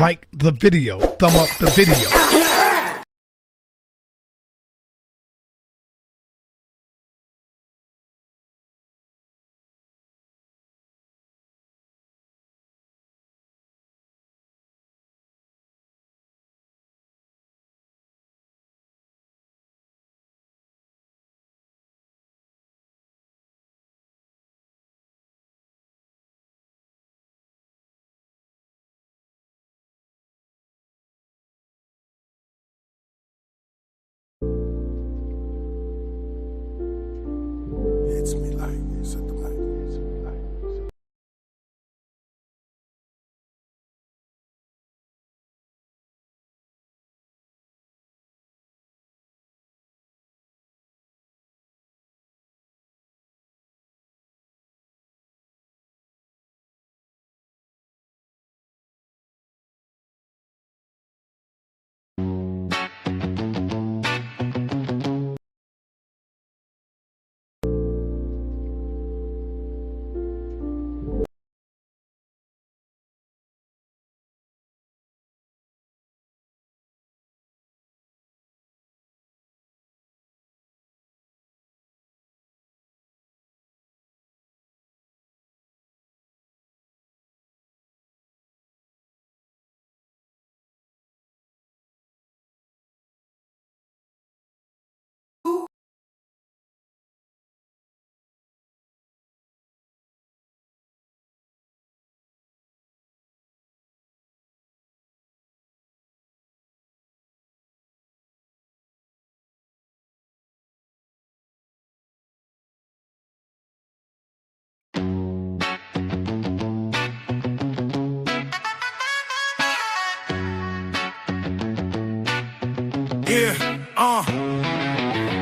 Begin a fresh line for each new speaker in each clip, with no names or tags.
like the video, thumb up the video.
It's me like it's at the mic.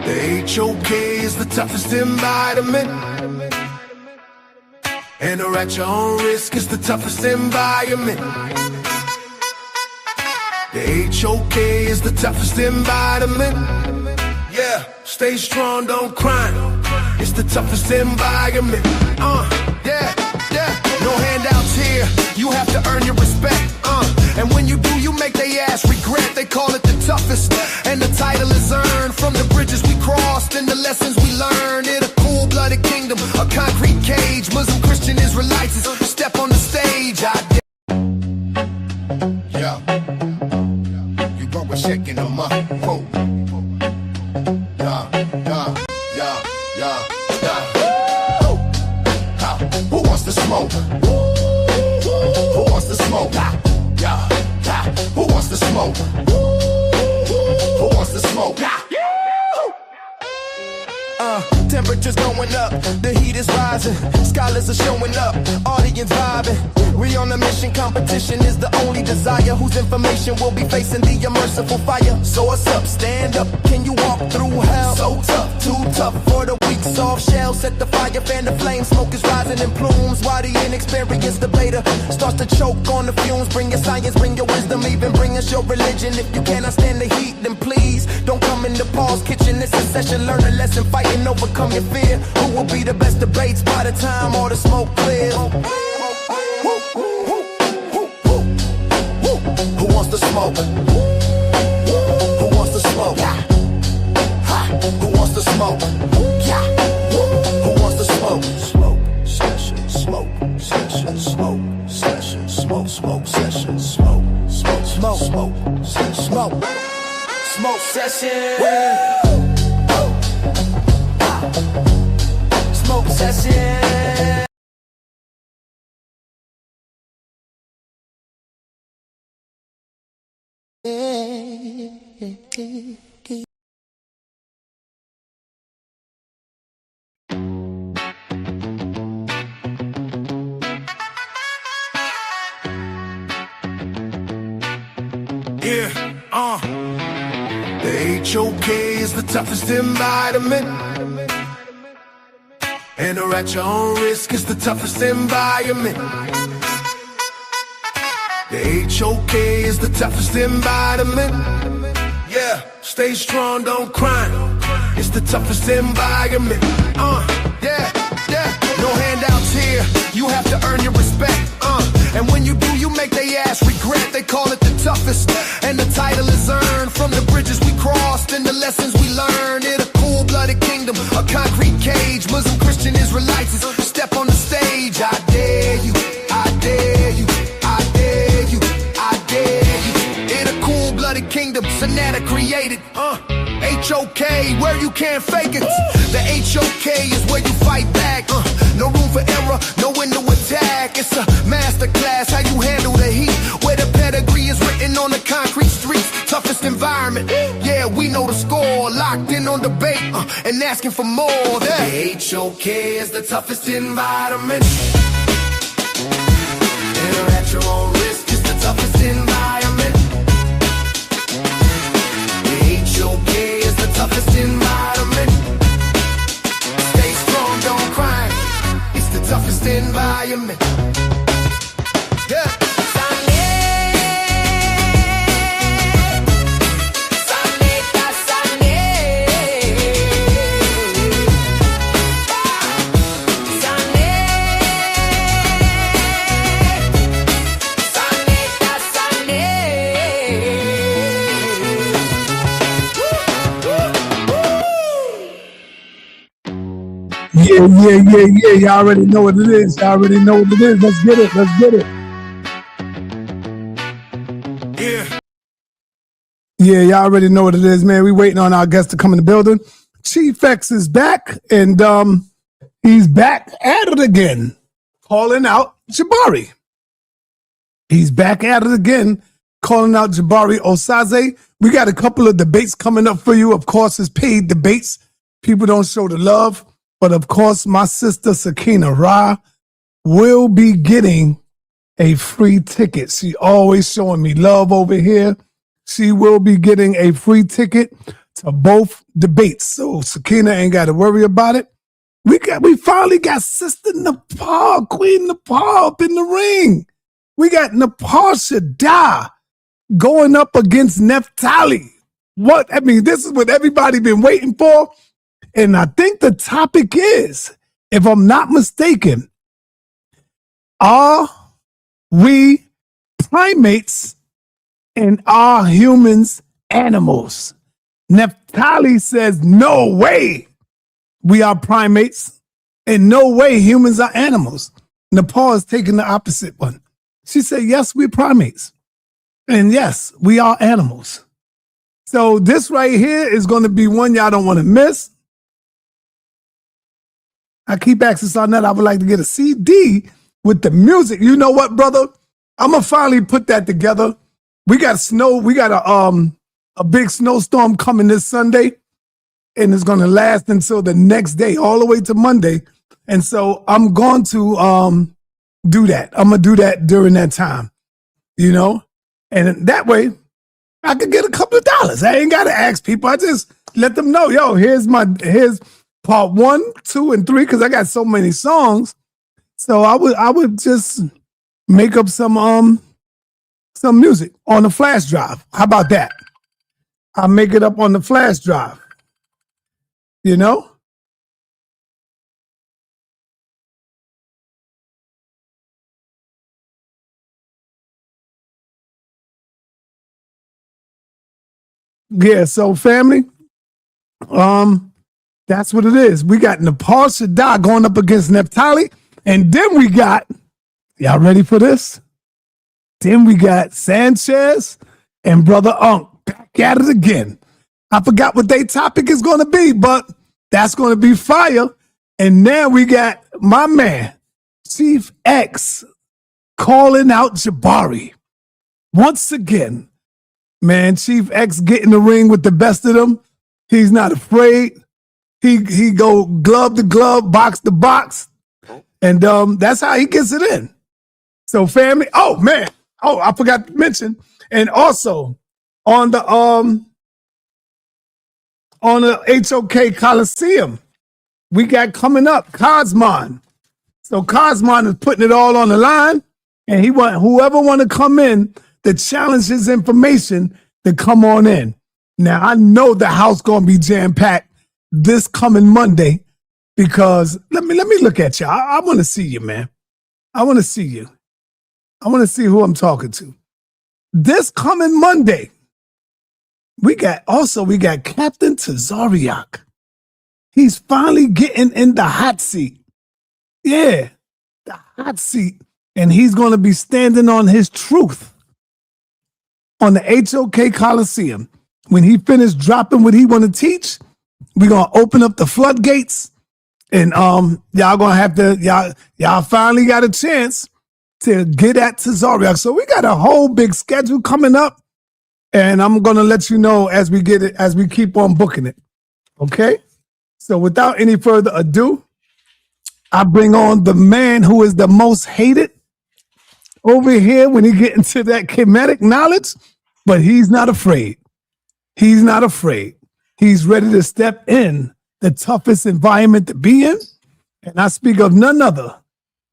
The HOK is the toughest environment, and or at your own risk is the toughest environment. The HOK is the toughest environment. Yeah, stay strong, don't cry. It's the toughest environment. Yeah. No handouts here. You have to earn your respect. And when you do, you make they ass regret. They call it the toughest, and the title is earned from the bridges we crossed and the lessons we learned. In a cold-blooded kingdom, a concrete cage. Muslim, Christian, Israelites step on the stage. Yeah, you bump a shaking on my quote. Who wants to smoke? Who wants to smoke? Who wants to smoke? Who wants to smoke?
Temperatures going up, the heat is rising. Scholars are showing up, audience vibing. We on a mission, competition is the only desire. Whose information will be facing the unmerciful fire? So what's up, stand up, can you walk through hell? So tough, too tough for the weak, soft shell. Set the fire, fan the flame, smoke is rising in plumes. While the inexperienced debater starts to choke on the fumes. Bring your science, bring your wisdom, even bring us your religion. If you cannot stand the heat, then please don't come in the Paul's kitchen. This is session, learn a lesson, fight and overcome your fear. Who will be the best debates by the time all the smoke clears?
Who wants to smoke? Who wants to smoke? Who wants to smoke? Who wants to smoke? Smoke session, smoke session, smoke session, smoke session, smoke session, smoke session. Smoke session. The HOK is the toughest environment, and or at your own risk is the toughest environment. The HOK is the toughest environment. Yeah, stay strong, don't cry. It's the toughest environment. Yeah. No handouts here. You have to earn your respect. And when you do, you make they ass regret. They call it rage. Muslim, Christian, Israelites, step on the stage. I dare you, I dare you, I dare you, I dare you. In a cool-blooded kingdom, sa.neter created. HOK, where you can't fake it. The HOK is where you fight back. No room for error, no window attack. It's a masterclass, how you handle the heat. Where the pedigree is written on the concrete streets. Toughest environment, yeah, we know the score. Locked in on debate and asking for more. The HOK is the toughest environment. Enter at your own risk, it's the toughest environment. The HOK is the toughest environment. Stay strong, don't cry. It's the toughest environment. Yeah.
Yeah. Y'all already know what it is. Y'all already know what it is. Let's get it. Let's get it. Yeah, y'all already know what it is, man. We waiting on our guest to come in the building. Chief X is back, and he's back at it again, calling out Jabari. He's back at it again, calling out Jabari Osaze. We got a couple of debates coming up for you. Of course, it's paid debates. People don't show the love. But of course, my sister Sakina Ra will be getting a free ticket. She always showing me love over here. She will be getting a free ticket to both debates. So Sakina ain't got to worry about it. We finally got Sister Nepal, Queen Nepal up in the ring. We got Nepal Shada going up against Neftali. This is what everybody been waiting for. And I think the topic is, if I'm not mistaken, are we primates and are humans animals? Neftali says, no way we are primates and no way humans are animals. Nepal is taking the opposite one. She said, yes, we're primates. And yes, we are animals. So this right here is going to be one y'all don't want to miss. I keep asking sa.neter, I would like to get a CD with the music. You know what, brother? I'm going to finally put that together. We got snow. We got a big snowstorm coming this Sunday, and it's going to last until the next day, all the way to Monday. And so I'm going to do that. I'm going to do that during that time, you know? And that way, I could get a couple of dollars. I ain't got to ask people. I just let them know, yo, here's part 1, 2, and 3, because I got so many songs. So I would just make up some music on the flash drive. How about that? I'll make it up on the flash drive. You know? Yeah, so family, that's what it is. We got Nepal Shada going up against Neftali. And then we got, y'all ready for this? Then we got Sanchez and Brother Unk back at it again. I forgot what their topic is going to be, but that's going to be fire. And now we got my man, Chief X, calling out Jabari. Once again, man, Chief X get in the ring with the best of them. He's not afraid. He go glove to glove, box to box. And that's how he gets it in. So family, I forgot to mention, and also on the HOK Coliseum, we got coming up Cosmon. So Cosmon is putting it all on the line, and whoever want to come in to challenge his information to come on in. Now I know the house gonna be jam-packed this coming Monday, because let me look at you. I want to see you, man. I want to see you. I want to see who I'm talking to. This coming Monday, we got Captain Tazariak. He's finally getting in the hot seat. Yeah, the hot seat. And he's going to be standing on his truth on the HOK Coliseum. When he finished dropping what he want to teach, we're going to open up the floodgates. And y'all going to have to, y'all finally got a chance to get at Tazariak. So we got a whole big schedule coming up. And I'm going to let you know as we get it, as we keep on booking it. Okay? So without any further ado, I bring on the man who is the most hated over here when he get into that kinetic knowledge, but he's not afraid. He's not afraid. He's ready to step in the toughest environment to be in. And I speak of none other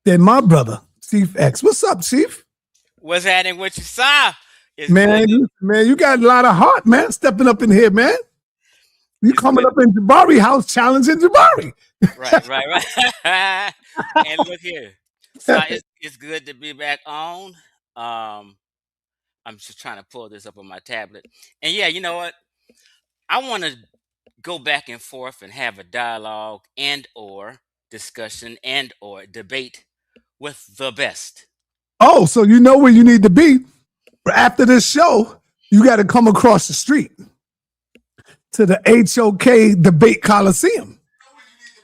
than my brother, Chief X. What's up, Chief?
What's happening with you, sir?
Man, you got a lot of heart, man, stepping up in here, man. You coming up in Jabari house challenging Jabari.
Right. And look here. So it's good to be back on. I'm just trying to pull this up on my tablet. And yeah, you know what? I want to go back and forth and have a dialogue and or discussion and or debate with the best.
Oh, so you know where you need to be. After this show, you got to come across the street to the HOK Debate Coliseum.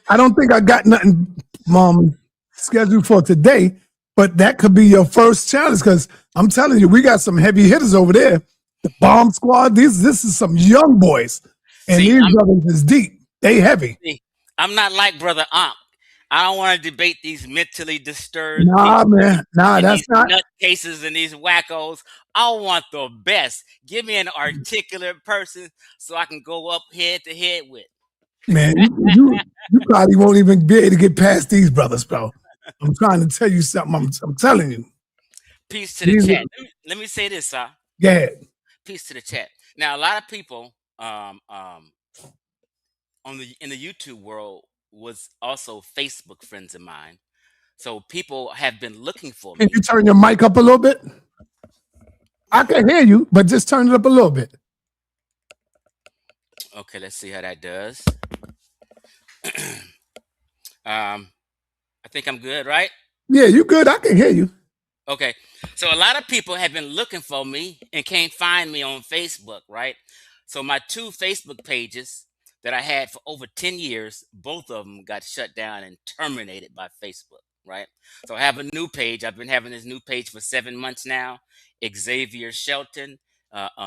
I don't think I got nothing scheduled for today, but that could be your first challenge because I'm telling you, we got some heavy hitters over there. The Bomb Squad, this is some young boys. And these brothers is deep. They heavy.
I'm not like Brother Amp. I don't want to debate these mentally disturbed
people, man. That's not
nutcases and these wackos. I want the best. Give me an articulate person so I can go up head to head with.
Man, you probably won't even be able to get past these brothers, bro. I'm trying to tell you something. I'm telling you.
Peace to the chat. Let me say this, sir.
Go ahead.
Peace to the chat. Now, a lot of people in the YouTube world was also Facebook friends of mine. So people have been looking for me.
Can you turn your mic up a little bit? I can hear you, but just turn it up a little bit.
Okay, let's see how that does. I think I'm good, right?
Yeah, you good. I can hear you.
Okay. So a lot of people have been looking for me and can't find me on Facebook, right? So my two Facebook pages that I had for over 10 years, both of them got shut down and terminated by Facebook, right? So I have a new page. I've been having this new page for 7 months now. Xavier Shelton,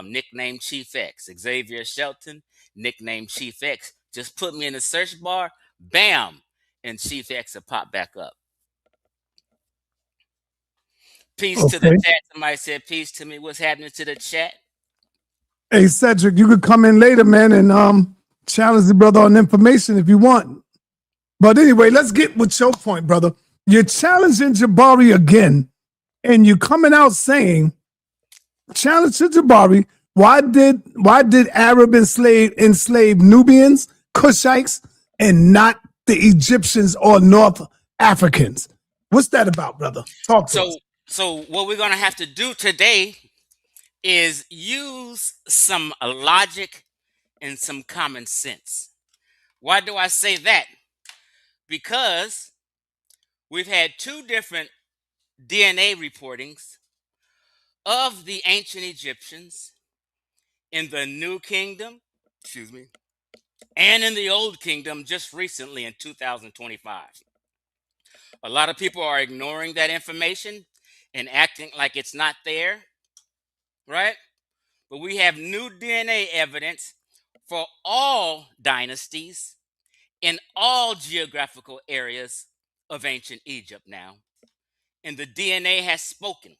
nickname Chief X. Xavier Shelton, nickname Chief X. Just put me in the search bar, bam, and Chief X will pop back up. Peace to the chat. Somebody said peace to me. What's happening to the chat?
Hey, Cedric, you could come in later, man, and challenge the brother on information if you want. But anyway, let's get with your point, brother. You're challenging Jabari again, and you're coming out saying, challenge to Jabari, why did Arab enslave Nubians, Kushites, and not the Egyptians or North Africans? What's that about, brother? Talk to us.
So what we're going to have to do today is use some logic and some common sense. Why do I say that? Because we've had two different DNA reportings of the ancient Egyptians in the New Kingdom, and in the Old Kingdom just recently in 2025. A lot of people are ignoring that information and acting like it's not there, right? But we have new DNA evidence for all dynasties in all geographical areas of ancient Egypt now. And the DNA has spoken.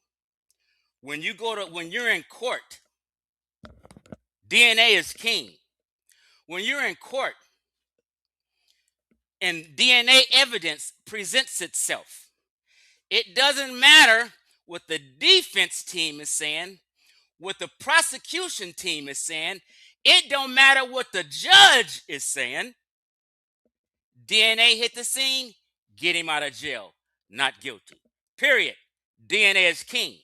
When you're in court, DNA is king. When you're in court and DNA evidence presents itself, it doesn't matter what the defense team is saying, what the prosecution team is saying. It don't matter what the judge is saying. DNA hit the scene, get him out of jail, not guilty. Period. DNA is king.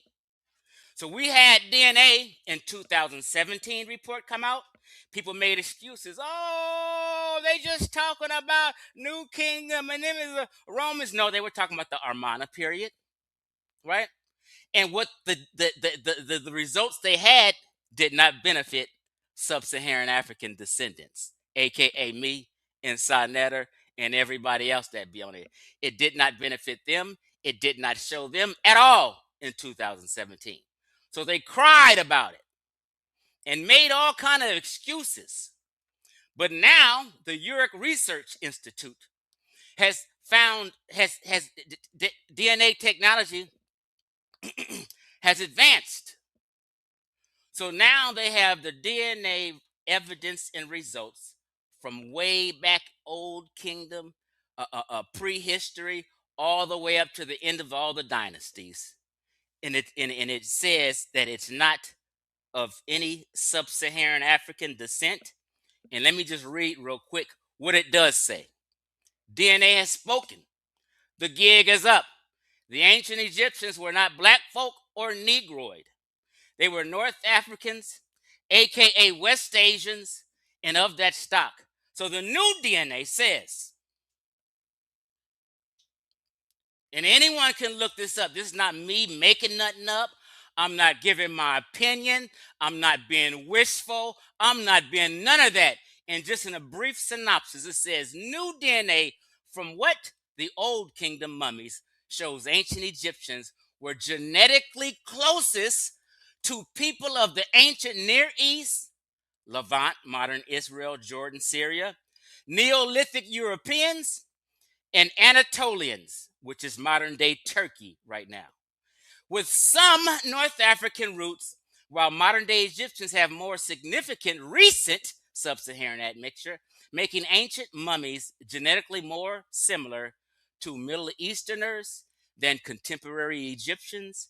So we had DNA in 2017 report come out. People made excuses. Oh, oh, they just talking about New Kingdom and then the Romans. No, they were talking about the Armana period, right? And what the results they had did not benefit sub-Saharan African descendants, aka me and sa.neter and everybody else that be on it. It did not benefit them. It did not show them at all in 2017. So they cried about it and made all kind of excuses. But now the Urich Research Institute has found DNA technology has advanced. So now they have the DNA evidence and results from way back Old Kingdom, prehistory, all the way up to the end of all the dynasties. And it says that it's not of any sub-Saharan African descent. And let me just read real quick what it does say. DNA has spoken. The gig is up. The ancient Egyptians were not black folk or Negroid. They were North Africans, aka West Asians, and of that stock. So the new DNA says, and anyone can look this up. This is not me making nothing up. I'm not giving my opinion. I'm not being wishful. I'm not being none of that. And just in a brief synopsis, it says new DNA from what the Old Kingdom mummies shows ancient Egyptians were genetically closest to people of the ancient Near East, Levant, modern Israel, Jordan, Syria, Neolithic Europeans, and Anatolians, which is modern day Turkey right now, with some North African roots, while modern day Egyptians have more significant recent sub-Saharan admixture, making ancient mummies genetically more similar to Middle Easterners than contemporary Egyptians.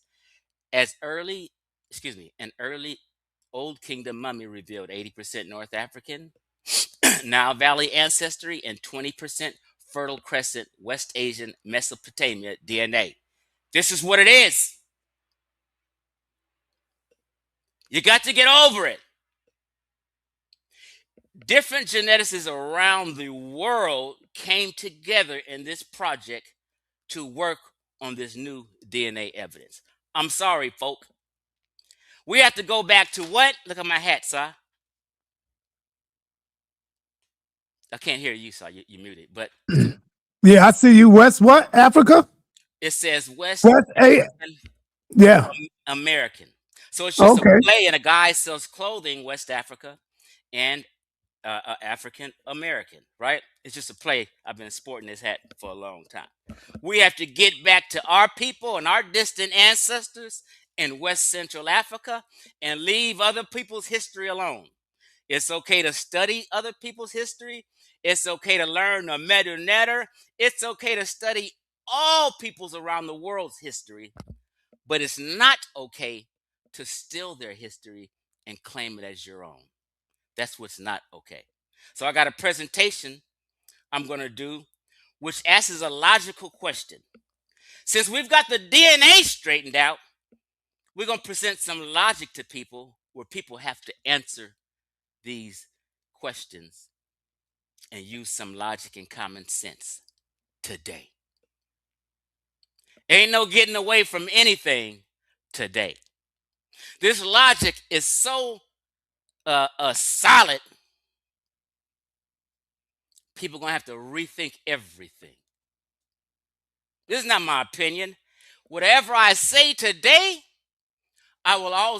An early Old Kingdom mummy revealed 80% North African, Nile Valley ancestry, and 20% Fertile Crescent West Asian Mesopotamia DNA. This is what it is. You got to get over it. Different geneticists around the world came together in this project to work on this new DNA evidence. I'm sorry, folk. We have to go back to what? Look at my hat, sir. I can't hear you, sir. You muted. But
yeah, I see you. West what? Africa?
It says West
African, yeah,
American. So it's just
okay.
a play, and a guy sells clothing, West Africa, and African American, right? It's just a play. I've been sporting this hat for a long time. We have to get back to our people and our distant ancestors in West Central Africa and leave other people's history alone. It's okay to study other people's history. It's okay to learn the sa.neter. It's okay to study all peoples around the world's history, but it's not okay to steal their history and claim it as your own. That's what's not okay. So I got a presentation I'm going to do, which asks a logical question. Since we've got the DNA straightened out, we're going to present some logic to people where people have to answer these questions and use some logic and common sense today. Ain't no getting away from anything today. This logic is so solid, people are going to have to rethink everything. This is not my opinion. Whatever I say today, I will I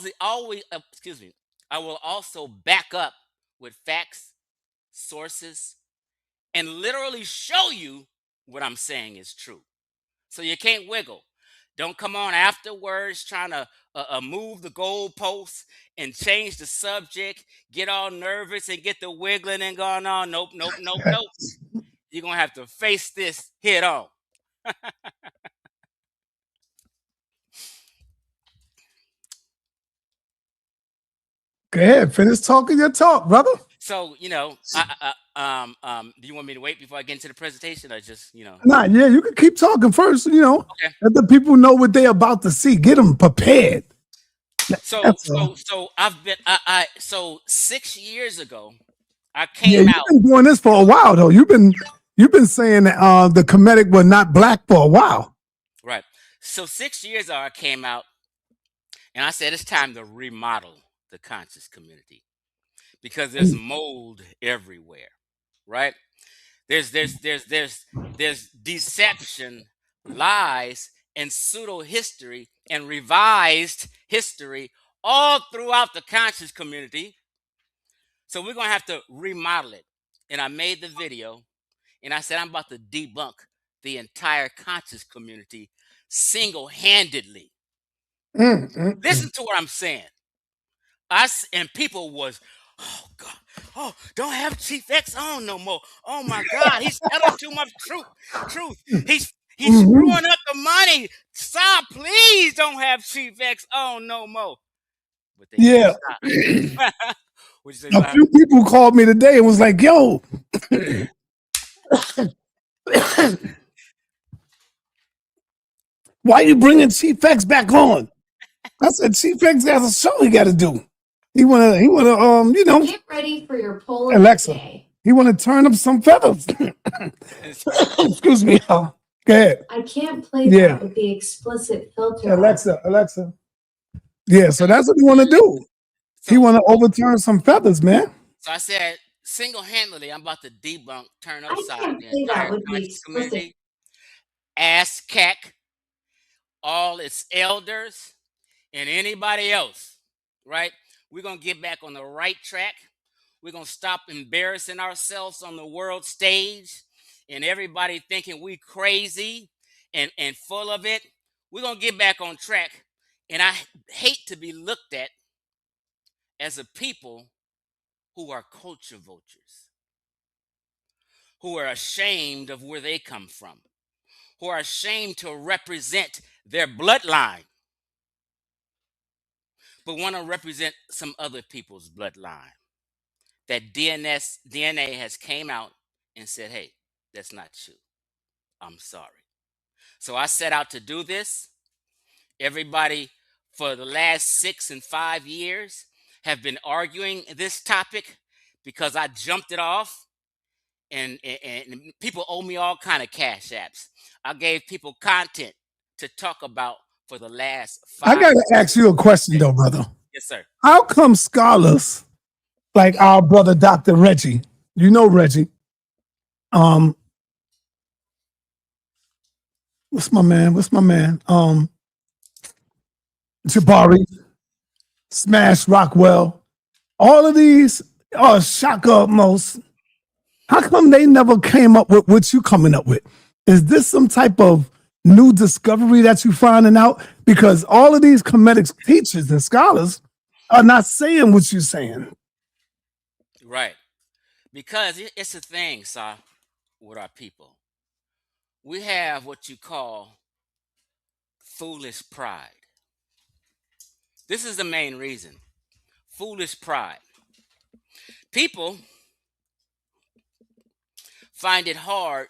will also back up with facts, sources, and literally show you what I'm saying is true. So you can't wiggle. Don't come on afterwards trying to move the goalposts and change the subject, get all nervous and get the wiggling and going on. Nope. You're going to have to face this head on.
Go ahead, finish talking your talk, brother.
So, do you want me to wait before I get into the presentation or just,
Nah, yeah, you can keep talking first,
Okay.
Let the people know what they're about to see. Get them prepared.
So I've been, so 6 years ago, I
Yeah,
came
you've
out.
been doing this for a while though. You've been saying the Kemetic were not black for a while.
Right. So 6 years ago, I came out and I said it's time to remodel the conscious community because there's mold everywhere. Right. There's deception, lies, and pseudo history and revised history all throughout the conscious community. So we're gonna have to remodel it. And I made the video and I said I'm about to debunk the entire conscious community single-handedly. Listen to what I'm saying. Us and people was, oh God, oh, don't have Chief X on no more. Oh my God, he's telling too much truth. He's screwing up the money. Stop, please don't have Chief X on no more. But they can't
Yeah.
stop. What'd you say,
A
Bob?
few people called me today and was like, yo, why you bringing Chief X back on? I said, Chief X got a show he got to do. He wanna,
Get ready for your poll
Alexa,
today.
he wanna turn up some feathers. Excuse me. Go ahead.
I can't play
Yeah.
that with the explicit filter.
Alexa. Yeah, so that's what he wanna do. He wanna overturn some feathers, man.
So I said, single-handedly, I'm about to debunk, turn
I
upside
can't
the
play that
entire
with the
conscious
explicit.
community, ass cack all its elders and anybody else, right? We're going to get back on the right track. We're going to stop embarrassing ourselves on the world stage and everybody thinking we crazy and full of it. We're going to get back on track. And I hate to be looked at as a people who are culture vultures, who are ashamed of where they come from, who are ashamed to represent their bloodline, but want to represent some other people's bloodline. That DNA has came out and said, hey, that's not you. I'm sorry. So I set out to do this. Everybody for the last 6 and 5 years have been arguing this topic because I jumped it off. And people owe me all kind of cash apps. I gave people content to talk about for the last 5
I gotta ask you a question though, brother.
Yes, sir.
How come scholars like our brother Dr. Reggie, you know Reggie, what's my man? Jabari, Smash Rockwell, all of these are Shaka most. How come they never came up with what you coming up with? Is this some type of new discovery that you finding out? Because all of these Kemetic teachers and scholars are not saying what you're saying.
Right. Because it's a thing, sir, with our people. We have what you call foolish pride. This is the main reason. Foolish pride. People find it hard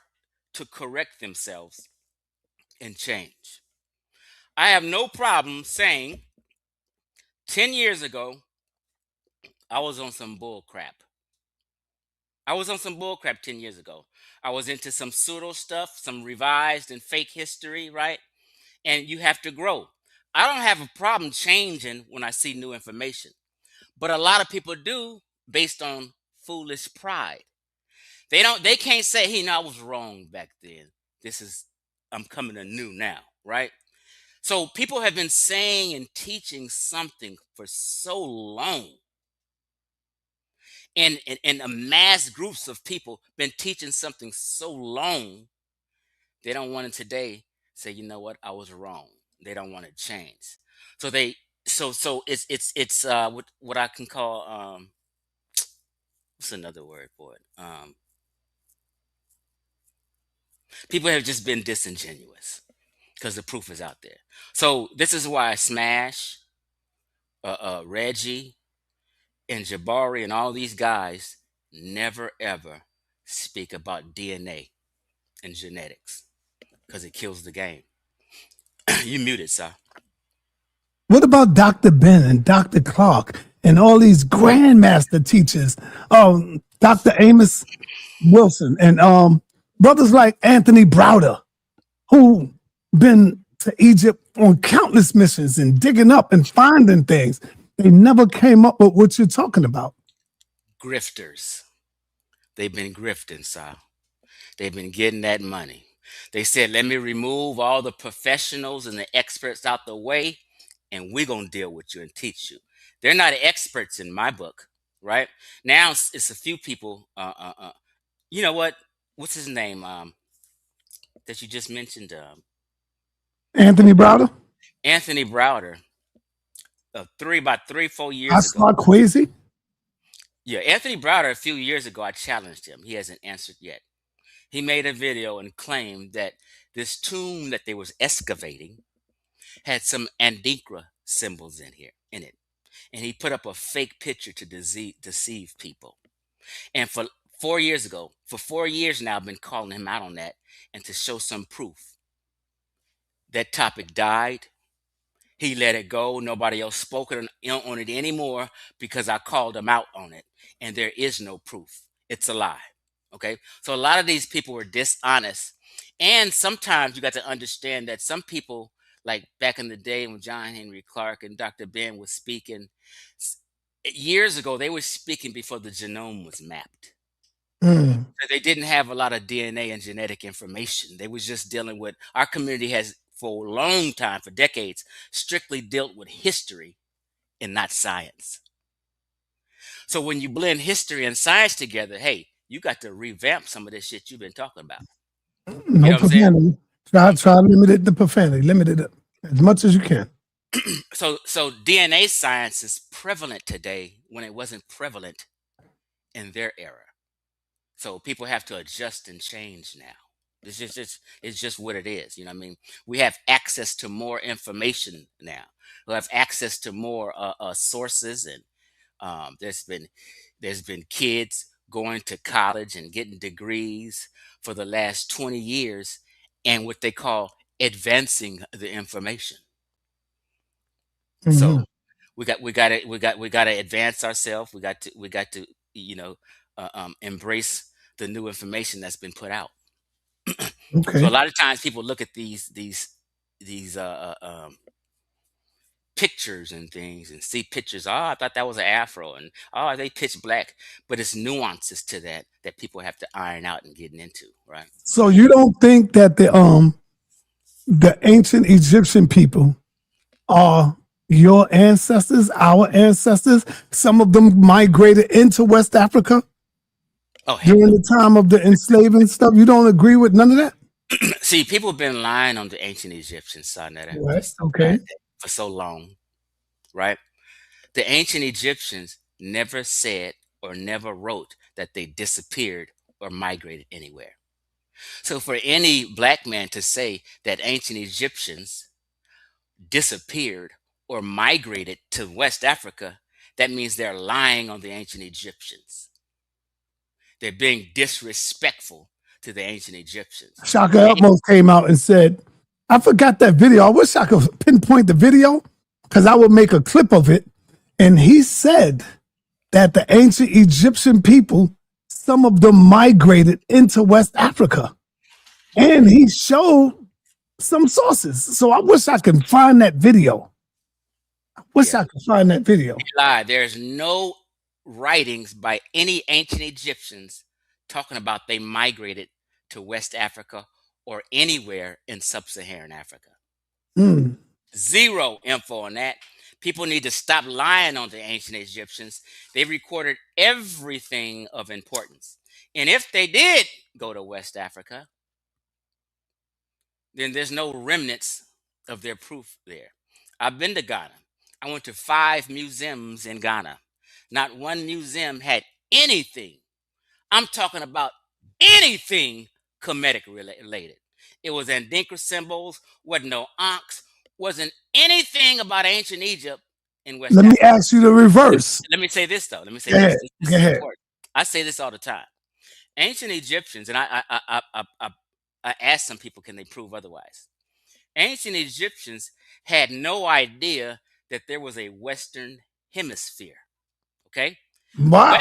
to correct themselves and change. I have no problem saying 10 years ago, I was on some bull crap. 10 years ago. I was into some pseudo stuff, some revised and fake history, right? And you have to grow. I don't have a problem changing when I see new information. But a lot of people do based on foolish pride. They can't say, hey, no, I was wrong back then. I'm coming anew now, right? So people have been saying and teaching something for so long. And a mass groups of people been teaching something so long, they don't want to today say, you know what, I was wrong. They don't want to change. So it's what I can call what's another word for it? People have just been disingenuous because the proof is out there. So this is why Smash, Reggie, and Jabari and all these guys never ever speak about DNA and genetics because it kills the game. You muted, sir.
What about Dr. Ben and Dr. Clark and all these grandmaster teachers, Dr. Amos Wilson, and brothers like Anthony Browder, who been to Egypt on countless missions and digging up and finding things. They never came up with what you're talking about.
Grifters. They've been grifting, sir. They've been getting that money. They said, let me remove all the professionals and the experts out the way, and we're going to deal with you and teach you. They're not experts in my book, right? Now it's a few people. You know what? What's his name that you just mentioned?
Anthony Browder?
Anthony Browder. About 3-4 years
I
ago.
saw Quasi.
Yeah, Anthony Browder, a few years ago, I challenged him. He hasn't answered yet. He made a video and claimed that this tomb that they was excavating had some Andinkra symbols in it. And he put up a fake picture to deceive people. And for 4 years ago, for 4 years now, I've been calling him out on that and to show some proof. That topic died. He let it go. Nobody else spoke on it anymore because I called him out on it. And there is no proof. It's a lie. Okay? So a lot of these people were dishonest. And sometimes you got to understand that some people, like back in the day when John Henry Clark and Dr. Ben was speaking, years ago, they were speaking before the genome was mapped. So they didn't have a lot of DNA and genetic information. They was just dealing with, our community has for a long time, for decades, strictly dealt with history and not science. So when you blend history and science together, hey, you got to revamp some of this shit you've been talking about.
No
know what I'm saying?
profanity. Try to limit the profanity. Limit it as much as you can.
So DNA science is prevalent today when it wasn't prevalent in their era. So people have to adjust and change now. It's just what it is. You know what I mean? We have access to more information now. We have access to more sources, and there's been kids going to college and getting degrees for the last 20 years, and what they call advancing the information. So we got to advance ourselves. We got to embrace the new information that's been put out.
Okay.
So a lot of times people look at these pictures and things and see pictures. Oh, I thought that was an afro, and oh, they pitch black. But it's nuances to that people have to iron out and getting into, right?
So you don't think that the ancient Egyptian people are your ancestors, our ancestors? Some of them migrated into West Africa during the time of the enslaving stuff. You don't agree with none of that?
See, people have been lying on the ancient Egyptians, sa.neter,
Right. Okay.
for so long, right? The ancient Egyptians never said or never wrote that they disappeared or migrated anywhere. So for any black man to say that ancient Egyptians disappeared or migrated to West Africa, that means they're lying on the ancient Egyptians. They're being disrespectful to the ancient Egyptians.
Shaka Elmos came out and said, I forgot that video. I wish I could pinpoint the video because I would make a clip of it. And he said that the ancient Egyptian people, some of them migrated into West Africa. And he showed some sources. So I wish I could find that video. I could find that video.
Lie. There's no writings by any ancient Egyptians talking about they migrated to West Africa or anywhere in sub-Saharan Africa. Zero info on that. People need to stop lying on the ancient Egyptians. They recorded everything of importance. And if they did go to West Africa, then there's no remnants of their proof there. I've been to Ghana. I went to 5 museums in Ghana. Not one museum had anything. I'm talking about anything Kemetic related. It was Andinkra symbols, wasn't no Ankhs, wasn't anything about ancient Egypt in West Africa.
Let me ask you the reverse.
Let me say this, though. Let me say
Go
this.
ahead.
This
Go
is
ahead.
important. I say this all the time. Ancient Egyptians, and I asked some people, can they prove otherwise? Ancient Egyptians had no idea that there was a Western hemisphere. Okay.
Wow.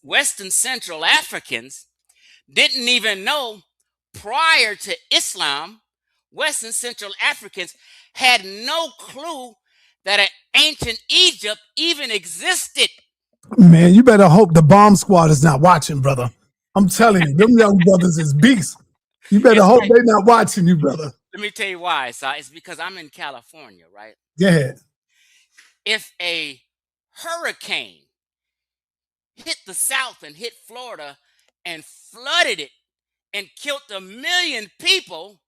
Western Central Africans didn't even know prior to Islam, Western Central Africans had no clue that an ancient Egypt even existed.
Man, you better hope the bomb squad is not watching, brother. I'm telling you, them young brothers is beasts. You better
It's
hope
like,
they're not watching you, brother.
let me tell you why, Si. It's because I'm in California, right?
Go ahead.
If a hurricane hit the South and hit Florida and flooded it and killed 1 million people,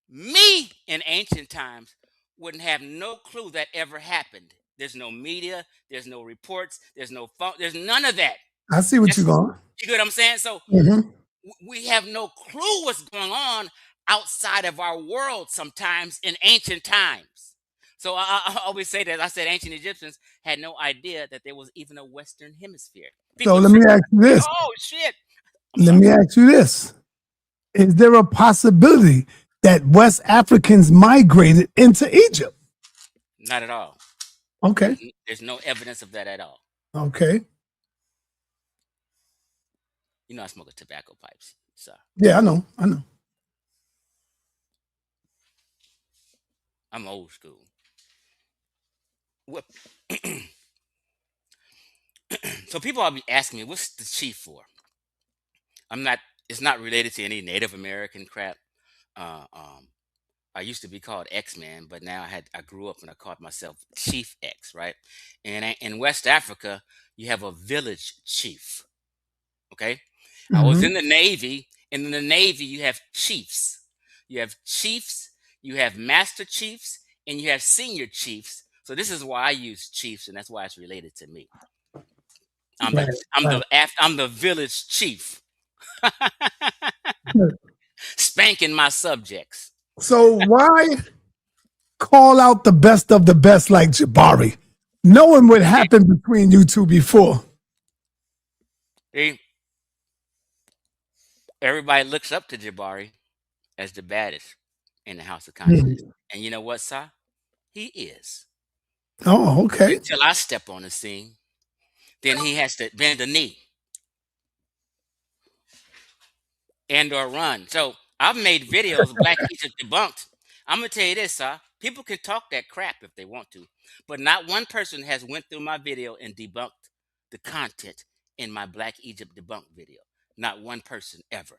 me in ancient times wouldn't have no clue that ever happened. There's no media, there's no reports, there's no phone, there's none of that.
I see what you're going.
You get what I'm saying? So we have no clue what's going on outside of our world sometimes in ancient times. So I always say that. I said ancient Egyptians had no idea that there was even a Western hemisphere.
So let me ask you this.
Oh, shit.
Let me ask you this. Is there a possibility that West Africans migrated into Egypt?
Not at all.
Okay.
There's no evidence of that at all.
Okay.
You know I smoke a tobacco pipes, so.
Yeah, I know.
I'm old school. What? So people all be asking me, what's the chief for? It's not related to any Native American crap. I used to be called X-Man, but now I grew up and I called myself Chief X, right? And in West Africa, you have a village chief. Okay? I was in the Navy, and in the Navy you have chiefs. You have chiefs, you have master chiefs, and you have senior chiefs. So this is why I use chiefs, and that's why it's related to me. I'm the village chief. Spanking my subjects.
So why call out the best of the best like Jabari, knowing what happened between you two before?
See, everybody looks up to Jabari as the baddest in the House of Conscience. And you know what, Si? He is.
Oh, okay.
Until I step on the scene, then he has to bend the knee and or run. So I've made videos of Black Egypt debunked. I'm gonna tell you this, people can talk that crap if they want to, but not one person has went through my video and debunked the content in my Black Egypt debunked video. Not one person ever.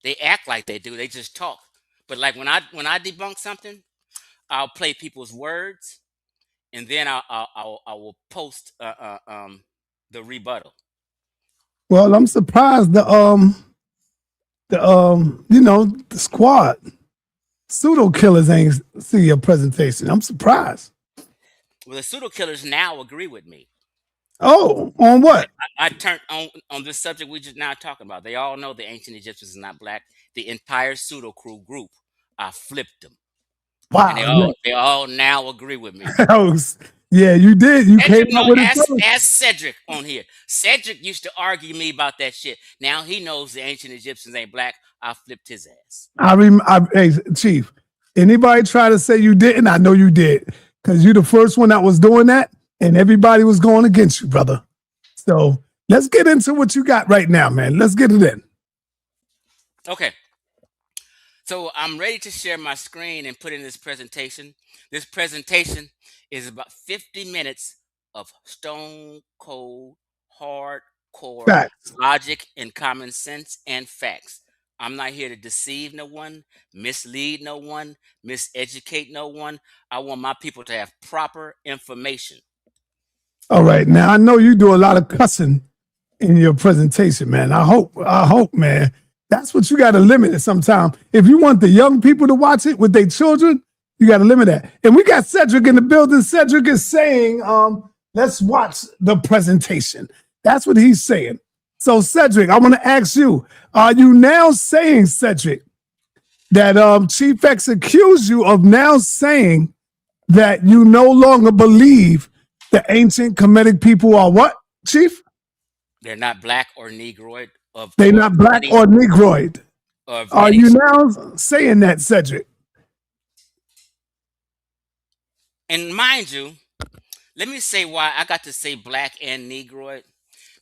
They act like they do. They just talk. But like when I debunk something, I'll play people's words, and then I will post the rebuttal.
Well, I'm surprised the squad pseudo killers ain't see your presentation. I'm surprised.
Well, the pseudo killers now agree with me.
Oh, on what?
I turned on this subject we just now talking about. They all know the ancient Egyptians is not black. The entire pseudo crew group, I flipped them.
Wow.
And they all now agree with me.
Yeah, you did. You came up with it.
Ask Cedric on here. Cedric used to argue me about that shit. Now he knows the ancient Egyptians ain't black. I flipped his ass.
Hey, Chief, anybody try to say you didn't, I know you did. Because you're the first one that was doing that, and everybody was going against you, brother. So let's get into what you got right now, man. Let's get it in.
Okay. So I'm ready to share my screen and put in this presentation. This presentation is about 50 minutes of stone cold, hardcore
Facts.
logic and common sense and facts. I'm not here to deceive no one, mislead no one, miseducate no one. I want my people to have proper information.
All right. Now, I know you do a lot of cussing in your presentation, man. I hope, man. That's what you got to limit it sometime. If you want the young people to watch it with their children, you got to limit that. And we got Cedric in the building. Cedric is saying, let's watch the presentation. That's what he's saying. So, Cedric, I want to ask you, are you now saying, Cedric, that Chief X accused you of now saying that you no longer believe the ancient Kemetic people are what, Chief?
They're not black or Negroid.
They're not black or Negroid. Are you now saying that, Cedric?
And mind you, let me say why I got to say black and Negroid.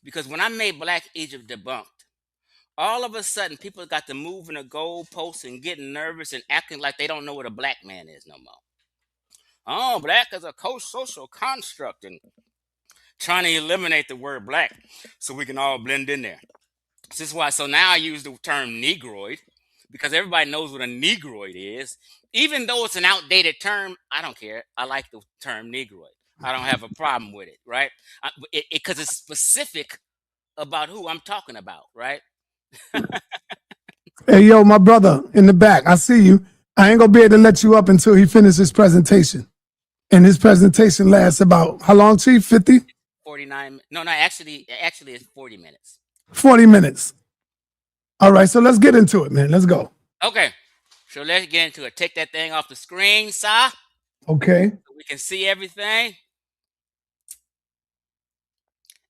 Because when I made Black Egypt Debunked, all of a sudden people got to moving the goalposts and getting nervous and acting like they don't know what a black man is no more. Oh, black is a social construct and trying to eliminate the word black so we can all blend in there. This is why. So now I use the term Negroid because everybody knows what a Negroid is. Even though it's an outdated term, I don't care. I like the term Negroid. I don't have a problem with it, right? Because it's specific about who I'm talking about, right?
Hey, yo, my brother in the back, I see you. I ain't gonna be able to let you up until he finishes his presentation. And his presentation lasts about, how long, Chief? 50?
49. No, actually it's 40 minutes.
40 minutes. All right, so let's get into it, man. Let's go.
Okay. So let's get into it. Take that thing off the screen, Sa.
Okay.
So we can see everything.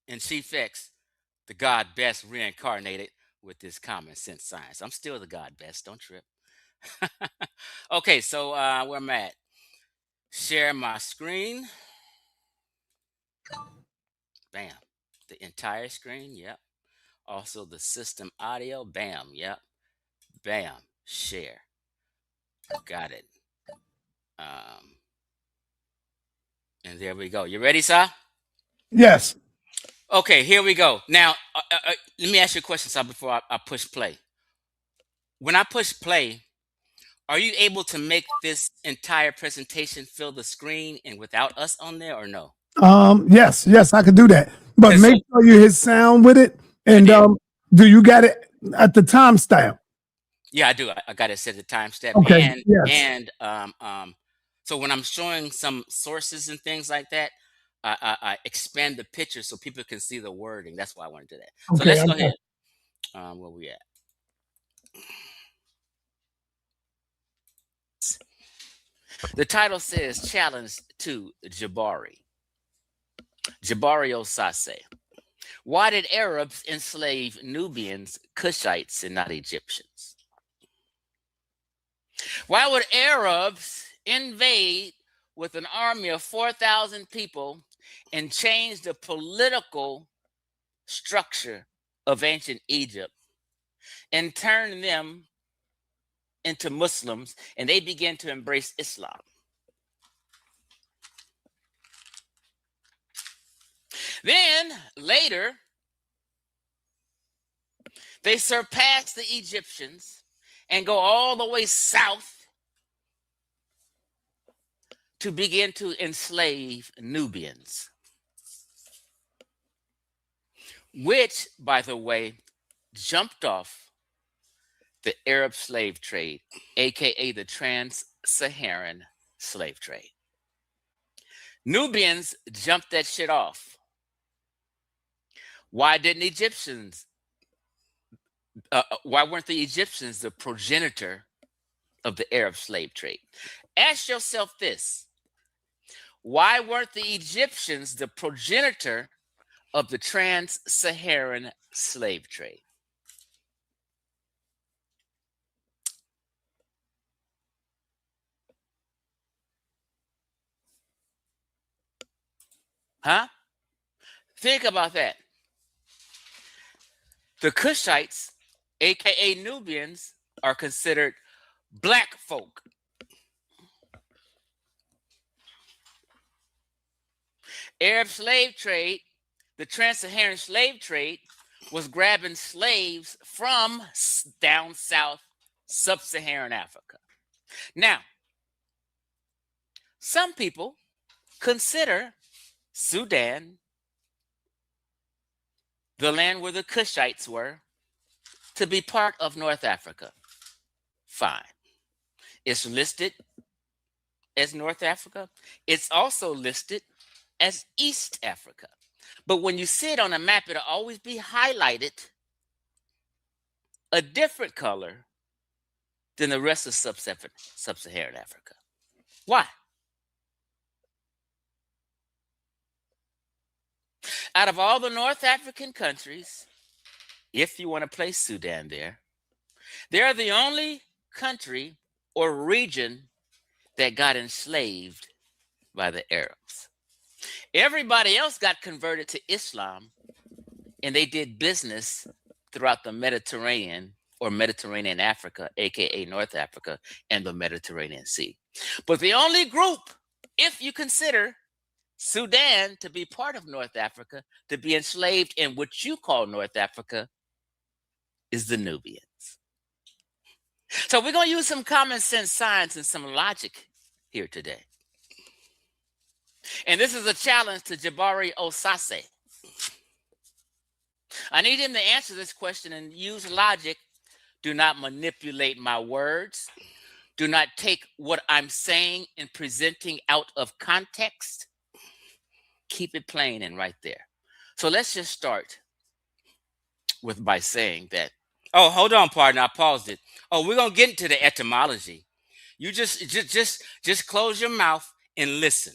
And Chief X, the God Best reincarnated with this common sense science. I'm still the God Best. Don't trip. Okay, so where I'm at. Share my screen. Bam. The entire screen. Yep. Also the system audio. Bam. Yep. Bam. Share. Got it. And there we go. You ready, Sa?
Yes.
Okay, here we go. Now, let me ask you a question, Sa, before I push play. When I push play, are you able to make this entire presentation fill the screen and without us on there or no?
Yes, I could do that. But
And
make sure you hit sound with it. And do you got it at the timestamp?
Yeah, I do. I got to set the timestamp.
Okay.
So when I'm showing some sources and things like that, I expand the picture so people can see the wording. That's why I want to do that.
Okay,
So let's go ahead. Where we at? The title says Challenge to Jabari. Jabari Osaze. Why did Arabs enslave Nubians, Kushites, and not Egyptians? Why would Arabs invade with an army of 4,000 people and change the political structure of ancient Egypt and turn them into Muslims, and they began to embrace Islam? Then later, they surpass the Egyptians and go all the way south to begin to enslave Nubians, which, by the way, jumped off the Arab slave trade, aka the trans-Saharan slave trade. Nubians jumped that shit off. Why didn't Egyptians? Why weren't the Egyptians the progenitor of the Arab slave trade? Ask yourself this. Why weren't the Egyptians the progenitor of the trans-Saharan slave trade? Huh? Think about that. The Kushites, aka Nubians, are considered black folk. Arab slave trade, the trans-Saharan slave trade, was grabbing slaves from down south, sub-Saharan Africa. Now, some people consider Sudan, the land where the Kushites were, to be part of North Africa. Fine. It's listed as North Africa. It's also listed as East Africa. But when you see it on a map, it'll always be highlighted a different color than the rest of sub-Saharan Africa. Why? Out of all the North African countries, if you want to place Sudan there, they're the only country or region that got enslaved by the Arabs. Everybody else got converted to Islam, and they did business throughout the Mediterranean or Mediterranean Africa, aka North Africa, and the Mediterranean Sea. But the only group, if you consider Sudan to be part of North Africa, to be enslaved in what you call North Africa, is the Nubians. So we're going to use some common sense science and some logic here today. And this is a challenge to Jabari Osaze. I need him to answer this question and use logic. Do not manipulate my words. Do not take what I'm saying and presenting out of context. Keep it plain and right there. So let's just start by saying that. Oh, hold on, partner. I paused it. Oh, we're gonna get into the etymology. You just close your mouth and listen.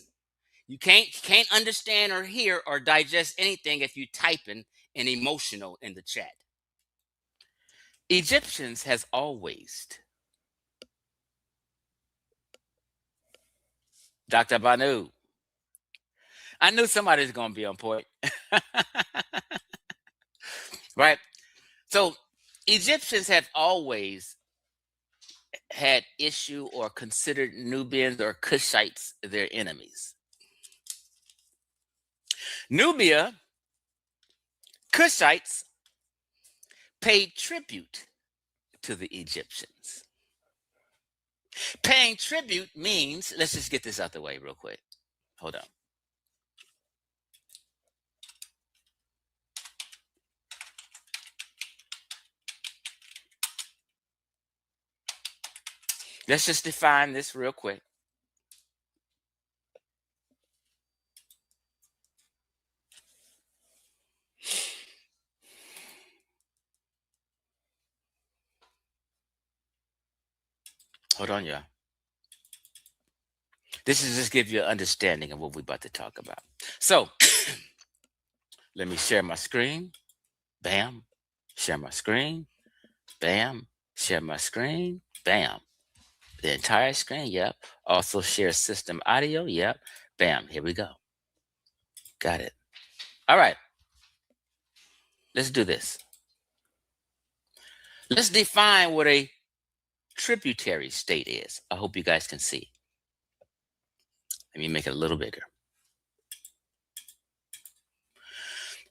You can't understand or hear or digest anything if you typing and emotional in the chat. Egyptians has always, Dr. Banu, I knew somebody's going to be on point. Right? So Egyptians have always had issue or considered Nubians or Kushites their enemies. Nubia, Kushites paid tribute to the Egyptians. Paying tribute means, let's just get this out the way real quick. Hold on. Let's just define this real quick. Hold on, y'all. This is just give you an understanding of what we're about to talk about. So, let me share my screen. Bam. Share my screen. Bam. Share my screen. Bam. The entire screen. Yep. Also share system audio. Yep. Bam. Here we go. Got it. All right. Let's do this. Let's define what a tributary state is. I hope you guys can see. Let me make it a little bigger.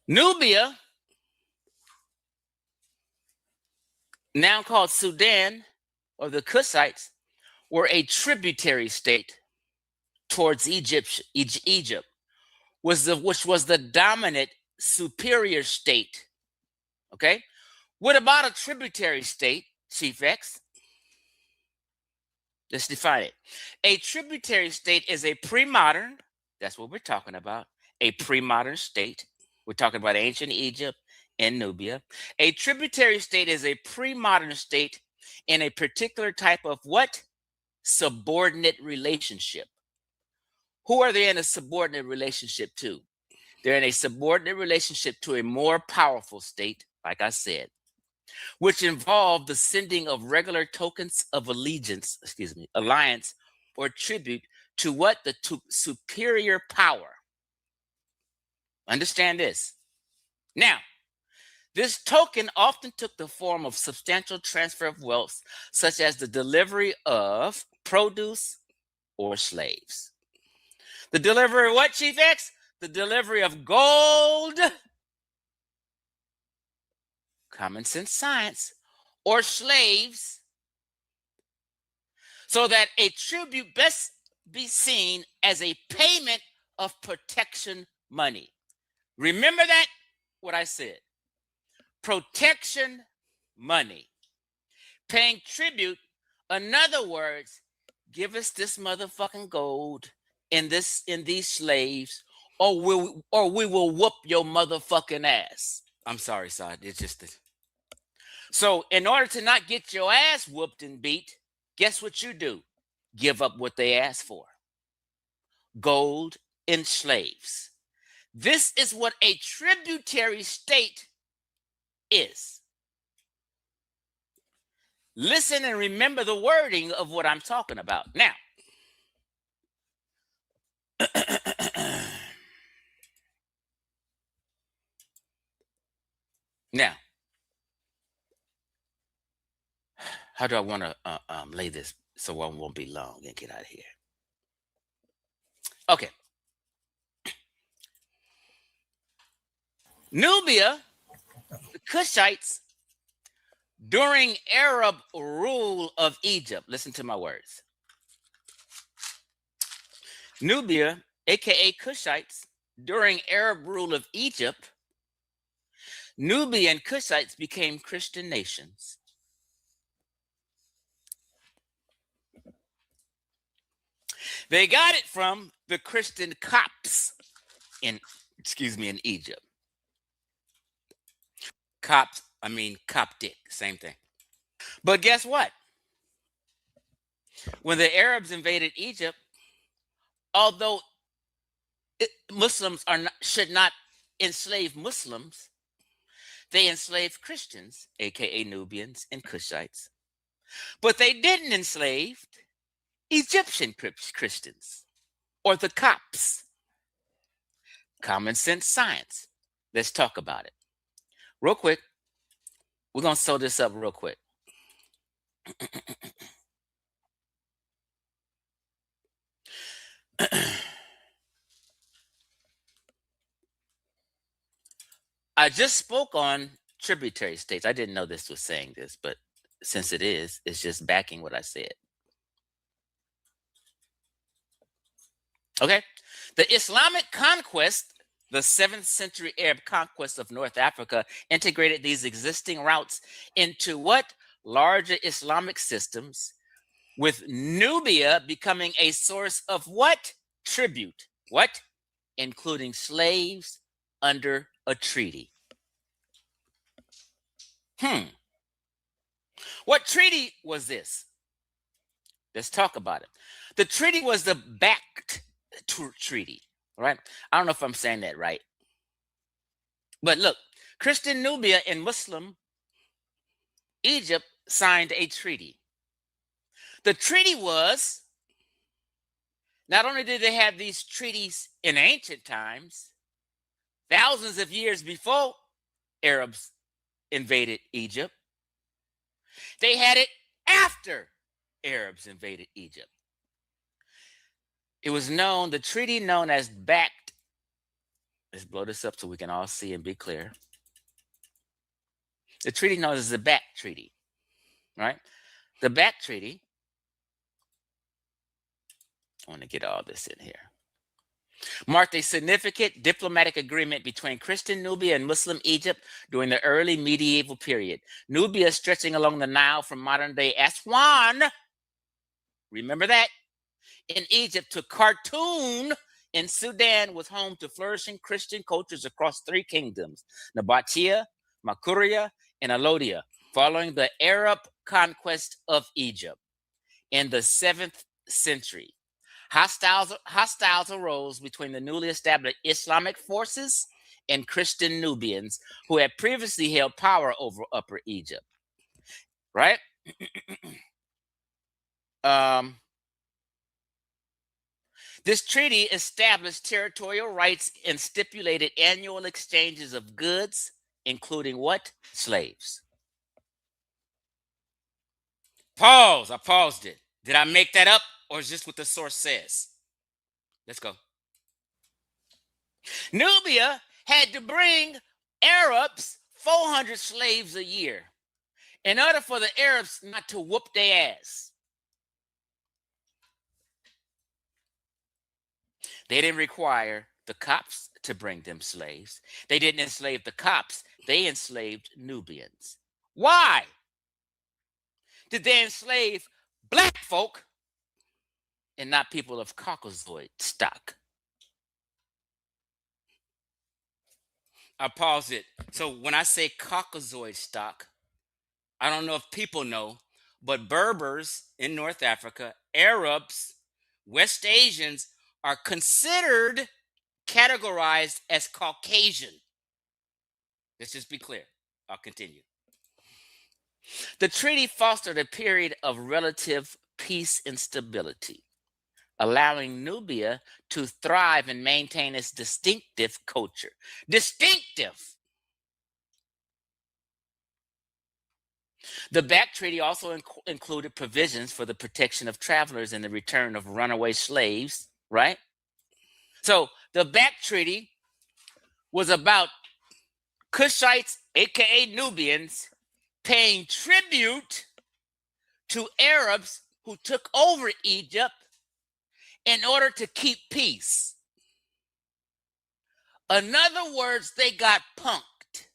Nubia, now called Sudan, or the Kushites, were a tributary state towards Egypt, which was the dominant superior state. Okay? What about a tributary state, Chief X? Let's define it. A tributary state is a pre-modern, that's what we're talking about, a pre-modern state. We're talking about ancient Egypt and Nubia. A tributary state is a pre-modern state in a particular type of what? Subordinate relationship. Who are they in a subordinate relationship to? They're in a subordinate relationship to a more powerful state, like I said, which involve the sending of regular tokens of alliance or tribute to what? The superior power. Understand this. Now, this token often took the form of substantial transfer of wealth, such as the delivery of produce or slaves. The delivery of what, Chief X? The delivery of gold, common sense science, or slaves, so that a tribute best be seen as a payment of protection money. Remember that, what I said. Protection money. Paying tribute, in other words, give us this motherfucking gold and these slaves, or we will whoop your motherfucking ass. I'm sorry, Saad. It's just this. So in order to not get your ass whooped and beat, guess what you do? Give up what they asked for. Gold and slaves. This is what a tributary state is. Listen and remember the wording of what I'm talking about. Now, Now, how do I want to lay this so I won't be long and get out of here? Okay. Nubia, the Kushites, during Arab rule of Egypt, listen to my words. Nubia, aka Kushites, during Arab rule of Egypt, Nubia and Kushites became Christian nations. They got it from the Christian Copts in Egypt. Coptic, same thing. But guess what? When the Arabs invaded Egypt, although Muslims should not enslave Muslims, they enslaved Christians, aka Nubians and Kushites. But they didn't enslave Egyptian Christians or the Copts. Common sense science. Let's talk about it. Real quick, we're going to sew this up real quick. I just spoke on tributary states. I didn't know this was saying this, but since it is, it's just backing what I said. Okay. The Islamic conquest, the 7th century Arab conquest of North Africa, integrated these existing routes into what? Larger Islamic systems, with Nubia becoming a source of what? Tribute. What? Including slaves under a treaty. What treaty was this? Let's talk about it. The treaty was the Bact Treaty, right? I don't know if I'm saying that right. But look, Christian Nubia and Muslim Egypt signed a treaty. The treaty was, not only did they have these treaties in ancient times, thousands of years before Arabs invaded Egypt, they had it after Arabs invaded Egypt. It was known, the treaty known as Bact. Let's blow this up so we can all see and be clear. The treaty known as the Bact Treaty, right? The Bact Treaty, I want to get all this in here, marked a significant diplomatic agreement between Christian Nubia and Muslim Egypt during the early medieval period. Nubia stretching along the Nile from modern-day Aswan, remember that, in Egypt to Khartoum in Sudan, was home to flourishing Christian cultures across 3 kingdoms, Nabatea, Makuria, and Alodia, following the Arab conquest of Egypt in the 7th century. Hostiles arose between the newly established Islamic forces and Christian Nubians who had previously held power over Upper Egypt. Right? This treaty established territorial rights and stipulated annual exchanges of goods, including what? Slaves. Pause. I paused it. Did I make that up, or is this what the source says? Let's go. Nubia had to bring Arabs 400 slaves a year in order for the Arabs not to whoop their ass. They didn't require the Copts to bring them slaves. They didn't enslave the Copts. They enslaved Nubians. Why did they enslave black folk and not people of Caucasoid stock? I'll pause it. So when I say Caucasoid stock, I don't know if people know, but Berbers in North Africa, Arabs, West Asians are considered, categorized as Caucasian. Let's just be clear. I'll continue. The treaty fostered a period of relative peace and stability, allowing Nubia to thrive and maintain its distinctive culture. Distinctive! The back treaty also included provisions for the protection of travelers and the return of runaway slaves, right? So the back treaty was about Kushites, aka Nubians, paying tribute to Arabs who took over Egypt in order to keep peace. In other words, they got punked.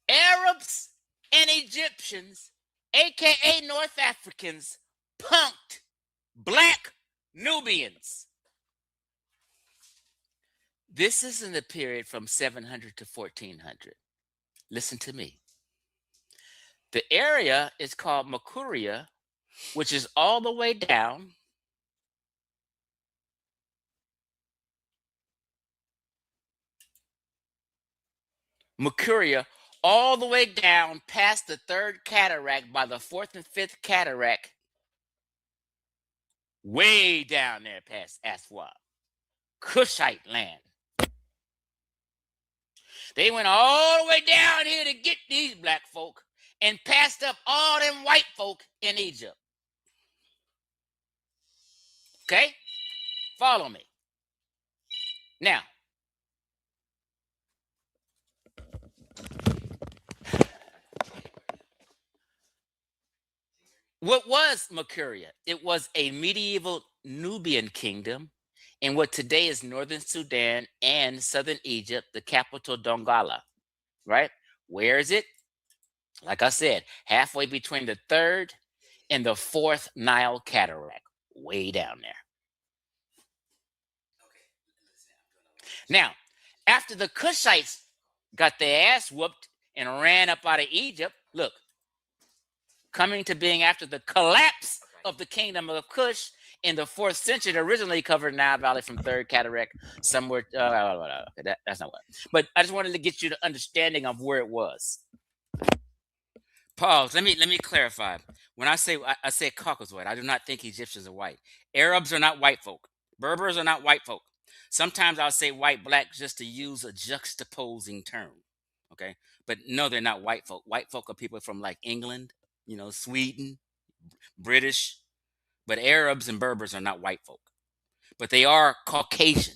Arabs and Egyptians, aka North Africans, punked black Nubians. This is in the period from 700 to 1400. Listen to me. The area is called Makuria, which is all the way down Makuria, all the way down past the third cataract by the fourth and fifth cataract, way down there past Aswan, Kushite land. They went all the way down here to get these black folk and passed up all them white folk in Egypt. Okay? Follow me. Now, what was Makuria? It was a medieval Nubian kingdom in what today is northern Sudan and southern Egypt, the capital Dongola, right? Where is it? Like I said, halfway between the third and the fourth Nile cataract, way down there. Now, after the Kushites got their ass whooped and ran up out of Egypt, look, coming to being after the collapse of the kingdom of Kush in the 4th century, it originally covered Nile Valley from third cataract somewhere. That's not what. But I just wanted to get you the understanding of where it was. Pause. Let me clarify. When I say Caucasoid, I do not think Egyptians are white. Arabs are not white folk. Berbers are not white folk. Sometimes I'll say white, black, just to use a juxtaposing term. Okay, but no, they're not white folk. White folk are people from like England, Sweden, British. But Arabs and Berbers are not white folk. But they are Caucasian.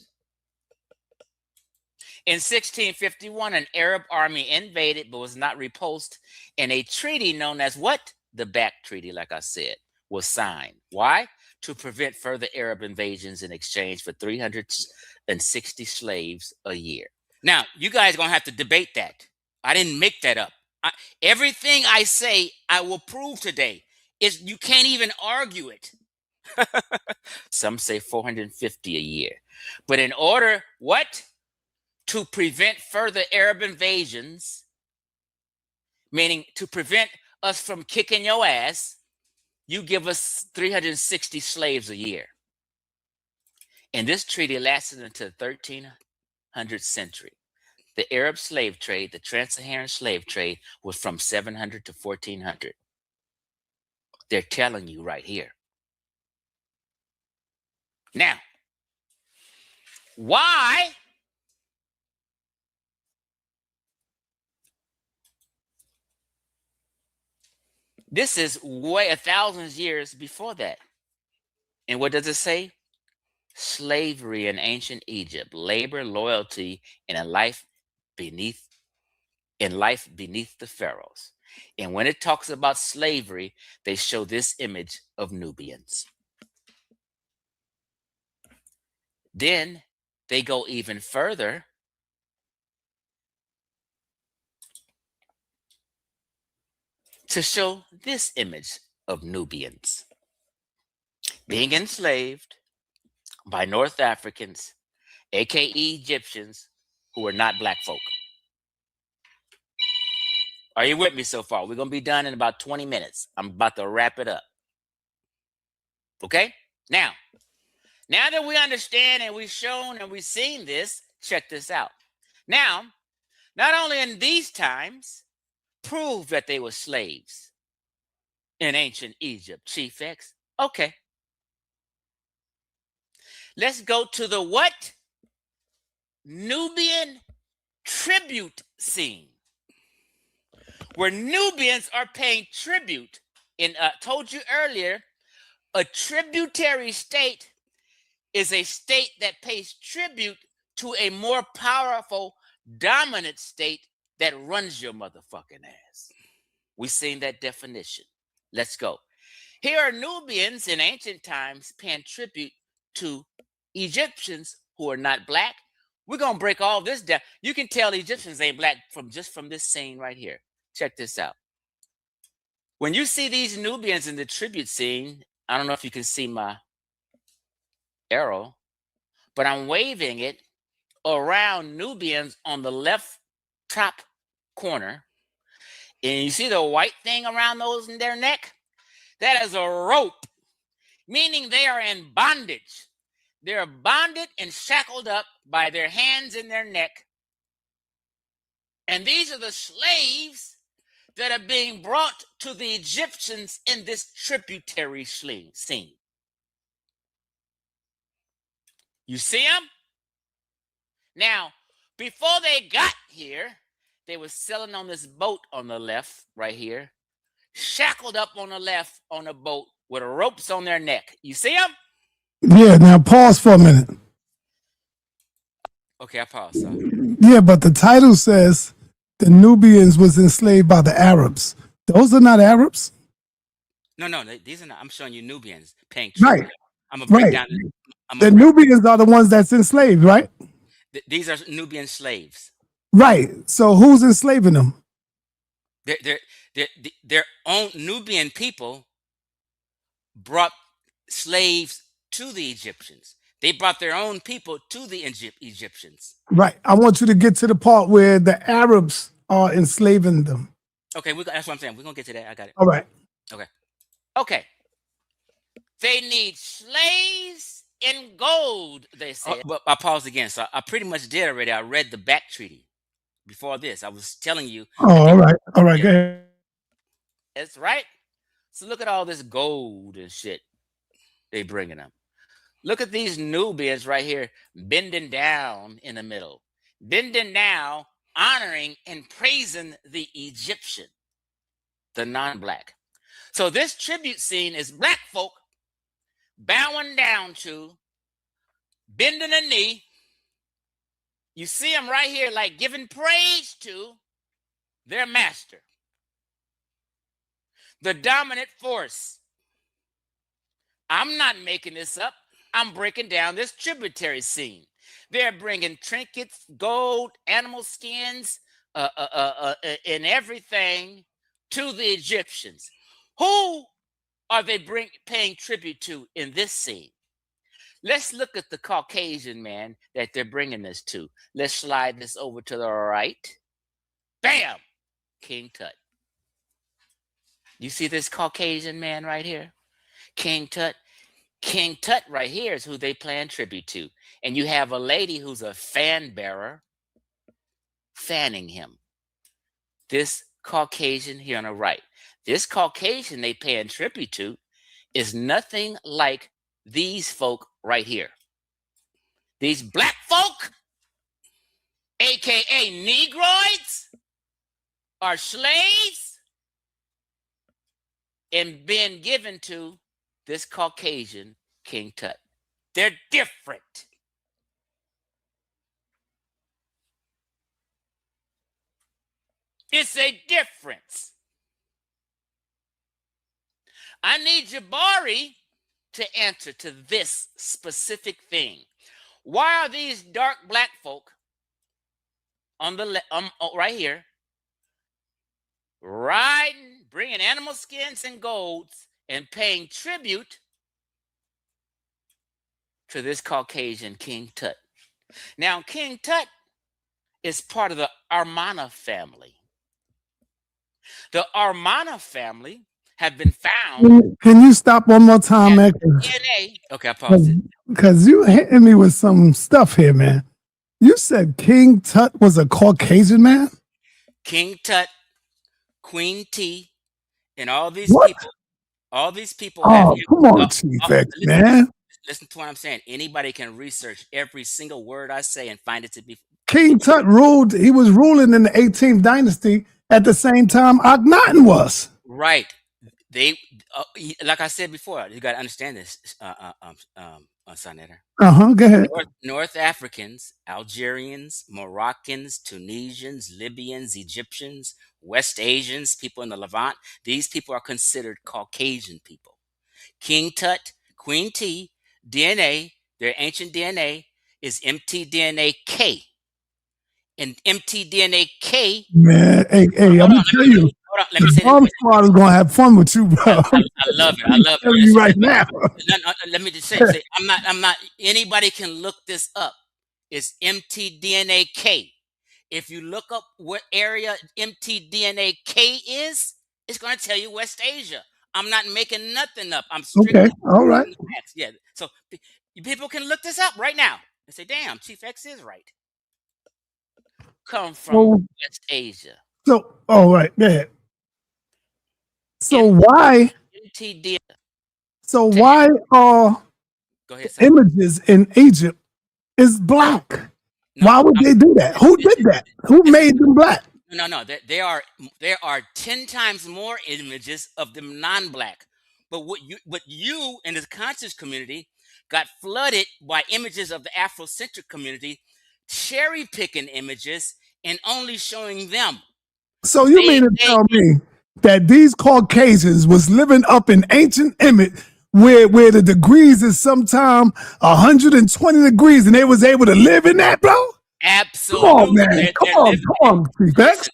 In 1651, an Arab army invaded but was not repulsed, and a treaty known as what? The Back Treaty, like I said, was signed. Why? To prevent further Arab invasions in exchange for 360 slaves a year. Now, you guys are going to have to debate that. I didn't make that up. Everything I say, I will prove today. You can't even argue it. Some say 450 a year. But in order, what? To prevent further Arab invasions, meaning to prevent us from kicking your ass, you give us 360 slaves a year. And this treaty lasted until the 1300th century. The Arab slave trade, the trans-Saharan slave trade, was from 700 to 1400. They're telling you right here. Now, why this is way 1,000 years before that? And what does it say? Slavery in ancient Egypt, labor, loyalty, and a life beneath the pharaohs. And when it talks about slavery, they show this image of Nubians. Then they go even further to show this image of Nubians being enslaved by North Africans, aka Egyptians, who are not black folk. Are you with me so far? We're going to be done in about 20 minutes. I'm about to wrap it up. Okay? Now that we understand and we've shown and we've seen this, check this out. Now, not only in these times, prove that they were slaves in ancient Egypt, Chief X. Okay. Let's go to the what? Nubian tribute scene. where Nubians are paying tribute. In told you earlier, a tributary state is a state that pays tribute to a more powerful, dominant state that runs your motherfucking ass. We've seen that definition. Let's go. Here are Nubians in ancient times paying tribute to Egyptians who are not black. We're going to break all this down. You can tell Egyptians ain't black from this scene right here. Check this out. When you see these Nubians in the tribute scene, I don't know if you can see my arrow, but I'm waving it around Nubians on the left top corner. And you see the white thing around those in their neck? That is a rope, meaning they are in bondage. They're bonded and shackled up by their hands and their neck. And these are the slaves that are being brought to the Egyptians in this tributary scene. You see them? Now, before they got here, they were selling on this boat on the left, right here, shackled up on the left on a boat with ropes on their neck. You see them?
Yeah, now pause for a minute.
Okay, I pause. Sorry.
Yeah, but the title says the Nubians was enslaved by the Arabs. Those are not Arabs?
No, these are not. I'm showing you Nubians paying tribute.
Right.
I'm going to break
Right.
down.
The Nubians are the ones that's enslaved, right?
These are Nubian slaves.
Right. So who's enslaving them?
Their own Nubian people brought slaves to the Egyptians. They brought their own people to the Egyptians.
Right. I want you to get to the part where the Arabs are enslaving them.
Okay, that's what I'm saying. We're going to get to that. I got it.
All right.
Okay. They need slaves in gold, they said. But I paused again. So I pretty much did already. I read the back treaty before this. I was telling you.
Oh, all right. All right. Go ahead.
That's right. So look at all this gold and shit they bringing them. Look at these Nubians right here bending down in the middle. Bending down, honoring and praising the Egyptian, the non-black. So this tribute scene is black folk bowing down to, bending a knee. You see them right here like giving praise to their master, the dominant force. I'm not making this up. I'm breaking down this tributary scene. They're bringing trinkets, gold, animal skins, and everything to the Egyptians. Who are they paying tribute to in this scene? Let's look at the Caucasian man that they're bringing this to. Let's slide this over to the right. Bam! King Tut. You see this Caucasian man right here? King Tut. King Tut right here is who they paying tribute to. And you have a lady who's a fan bearer fanning him. This Caucasian here on the right. This Caucasian they paying tribute to is nothing like these folk right here. These black folk, aka Negroids, are slaves and been given to this Caucasian King Tut. They're different. It's a difference. I need Jabari to answer to this specific thing. Why are these dark black folk on the right here riding, bringing animal skins and golds and paying tribute to this Caucasian King Tut? Now, King Tut is part of the Armana family. The Armana family have been found.
Can you stop one more time, man?
Okay, I paused it.
Because you hitting me with some stuff here, man. You said King Tut was a Caucasian man?
King Tut, Queen T, and all these people. All these people.
Oh, come on, Chief X, man.
Listen to what I'm saying. Anybody can research every single word I say and find it to be.
King Tut ruled. He was ruling in the 18th dynasty, at the same time Akhenaten was.
Right. They, like I said before, you got to understand this, sa.neter.
Go ahead.
North Africans, Algerians, Moroccans, Tunisians, Libyans, Egyptians, West Asians, people in the Levant, these people are considered Caucasian people. King Tut, Queen T, DNA, their ancient DNA is mtDNA K. And mtDNA K.
Man, hey, I'm
Hold
gonna
on,
tell you,
let me
the
say this.
bomb squad is gonna have fun with you, bro.
I love it. I love it.
telling you right now.
Let me just say, I'm not, anybody can look this up. It's mtDNA K. If you look up what area mtDNA K is, it's going to tell you West Asia. I'm not making nothing up. I'm strictly
Okay, all right.
facts. Yeah. So people can look this up right now and say, damn, Chief X is right. Come from West Asia.
So, all right, go ahead. So why?
mtDNA.
So why are
Go ahead, sir.
images in Egypt is black?
No,
Why would they do that? Who did that? Who made them black?
No. There are 10 times more images of them non-black. But what you in the conscious community got flooded by images of the Afrocentric community, cherry picking images and only showing them.
So you mean to tell me that these Caucasians was living up in ancient image where the degrees is sometime 120 degrees and they was able to live in that, bro?
Absolutely.
Come on, man. Come on, Chief X.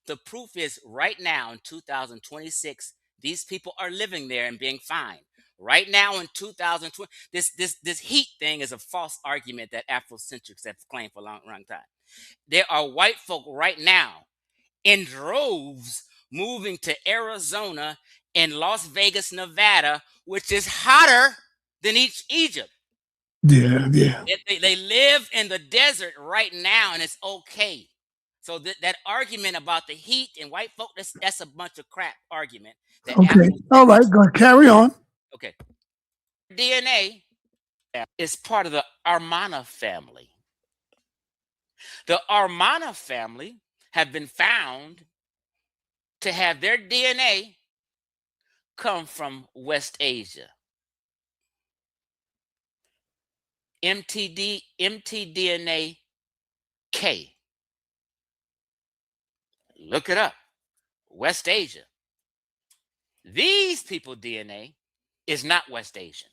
The proof is right now in 2026, these people are living there and being fine. Right now in 2020, this heat thing is a false argument that Afrocentrics have claimed for a long time. There are white folk right now in droves moving to Arizona and Las Vegas, Nevada, which is hotter than Egypt.
Yeah.
They live in the desert right now, and it's okay. So that argument about the heat and white folk, that's a bunch of crap argument.
Okay. All right. Go carry on.
Okay. DNA is part of the Armana family. The Armana family have been found to have their DNA come from West Asia. mtDNA K. Look it up. West Asia. These people DNA is not West Asian.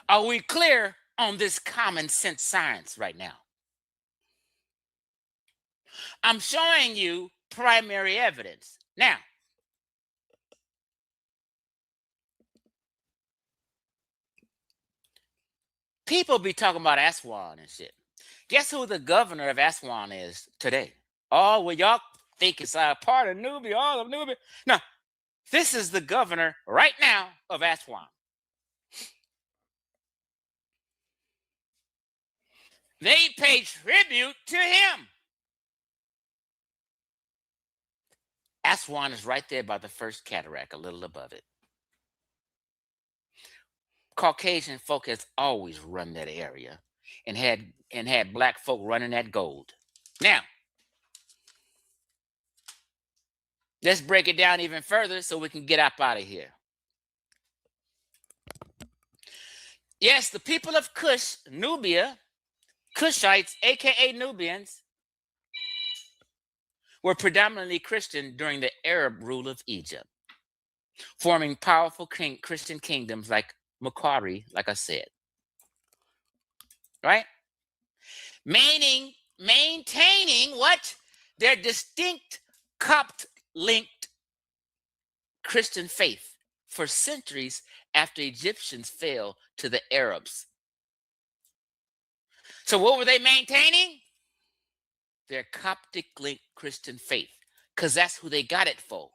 Are we clear on this common sense science right now? I'm showing you primary evidence. Now, people be talking about Aswan and shit. Guess who the governor of Aswan is today? Oh, well, y'all think it's a part of Nubia, all of Nubia. No, this is the governor right now of Aswan. They pay tribute to him. Aswan is right there by the first cataract, a little above it. Caucasian folk has always run that area and had black folk running that gold. Now, let's break it down even further so we can get up out of here. Yes, the people of Kush, Nubia, Kushites, aka Nubians, were predominantly Christian during the Arab rule of Egypt, forming powerful Christian kingdoms like Macquarie, like I said. Right? Maintaining what? Their distinct Copt-linked Christian faith for centuries after Egyptians fell to the Arabs. So what were they maintaining? Their Coptic-linked Christian faith, because that's who they got it from.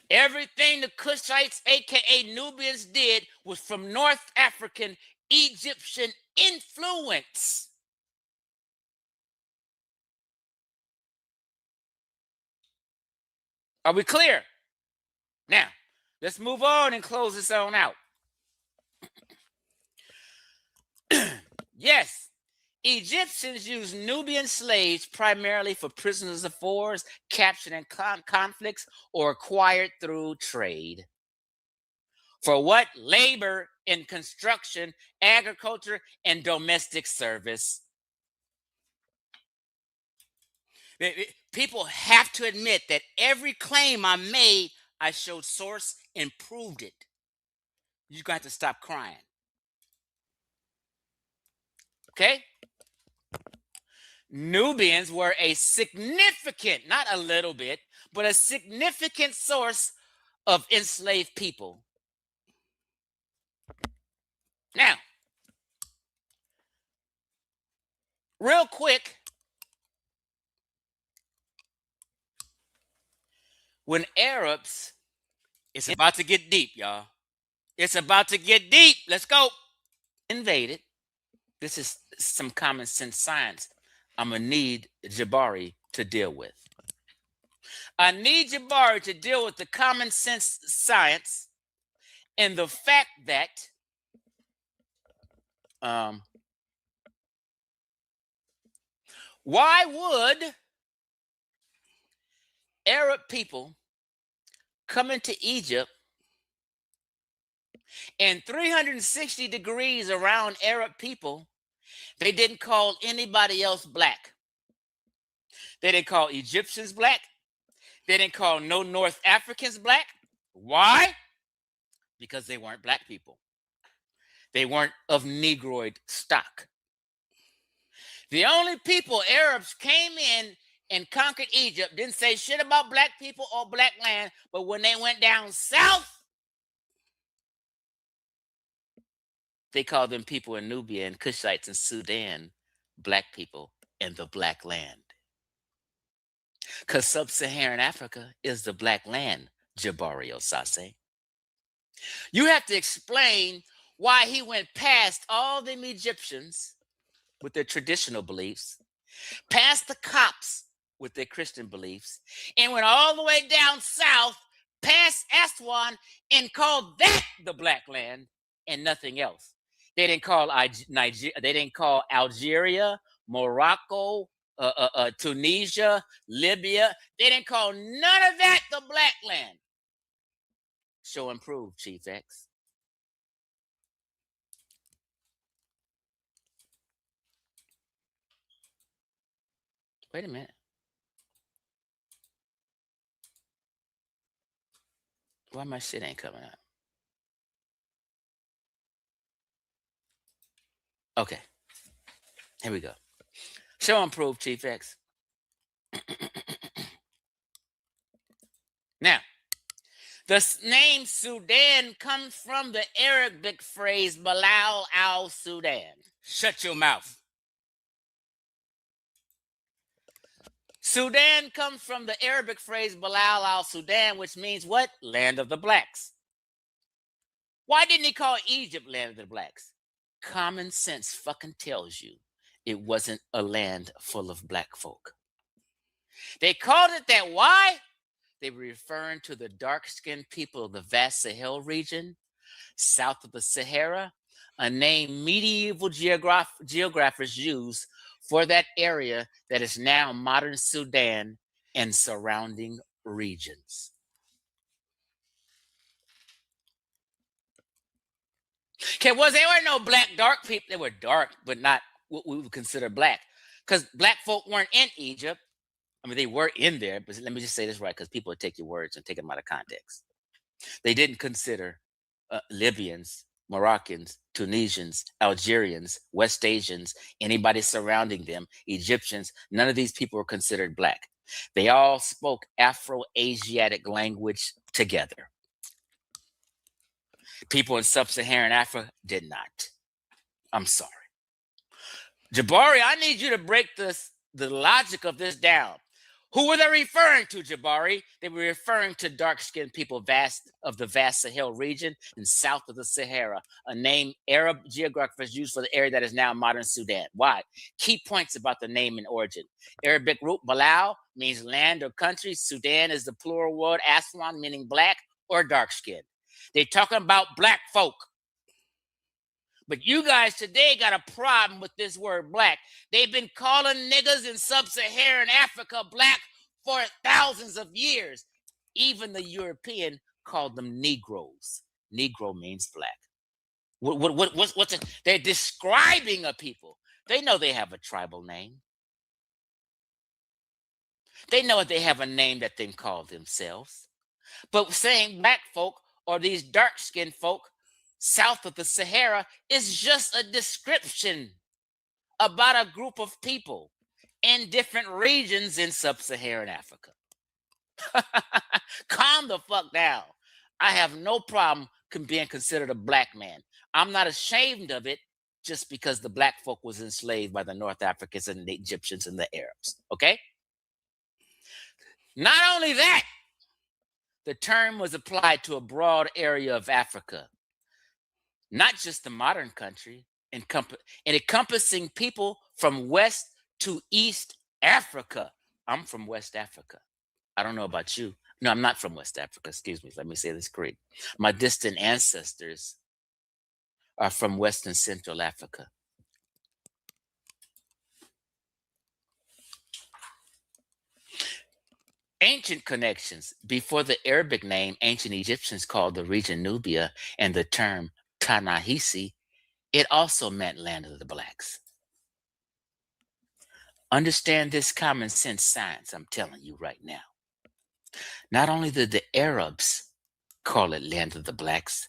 Everything the Kushites, aka Nubians, did was from North African Egyptian influence. Are we clear? Now, let's move on and close this on out. Yes, Egyptians used Nubian slaves primarily for prisoners of wars, captured in conflicts, or acquired through trade. For what? Labor in construction, agriculture, and domestic service. People have to admit that every claim I made, I showed source and proved it. You got to stop crying. Okay? Nubians were a significant, not a little bit, but a significant source of enslaved people. Now, real quick, when Arabs, it's about to get deep, y'all. It's about to get deep. Let's go. Invaded. This is some common sense science I'm going to need Jabari to deal with. I need Jabari to deal with the common sense science and the fact that why would Arab people come into Egypt and 360 degrees around Arab people, they didn't call anybody else black. They didn't call Egyptians black. They didn't call no North Africans black. Why? Because they weren't black people. They weren't of Negroid stock. The only people Arabs came in and conquered Egypt didn't say shit about black people or black land, but when they went down south, they called them people in Nubia and Kushites and Sudan black people in the black land. Because sub-Saharan Africa is the black land, Jabari Osaze. You have to explain why he went past all them Egyptians with their traditional beliefs, past the Copts with their Christian beliefs, and went all the way down south, past Aswan, and called that the black land and nothing else. They didn't call Nigeria, they didn't call Algeria, Morocco, Tunisia, Libya. They didn't call none of that the black land. Show and prove, Chief X. Wait a minute. Why my shit ain't coming up? Okay. Here we go. Show and prove, Chief X. Now, the name Sudan comes from the Arabic phrase Balal al-Sudan. Shut your mouth. Sudan comes from the Arabic phrase Balal al-Sudan, which means what? Land of the blacks. Why didn't he call Egypt land of the blacks? Common sense fucking tells you it wasn't a land full of black folk. They called it that. Why? They were referring to the dark-skinned people of the vast Sahel region, south of the Sahara, a name medieval geographers used for that area that is now modern Sudan and surrounding regions. Okay, well, there were no black dark people. They were dark, but not what we would consider black. Because black folk weren't in Egypt. I mean, they were in there, but let me just say this right, because people would take your words and take them out of context. They didn't consider Libyans, Moroccans, Tunisians, Algerians, West Asians, anybody surrounding them, Egyptians. None of these people were considered black. They all spoke Afro-Asiatic language together. People in sub-Saharan Africa did not. I'm sorry. Jabari, I need you to break the logic of this down. Who were they referring to, Jabari? They were referring to dark-skinned people of the vast Sahel region and south of the Sahara, a name Arab geographers use for the area that is now modern Sudan. Why? Key points about the name and origin. Arabic root Balal means land or country. Sudan is the plural word Aswan, meaning black or dark-skinned. They're talking about black folk. But you guys today got a problem with this word black. They've been calling niggas in sub-Saharan Africa black for thousands of years. Even the European called them Negroes. Negro means black. What's it? They're describing a people. They know they have a tribal name. They know they have a name that they call themselves. But saying black folk or these dark-skinned folk south of the Sahara is just a description about a group of people in different regions in sub-Saharan Africa. Calm the fuck down. I have no problem being considered a black man. I'm not ashamed of it just because the black folk was enslaved by the North Africans and the Egyptians and the Arabs. Okay? Not only that, the term was applied to a broad area of Africa, not just the modern country, encompassing people from West to East Africa. I'm from West Africa. I don't know about you. No, I'm not from West Africa. Excuse me. Let me say this correct. My distant ancestors are from West and Central Africa. Ancient connections. Before the Arabic name, ancient Egyptians called the region Nubia, and the term Ta-Nehisi, it also meant land of the blacks. Understand this common sense science I'm telling you right now. Not only did the Arabs call it land of the blacks,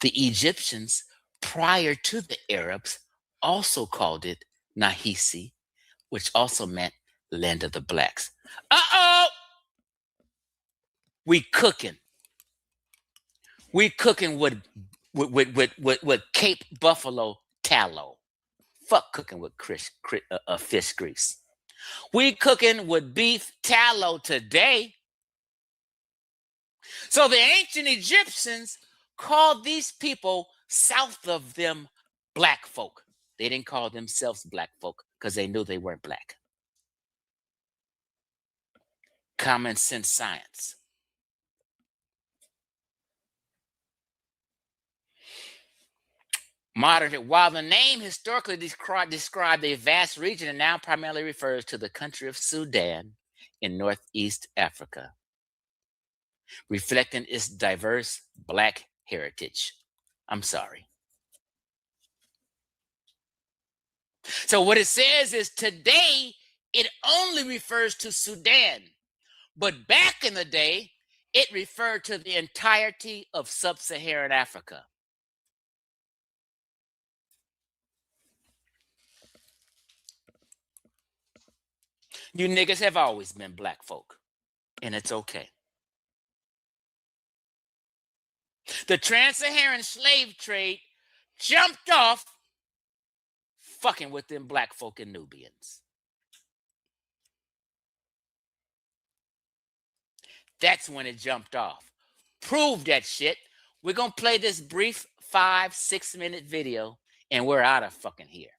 the Egyptians prior to the Arabs also called it Nahisi, which also meant land of the blacks. Uh-oh! We cooking. We cooking with Cape Buffalo tallow. Fuck cooking with fish grease. We cooking with beef tallow today. So the ancient Egyptians called these people south of them black folk. They didn't call themselves black folk because they knew they weren't black. Common sense science. While the name historically described a vast region, and now primarily refers to the country of Sudan in Northeast Africa, reflecting its diverse black heritage. I'm sorry. So what it says is today it only refers to Sudan, but back in the day it referred to the entirety of sub-Saharan Africa. You niggas have always been black folk, and it's okay. The trans-Saharan slave trade jumped off fucking with them black folk and Nubians. That's when it jumped off. Prove that shit. We're going to play this brief 5-6 minute video, and we're out of fucking here.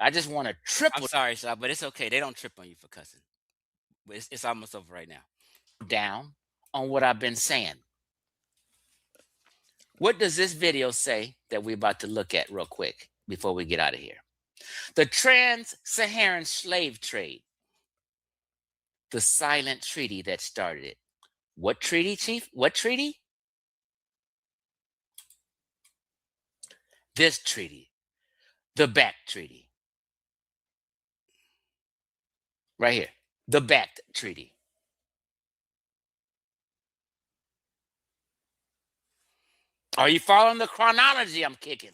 I just want to triple. I'm sorry, sir, but it's okay. They don't trip on you for cussing. But it's almost over right now. Down on what I've been saying. What does this video say that we're about to look at real quick before we get out of here? The trans-Saharan slave trade. The silent treaty that started it. What treaty, Chief? What treaty? This treaty. The back treaty. Right here. The back treaty. Are you following the chronology I'm kicking?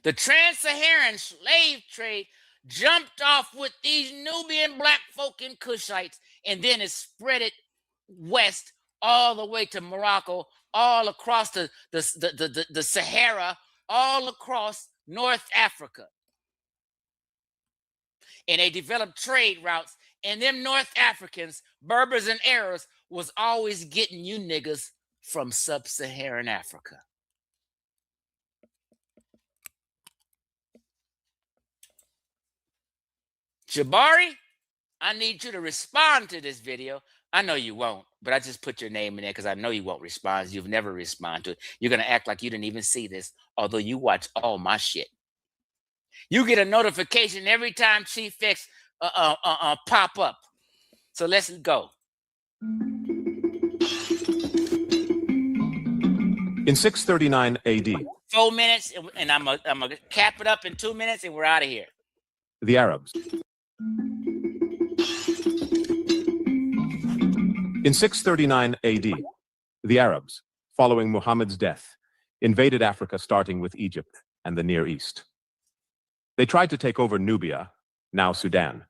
The trans-Saharan slave trade jumped off with these Nubian black folk and Kushites, and then it spread it west all the way to Morocco, all across the Sahara, all across North Africa. And they developed trade routes, and them North Africans, Berbers and Arabs, was always getting you niggas from sub-Saharan Africa. Jabari, I need you to respond to this video I know you won't, but I just put your name in there because I know you won't respond. You've never responded to it. You're going to act like you didn't even see this, although you watch all my shit. You get a notification every time Chief X pop up. So let's go.
In 639 AD,
4 minutes, and I'm gonna cap it up in 2 minutes, and we're out of here.
the Arabs. In 639 AD, the Arabs, following Muhammad's death, invaded Africa starting with Egypt and the Near East. They tried to take over Nubia, now Sudan,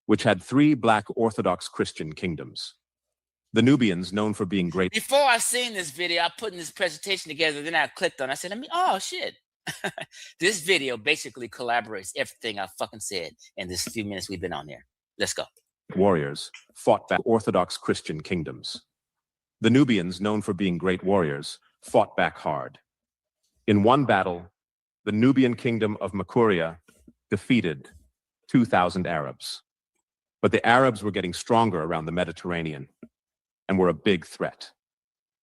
which had 3 black Orthodox Christian kingdoms. The Nubians, known for being great.
Before I seen this video, I put this presentation together, then I clicked on it. I said, oh shit. This video basically collaborates everything I fucking said in this few minutes we've been on here. Let's go.
Warriors fought back Orthodox Christian kingdoms. The Nubians, known for being great warriors, fought back hard. In one battle, the Nubian kingdom of Makuria defeated 2,000 Arabs. But the Arabs were getting stronger around the Mediterranean and were a big threat.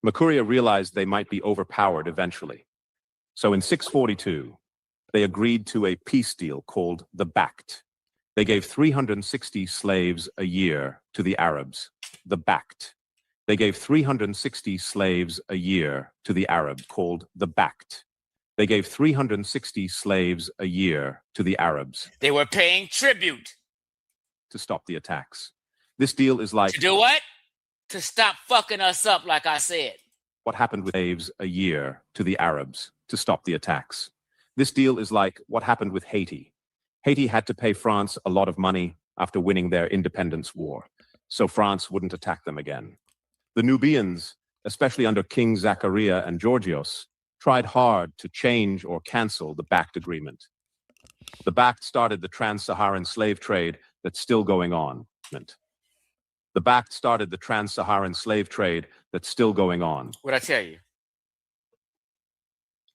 Makuria realized they might be overpowered eventually. So in 642, they agreed to a peace deal called the Bact. They gave 360 slaves a year to the Arabs. The Bact. They gave 360 slaves a year to the Arabs, called the Bact. They gave 360 slaves a year to the Arabs.
They were paying tribute.
To stop the attacks. This deal is like...
To do what? To stop fucking us up, like I said.
What happened with slaves a year to the Arabs to stop the attacks. This deal is like what happened with Haiti. Haiti had to pay France a lot of money after winning their independence war, so France wouldn't attack them again. The Nubians, especially under King Zachariah and Georgios, tried hard to change or cancel the Bact agreement. The Bact started the trans-Saharan slave trade that's still going on. The Bact started the trans-Saharan slave trade that's still going on.
What'd I tell you?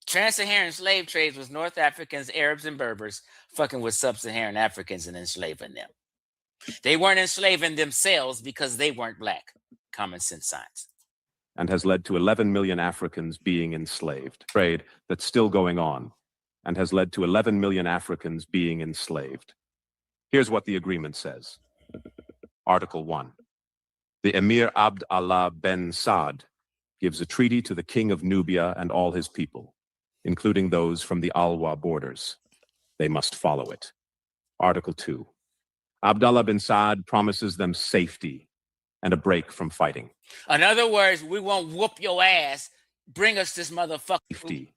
Trans-Saharan slave trades was North Africans, Arabs, and Berbers fucking with sub-Saharan Africans and enslaving them. They weren't enslaving themselves because they weren't black. Common sense science.
And has led to 11 million Africans being enslaved. Trade that's still going on. And has led to 11 million Africans being enslaved. Here's what the agreement says. Article 1. The Emir Abd Allah ben Saad gives a treaty to the king of Nubia and all his people, including those from the Alwa borders. They must follow it. Article 2. Abdullah bin Saad promises them safety and a break from fighting.
In other words, we won't whoop your ass. Bring us this motherfucker.
Safety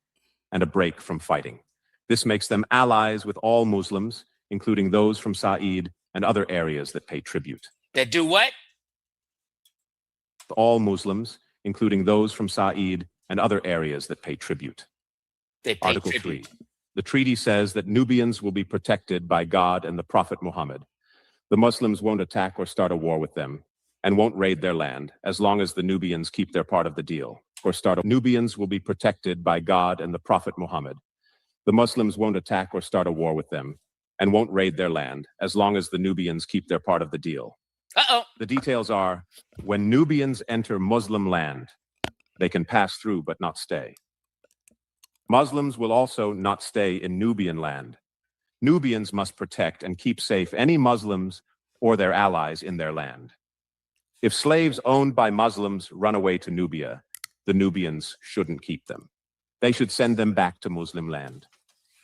and a break from fighting. This makes them allies with all Muslims, including those from Sa'id and other areas that pay tribute.
That do what?
All Muslims, including those from Sa'id and other areas that pay tribute.
They pay
Article
tribute.
3. The treaty says that Nubians will be protected by God and the Prophet Muhammad. The Muslims won't attack or start a war with them and won't raid their land as long as the Nubians keep their part of the deal. Nubians will be protected by God and the Prophet Muhammad. The Muslims won't attack or start a war with them and won't raid their land as long as the Nubians keep their part of the deal.
Uh-oh.
The details are, when Nubians enter Muslim land, they can pass through but not stay. Muslims will also not stay in Nubian land. Nubians must protect and keep safe any Muslims or their allies in their land. If slaves owned by Muslims run away to Nubia, the Nubians shouldn't keep them. They should send them back to Muslim land.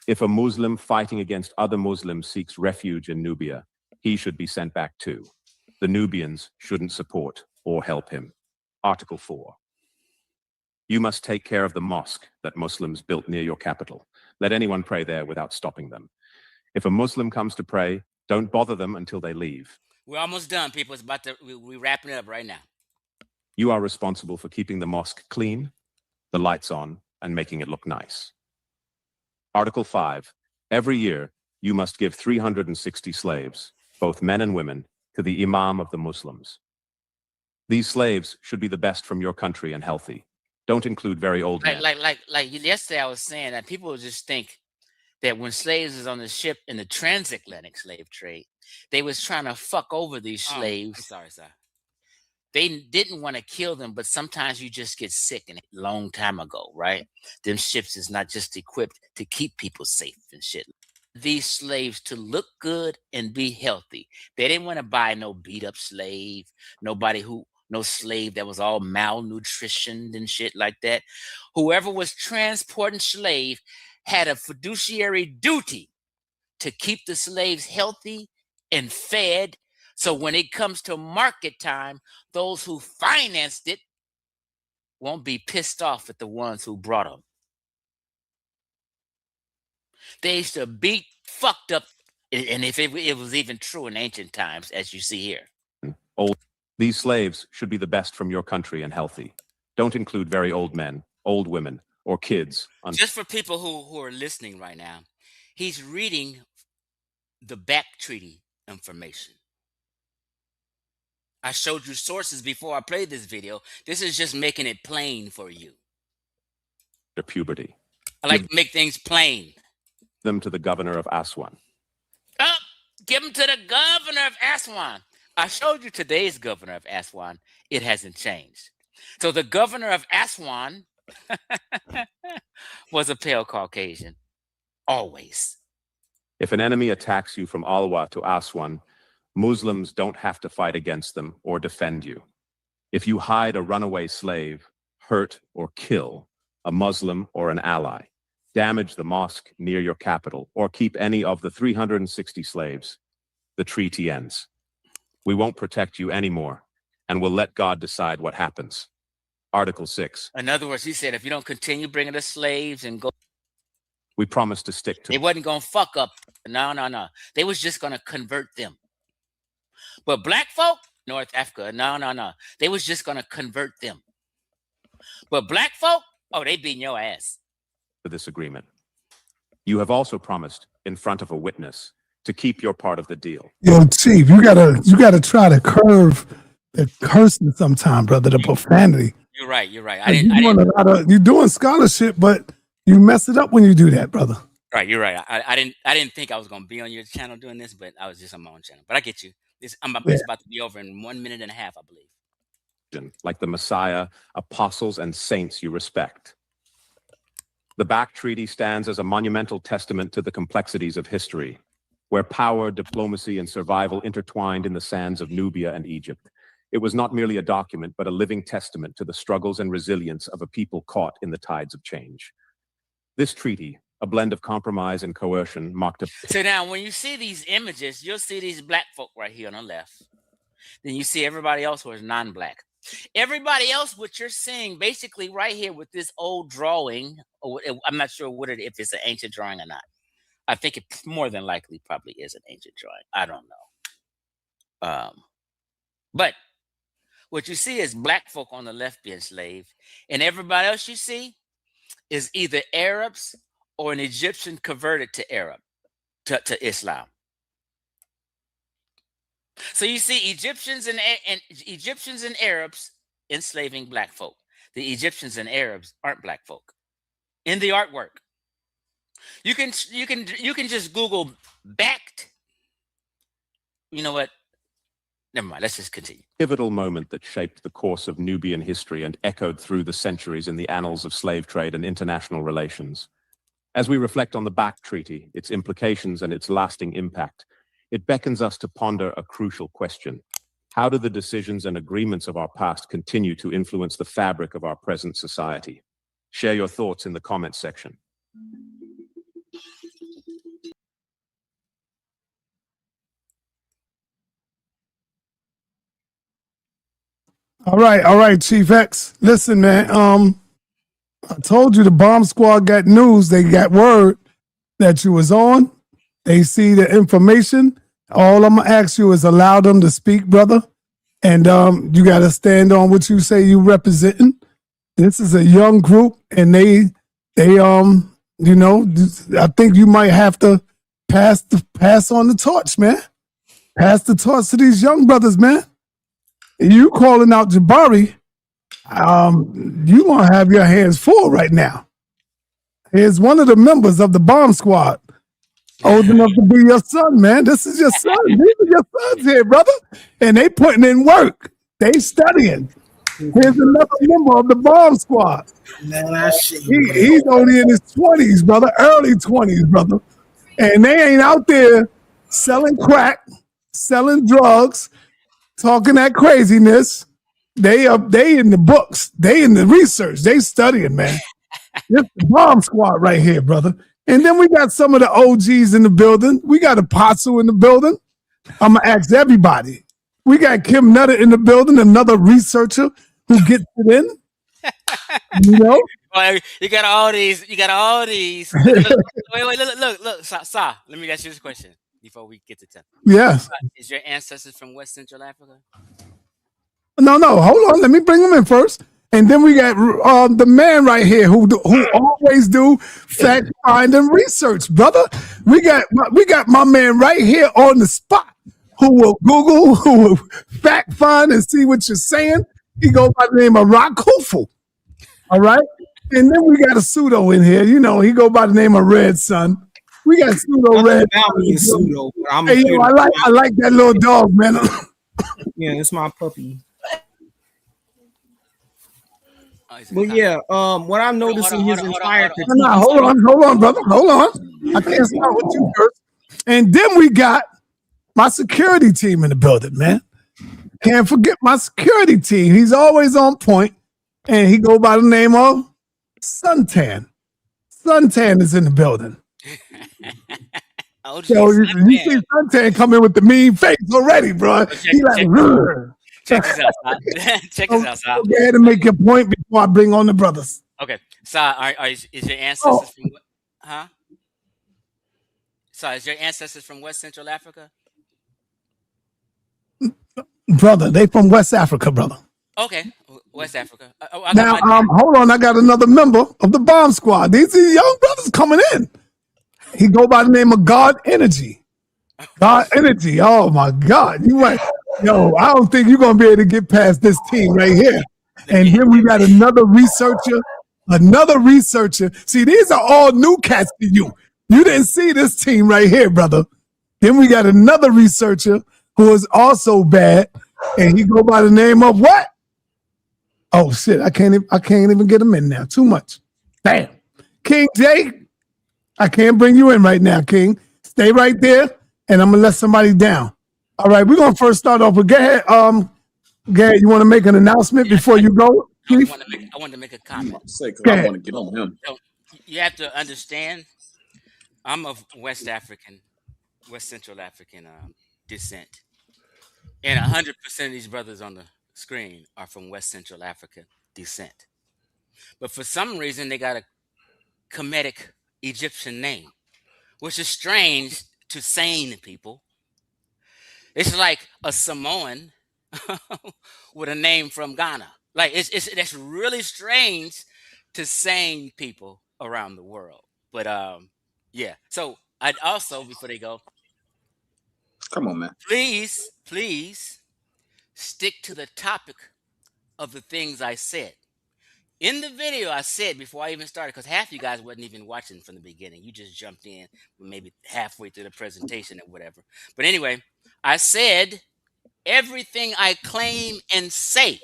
If a Muslim fighting against other Muslims seeks refuge in Nubia, he should be sent back too. The Nubians shouldn't support or help him. Article 4. You must take care of the mosque that Muslims built near your capital. Let anyone pray there without stopping them. If a Muslim comes to pray, don't bother them until they leave.
We're almost done, people. It's about to, we're wrapping it up right now.
You are responsible for keeping the mosque clean, the lights on, and making it look nice. Article 5. Every year, you must give 360 slaves, both men and women, to the Imam of the Muslims. These slaves should be the best from your country and healthy. Don't include very old men.
Like yesterday I was saying that people just think that when slaves was on the ship in the transatlantic slave trade, they was trying to fuck over these slaves. I'm sorry, sir. they didn't want to kill them, but sometimes you just get sick. And a long time ago, right? Them ships is not just equipped to keep people safe and shit. These slaves to look good and be healthy. They didn't want to buy no beat up slave, no slave that was all malnutritioned and shit like that. Whoever was transporting slave had a fiduciary duty to keep the slaves healthy and fed. So when it comes to market time, those who financed it won't be pissed off at the ones who brought them. They used to beat fucked up, and if it was even true in ancient times, as you see here.
These slaves should be the best from your country and healthy. Don't include very old men, old women, or kids.
Just for people who are listening right now, he's reading the back treaty information. I showed you sources before I played this video. This is just making it plain for you.
Their puberty.
I like to make things plain.
Them to the governor of Aswan.
Oh, give them to the governor of Aswan. I showed you today's governor of Aswan. It hasn't changed. So the governor of Aswan was a pale Caucasian. Always.
If an enemy attacks you from Alwa to Aswan, Muslims don't have to fight against them or defend you. If you hide a runaway slave, hurt or kill a Muslim or an ally, damage the mosque near your capital, or keep any of the 360 slaves, the treaty ends. We won't protect you anymore, and we'll let God decide what happens. Article 6.
In other words, he said, if you don't continue bringing the slaves and go,
we promise to stick to.
They wasn't going to fuck up. No. They was just going to convert them. But black folk, North Africa, no. They was just going to convert them. But black folk, oh, they beating your ass.
For this agreement. You have also promised in front of a witness to keep your part of the deal.
Yo, Chief, you gotta try to curve the cursing sometime, brother, the profanity.
You're right.
You're doing scholarship, but you mess it up when you do that, brother.
Right, you're right. I didn't think I was gonna be on your channel doing this, but I was just on my own channel. But I get you. It's about to be over in 1.5 minutes, I believe.
Like the Messiah, apostles, and saints you respect. The back treaty stands as a monumental testament to the complexities of history, where power, diplomacy, and survival intertwined in the sands of Nubia and Egypt. It was not merely a document, but a living testament to the struggles and resilience of a people caught in the tides of change. This treaty, a blend of compromise and coercion, marked a...
So now, when you see these images, you'll see these black folk right here on the left. Then you see everybody else who is non-black. Everybody else, what you're seeing basically right here with this old drawing, or I'm not sure if it's an ancient drawing or not. I think it more than likely probably is an ancient drawing. I don't know. But what you see is black folk on the left being enslaved, and everybody else you see is either Arabs or an Egyptian converted to Islam. So you see Egyptians and Arabs enslaving black folk. The Egyptians and Arabs aren't black folk. In the artwork, you can just Google backed. You know what? Never mind. Let's just continue.
Pivotal moment that shaped the course of Nubian history and echoed through the centuries in the annals of slave trade and international relations. As we reflect on the back treaty, its implications and its lasting impact, it beckons us to ponder a crucial question. How do the decisions and agreements of our past continue to influence the fabric of our present society? Share your thoughts in the comments section.
All right, Chief X. Listen, man, I told you the bomb squad got news. They got word that you was on. They see the information. All I'm gonna ask you is allow them to speak, brother. And you gotta stand on what you say you representing. This is a young group, and they you know, I think you might have to pass on the torch, man. Pass the torch to these young brothers, man. You calling out Jabari, you gonna have your hands full right now. Here's one of the members of the bomb squad. Old enough to be your son, man. This is your son. These are your sons here, brother. And they putting in work. They studying. Here's another member of the bomb squad.
Man, I see.
He's only in his 20s, brother, early 20s, brother. And they ain't out there selling crack, selling drugs, talking that craziness. They in the books. They in the research. They studying, man. This the bomb squad right here, brother. And then we got some of the OGs in the building. We got Apostle in the building. I'm going to ask everybody. We got Kim Nutter in the building, another researcher who gets it in. You know?
Well, you got all these. Look. Sa, let me ask you this question before we get to 10.
Yes.
Is your ancestors from West Central Africa?
No, hold on. Let me bring them in first. And then we got the man right here who always do fact finding research, brother. We got my man right here on the spot who will Google, who will fact find and see what you're saying. He goes by the name of Rock Hufu. All right. And then we got a pseudo in here. You know, he go by the name of Red Son. We got pseudo Red.
Pseudo,
hey, yo, I like that little dog, man.
Yeah, it's my puppy. Well, yeah. What I'm noticing his entire.
Hold on, brother. Hold on. I can't start with you first. And then we got my security team in the building, man. Can't forget my security team. He's always on point, and he go by the name of Suntan. Suntan is in the building. So you see Suntan coming with the mean face already, bro. He like,
check this out. Check this out, Sa.
Go ahead and make your point before I bring on the brothers.
Okay, Sa, is your ancestors from what? Huh? Sa, is your ancestors from West Central Africa?
Brother, they from West Africa, brother.
Okay, West Africa.
Now, hold on. I got another member of the bomb squad. These are young brothers coming in. He go by the name of God Energy. God Energy. Oh my God. You right. Yo, I don't think you're gonna be able to get past this team right here. And then we got another researcher. See, these are all new cats to you. You didn't see this team right here, brother. Then we got another researcher who is also bad, and he go by the name of what? Oh shit! I can't even get him in now. Too much. Damn. King J, I can't bring you in right now, King. Stay right there, and I'm gonna let somebody down. All right, we're gonna first start off with Gary. Gary, you want to make an announcement before you go?
I want to make a comment.
I want to get on him.
So, you have to understand, I'm of West Central African descent, and 100% of these brothers on the screen are from West Central Africa descent. But for some reason, they got a Kemetic Egyptian name, which is strange to sane people. It's like a Samoan with a name from Ghana. Like that's really strange to sane people around the world. But yeah. So I'd also, before they go,
come on, man.
Please stick to the topic of the things I said. In the video I said before I even started, because half you guys wasn't even watching from the beginning. You just jumped in maybe halfway through the presentation or whatever. But anyway, I said everything I claim and say,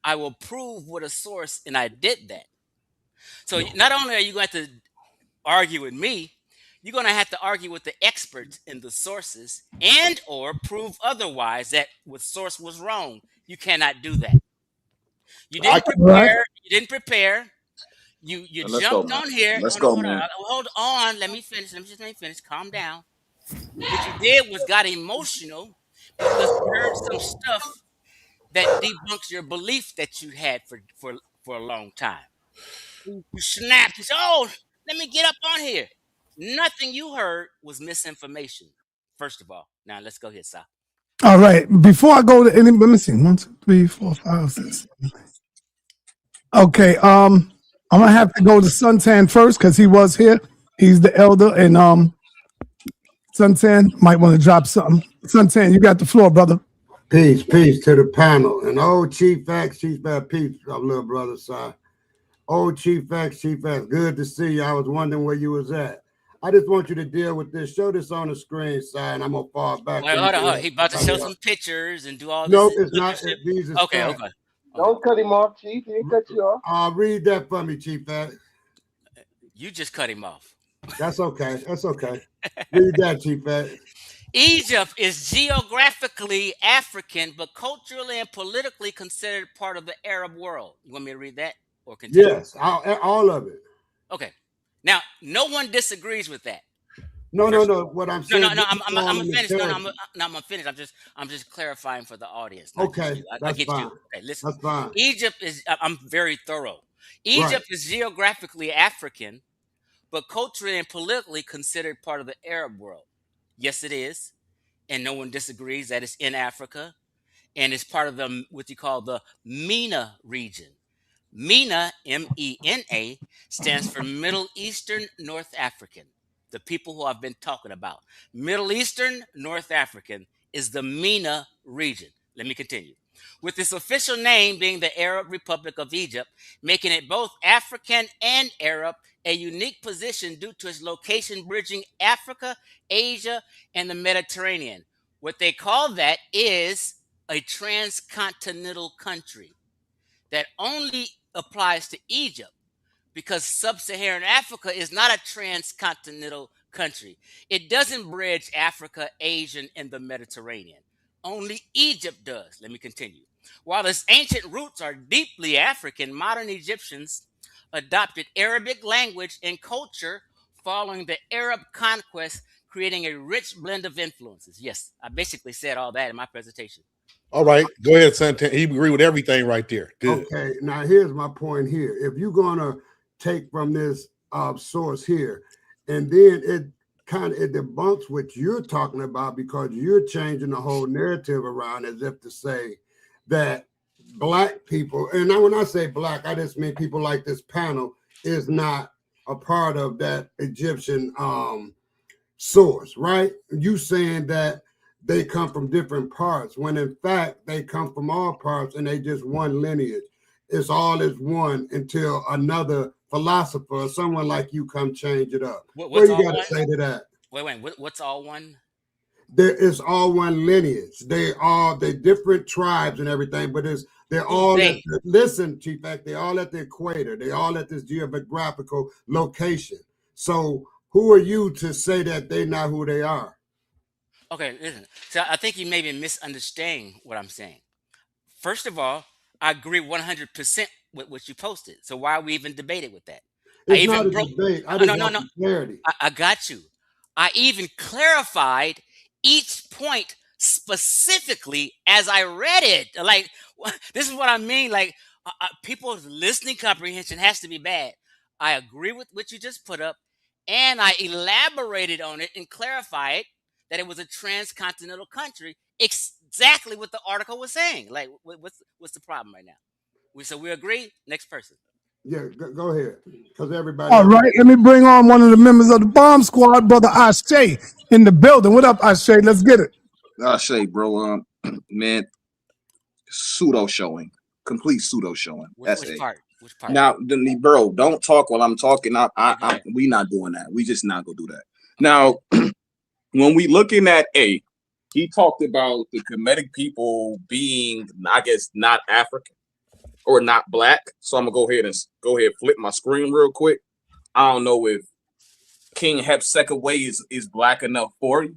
I will prove with a source, and I did that. So not only are you going to argue with me, you're going to have to argue with the experts in the sources and or prove otherwise that what source was wrong. You cannot do that. You didn't prepare. You jumped on here.
Let's go, man.
Hold on. Let me finish. Let me finish. Calm down. What you did was got emotional because you heard some stuff that debunks your belief that you had for a long time. You snapped. You said, "Oh, let me get up on here." Nothing you heard was misinformation. First of all, now let's go ahead, Sa.
All right. Before I go to any, let me see. 1, 2, 3, 4, 5, 6, 7. Okay. I'm gonna have to go to Suntan first because he was here. He's the elder, and Suntan might want to drop something. Suntan, you got the floor, brother.
Peace to the panel. And Chief Facts, Chief Bad Peace, our little brother side. Chief Facts, good to see you. I was wondering where you was at. I just want you to deal with this. Show this on the screen, side. I'm gonna fall back.
Wait, hold on. He about to show some pictures and do all this.
Nope, it's not. These is
okay.
Don't cut him off, Chief. He didn't cut you off.
Read that for me, Chief.
You just cut him off.
That's okay. That's okay. Read that, Chief.
Egypt is geographically African, but culturally and politically considered part of the Arab world. You want me to read that or continue?
Yes, all of it.
Okay. Now, no one disagrees with that.
No. What I'm saying.
No. I'm finished. I'm finished. I'm just clarifying for the audience.
Okay,
that's fine. You. Okay, listen. That's fine. Egypt is. I'm very thorough. Egypt is geographically African, but culturally and politically considered part of the Arab world. Yes, it is, and no one disagrees that it's in Africa, and it's part of the what you call the MENA region. MENA, MENA, stands for Middle Eastern North African. The people who I've been talking about. Middle Eastern North African is the MENA region. Let me continue. With its official name being the Arab Republic of Egypt, making it both African and Arab, a unique position due to its location bridging Africa, Asia, and the Mediterranean. What they call that is a transcontinental country that only applies to Egypt, because sub-Saharan Africa is not a transcontinental country. It doesn't bridge Africa, Asia, and the Mediterranean. Only Egypt does. Let me continue. While its ancient roots are deeply African, modern Egyptians adopted Arabic language and culture following the Arab conquest, creating a rich blend of influences. Yes, I basically said all that in my presentation.
All right, go ahead, Santana. He agree with everything right there. Good.
Okay, now here's my point here. If you're gonna take from this source here, and then it debunks what you're talking about, because you're changing the whole narrative around as if to say that black people, and now when I say black, I just mean people like this panel, is not a part of that Egyptian source, right? You saying that they come from different parts, when in fact they come from all parts and they just one lineage. It's all is one until another philosopher or someone like you come change it up. What you got to say to that?
Wait, what's all one?
There is all one lineage. They are the different tribes and everything, but they're all listen, Chief Act, they're all at the equator. They're all at this geographical location. So who are you to say that they're not who they are?
Okay, listen. So I think you may be misunderstanding what I'm saying. First of all, I agree 100% with what you posted. So why are we even debating with that?
It's not a debate. I just want clarity.
I got you. I even clarified each point specifically as I read it. Like, this is what I mean. Like, people's listening comprehension has to be bad. I agree with what you just put up, and I elaborated on it and clarified that it was a transcontinental country, exactly what the article was saying. Like, what's the problem right now? So we agree. Next person.
Yeah, go ahead, because everybody.
All right, let me bring on one of the members of the bomb squad, brother Ashe, in the building. What up, Ashe? Let's get it.
Ashe, bro. Man, pseudo showing, complete pseudo showing. That's
Which
it.
part? Which part?
Now, bro, don't talk while I'm talking. We not doing that. We just not gonna do that. Now, when we looking at he talked about the Kemetic people being, I guess, not African or not black. So I'm gonna go ahead flip my screen real quick. I don't know if King Hep's second way is black enough for you.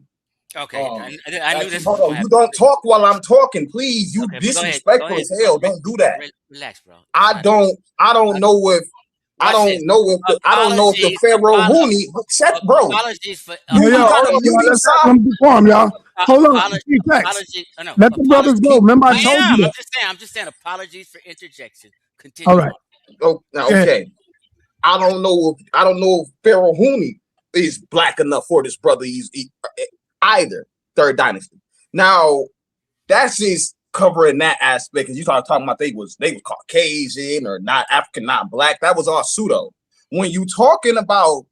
Okay, I knew this.
Hold on, you don't talk while I'm talking, please. You disrespectful as hell. Don't do that.
Relax, bro.
I don't know if the Pharaoh Huni said, bro.
Apologies for
you gotta mute yourself.
Y'all. Hold on. Let the brothers go. Remember, I told you.
I'm just saying. Apologies for interjection. Continue.
All right.
Okay. I don't know if Pharaoh Huni is black enough for this brother. He's either Third Dynasty. Now, that's just covering that aspect, because you started talking about they was Caucasian or not African, not black. That was all pseudo. When you talking about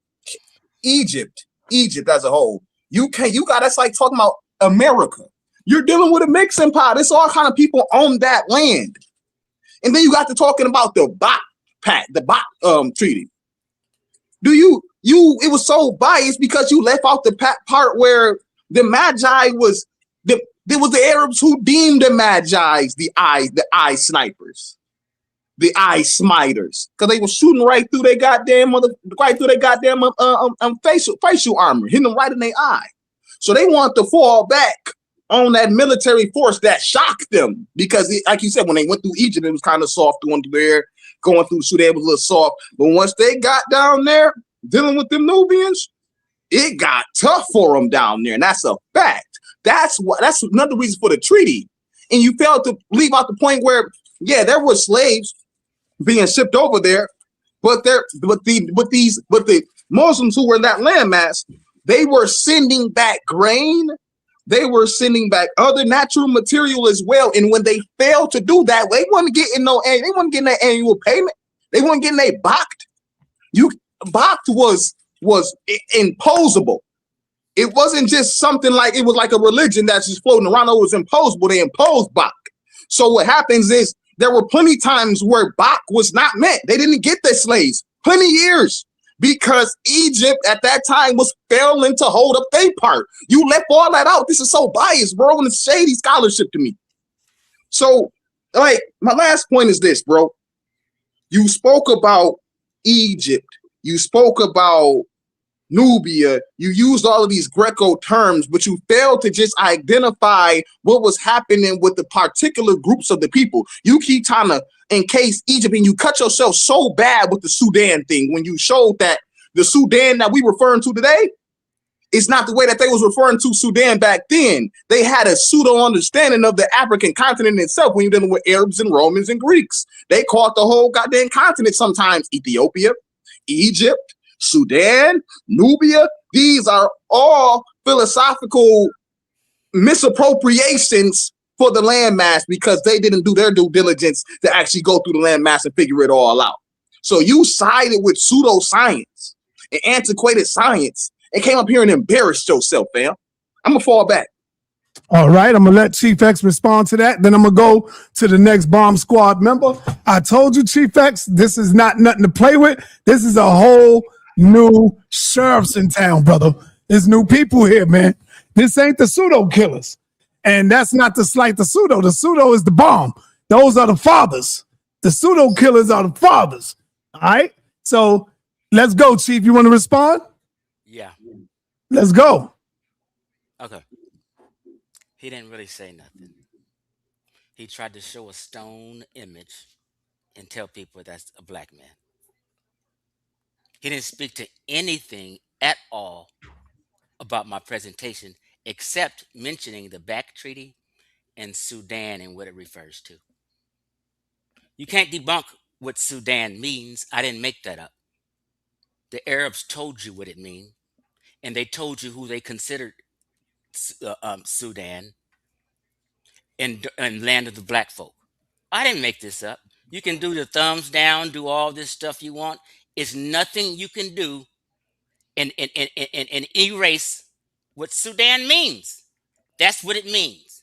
Egypt as a whole, that's like talking about America. You're dealing with a mixing pot. It's all kind of people on that land. And then you got to talking about the Bach Treaty. You it was so biased because you left out the part where the Magi was there was the Arabs who deemed the Magi's the eye snipers, the eye smiters, because they were shooting right through their goddamn facial armor, hitting them right in their eye. So they want to fall back on that military force that shocked them because, like you said, when they went through Egypt, it was kind of soft going through there, going through Sudan was a little soft. But once they got down there dealing with them Nubians, it got tough for them down there, and that's a fact. That's another reason for the treaty. And you failed to leave out the point where, yeah, there were slaves being shipped over there, but the Muslims who were in that landmass, they were sending back grain, they were sending back other natural material as well. And when they failed to do that, they weren't getting that annual payment. They weren't getting a bacht. Bacht was imposable. It wasn't just something like it was like a religion that's just floating around. It was imposable. They imposed bacht. So what happens is there were plenty times where bacht was not met. They didn't get their slaves. Plenty years. Because Egypt at that time was failing to hold up their part. You left all that out. This is so biased, bro, and it's shady scholarship to me. So, like, my last point is this, bro. You spoke about Egypt. You spoke about Nubia. You used all of these Greco terms, but you failed to just identify what was happening with the particular groups of the people. You keep trying to encase Egypt, and you cut yourself so bad with the Sudan thing when you showed that the Sudan that we referring to today is not the way that they was referring to Sudan back then. They had a pseudo understanding of the African continent itself when you're dealing with Arabs and Romans and Greeks. They called the whole goddamn continent sometimes Ethiopia, Egypt, Sudan, Nubia. These are all philosophical misappropriations for the landmass because they didn't do their due diligence to actually go through the landmass and figure it all out. So you sided with pseudoscience and antiquated science and came up here and embarrassed yourself, fam. I'm gonna fall back.
All right, I'm gonna let Chief X respond to that. Then I'm gonna go to the next bomb squad member. I told you, Chief X, this is not nothing to play with. This is a whole new sheriffs in town, brother. There's new people here, man. This ain't the pseudo killers. And that's not to slight the pseudo. The pseudo is the bomb. Those are the fathers. The pseudo killers are the fathers. All right? So let's go, Chief. You want to respond?
Yeah.
Let's go.
Okay. He didn't really say nothing. He tried to show a stone image and tell people that's a black man. He didn't speak to anything at all about my presentation except mentioning the back treaty and Sudan and what it refers to. You can't debunk what Sudan means. I didn't make that up. The Arabs told you what it means, and they told you who they considered Sudan and land of the black folk. I didn't make this up. You can do the thumbs down, do all this stuff you want. It's nothing you can do and erase what Sudan means. That's what it means.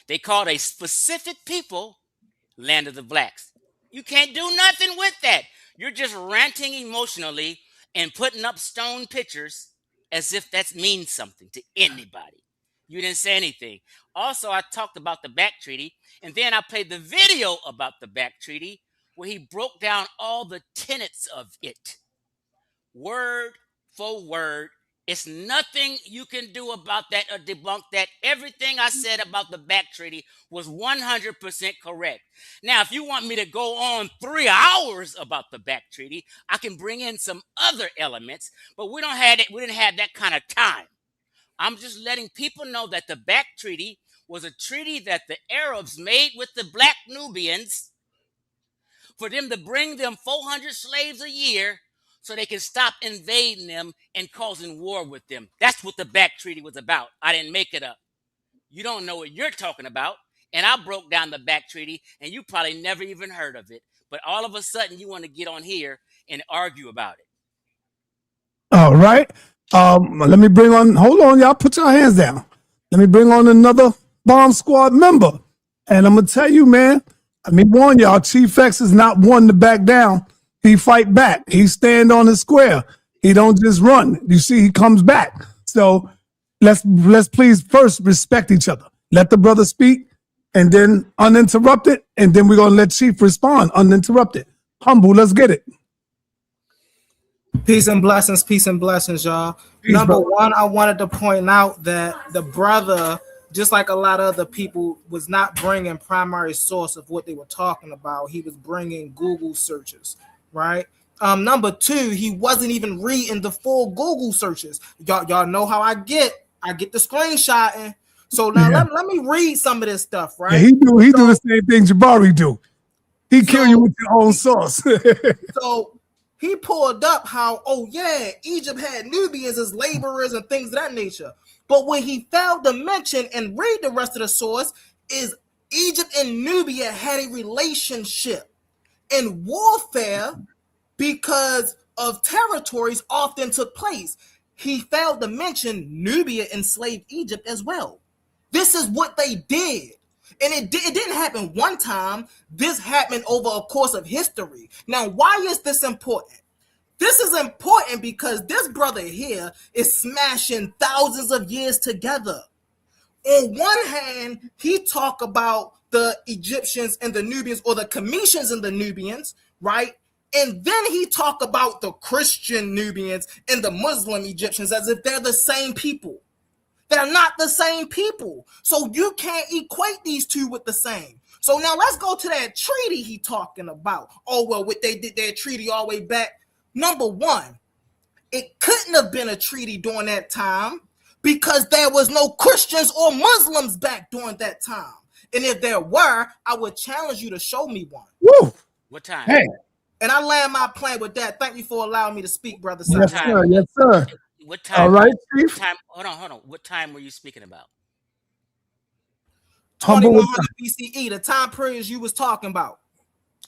They called a specific people land of the blacks. You can't do nothing with that. You're just ranting emotionally and putting up stone pictures as if that means something to anybody. You didn't say anything. Also, I talked about the back treaty, and then I played the video about the back treaty where he broke down all the tenets of it. Word for word. It's nothing you can do about that or debunk that. Everything I said about the back treaty was 100% correct. Now, if you want me to go on 3 hours about the back treaty, I can bring in some other elements, but we didn't have that kind of time. I'm just letting people know that the back treaty was a treaty that the Arabs made with the black Nubians for them to bring them 400 slaves a year so they can stop invading them and causing war with them. That's what the back treaty was about. I didn't make it up. You don't know what you're talking about. And I broke down the back treaty, and you probably never even heard of it. But all of a sudden, you want to get on here and argue about it.
All right. Let me bring on, hold on, y'all. Put your hands down. Let me bring on another bomb squad member. And I'm going to tell you, man, let me warn y'all, Chief X is not one to back down. He fight back. He stand on his square. He don't just run. You see, he comes back. So let's please first respect each other. Let the brother speak, and then uninterrupted, and then we're gonna let Chief respond uninterrupted. Humble, let's get it.
Peace and blessings, y'all.
Peace,
Number
brother.
one, I wanted to point out that the brother, just like a lot of other people, was not bringing primary source of what they were talking about. He was bringing Google searches, right? Number two, he wasn't even reading the full Google searches. Y'all know how I get the screenshotting. So now let me read some of this stuff, right?
Yeah, he do the same thing Jabari do. He kill you with your own sauce.
So he pulled up how, oh yeah, Egypt had Nubians as laborers and things of that nature. But what he failed to mention and read the rest of the source is Egypt and Nubia had a relationship, and warfare because of territories often took place. He failed to mention Nubia enslaved Egypt as well. This is what they did. And it didn't happen one time. This happened over a course of history. Now, why is this important? This is important because this brother here is smashing thousands of years together. On one hand, he talk about the Egyptians and the Nubians, or the Cometians and the Nubians, right? And then he talk about the Christian Nubians and the Muslim Egyptians as if they're the same people. They're not the same people. So you can't equate these two with the same. So now let's go to that treaty he talking about. Oh, well, what they did that treaty all the way back. Number one, it couldn't have been a treaty during that time because there was no Christians or Muslims back during that time. And if there were, I would challenge you to show me one.
Woo!
What time?
Hey.
And I land my plane with that. Thank you for allowing me to speak, brother.
Yes, sir. Yes, sir.
What time?
All right, Chief.
What time? Hold on. What time were you speaking about?
2100 BCE, the time periods you was talking about.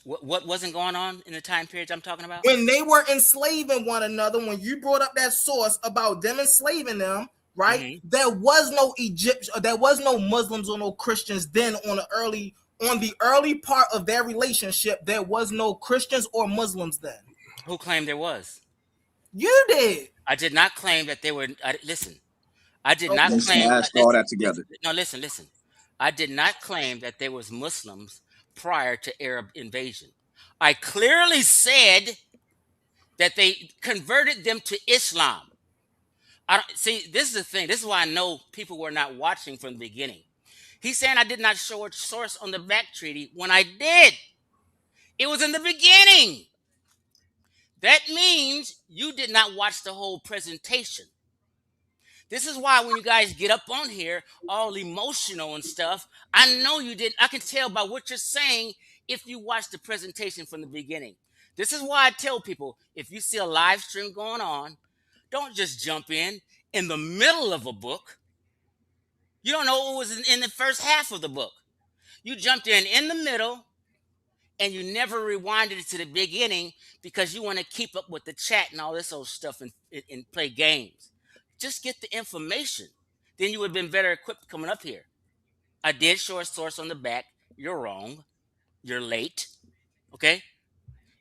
What wasn't going on in the time periods I'm talking about?
When they were enslaving one another, when you brought up that source about them enslaving them, right? Mm-hmm. There was no Egyptian, there was no Muslims or no Christians then on the early part of their relationship. There was no Christians or Muslims then.
Who claimed there was?
You did.
I did not claim that they were. Listen, I did not claim.
All that together.
Listen. I did not claim that there was Muslims prior to Arab invasion. I clearly said that they converted them to Islam. See, this is the thing. This is why I know people were not watching from the beginning. He's saying I did not show a source on the back treaty when I did. It was in the beginning. That means you did not watch the whole presentation. This is why when you guys get up on here, all emotional and stuff, I know you did. I can tell by what you're saying if you watch the presentation from the beginning. This is why I tell people, if you see a live stream going on, don't just jump in the middle of a book. You don't know what was in the first half of the book. You jumped in the middle, and you never rewinded it to the beginning because you want to keep up with the chat and all this old stuff and play games. Just get the information. Then you would have been better equipped coming up here. I did show a source on the back. You're wrong. You're late. Okay?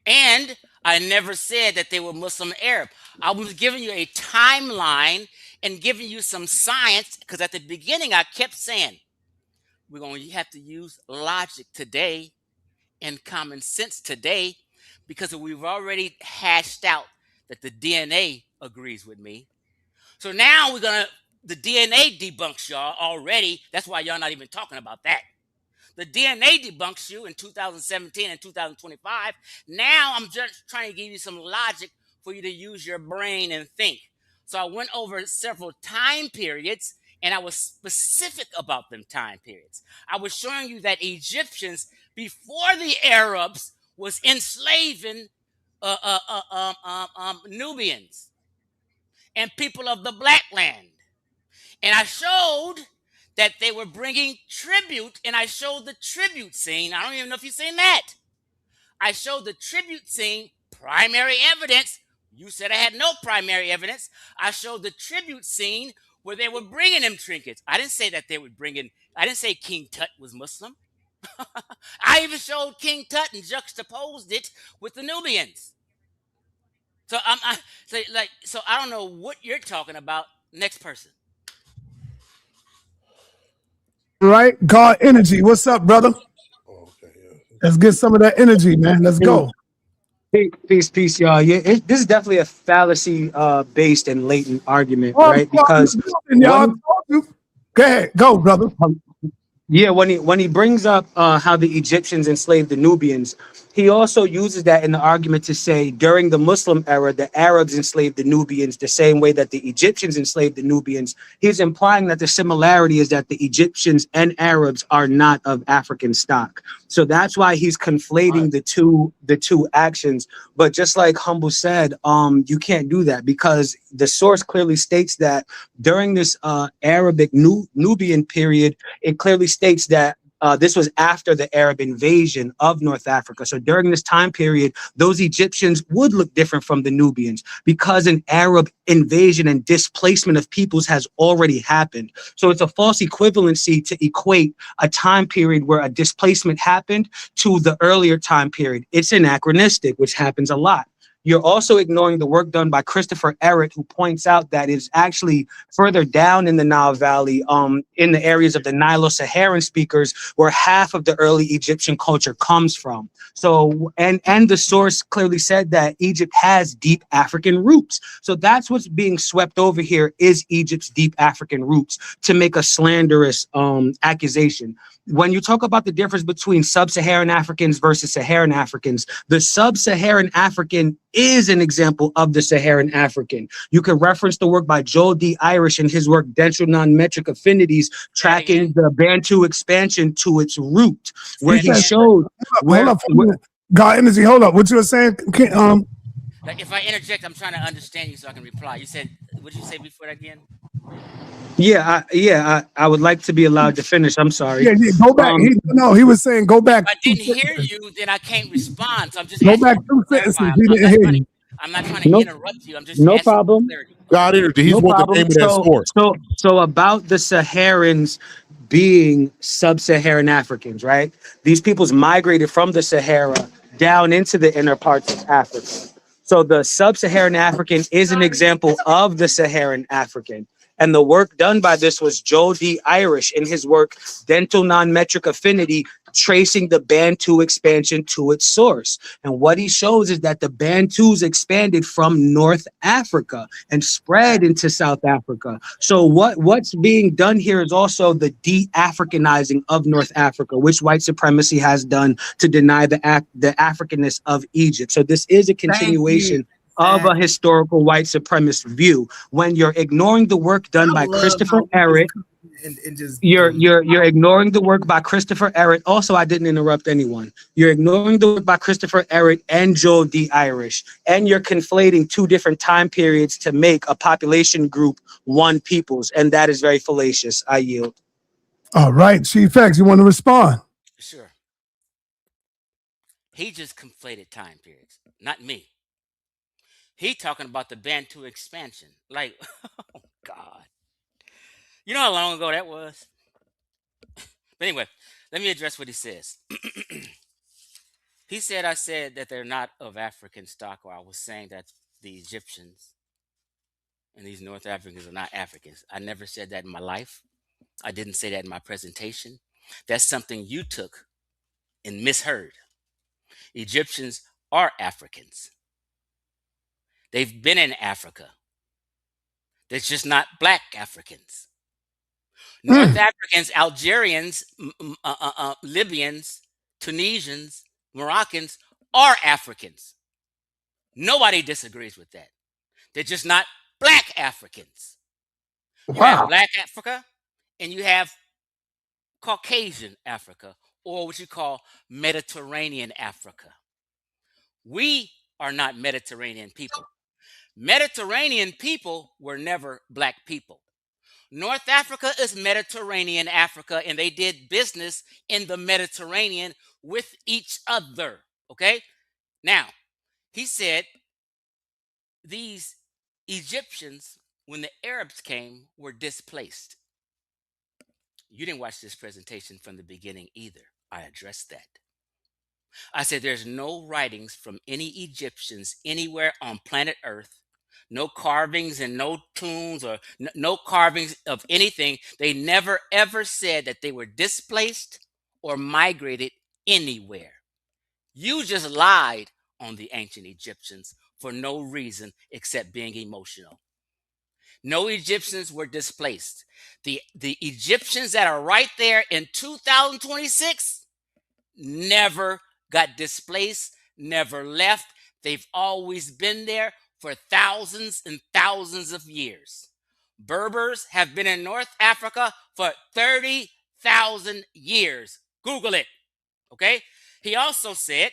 And I never said that they were Muslim Arab. I was giving you a timeline and giving you some science, because at the beginning I kept saying, we're going to have to use logic today and common sense today, because we've already hashed out that the DNA agrees with me. So now the DNA debunks y'all already. That's why y'all not even talking about that. The DNA debunks you in 2017 and 2025. Now I'm just trying to give you some logic for you to use your brain and think. So I went over several time periods, and I was specific about them time periods. I was showing you that Egyptians, before the Arabs, was enslaving Nubians and people of the Black Land. And I showed that they were bringing tribute, and I showed the tribute scene. I don't even know if you've seen that. I showed the tribute scene, primary evidence. You said I had no primary evidence. I showed the tribute scene where they were bringing them trinkets. I didn't say that they would bring in, I didn't say King Tut was Muslim. I even showed King Tut and juxtaposed it with the Nubians. So so I don't know what you're talking about. Next person.
Right? God energy. What's up, brother? Let's get some of that energy, man. Let's go.
Peace, y'all. Yeah, this is definitely a fallacy based and latent argument,
Oh,
right? Because
y'all.
one,
Go ahead. Go, brother.
yeah, when he brings up how the Egyptians enslaved the Nubians, he also uses that in the argument to say during the Muslim era, the Arabs enslaved the Nubians the same way that the Egyptians enslaved the Nubians. He's implying that the similarity is that the Egyptians and Arabs are not of African stock. So that's why he's conflating the two actions. But just like Humble said, you can't do that because the source clearly states that during this Arabic Nubian period, it clearly states that this was after the Arab invasion of North Africa. So during this time period, those Egyptians would look different from the Nubians because an Arab invasion and displacement of peoples has already happened. So it's a false equivalency to equate a time period where a displacement happened to the earlier time period. It's anachronistic, which happens a lot. You're also ignoring the work done by Christopher Ehret, who points out that it's actually further down in the Nile Valley, in the areas of the Nilo-Saharan speakers, where half of the early Egyptian culture comes from. So, and the source clearly said that Egypt has deep African roots. So that's what's being swept over here is Egypt's deep African roots to make a slanderous accusation. When you talk about the difference between sub-Saharan Africans versus Saharan Africans, the sub-Saharan African is an example of the Saharan African. You can reference the work by Joel D. Irish in his work, Dental Non-Metric Affinities, tracking the Bantu expansion to its root, where he showed
Hold up. God energy. Hold up. What you were saying?
Like if I interject, I'm trying to understand you so I can reply. You said, what did you say before that again?
I would like to be allowed to finish. I'm sorry.
Yeah, go back. He was saying go back.
If I didn't hear you, then I can't respond. So I'm just
Go
asking
back
you
2
to clarify.
sentences. He didn't hear you.
I'm not trying to interrupt you. I'm just
No
asking
problem.
for clarity.
God energy. He's what the name of that source.
So about the Saharans being sub-Saharan Africans, right? These peoples migrated from the Sahara down into the inner parts of Africa. So the sub-Saharan African is an example of the Saharan African. And the work done by this was Joel D. Irish in his work, Dental Non-Metric Affinity, tracing the Bantu expansion to its source. And what he shows is that the Bantus expanded from North Africa and spread into South Africa. So what's being done here is also the de-Africanizing of North Africa, which white supremacy has done to deny the Africanness of Egypt. So this is a continuation of a historical white supremacist view. When you're ignoring the work done by Christopher Ehret, you're ignoring the work by Christopher Ehret. Also, I didn't interrupt anyone. You're ignoring the work by Christopher Ehret and Joel D. Irish, and you're conflating two different time periods to make a population group one peoples, and that is very fallacious. I yield.
All right, Chief X, you want to respond?
Sure. He just conflated time periods, not me. He talking about the Bantu expansion. Like, oh God. You know how long ago that was? But anyway, let me address what he says. He said, I said that they're not of African stock, or I was saying that the Egyptians and these North Africans are not Africans. I never said that in my life. I didn't say that in my presentation. That's something you took and misheard. Egyptians are Africans. They've been in Africa. They're just not black Africans. North Africans, Algerians, Libyans, Tunisians, Moroccans are Africans. Nobody disagrees with that. They're just not black Africans. You have black Africa and you have Caucasian Africa, or what you call Mediterranean Africa. We are not Mediterranean people. Mediterranean people were never black people. North Africa is Mediterranean Africa, and they did business in the Mediterranean with each other. Okay? Now, he said these Egyptians, when the Arabs came, were displaced. You didn't watch this presentation from the beginning either. I addressed that. I said, there's no writings from any Egyptians anywhere on planet Earth, no carvings and no tombs or no carvings of anything. They never ever said that they were displaced or migrated anywhere. You just lied on the ancient Egyptians for no reason except being emotional. No Egyptians were displaced. The Egyptians that are right there in 2026 never got displaced, never left. They've always been there for thousands and thousands of years. Berbers have been in North Africa for 30,000 years. Google it. Okay? He also said,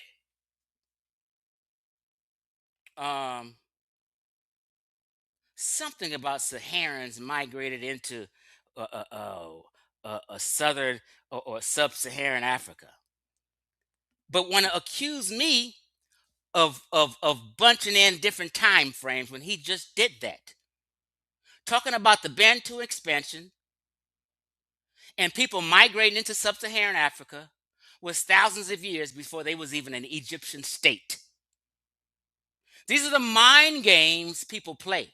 something about Saharans migrated into a southern or sub-Saharan Africa, but want to accuse me of bunching in different time frames when he just did that. Talking about the Bantu expansion and people migrating into sub-Saharan Africa was thousands of years before they was even an Egyptian state. These are the mind games people play.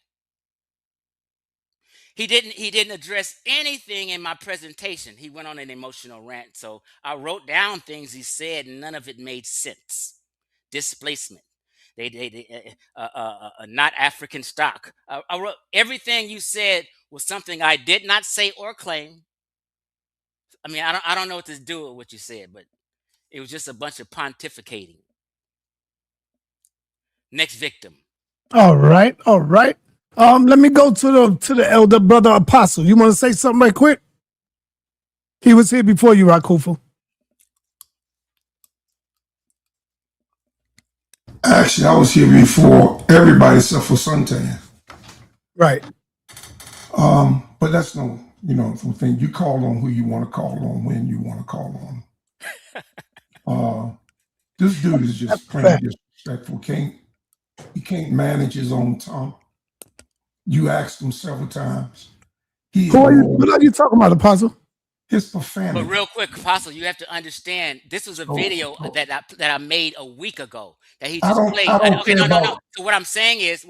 He didn't address anything in my presentation. He went on an emotional rant. So I wrote down things he said, and none of it made sense. Displacement. Not African stock. I wrote everything you said was something I did not say or claim. I mean, I don't know what to do with what you said, but it was just a bunch of pontificating. Next victim.
All right. Let me go to the elder brother Apostle. You want to say something right quick? He was here before you, Rakufu.
Actually, I was here before everybody except for Suntan.
Right.
But that's no, thing. You call on who you want to call on when you want to call on. This dude is just plain disrespectful. He can't manage his own tongue. You asked him several times.
What are you talking about, Apostle?
His profanity.
But real quick, Apostle, you have to understand, this was a video that I made a week ago that he just played. Okay, no. So what I'm saying is,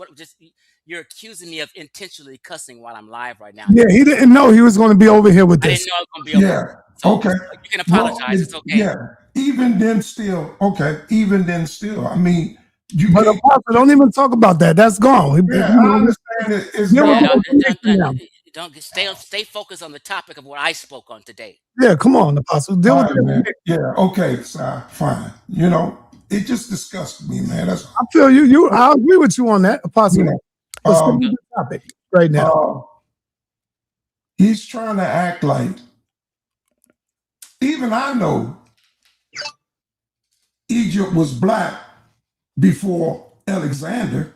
you're accusing me of intentionally cussing while I'm live right now.
Yeah, he didn't know he was going to be over here with this.
I didn't know I was going to be over here. So
okay.
You can apologize. It's okay.
Yeah. Even then still, I mean,
but Apostle, don't even talk about that. That's gone.
Yeah, I understand it. It's gone.
Don't stay focused on the topic of what I spoke on today.
Yeah, come on, Apostle. Deal with it.
Yeah, okay, so fine. It just disgusted me, man.
I feel you. I agree with you on that, Apostle. Let's get to the topic right now.
He's trying to act like, even I know Egypt was black before Alexander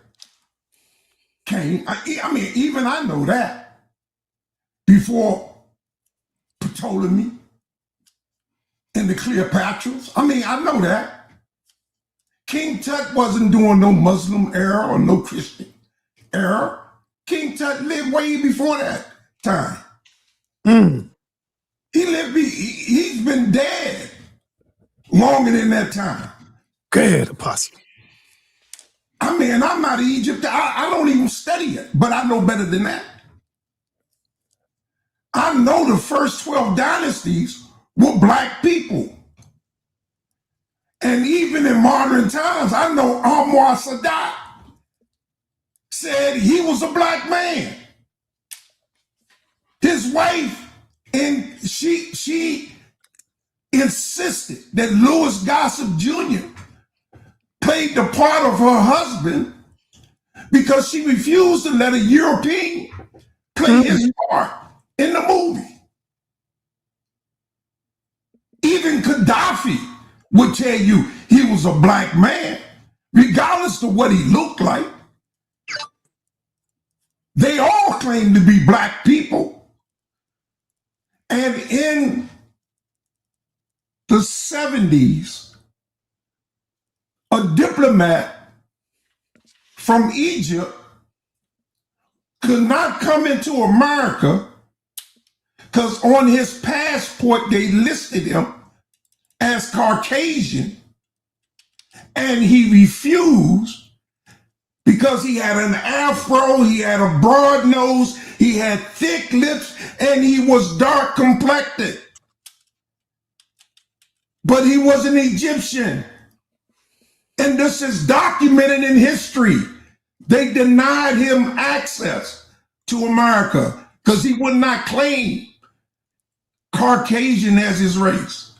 came. I mean, even I know that. Before Ptolemy and the Cleopatras. I mean, I know that. King Tut wasn't doing no Muslim era or no Christian era. King Tut lived way before that time. He's been dead longer than that time.
Go ahead, Apostle.
I mean, I'm not Egypt. I don't even study it, but I know better than that. I know the first 12 dynasties were black people. And even in modern times, I know Anwar Sadat said he was a black man. His wife, and she insisted that Louis Gossett Jr. played the part of her husband because she refused to let a European play his part in the movie. Even Gaddafi would tell you he was a black man, regardless of what he looked like. They all claim to be black people. And in the 70s, a diplomat from Egypt could not come into America because on his passport, they listed him as Caucasian and he refused because he had an afro, he had a broad nose, he had thick lips, and he was dark complected. But he was an Egyptian. And this is documented in history. They denied him access to America because he would not claim Caucasian as his race.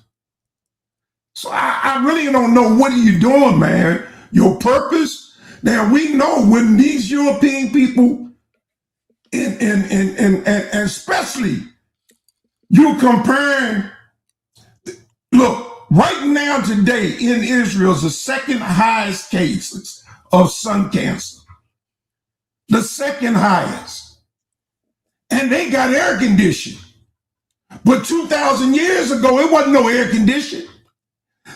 So I really don't know what are you doing, man. Your purpose. Now we know when these European people, and especially you comparing, look, right now today in Israel is the second highest cases of sun cancer. The second highest. And they got air conditioning. But 2,000 years ago, it wasn't no air conditioning.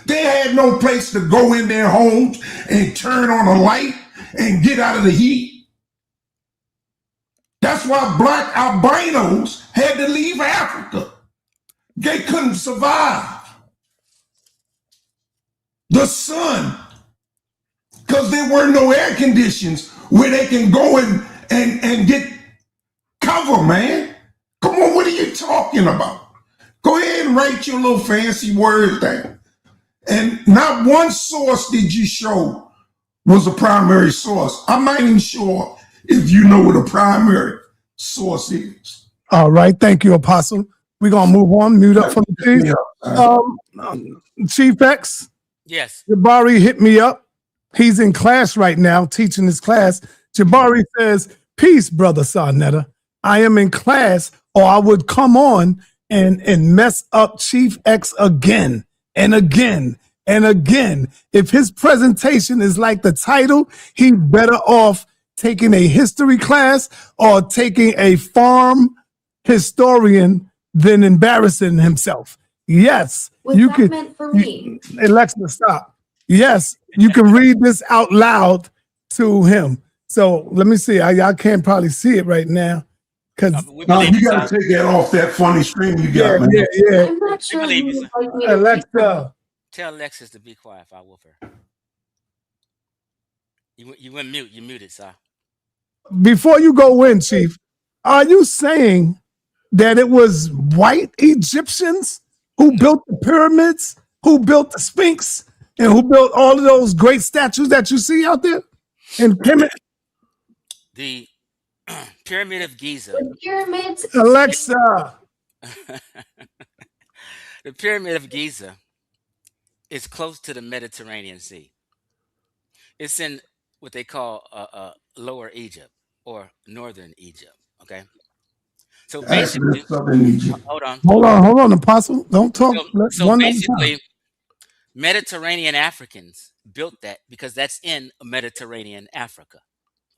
They had no place to go in their homes and turn on a light and get out of the heat. That's why black albinos had to leave Africa. They couldn't survive the sun because there were no air conditions where they can go and get cover, man. Come on, what are you talking about? Go ahead and write your little fancy words down. And not one source did you show was a primary source. I'm not even sure if you know what a primary source is.
All right. Thank you, Apostle. We're going to move on. Mute up for the Chief. Chief X.
Yes.
Jabari hit me up. He's in class right now, teaching his class. Jabari says, peace, brother sa.neter. I am in class, or I would come on and mess up Chief X again and again and again. If his presentation is like the title, he's better off taking a history class or taking a farm historian than embarrassing himself. Yes,
Was
you
that
can.
meant for me?
Alexa, stop. Yes, you can read this out loud to him. So let me see. Y'all can't probably see it right now. Because
you got to take that off that funny screen you got, man.
Yeah.
I'm not sure who would like me to read
Alexa.
Tell Alexis to be quiet if I whoop her. You went mute. You muted, sir.
Before you go in, Chief, are you saying that it was white Egyptians who built the pyramids, who built the Sphinx, and who built all of those great statues that you see out there? And
the Pyramid of Giza.
The pyramids.
Alexa.
The Pyramid of Giza is close to the Mediterranean Sea. It's in what they call Lower Egypt or Northern Egypt. Okay. So basically, hold on,
Apostle. Don't talk.
So basically, Mediterranean Africans built that because that's in Mediterranean Africa.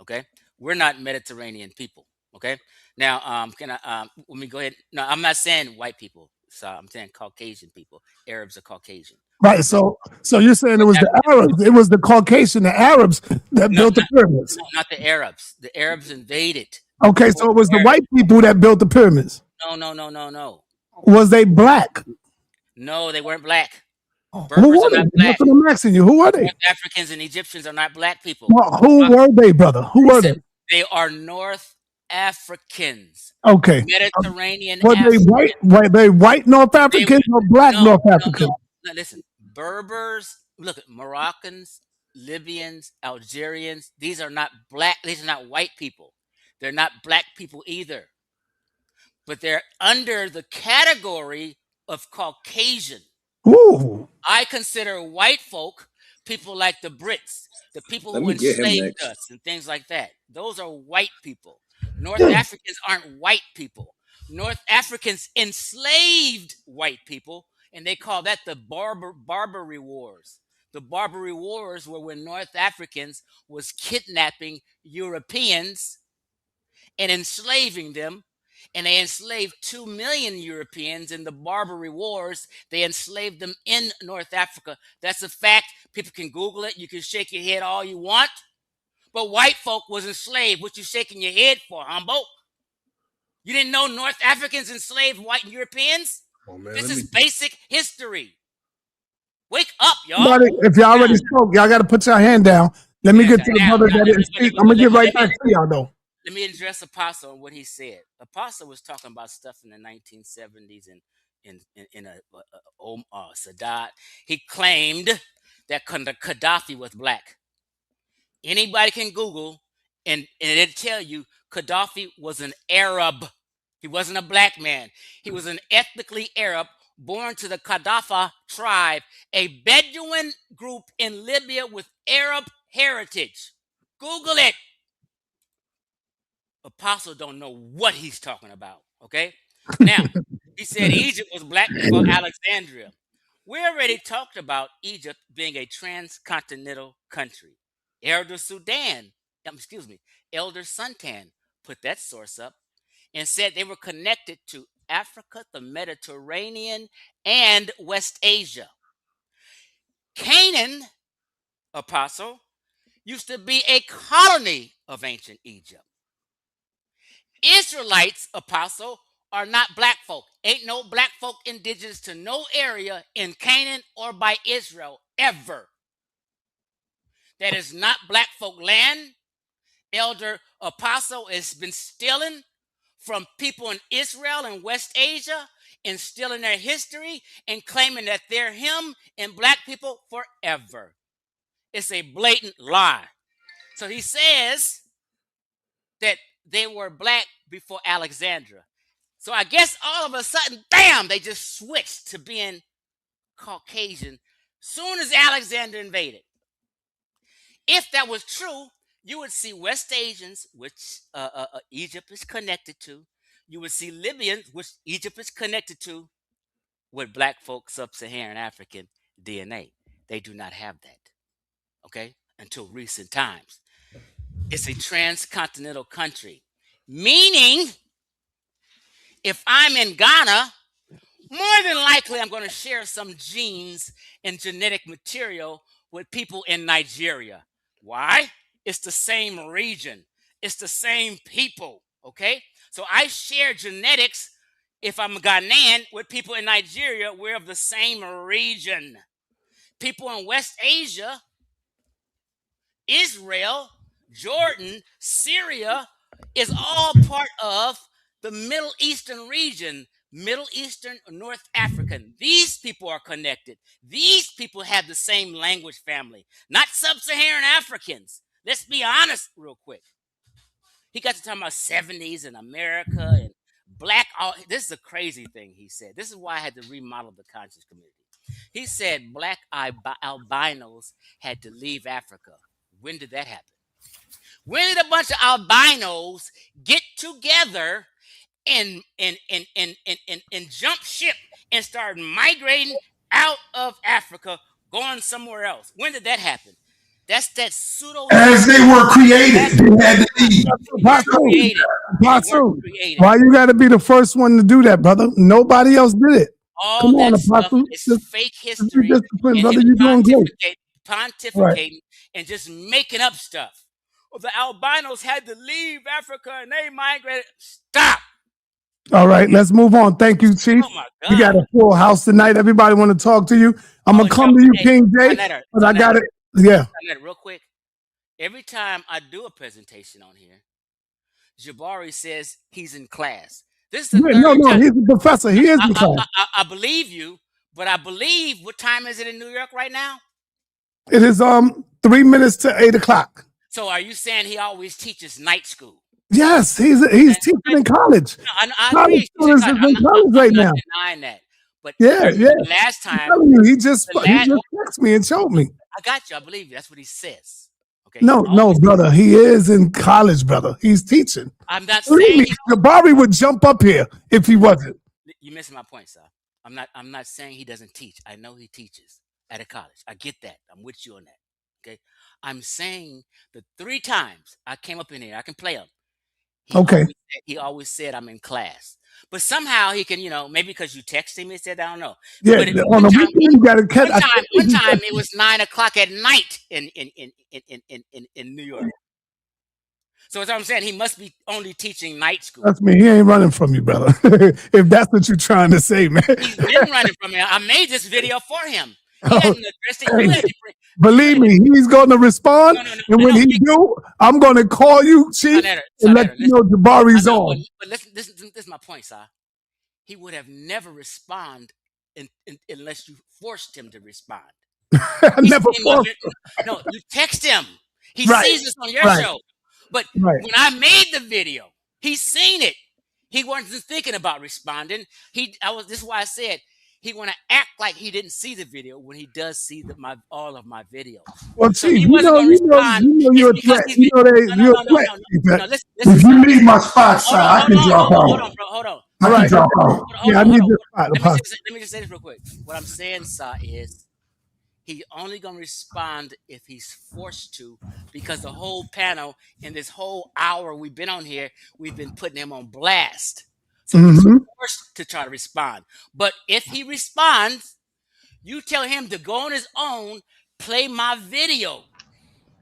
Okay, we're not Mediterranean people. Okay, now can I let me go ahead. No, I'm not saying white people. So I'm saying Caucasian people. Arabs are Caucasian.
Right. So you're saying it was the Arabs, it was the Caucasian, the Arabs that built the pyramids.
No, not the Arabs. The Arabs invaded.
Okay, so it was the white people that built the pyramids.
No.
Was they black?
No, they weren't black.
Who were they? That's what I'm asking you. Who are they?
North Africans and Egyptians are not black people.
Well, who were they, brother? Who were they?
They are North Africans.
Okay.
Mediterranean
Were they white? Were they white North Africans or black North Africans?
No, listen, Berbers, look at Moroccans, Libyans, Algerians. These are not black. These are not white people. They're not black people either. But they're under the category of Caucasian.
Ooh.
I consider white folk people like the Brits, the people who enslaved us and things like that. Those are white people. North Africans aren't white people. North Africans enslaved white people, and they call that the Barbary Wars. The Barbary Wars were when North Africans was kidnapping Europeans and enslaving them. And they enslaved 2 million Europeans in the Barbary Wars. They enslaved them in North Africa. That's a fact. People can Google it. You can shake your head all you want. But white folk was enslaved. What you shaking your head for, Humbo? You didn't know North Africans enslaved white Europeans?
Oh, man,
This is basic history. Wake up, y'all.
everybody, if y'all already spoke, y'all got to put your hand down. Let me get to the brother that didn't speak. I'm gonna get right back to y'all though.
Let me address Apostle and what he said. Apostle was talking about stuff in the 1970s and in Sadat. He claimed that Gaddafi was black. Anybody can Google and it'll tell you Gaddafi was an Arab. He wasn't a black man. He was an ethnically Arab born to the Gaddafi tribe, a Bedouin group in Libya with Arab heritage. Google it. Apostle don't know what he's talking about, okay? Now, he said Egypt was black before Alexandria. We already talked about Egypt being a transcontinental country. Elder Suntan put that source up and said they were connected to Africa, the Mediterranean, and West Asia. Canaan, Apostle, used to be a colony of ancient Egypt. Israelites, Apostle, are not black folk. Ain't no black folk indigenous to no area in Canaan or by Israel ever. That is not black folk land. Elder Apostle has been stealing from people in Israel and West Asia and stealing their history and claiming that they're him and black people forever. It's a blatant lie. So he says that they were black before Alexandria. So I guess all of a sudden, bam, they just switched to being Caucasian soon as Alexander invaded. If that was true, you would see West Asians, which Egypt is connected to. You would see Libyans, which Egypt is connected to, with black folk, sub-Saharan African DNA. They do not have that, okay, until recent times. It's a transcontinental country, meaning if I'm in Ghana, more than likely I'm going to share some genes and genetic material with people in Nigeria. Why? It's the same region. It's the same people, okay? So I share genetics, if I'm a Ghanaian, with people in Nigeria. We're of the same region. People in West Asia, Israel, Jordan, Syria is all part of the Middle Eastern region, Middle Eastern, North African. These people are connected. These people have the same language family, not sub-Saharan Africans. Let's be honest real quick. He got to talking about 70s in America and black. This is a crazy thing he said. This is why I had to remodel the conscious community. He said black albinos had to leave Africa. When did that happen? When did a bunch of albinos get together and jump ship and start migrating out of Africa, going somewhere else? When did that happen? That's that pseudo.
As they were created, they had to leave.
Apostle, why you got to be the first one to do that, brother? Nobody else did it.
All
Come
that
on,
stuff
Apostle.
is fake history.
Discipline, brother. You're doing great.
Pontificating
Right.
and just making up stuff. Well, the albinos had to leave Africa and they migrated. Stop.
All right, let's move on. Thank you, Chief.
Oh my God.
We got a full house tonight. Everybody want to talk to you. I'm gonna come to you, King J, but I got it. Yeah.
Real quick. Every time I do a presentation on here, Jabari says he's in class. This is the
No, he's a professor. He is in class.
I believe you, but I believe, what time is it in New York right now?
It is 3 minutes to 8 o'clock.
So are you saying he always teaches night school?
Yes, he's teaching in college.
No, I
College
agree.
students is in college right now.
Denying that. But
Yeah.
last time,
I'm telling you, he just texted me and showed me.
I got you. I believe you. That's what he says. Okay.
No, brother. He is in college, brother. He's teaching.
I'm not
Believe
saying
me, Jabari would jump up here if he wasn't.
you're missing my point, sir. I'm not saying he doesn't teach. I know he teaches at a college. I get that. I'm with you on that. Okay. I'm saying the 3 times I came up in here, I can play him. He always said I'm in class. But somehow he can, maybe because you texted him and said, I don't know.
Yeah,
but
on the weekend you got to catch.
One time it was 9 o'clock at night in New York. So that's what I'm saying. He must be only teaching night school.
That's me. He ain't running from you, brother. If that's what you're trying to say, man.
He's been running from me. I made this video for him. He hasn't addressed it. You had to bring,
believe me, he's going to respond. And when he do, I'm going to call you, Chief, and let you know Jabari's on.
But listen, this is my point, sir. He would have never responded unless you forced him to respond.
I never forced him.
No, you text him. He sees this on your show. But when I made the video, he's seen it. He wasn't thinking about responding. This is why I said he want to act like he didn't see the video when he does see all of my videos.
Well,
so
Chief,
he wasn't going to respond.
you're a threat. You're a threat.
If you need my spot, sir, I can drop out.
Hold on, bro. Hold on.
I can drop out.
Yeah, I need your spot.
Let me just say this real quick. What I'm saying, sir, is he's only going to respond if he's forced to, because the whole panel in this whole hour we've been on here, we've been putting him on blast. So he's forced to try to respond. But if he responds, you tell him to go on his own, play my video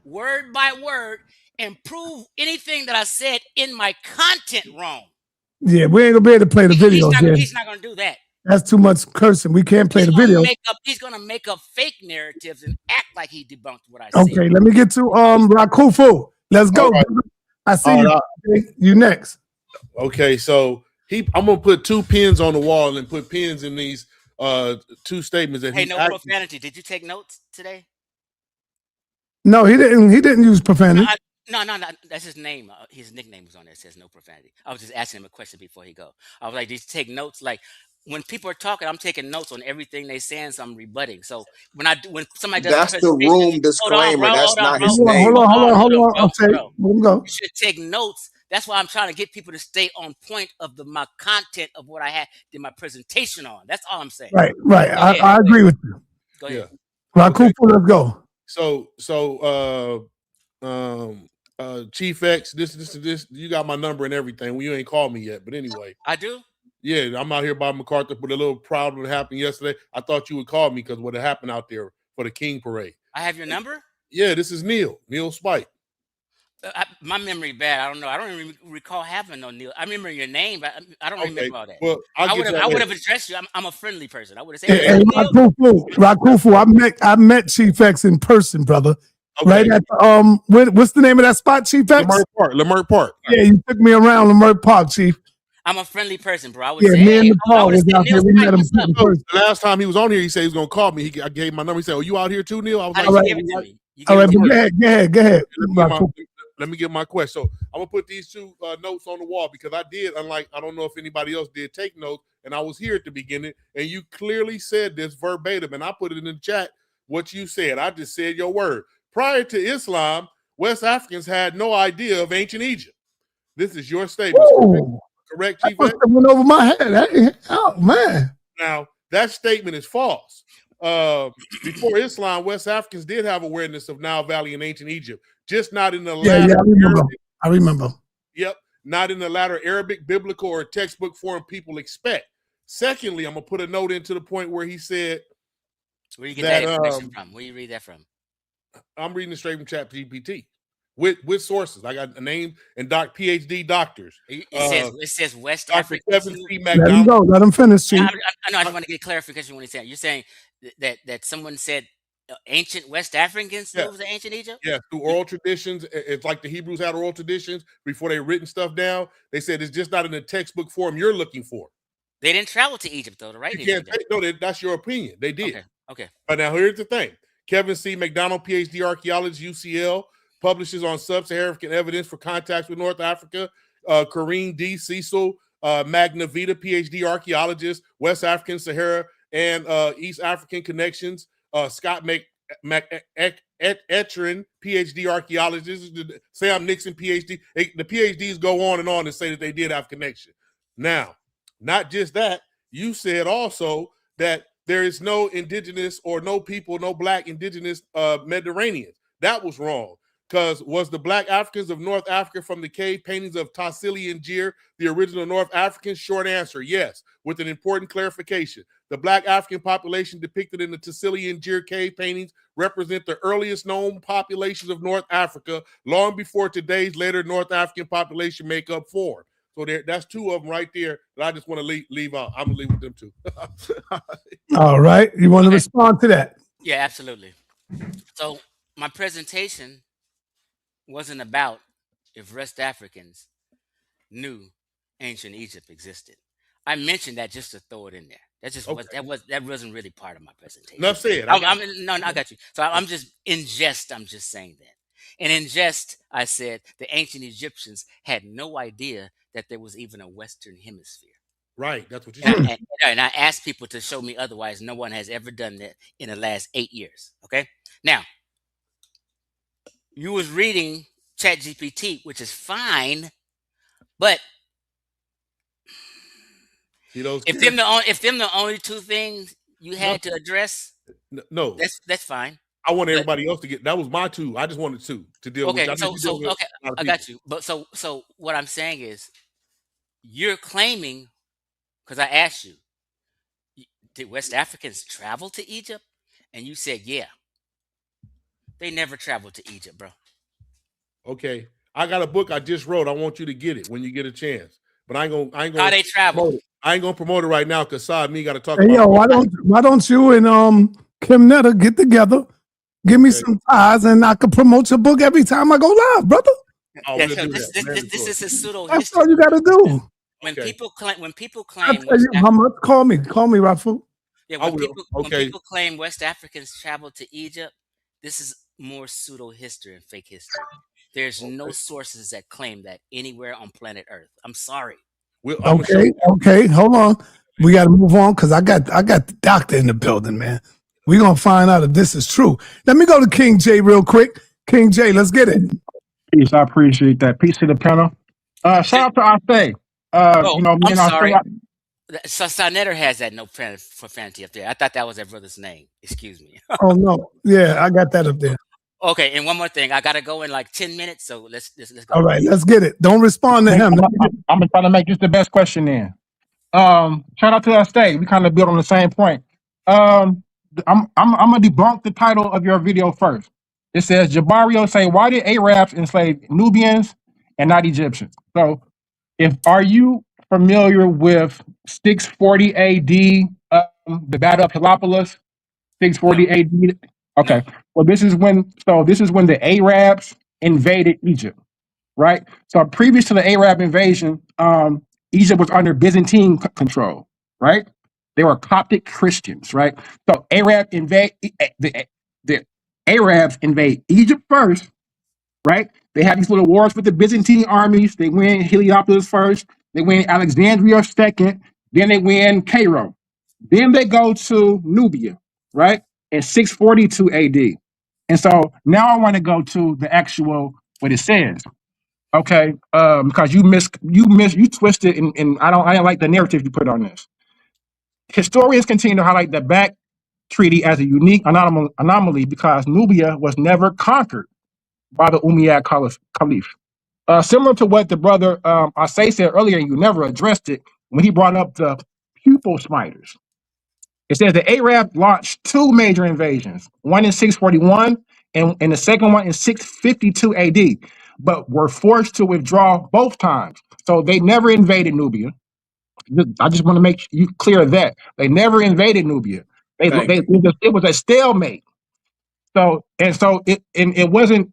word by word, and prove anything that I said in my content wrong.
Yeah, we ain't going to be able to play the video.
He's not going to do that.
That's too much cursing. We can't play the video.
He's going to make up fake narratives and act like he debunked what I said.
Okay, let me get to Rakufu. Let's go. Right. I see you. You next.
Okay, so I'm gonna put 2 pins on the wall and put pins in these 2 statements that
no profanity. Did you take notes today?
No, he didn't. He didn't use profanity.
No. That's his name. His nickname was on there. It says no profanity. I was just asking him a question before he go. I was like, did you take notes? Like, when people are talking, I'm taking notes on everything they saying, so I'm rebutting. So when somebody does,
that's the room disclaimer. That's not his name.
Hold on. Okay, let him go.
You should take notes. That's why I'm trying to get people to stay on point of my content of what I had in my presentation on. That's all I'm saying.
Right. I agree with you.
Go ahead.
Rakufu, let's go.
So Chief X, this, you got my number and everything. Well, you ain't called me yet, but anyway.
I do?
Yeah, I'm out here by MacArthur, but a little problem that happened yesterday. I thought you would call me because what had happened out there for the King Parade.
I have your number?
Yeah, this is Neil Spike.
My memory bad. I don't know. I don't even recall having no Neil. I remember your name, but I don't remember all that.
Well,
I would have addressed you. I'm a friendly person. I would have said,
hey, Rakufu, I met Chief X in person, brother. Okay. Right at the, what's the name of that spot, Chief X?
Leimert Park.
Yeah, you took me around Leimert Park, Chief.
I'm a friendly person, bro. I would
say,
me
and the Paul was out there. We met him
the last time he was on here, he said he was going to call me. I gave him my number. He said, "Oh, you out here too, Neil?" I was like,
"All right, go ahead.
Let me get my question. So I'm gonna put these 2 notes on the wall because I did. Unlike I don't know if anybody else did take notes, and I was here at the beginning, and you clearly said this verbatim, and I put it in the chat. What you said, I just said your word. Prior to Islam, West Africans had no idea of ancient Egypt. This is your statement. Correct, Chief X?
That went over my head. Oh, man.
Now, that statement is false. Before Islam, West Africans did have awareness of Nile Valley and ancient Egypt, just not in the latter.
I remember.
Yep, not in the latter Arabic, biblical, or textbook form people expect. Secondly, I'm going to put a note into the point where he said,
where you get that information from? Where you read that from?
I'm reading it straight from ChatGPT. With sources. I got a name and PhD doctors.
It says West Africa.
Kevin C.
Let him go. Let him finish.
I know. I just want to get clarification when he's saying. You're saying that someone said ancient West Africans knew it was ancient Egypt?
Yeah, through oral traditions. It's like the Hebrews had oral traditions before they written stuff down. They said it's just not in the textbook form you're looking for.
They didn't travel to Egypt, though, right?
That's your opinion. They did.
Okay.
But now here's the thing. Kevin C. McDonald, PhD archaeologist, UCL, publishes on sub-Saharan African evidence for contacts with North Africa. Corinne D. Cecil Magnavita, PhD archaeologist, West African, Sahara, and East African connections. Scott McEachern, PhD archaeologist. Sam Nixon, PhD. The PhDs go on and say that they did have connection. Now, not just that, you said also that there is no indigenous or no people, no black indigenous Mediterraneans. That was wrong. Because was the black Africans of North Africa from the cave paintings of Tassili and Jir the original North Africans? Short answer, yes, with an important clarification. The black African population depicted in the Tassili and Jir cave paintings represent the earliest known populations of North Africa, long before today's later North African population make up form. So that's 2 of them right there that I just want to leave out. I'm going to leave with them 2.
All right. You want to respond to that?
Yeah, absolutely. So my presentation wasn't about if West Africans knew ancient Egypt existed. I mentioned that just to throw it in there. That just that wasn't really part of my presentation.
Enough said.
No, I got you. So I'm just in jest. I'm just saying that. And in jest, I said the ancient Egyptians had no idea that there was even a Western Hemisphere.
Right. That's what you said.
And I asked people to show me otherwise. No one has ever done that in the last 8 years. Okay. Now, you was reading ChatGPT, which is fine, but if them the only two things you had to address,
no,
that's fine.
I want everybody else to get. That was my two. I just wanted two to deal with.
Okay, I got you. But so what I'm saying is, you're claiming, because I asked you, did West Africans travel to Egypt, and you said yeah. They never traveled to Egypt, bro.
Okay, I got a book I just wrote. I want you to get it when you get a chance. But I ain't gonna.
How they travel?
I ain't gonna promote it right now because me got to talk
hey,
about.
Yo, why don't you and Kim Netter get together? Give me some ties, and I can promote your book every time I go live, brother.
Oh,
yeah, so this is a pseudo
That's
history.
all you got to do.
When people claim,
I'll tell you how much. Call me, Rafu.
Yeah, when people claim West Africans traveled to Egypt, this is more pseudo history and fake history. There's no sources that claim that anywhere on planet Earth. I'm sorry.
Okay, hold on. We got to move on because I got the doctor in the building, man. We're gonna find out if this is true. Let me go to King J real quick. King J, let's get it.
Peace, I appreciate that. Peace to the panel. Shout out to Osaze.
I'm sorry. Sa.neter has that no profanity up there. I thought that was that brother's name. Excuse me.
Oh no, yeah, I got that up there.
Okay, and one more thing. I gotta go in like 10 minutes, so let's go.
All right, let's get it. Don't respond to him.
I'm gonna try to make this the best question then. Shout out to Osaze. We kind of build on the same point. I'm gonna debunk the title of your video first. It says Jabari say, why did Arabs enslave Nubians and not Egyptians? So, are you familiar with 640 AD, the Battle of Heliopolis? 640 AD. Okay. Well, this is when the Arabs invaded Egypt, right? So previous to the Arab invasion, Egypt was under Byzantine control, right? They were Coptic Christians, right? So the Arabs invade Egypt first, right? They have these little wars with the Byzantine armies. They win Heliopolis first. They win Alexandria second. Then they win Cairo. Then they go to Nubia, right? In 642 AD. And so now I want to go to the actual what it says. Okay, because you twisted and I don't like the narrative you put on this. Historians continue to highlight the back treaty as a unique anomaly because Nubia was never conquered by the Umayyad Caliph. Similar to what the brother Osaze said earlier, you never addressed it when he brought up the pupil smiters. It says the Arab launched two major invasions, one in 641 and the second one in 652 AD, but were forced to withdraw both times. So they never invaded Nubia. I just want to make you clear that they never invaded Nubia. It was a stalemate. So it wasn't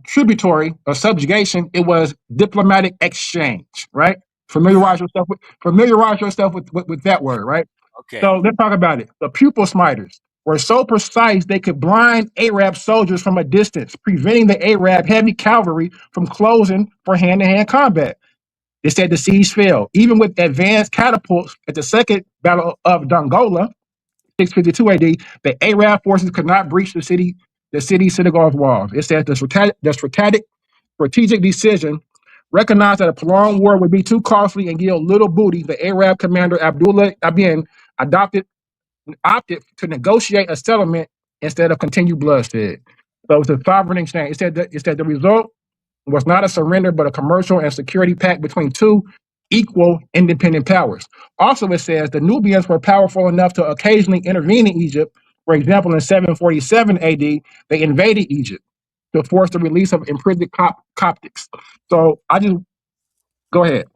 tributary or subjugation. It was diplomatic exchange, right? Familiarize yourself with that word, right?
Okay.
So let's talk about it. The pupil smiters were so precise they could blind Arab soldiers from a distance, preventing the Arab heavy cavalry from closing for hand-to-hand combat. They said the siege failed. Even with advanced catapults at the Second Battle of Dongola, 652 AD, the Arab forces could not breach the city synagogue walls. It said the strategic decision recognized that a prolonged war would be too costly and yield little booty. The Arab commander Abdullah Ibn opted to negotiate a settlement instead of continued bloodshed. So it's a sovereign exchange. It said the result was not a surrender, but a commercial and security pact between two equal independent powers. Also, it says the Nubians were powerful enough to occasionally intervene in Egypt. For example, in 747 AD, they invaded Egypt to force the release of imprisoned Coptics. So I just go ahead.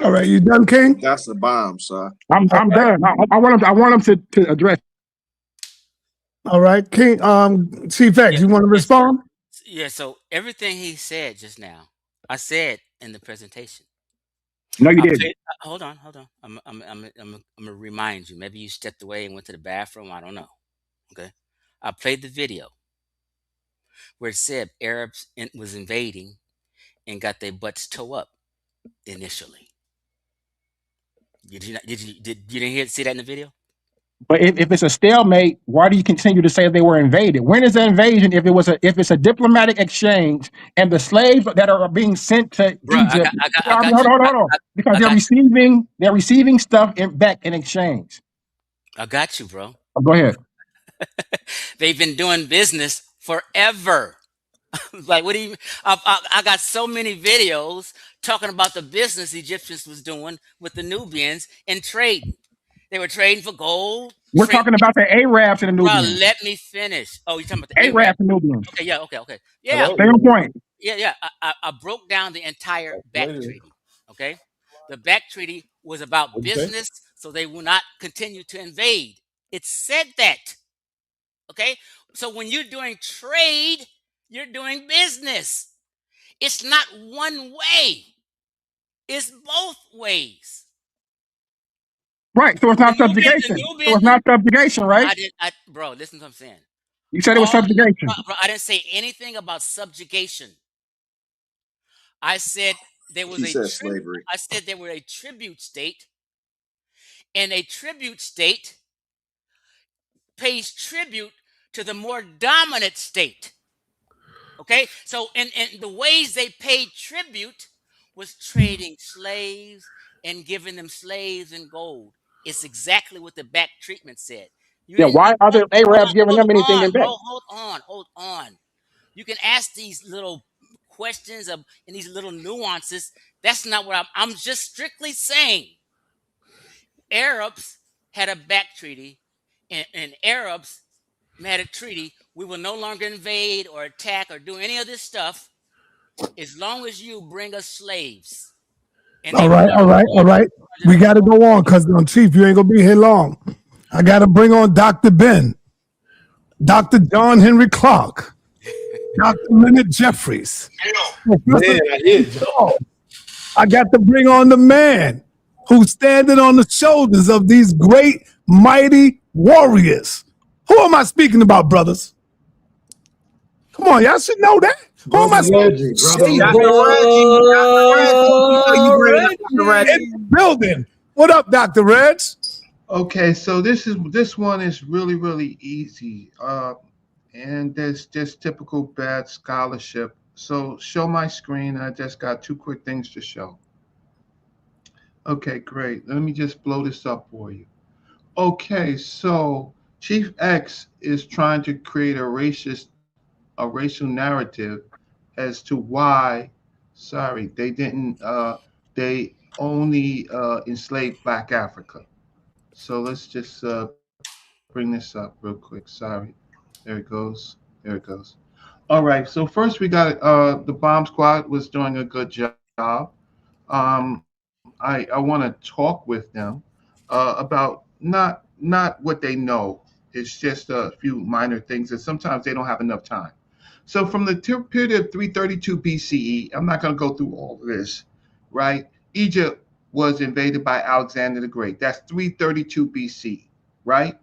All right, you done, King?
That's a bomb, sir.
I'm done. I want him to address.
All right, King. Chief X, you want to
Yes, sir.
respond?
Yeah, so everything he said just now, I said in the presentation.
No, you
I
didn't.
played, hold on. I'm gonna remind you. Maybe you stepped away and went to the bathroom. I don't know. Okay. I played the video where it said Arabs was invading and got their butts toe up initially. Did you not, you didn't hear see that in the video?
But if it's a stalemate, why do you continue to say they were invaded? When is the invasion? If it's a diplomatic exchange and the slaves that are being sent to
Bro,
Egypt,
I got you.
hold on, because
I got you.
they're receiving stuff back in exchange.
I got you, bro.
Oh, go ahead.
They've been doing business forever. Like, what do you? I got so many videos talking about the business Egyptians was doing with the Nubians and trading. They were trading for gold.
We're talking about the Arabs and the
Bro,
Nubians.
let me finish. Oh, you're talking about the Arab?
Arabs and Nubians.
Okay, yeah, okay. Yeah,
Stay on point.
yeah. I broke down the entire back treaty. Okay, the back treaty was about business, so they will not continue to invade. It said that. Okay, so when you're doing trade, you're doing business. It's not one way. It's both ways.
Right. So it's not subjugation. So it's not subjugation, right?
Bro, listen to what I'm saying.
You said it was subjugation.
Bro, I didn't say anything about subjugation. I said there was
slavery.
I said there were a tribute state, and a tribute state pays tribute to the more dominant state. Okay, so in the ways they paid tribute was trading slaves and giving them slaves and gold. It's exactly what the back treatment said. You
Yeah.
didn't.
Why are the Arabs giving them anything in back?
Bro, hold on. You can ask these little questions and these little nuances. That's not what I'm just strictly saying. Arabs had a back treaty, and Arabs had a treaty. We will no longer invade or attack or do any of this stuff as long as you bring us slaves. And
All right. We got to go on because Chief, you ain't gonna be here long. I got to bring on Dr. Ben, Dr. John Henry Clark, Dr. Leonard Jeffries. I got to bring on the man who's standing on the shoulders of these great, mighty warriors. Who am I speaking about, brothers? Come on, y'all should know that. Who am I speaking about? Building. What up, Dr. Reg?
Okay, so this one is really easy. And there's just typical bad scholarship. So show my screen. I just got two quick things to show. Okay, great. Let me just blow this up for you. Okay, so Chief X is trying to create a racial narrative as to why, they only enslaved Black Africa. So let's just bring this up real quick. Sorry. There it goes. All right. So first we got the bomb squad was doing a good job. I want to talk with them about not what they know. It's just a few minor things that sometimes they don't have enough time. So from the period of 332 BCE, I'm not going to go through all of this, right? Egypt was invaded by Alexander the Great. That's 332 BC, right?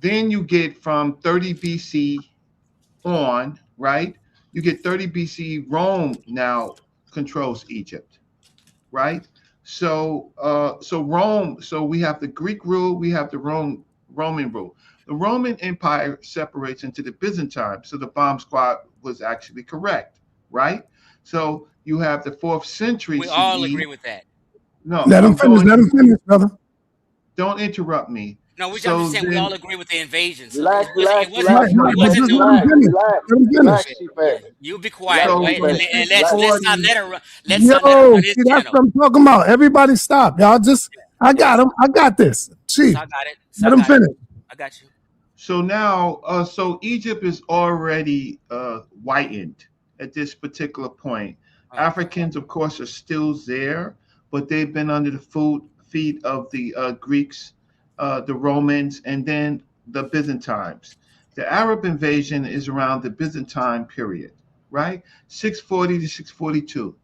Then you get from 30 BC on, right? You get 30 BC, Rome now controls Egypt, right? So Rome, so we have the Greek rule, we have the Roman rule. The Roman Empire separates into the Byzantine, so the bomb squad was actually correct, right? So you have the 4th century
We
CE.
all agree with that.
No,
let him finish, brother.
Don't interrupt me.
No, I'm just saying we all agree with the invasion. So
Relax.
You be quiet, right? And let sa.neter run his
See, that's
channel.
what I'm talking about. Everybody stop. Y'all I got him. I got this. Chief,
I got it.
let him finish.
I got you.
So now, so Egypt is already whitened at this particular point. Africans, of course, are still there, but they've been under the feet of the Greeks, the Romans, and then the Byzantines. The Arab invasion is around the Byzantine period, right? 640 to 642.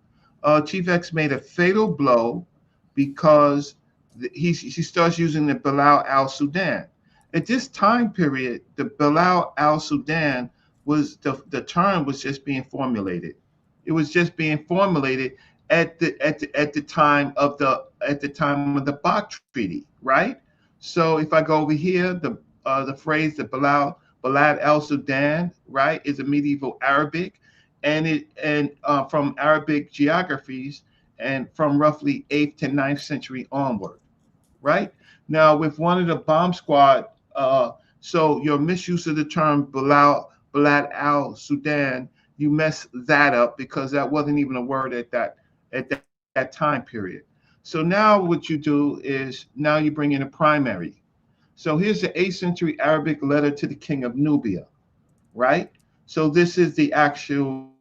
Chief X made a fatal blow because he starts using the Bilal al-Sudan. At this time period, the Bilal al-Sudan was the term was just being formulated. It was just being formulated at the time of the Bach Treaty, right? So if I go over here, the phrase the Balad al-Sudan, right, is a medieval Arabic, and from Arabic geographies and from roughly 8th to 9th century onward, right? Now with one of the bomb squad, so your misuse of the term Balad al-Sudan, you mess that up because that wasn't even a word at that time period. So now what you do is now you bring in a primary. So here's the 8th century Arabic letter to the king of Nubia, right? So this is the actual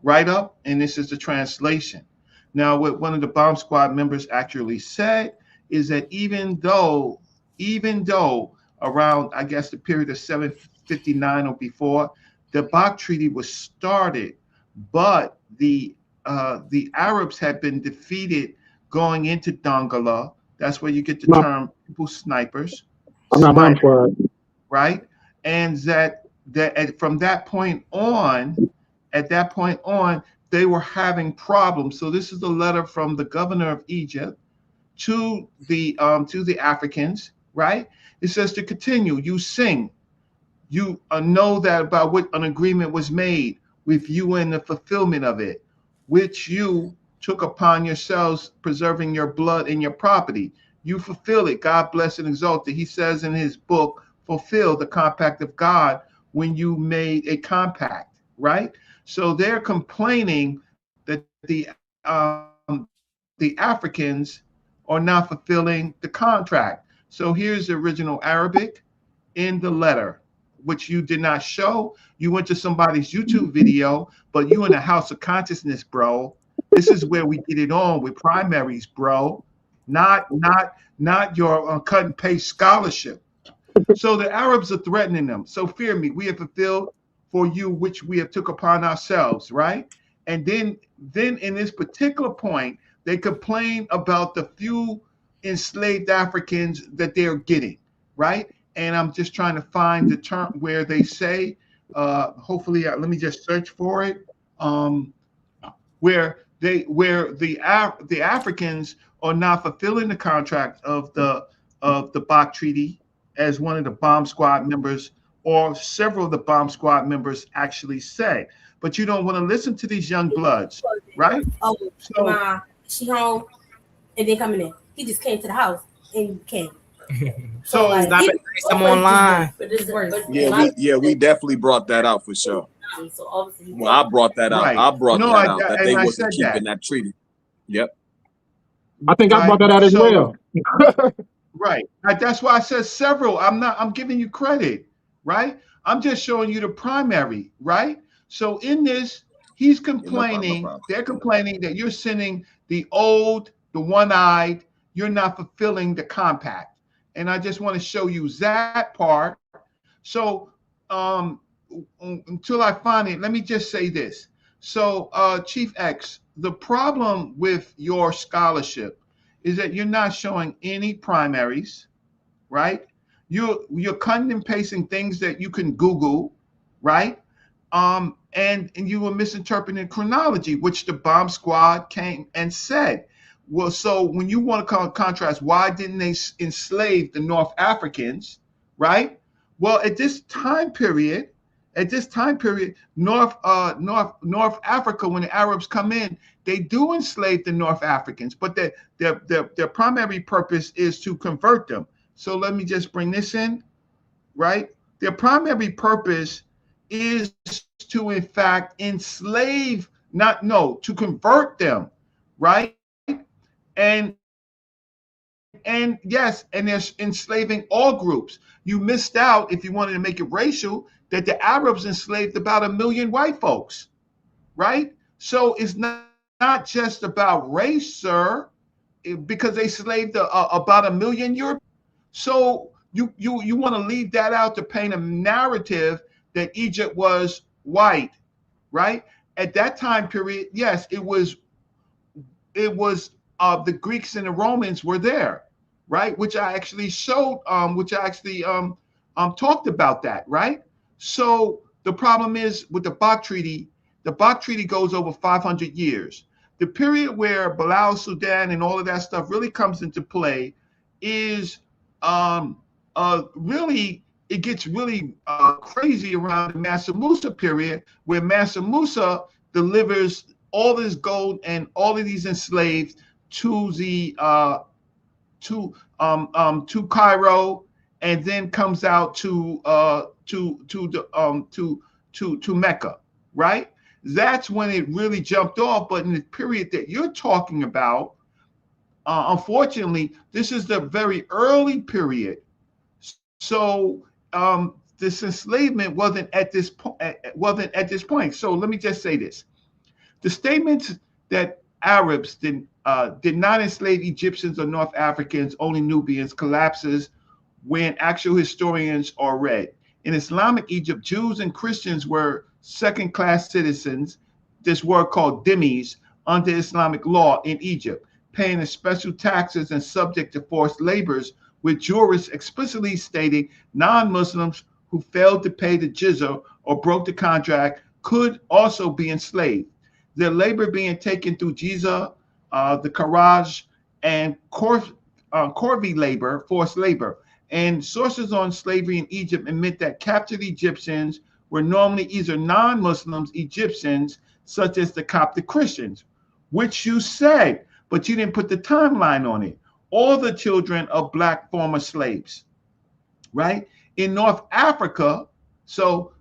write-up, and this is the translation. Now, what one of the bomb squad members actually said is that even though around, I guess, the period of 759 or before, the Bach Treaty was started, but the Arabs had been defeated going into Dongola. That's where you get the term people snipers.
I'm not bomb squad.
Right? And from that point on, they were having problems. So this is a letter from the governor of Egypt to the Africans, right? It says to continue, you sing, you know that about what an agreement was made with you and the fulfillment of it, which you took upon yourselves, preserving your blood and your property. You fulfill it. God bless and exalt it. He says in his book, fulfill the compact of God when you made a compact, right? So they're complaining that the Africans are not fulfilling the contract. So here's the original Arabic in the letter, which you did not show. You went to somebody's YouTube video, but you in the house of consciousness, bro. This is where we get it on with primaries, bro. Not your cut and paste scholarship. So the Arabs are threatening them. So fear me, we have fulfilled for you which we have took upon ourselves, right? And then in this particular point, they complain about the few enslaved Africans that they're getting, right? And I'm just trying to find the term where they say, hopefully, let me just search for it, where the Africans are not fulfilling the contract of the Bach Treaty, as one of the bomb squad members or several of the bomb squad members actually say. But you don't want to listen to these young bloods, right?
Oh, so, she home and then coming in. He just came to the house and came.
So like, I'm online.
We definitely brought that out for sure.
So
well, I brought that out.
Right.
I brought that out that they wasn't keeping that treaty. Yep.
I think I brought that out as well.
Right. That's why I said several. I'm giving you credit, right? I'm just showing you the primary, right? So in this, he's complaining, no problem. They're complaining that you're sending the old, the one-eyed, you're not fulfilling the compact. And I just want to show you that part. So until I find it, let me just say this. So Chief X, the problem with your scholarship is that you're not showing any primaries, right? You're cutting and pasting things that you can Google, right? And you were misinterpreting chronology, which the bomb squad came and said. Well, so when you want to contrast, why didn't they enslave the North Africans, right? Well, at this time period, North Africa, when the Arabs come in, they do enslave the North Africans, but their primary purpose is to convert them. So let me just bring this in, right? Their primary purpose is to, in fact, to convert them, right? And yes, and they're enslaving all groups. You missed out, if you wanted to make it racial, that the Arabs enslaved about 1 million white folks, right? So it's not just about race, sir. because they slaved about 1 million Europeans. So you want to leave that out to paint a narrative that Egypt was white, right? At that time period, yes, it was the Greeks and the Romans were there, right? Which I actually showed, which I actually talked about that, right? So the problem is with the Bach Treaty goes over 500 years. The period where Bilal Sudan and all of that stuff really comes into play is really, it gets really crazy around the Mansa Musa period, where Mansa Musa delivers all this gold and all of these enslaved to the to Cairo, and then comes out to Mecca, right? That's when it really jumped off. But in the period that you're talking about, unfortunately, this is the very early period. So this enslavement wasn't at this point. So let me just say this: the statements that Arabs did not enslave Egyptians or North Africans, only Nubians, collapses when actual historians are read. In Islamic Egypt, Jews and Christians were second-class citizens, this word called dhimmis, under Islamic law in Egypt, paying special taxes and subject to forced labors, with jurists explicitly stating non-Muslims who failed to pay the jizya or broke the contract could also be enslaved. Their labor being taken through jizya, the karaj, and corvée labor, forced labor. And sources on slavery in Egypt admit that captured Egyptians were normally either non-Muslims Egyptians, such as the Coptic Christians, which you said, but you didn't put the timeline on it, or the children of Black former slaves, right? In North Africa, so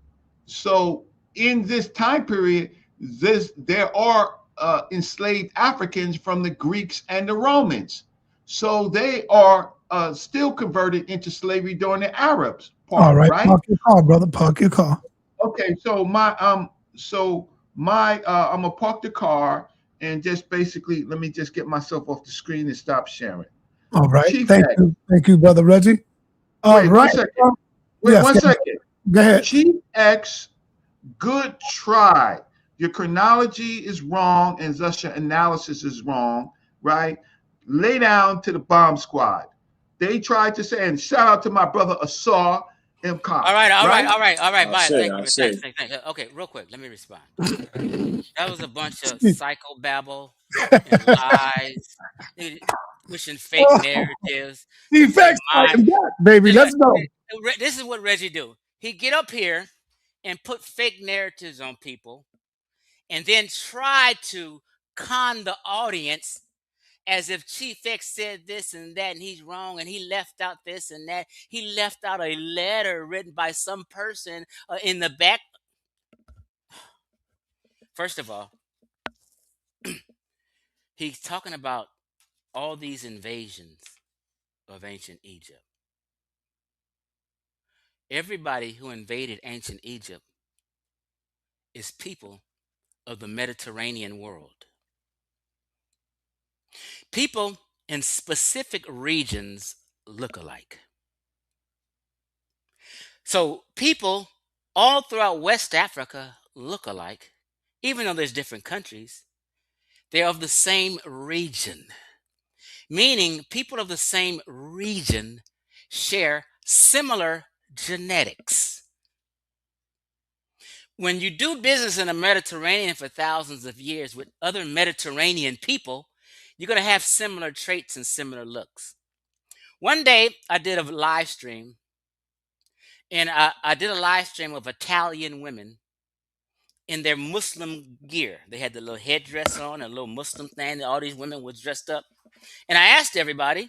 in this time period, there are enslaved Africans from the Greeks and the Romans. So they are still converted into slavery during the Arabs part,
all right,
right?
park your car, brother. Park your car.
Okay, so I'm gonna park the car and just basically let me just get myself off the screen and stop sharing.
All right.
Chief
Thank
X.
you, brother Reggie. All
Wait,
right.
1 second. Wait,
Yes,
1
go
second.
Go ahead.
Chief X, good try. Your chronology is wrong, and thus your analysis is wrong, right? Lay down to the bomb squad. They tried to say, and shout out to my brother Asar M. Cox.
All right.
I
Bye.
say,
Thank
I
you.
say.
Thanks. Okay, real quick. Let me respond. That was a bunch of psychobabble and lies, pushing fake narratives to say
Effects
my.
fighting back, baby. Let's go.
This is what Reggie do. He get up here and put fake narratives on people, and then try to con the audience as if Chief X said this and that, and he's wrong, and he left out this and that. He left out a letter written by some person in the back. First of all, he's talking about all these invasions of ancient Egypt. Everybody who invaded ancient Egypt is people of the Mediterranean world. People in specific regions look alike. So people all throughout West Africa look alike, even though there's different countries. They're of the same region, meaning people of the same region share similar genetics. When you do business in the Mediterranean for thousands of years with other Mediterranean people, you're going to have similar traits and similar looks. One day I did a live stream, and I did a live stream of Italian women in their Muslim gear. They had the little headdress on, a little Muslim thing. All these women was dressed up. And I asked everybody,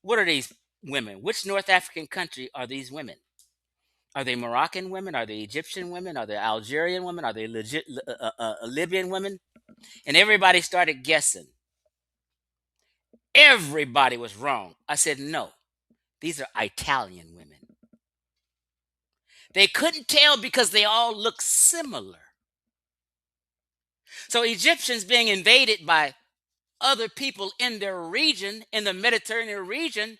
what are these women? Which North African country are these women? Are they Moroccan women? Are they Egyptian women? Are they Algerian women? Are they Libyan women? And everybody started guessing. Everybody was wrong. I said, no, these are Italian women. They couldn't tell because they all look similar. So Egyptians being invaded by other people in their region, in the Mediterranean region,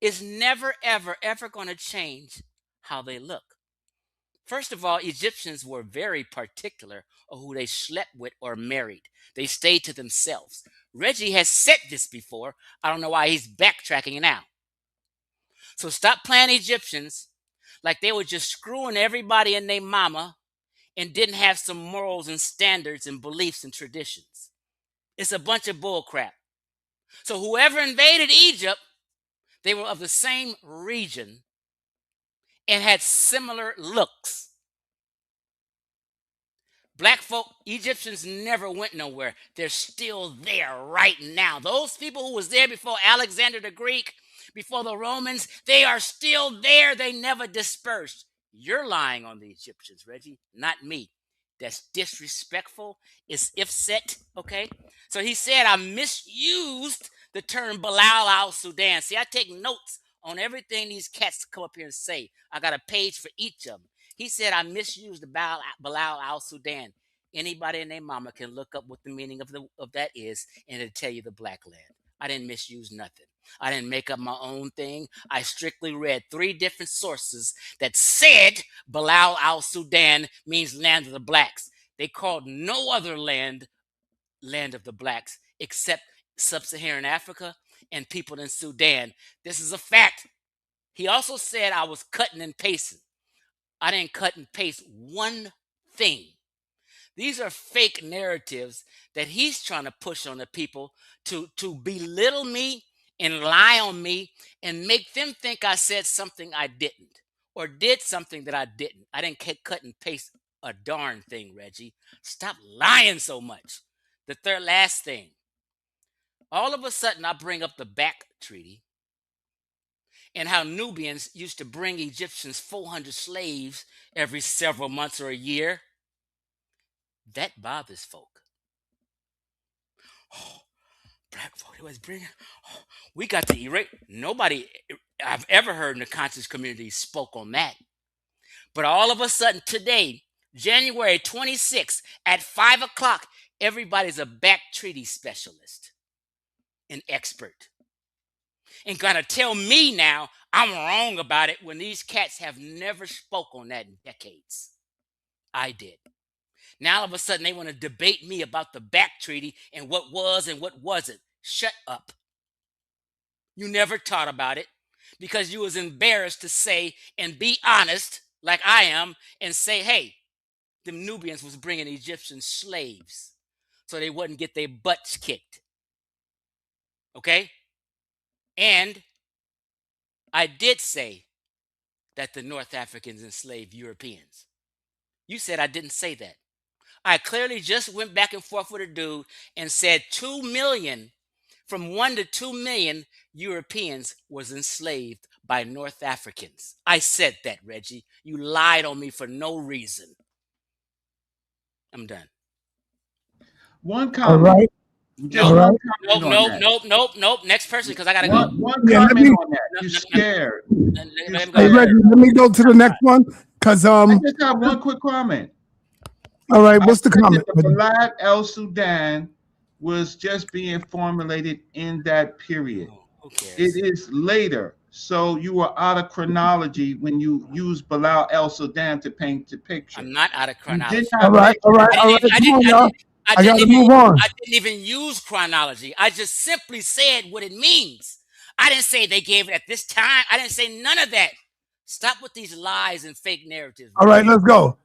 is never, ever, ever going to change how they look. First of all, Egyptians were very particular of who they slept with or married. They stayed to themselves. Reggie has said this before. I don't know why he's backtracking now. So stop playing Egyptians like they were just screwing everybody and their mama and didn't have some morals and standards and beliefs and traditions. It's a bunch of bullcrap. So whoever invaded Egypt, they were of the same region and had similar looks. Black folk, Egyptians never went nowhere. They're still there right now. Those people who was there before Alexander the Greek, before the Romans, they are still there. They never dispersed. You're lying on the Egyptians, Reggie, not me. That's disrespectful. It's ifset, okay? So he said I misused the term Bilal al-Sudan. See, I take notes on everything these cats come up here and say. I got a page for each of them. He said I misused the Bilal al-Sudan. Anybody and their mama can look up what the meaning of that is, and it'll tell you the black land. I didn't misuse nothing. I didn't make up my own thing. I strictly read 3 different sources that said Bilal al-Sudan means land of the blacks. They called no other land of the blacks except sub-Saharan Africa and people in Sudan. This is a fact. He also said I was cutting and pasting. I didn't cut and paste one thing. These are fake narratives that he's trying to push on the people to belittle me and lie on me and make them think I said something I didn't or did something that I didn't. I didn't cut and paste a darn thing, Reggie. Stop lying so much. The last thing. All of a sudden, I bring up the back treaty and how Nubians used to bring Egyptians 400 slaves every several months or a year. That bothers folk. Oh, black folk, it was bringing. Oh, we got to erase. Nobody I've ever heard in the conscious community spoke on that. But all of a sudden today, January 26th at 5 o'clock, everybody's a back treaty specialist, an expert. And gonna tell me now I'm wrong about it when these cats have never spoke on that in decades. I did. Now all of a sudden they want to debate me about the back treaty and what was and what wasn't. Shut up. You never taught about it because you was embarrassed to say and be honest like I am and say, hey, the Nubians was bringing Egyptian slaves so they wouldn't get their butts kicked. Okay? And I did say that the North Africans enslaved Europeans. You said I didn't say that. I clearly just went back and forth with a dude and said 2 million, from 1 to 2 million Europeans was enslaved by North Africans. I said that, Reggie. You lied on me for no reason. I'm done.
One comment.
All right.
Just
All
one
right.
comment
Nope. Next person, because I gotta go.
One comment on that. You're scared.
Hey, Reggie, let me go to the next one because
I just have one quick comment.
All right, what's the
I said
comment?
that the Balad El Sudan was just being formulated in that period. It is later. So you were out of chronology when you used Bilal El Sudan to paint the picture.
I'm not out of chronology.
All right. Come on, y'all. I got to move on.
I didn't even use chronology. I just simply said what it means. I didn't say they gave it at this time. I didn't say none of that. Stop with these lies and fake narratives.
All right, let's go.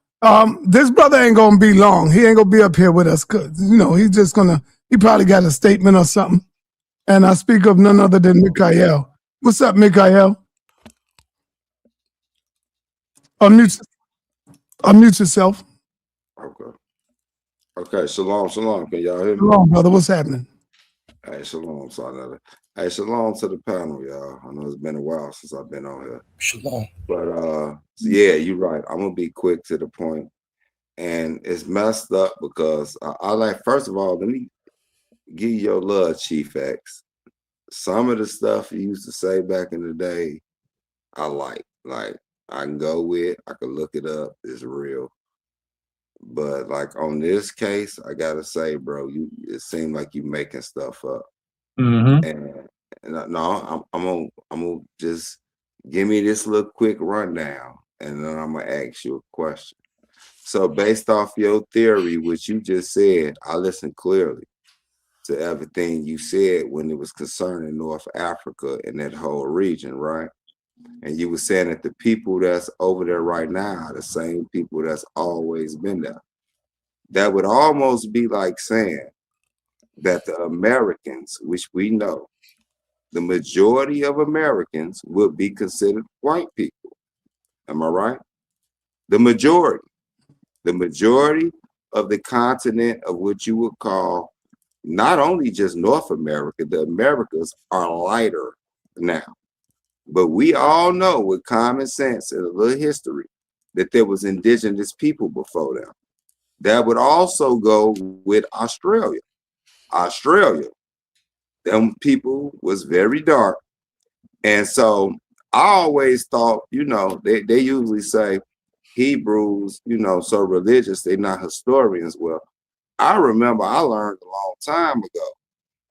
This brother ain't gonna be long. He ain't gonna be up here with us because he's just gonna. He probably got a statement or something. And I speak of none other than Mikhail. What's up, Mikhail? Unmute yourself.
Okay, shalom. Can y'all hear me?
Shalom, brother. What's happening?
Hey, shalom, sa.neter. Hey, shalom to the panel, y'all. I know it's been a while since I've been on here.
Shalom.
But yeah, you're right. I'm gonna be quick to the point. And it's messed up because I like, first of all, let me give you your love, Chief X. Some of the stuff you used to say back in the day, I like I can go with, I can look it up, it's real. But like on this case, I gotta say, bro, it seemed like you making stuff up.
Mm-hmm.
And no, I'm gonna just give me this little quick rundown, and then I'm gonna ask you a question. So based off your theory, what you just said, I listened clearly to everything you said when it was concerning North Africa and that whole region, right? And you were saying that the people that's over there right now are the same people that's always been there. That would almost be like saying that the Americans, which we know, the majority of Americans would be considered white people. Am I right? The majority of the continent of what you would call not only just North America, the Americas are lighter now. But we all know with common sense and a little history that there was indigenous people before them. That would also go with Australia. Australia, them people was very dark. And so I always thought, they usually say Hebrews, so religious, they're not historians. Well, I remember I learned a long time ago.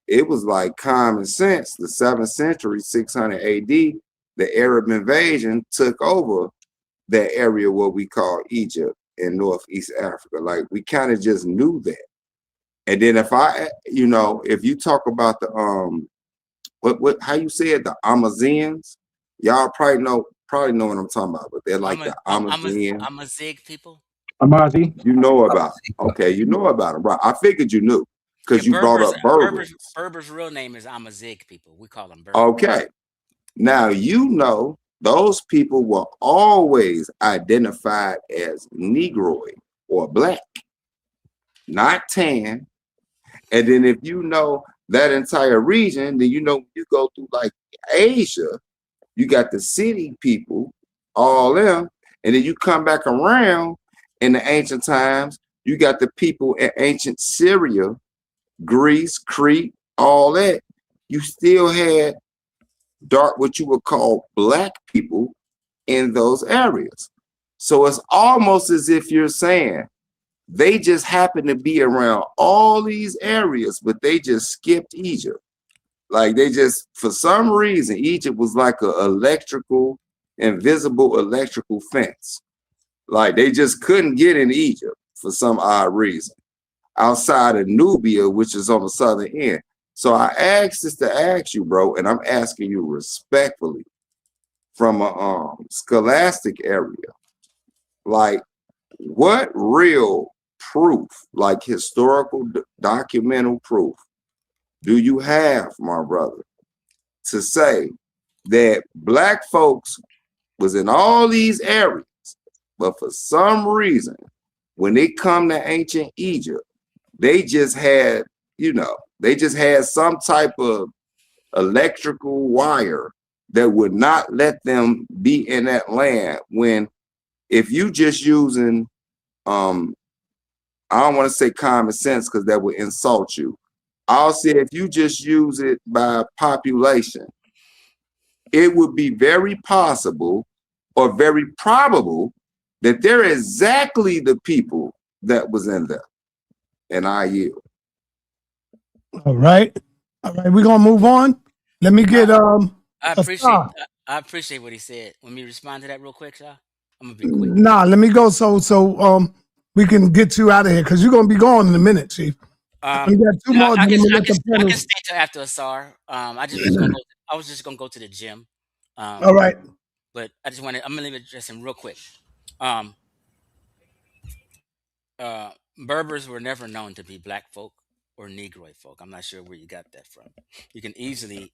It was like common sense. The 7th century, 600 AD, the Arab invasion took over that area what we call Egypt in Northeast Africa. Like we kind of just knew that. And then if you talk about the how you said the Amazons, y'all probably know what I'm talking about, but they're like the Amazons.
Amazigh people.
Amazi.
You know about okay, you know about them, right? I figured you knew because you brought up Berbers.
Berber's real name is Amazigh people. We call them Berbers.
Okay. Now those people were always identified as Negroid or black, not tan. And then if you know that entire region, then you go through like Asia, you got the city people, all them, and then you come back around in the ancient times, you got the people in ancient Syria, Greece, Crete, all that. You still had what you would call black people in those areas. So it's almost as if you're saying they just happen to be around all these areas, but they just skipped Egypt. Like they just, for some reason, Egypt was like an invisible electrical fence. Like they just couldn't get in Egypt for some odd reason outside of Nubia, which is on the southern end. So I asked this to ask you, bro, and I'm asking you respectfully from a scholastic area, like what real proof, like historical documental proof, do you have, my brother, to say that black folks was in all these areas, but for some reason, when they come to ancient Egypt, they just had some type of electrical wire that would not let them be in that land. When if you just using I don't want to say common sense because that would insult you. I'll say if you just use it by population, it would be very possible or very probable that they're exactly the people that was in there. And I yield.
All right. We're gonna move on. Let me get
I appreciate what he said. Let me respond to that real quick, y'all. I'm gonna be quick.
Nah, let me go so we can get you out of here because you're gonna be gone in a minute, Chief. We got two more.
I can stay till after Asar. I was just gonna go to the gym.
All right.
But I'm gonna leave it address him real quick. Berbers were never known to be black folk or Negroid folk. I'm not sure where you got that from. You can easily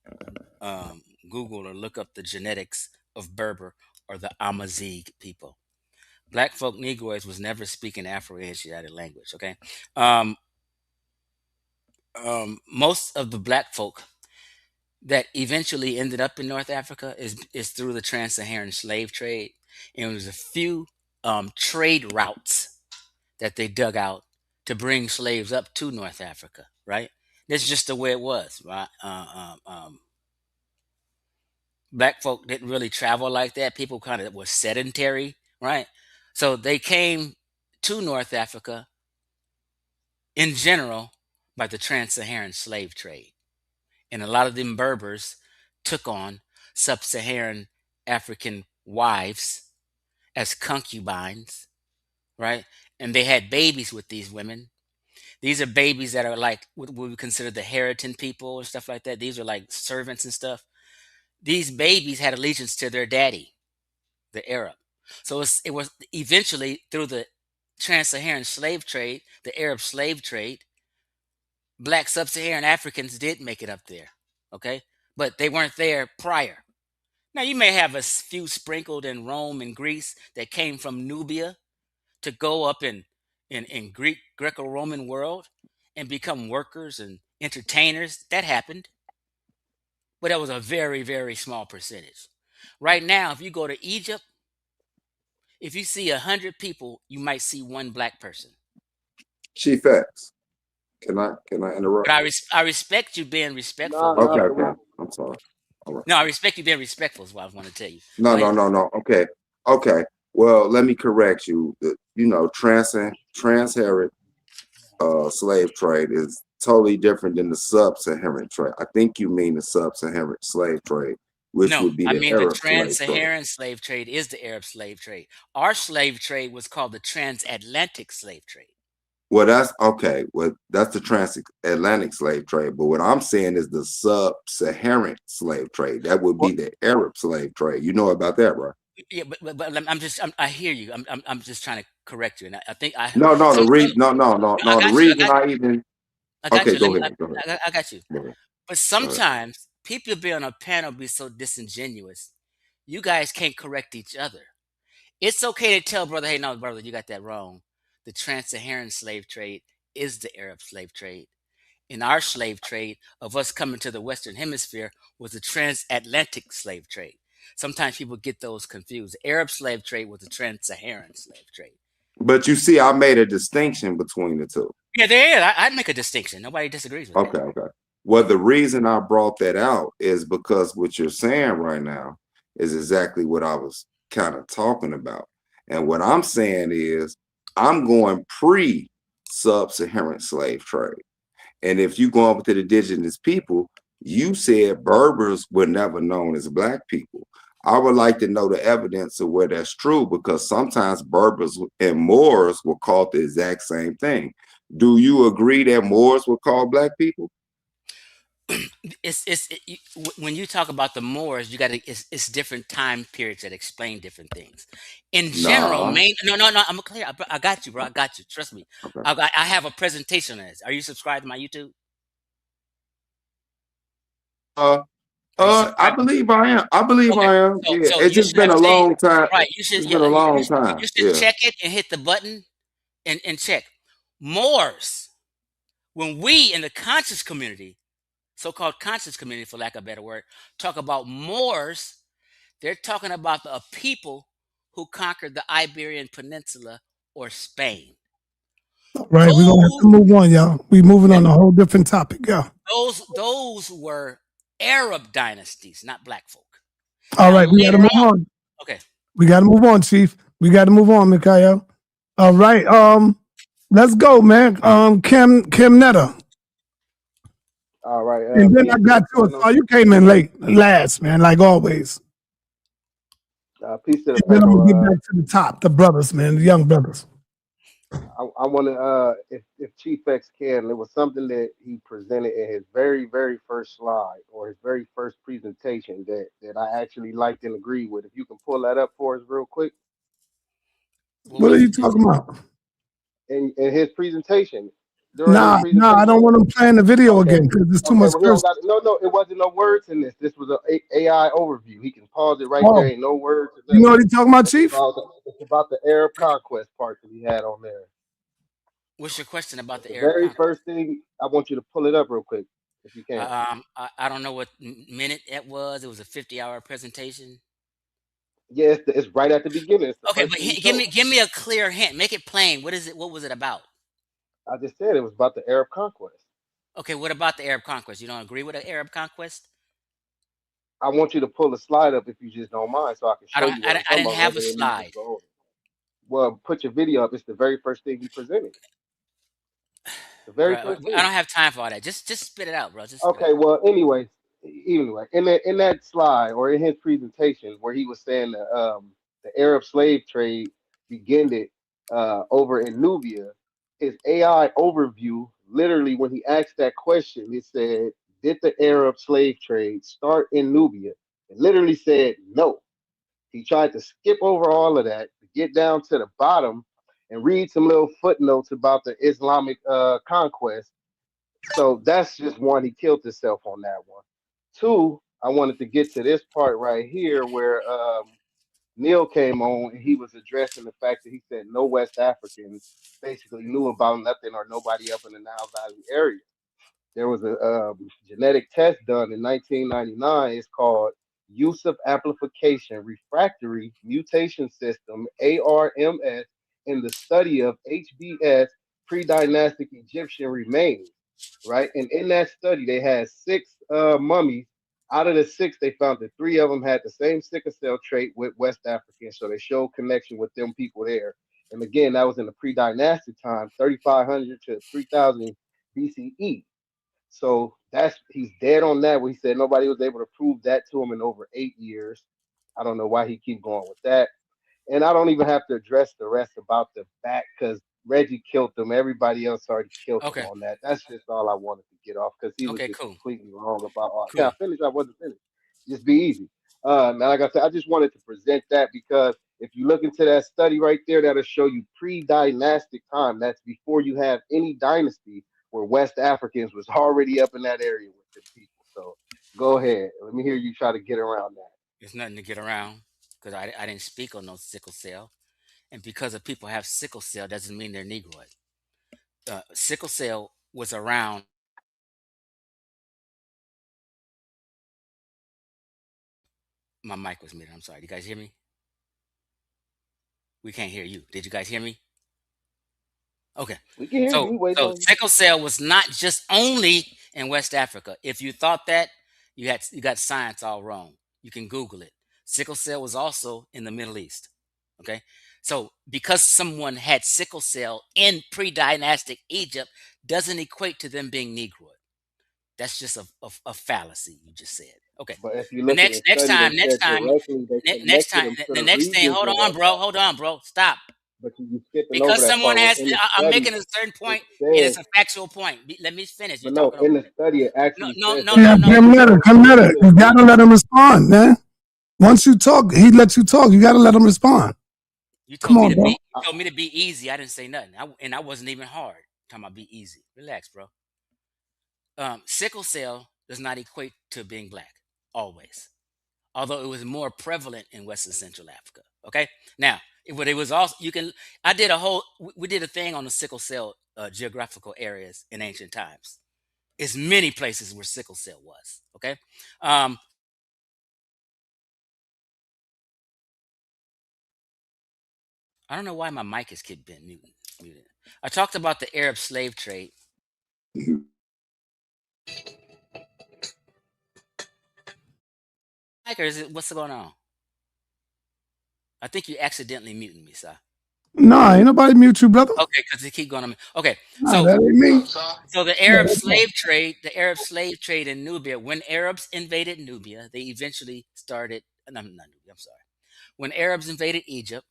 Google or look up the genetics of Berber or the Amazigh people. Black folk Negroids was never speaking Afro-Asiatic language. Okay, most of the black folk that eventually ended up in North Africa is through the trans-Saharan slave trade, and there's a few trade routes that they dug out to bring slaves up to North Africa. Right, that's just the way it was. Right. Black folk didn't really travel like that. People kind of were sedentary, right? So they came to North Africa in general by the trans-Saharan slave trade. And a lot of them Berbers took on sub-Saharan African wives as concubines, right? And they had babies with these women. These are babies that are like what we consider the Haritan people and stuff like that. These are like servants and stuff. These babies had allegiance to their daddy, the Arab. So it was eventually through the trans-Saharan slave trade, the Arab slave trade, black sub-Saharan Africans did make it up there, okay? But they weren't there prior. Now, you may have a few sprinkled in Rome and Greece that came from Nubia to go up in Greco-Roman world and become workers and entertainers. That happened. But that was a very, very small percentage. Right now, if you go to Egypt, if you see 100 people, you might see one black person.
Chief X, can I interrupt?
But I respect you being respectful.
Okay. I'm sorry. All right.
No, I respect you being respectful is what I want to tell you.
No. Okay. Well, let me correct you. Trans-Saharan slave trade is totally different than the sub-Saharan trade. I think you mean the sub-Saharan slave trade, which would be the Arab
the trans-Saharan slave trade is the Arab slave trade. Our slave trade was called the transatlantic slave trade.
Well, that's okay. Well, that's the transatlantic slave trade. But what I'm saying is the sub-Saharan slave trade. That would be the Arab slave trade. You know about that, right?
Yeah, but I hear you. I'm just trying to correct you, and I think I
No. The reason I
got you. But sometimes people be on a panel be so disingenuous. You guys can't correct each other. It's okay to tell brother, hey, no, brother, you got that wrong. The trans-Saharan slave trade is the Arab slave trade. In our slave trade of us coming to the Western Hemisphere was the transatlantic slave trade. Sometimes people get those confused. The Arab slave trade was the trans-Saharan slave trade.
But you see, I made a distinction between the two.
Yeah, there is. I'd make a distinction. Nobody disagrees with that.
Okay. Well, the reason I brought that out is because what you're saying right now is exactly what I was kind of talking about. And what I'm saying is I'm going pre-sub-Saharan slave trade. And if you go over to the indigenous people, you said Berbers were never known as black people. I would like to know the evidence of where that's true, because sometimes Berbers and Moors were called the exact same thing. Do you agree that Moors were called black people?
When you talk about the Moors, it's different time periods that explain different things. In general, I'm clear. I got you, bro. I got you. Trust me. Okay. I have a presentation on this. Are you subscribed to my YouTube?
I believe I am. I am. So it's just been a long time.
Right.
It's been a long time.
You should check it and hit the button and check. Moors, when we in the conscious community, so-called conscious community, for lack of a better word, talk about Moors, they're talking about a people who conquered the Iberian Peninsula or Spain.
Right, we're gonna have to move on, y'all. We're moving on a whole different topic, yeah.
Those were Arab dynasties, not black folk.
All right, we gotta move on.
Okay.
We gotta move on, Chief. We gotta move on, Mikhail. All right, let's go, man. Kim Netta.
All right.
And then I got you. You came in last, man, like always.
Peace to the
panel. Then I'm gonna get back to the top, the brothers, man, the young brothers.
I want to, if Chief X can, there was something that he presented in his very, very first slide or his very first presentation that I actually liked and agreed with. If you can pull that up for us real quick.
What are you talking about?
In his presentation.
Nah, I don't want him playing the video again because there's too much curse.
No, it wasn't no words in this. This was an AI overview. He can pause it right there. Ain't no words.
You know what he's talking about, Chief?
It's about the Arab conquest part that he had on there.
What's your question about the Arab
very
conquest?
first thing? I want you to pull it up real quick, if you can.
I don't know what minute it was. It was a 50-hour presentation.
Yeah, it's right at the beginning.
Okay, but give me a clear hint. Make it plain. What is it? What was it about?
I just said it was about the Arab conquest.
Okay, what about the Arab conquest? You don't agree with the Arab conquest?
I want you to pull the slide up if you just don't mind, so I can show you.
I didn't have a slide.
Well, put your video up. It's the very first thing he presented. The very
Bro,
first
I
thing.
don't have time for all that. Just spit it out, bro. Just spit it
Okay,
out.
well, anyway, in that slide or in his presentation where he was saying the Arab slave trade began it over in Nubia, his AI overview literally when he asked that question, it said, "Did the Arab slave trade start in Nubia?" It literally said no. He tried to skip over all of that to get down to the bottom and read some little footnotes about the Islamic conquest. So that's just one. He killed himself on that one. Two, I wanted to get to this part right here where Neil came on and he was addressing the fact that he said no West Africans basically knew about nothing or nobody up in the Nile Valley area. There was a genetic test done in 1999. It's called Use of Amplification Refractory Mutation System, ARMS, in the study of HBS pre-dynastic Egyptian remains, right? And in that study, they had six mummies. Out of the six, they found that three of them had the same sickle cell trait with West Africans, so they showed connection with them people there. And again, that was in the pre-dynastic time, 3,500 to 3,000 BCE. So that's he's dead on that. Where he said nobody was able to prove that to him in over 8 years. I don't know why he keep going with that. And I don't even have to address the rest about the back because Reggie killed them. Everybody else already killed them
Okay.
on that. That's just all I wanted to get off because he was
Okay,
just
cool.
completely wrong about all. Can
Cool.
I finish? I wasn't finished. Just be easy. Now, like I said, I just wanted to present that because if you look into that study right there, that'll show you pre-dynastic time. That's before you have any dynasty where West Africans was already up in that area with the people. So go ahead. Let me hear you try to get around that.
It's nothing to get around because I didn't speak on no sickle cell. And because of people have sickle cell doesn't mean they're Negroid. Sickle cell was around. My mic was muted. I'm sorry. You guys hear me? We can't hear you. Did you guys hear me? Okay.
We can hear you. We waiting
So
on you.
sickle cell was not just only in West Africa. If you thought that, you got science all wrong. You can Google it. Sickle cell was also in the Middle East. Okay. So because someone had sickle cell in pre-dynastic Egypt doesn't equate to them being Negroid. That's just a fallacy you just said. Okay.
But if you
The
look in the
next
study, they
time, next
said
time,
directly they
next
connected
time,
them to
the
the
next thing.
regions in West
Hold on,
Africa.
bro. Stop.
But you skipping over
Because
that
someone
part where
has,
in the
I'm
study
making a certain
it
point, and it's
says,
a factual point. Let me finish. You're
but no,
talking
in
over
the
me.
study it
No,
actually
no,
says
no,
they
no,
Yeah,
no.
connected
come let
them
it, come let
directly
it.
to the
You gotta
region.
let him respond, man. Once you talk, he lets you talk. You gotta let him respond.
You
Come
told me
on,
to
bro.
be. You told me to be easy. I didn't say nothing. And I wasn't even hard. Talking about be easy. Relax, bro. Sickle cell does not equate to being black always, although it was more prevalent in West and Central Africa. Okay, now but it was also you can. I did a whole. We did a thing on the sickle cell geographical areas in ancient times. It's many places where sickle cell was. Okay, um, I don't know why my mic is keep being muted. I talked about the Arab slave trade. Mike, or is it what's going on? I think you accidentally muted me, sir.
Nah, ain't nobody mute you, brother.
Okay, because they keep going on me. Okay,
Nah,
so
that ain't me.
the
Yeah,
Arab
that's all.
slave trade, in Nubia. When Arabs invaded Nubia, they eventually started. No, not Nubia. I'm sorry. When Arabs invaded Egypt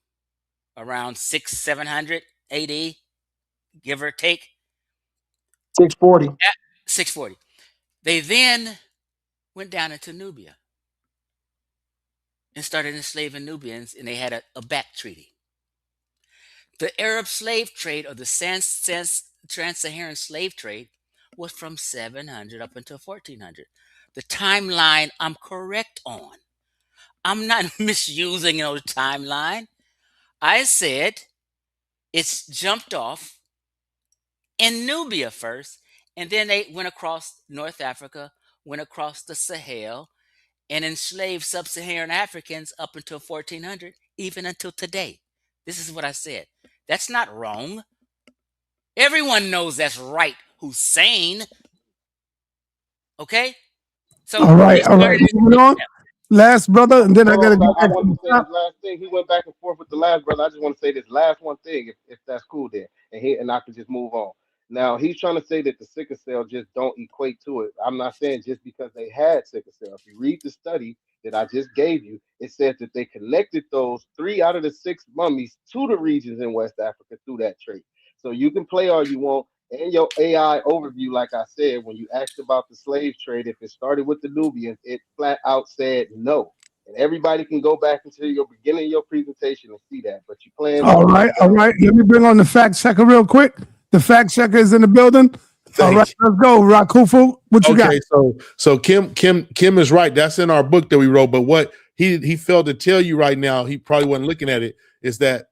around 700 AD, give or take,
640.
640, they then went down into Nubia and started enslaving Nubians, and they had a back treaty. The Arab slave trade or the trans-Saharan slave trade was from 700 up until 1400. The timeline I'm correct on. I'm not misusing the timeline. I said it's jumped off in Nubia first, and then they went across North Africa, went across the Sahel, and enslaved sub-Saharan Africans up until 1400, even until today. This is what I said. That's not wrong. Everyone knows that's right. Hussein. Okay? So
All
they
right, all right.
started in
Moving on. last brother, and then I
Hold
gotta
on,
go
I
back to
want
the
to say
top.
this last thing. He went back and forth with the last brother. I just want to say this last one thing, if that's cool there, and I can just move on. Now he's trying to say that the sickle cell just don't equate to it. I'm not saying just because they had sickle cell. If you read the study that I just gave you, it said that they connected those 3 out of the 6 mummies to the regions in West Africa through that trait. So you can play all you want. In your AI overview, like I said, when you asked about the slave trade, if it started with the Nubians, it flat out said no. And everybody can go back into your beginning of your presentation and see that. But you're playing with
All
them
right,
right
all
now.
right. Let me bring on the fact checker real quick. The fact checker is in the building. All right,
Thank you.
let's go, Rakufu. What you got?
Okay, so Kim is right. That's in our book that we wrote. But what he failed to tell you right now, he probably wasn't looking at it, is that,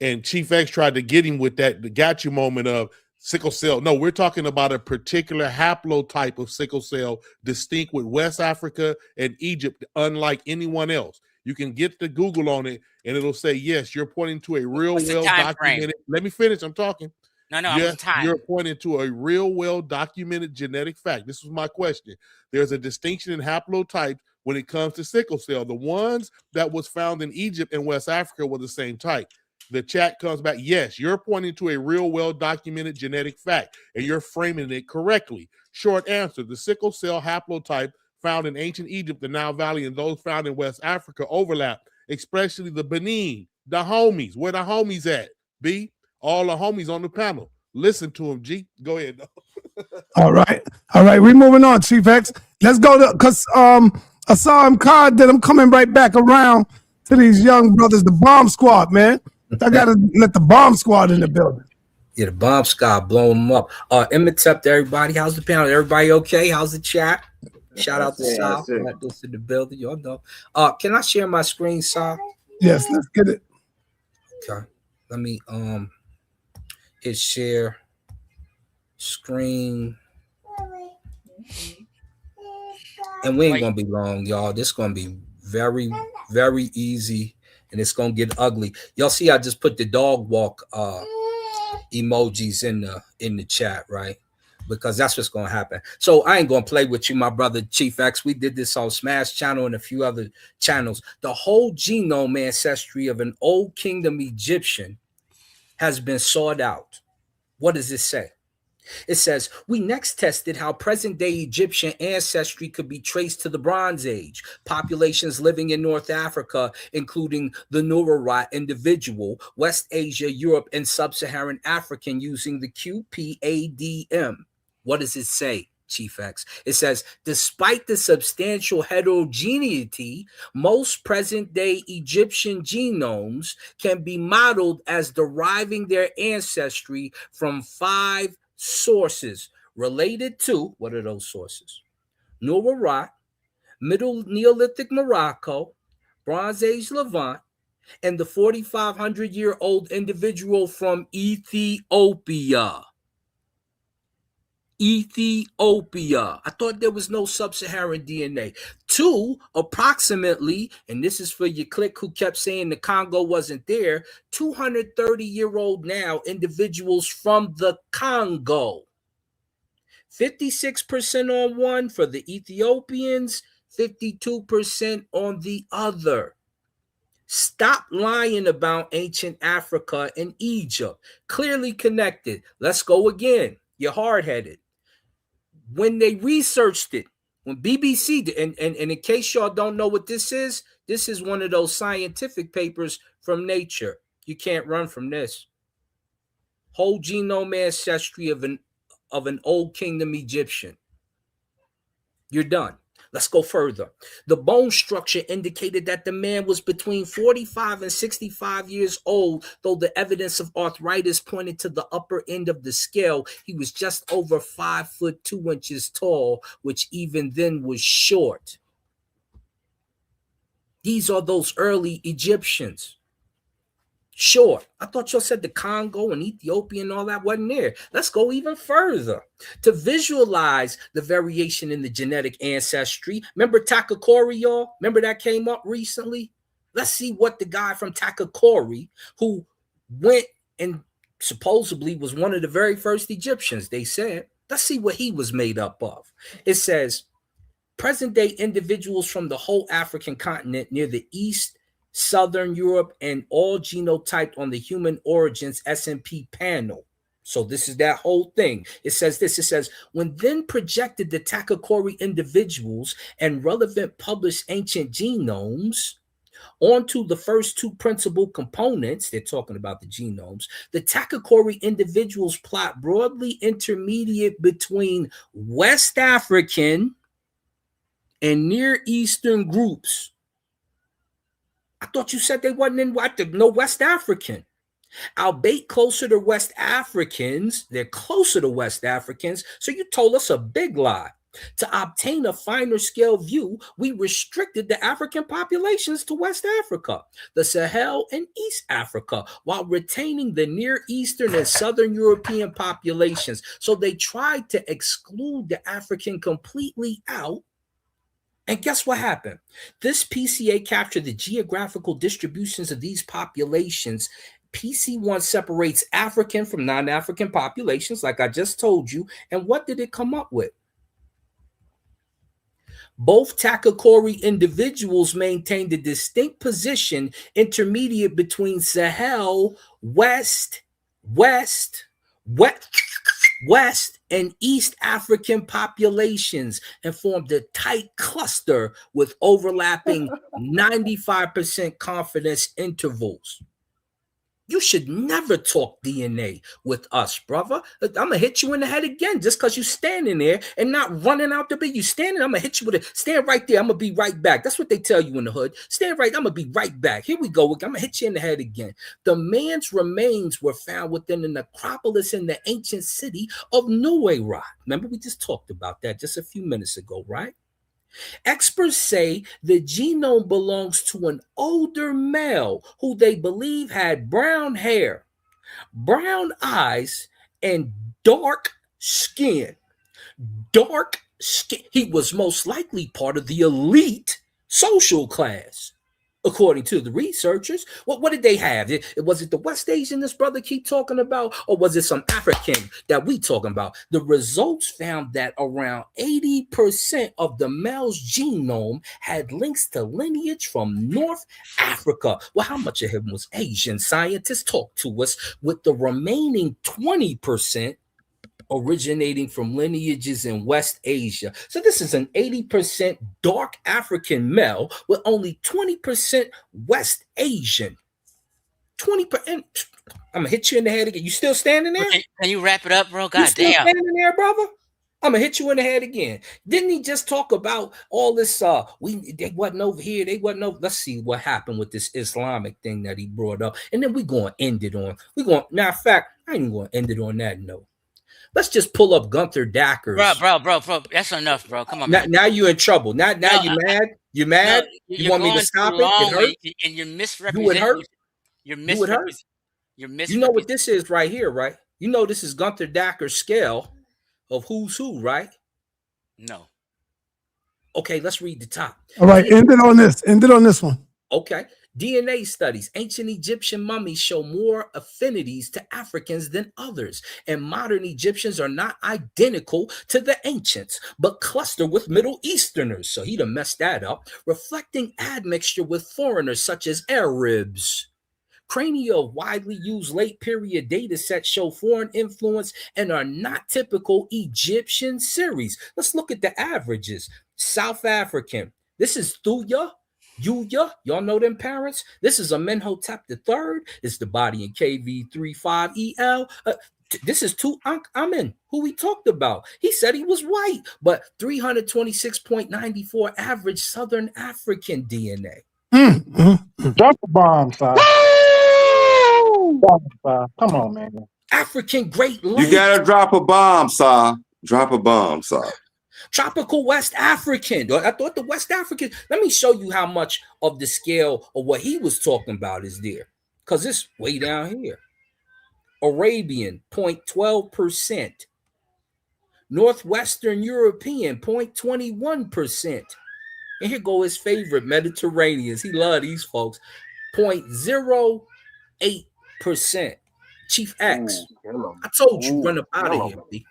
and Chief X tried to get him with that, the got you moment of sickle cell. No, we're talking about a particular haplotype of sickle cell distinct with West Africa and Egypt, unlike anyone else. You can get the Google on it and it'll say, yes, you're pointing to a real
What's the
well
time frame?
documented. Let me finish. I'm talking.
No,
Yes,
what's the time?
you're pointing to a real well documented genetic fact. This was my question. There's a distinction in haplotypes when it comes to sickle cell. The ones that was found in Egypt and West Africa were the same type. The chat comes back, yes, you're pointing to a real well-documented genetic fact, and you're framing it correctly. Short answer, the sickle cell haplotype found in ancient Egypt, the Nile Valley, and those found in West Africa overlap, especially the Benin, the homies. Where the homies at, B? All the homies on the panel. Listen to them, G. Go ahead.
All right, we're moving on, Chief X. Let's go to, because I saw him card that I'm coming right back around to these young brothers, the bomb squad, man. I gotta let the bomb squad in the building.
Yeah, the bomb squad blowing them up. Imhotep to everybody. How's the panel? Everybody okay? How's the chat? Shout out to Sal. Got this in the building. Y'all know. Can I share my screen, Sal?
Yes, let's get it.
Okay. Let me hit share screen. And we ain't gonna be long, y'all. This is gonna be very, very easy, and it's gonna get ugly. Y'all see, I just put the dog walk emojis in the chat, right? Because that's what's gonna happen. So I ain't gonna play with you, my brother Chief X. We did this on Smash Channel and a few other channels. The whole genome ancestry of an old kingdom Egyptian has been sought out. What does it say? It says, we next tested how present-day Egyptian ancestry could be traced to the Bronze Age. Populations living in North Africa, including the Nubian individual, West Asia, Europe, and Sub-Saharan African using the QPADM. What does it say, Chief X? It says, despite the substantial heterogeneity, most present-day Egyptian genomes can be modeled as deriving their ancestry from 5 sources related to, what are those sources? Nubian, Middle Neolithic Morocco, Bronze Age Levant, and the 4,500-year-old individual from Ethiopia. Ethiopia. I thought there was no sub-Saharan DNA. 2, approximately, and this is for your clique who kept saying the Congo wasn't there, 230-year-old now individuals from the Congo. 56% on one for the Ethiopians, 52% on the other. Stop lying about ancient Africa and Egypt. Clearly connected. Let's go again. You're hard-headed. When they researched it, when BBC did, and in case y'all don't know what this is one of those scientific papers from Nature. You can't run from this. Whole genome ancestry of an old kingdom Egyptian. You're done. Let's go further. The bone structure indicated that the man was between 45 and 65 years old, though the evidence of arthritis pointed to the upper end of the scale. He was just over 5 foot 2 inches tall, which even then was short. These are those early Egyptians. Sure, I thought y'all said the Congo and Ethiopia and all that wasn't there. Let's go even further. To visualize the variation in the genetic ancestry, remember Takakori, y'all? Remember that came up recently? Let's see what the guy from Takakori, who went and supposedly was one of the very first Egyptians, they said, let's see what he was made up of. It says, Present-day individuals from the whole African continent near the East, Southern Europe, and all genotyped on the Human Origins S&P panel. So this is that whole thing. It says this. It says, when then projected the Takakori individuals and relevant published ancient genomes onto the first two principal components, they're talking about the genomes, the Takakori individuals plot broadly intermediate between West African and Near Eastern groups. I thought you said they wasn't in no West African. Albeit closer to West Africans, they're closer to West Africans, so you told us a big lie. To obtain a finer scale view, we restricted the African populations to West Africa, the Sahel, and East Africa, while retaining the Near Eastern and Southern European populations. So they tried to exclude the African completely out. And guess what happened? This PCA captured the geographical distributions of these populations. PC1 separates African from non-African populations, like I just told you. And what did it come up with? Both Takakori individuals maintained a distinct position intermediate between Sahel, West, and East African populations and formed a tight cluster with overlapping 95% confidence intervals. You should never talk DNA with us, brother. I'm going to hit you in the head again just because you're standing there and not running out the bed. You standing, I'm going to hit you with it. Stand right there. I'm going to be right back. That's what they tell you in the hood. Stand right. I'm going to be right back. Here we go. I'm going to hit you in the head again. The man's remains were found within the necropolis in the ancient city of Nuera. Remember, we just talked about that just a few minutes ago, right? Experts say the genome belongs to an older male who they believe had brown hair, brown eyes, and dark skin. Dark skin. He was most likely part of the elite social class. According to the researchers, what did they have? Was it the West Asian this brother keep talking about, or was it some African that we talking about? The results found that around 80% of the male's genome had links to lineage from North Africa. Well, how much of him was Asian? Scientists talk to us, with the remaining 20% originating from lineages in West Asia. So this is an 80% dark African male with only 20% West Asian. 20%. I'm gonna hit you in the head again. You still standing there?
Can you wrap it up, bro? God
you still
damn.
Standing there, brother? I'm gonna hit you in the head again. Didn't he just talk about all this? They wasn't over here. They wasn't over. Let's see what happened with this Islamic thing that he brought up, and then we're gonna end it on. Matter of fact, I ain't gonna end it on that note. Let's just pull up Gunther Dacker's.
Bro. That's enough, bro. Come on, man.
Now you're in trouble. Now you're mad. You're mad. You want me to stop it? It hurts.
And you're misrepresenting. You're misrepresenting.
You know what this is right here, right? You know this is Gunther Dacker's scale of who's who, right?
No.
Okay, let's read the top.
All right, end it on this one.
Okay. DNA studies. Ancient Egyptian mummies show more affinities to Africans than others, and modern Egyptians are not identical to the ancients, but cluster with Middle Easterners. So he done messed that up, reflecting admixture with foreigners such as Arabs. Crania of widely used late period data sets show foreign influence and are not typical Egyptian series. Let's look at the averages. South African. This is Thuya. Yuya, y'all know them parents. This is Amenhotep III. It's the body in KV35EL. This is Tutankhamun, who we talked about. He said he was white, but 326.94 average Southern African DNA.
Drop a bomb, son. Come on, man.
African Great Lakes.
You gotta drop a bomb, sir. Drop a bomb, sir.
Tropical West African. I thought the West African. Let me show you how much of the scale of what he was talking about is there. Because it's way down here. Arabian, 0.12%. Northwestern European, 0.21%. And here go his favorite, Mediterraneans. He love these folks. 0.08%. Chief X. I told you, run up out of here, B.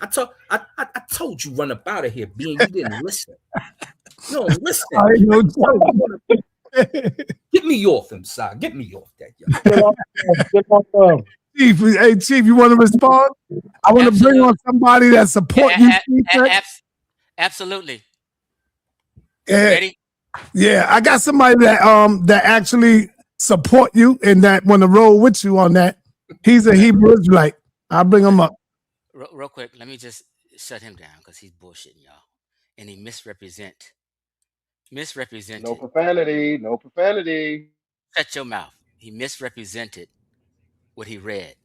I told you run up out of here, being you didn't listen. You don't listen.
I know.
Get me off him, side. Get me off that, yo.
Chief, hey Chief, you want to respond? I want to bring on somebody that support you.
Absolutely.
Ready? Yeah, I got somebody that actually support you and that want to roll with you on that. He's a Hebrew Israelite. I'll bring him up.
Real quick, let me just shut him down because he's bullshitting y'all, and he misrepresented.
No profanity. No profanity.
Shut your mouth. He misrepresented what he read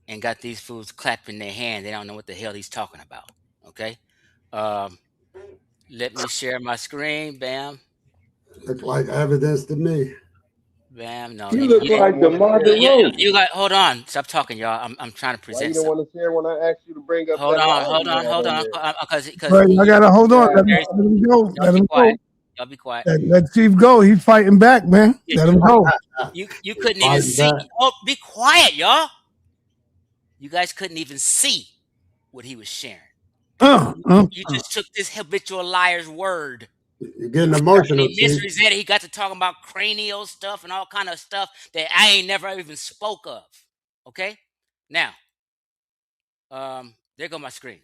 and got these fools clapping their hand. They don't know what the hell he's talking about. Okay. Let me share my screen. Bam.
Look like evidence to me.
Bam. No.
You look like the mother
You got. Hold on. Stop talking, y'all. I'm trying to present.
Why you don't want to share when I asked you to bring up
Hold
that
on.
lie
Hold
you
on.
had
Hold
on
on.
there?
Because
I gotta hold on. Let him go. Let him go.
Y'all be quiet.
Let Chief go. He's fighting back, man. Let him go.
You couldn't even see. Oh, be quiet, y'all. You guys couldn't even see what he was sharing. You just took this habitual liar's word.
You're getting emotional.
He misrepresented. He got to talking about cranial stuff and all kind of stuff that I ain't never even spoke of. Okay, now, there go my screen.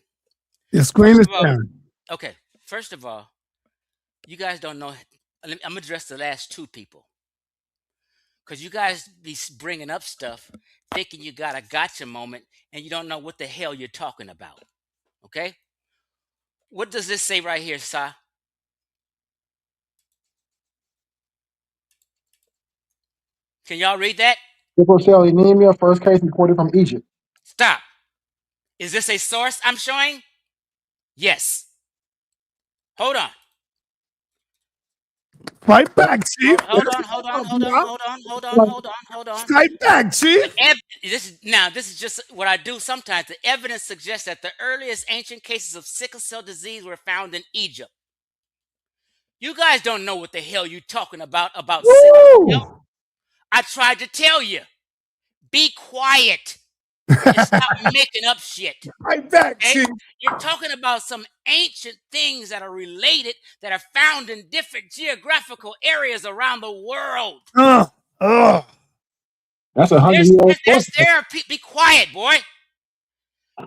Your screen is down.
Okay, first of all, you guys don't know. I'm gonna address the last two people because you guys be bringing up stuff thinking you got a gotcha moment and you don't know what the hell you're talking about. Okay, what does this say right here, Sa? Can y'all read that?
Anemia, first case reported from Egypt.
Stop. Is this a source I'm showing? Yes. Hold on.
Fight back, Chief.
Hold on.
Fight back, Chief.
This is just what I do sometimes. The evidence suggests that the earliest ancient cases of sickle cell disease were found in Egypt. You guys don't know what the hell you're talking about sickle cell. I tried to tell you. Be quiet. And stop making up shit.
Fight back, Chief.
You're talking about some ancient things that are related, that are found in different geographical areas around the world.
That's 100-year-old.
Be quiet, boy.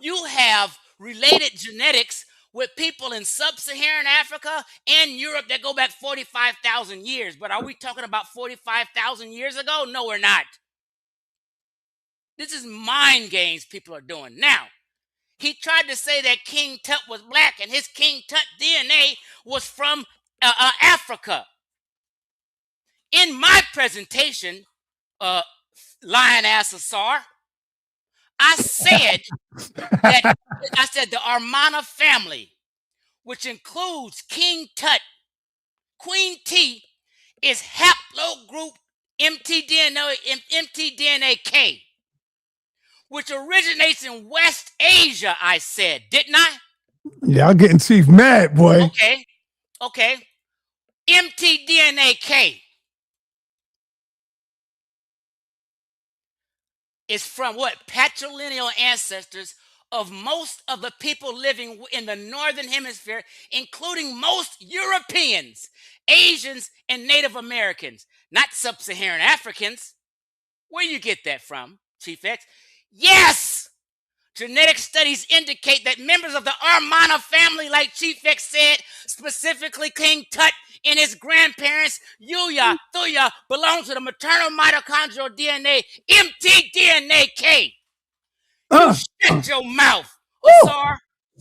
You have related genetics with people in sub-Saharan Africa and Europe that go back 45,000 years. But are we talking about 45,000 years ago? No, we're not. This is mind games people are doing. Now, he tried to say that King Tut was black and his King Tut DNA was from Africa. In my presentation, Lion Ass Asar, I said the Armana family, which includes King Tut, Queen T, is haplogroup mtDNA which originates in West Asia, I said, didn't I?
Y'all getting Chief mad, boy.
Okay. mtDNA is from what? Patrilineal ancestors of most of the people living in the Northern Hemisphere, including most Europeans, Asians, and Native Americans, not Sub-Saharan Africans. Where you get that from, Chief X? Yes! Genetic studies indicate that members of the Armana family, like Chief X said, specifically King Tut and his grandparents, Yuya, Thuya, belong to the maternal mitochondrial DNA, mtDNA. You shut your mouth, Asar.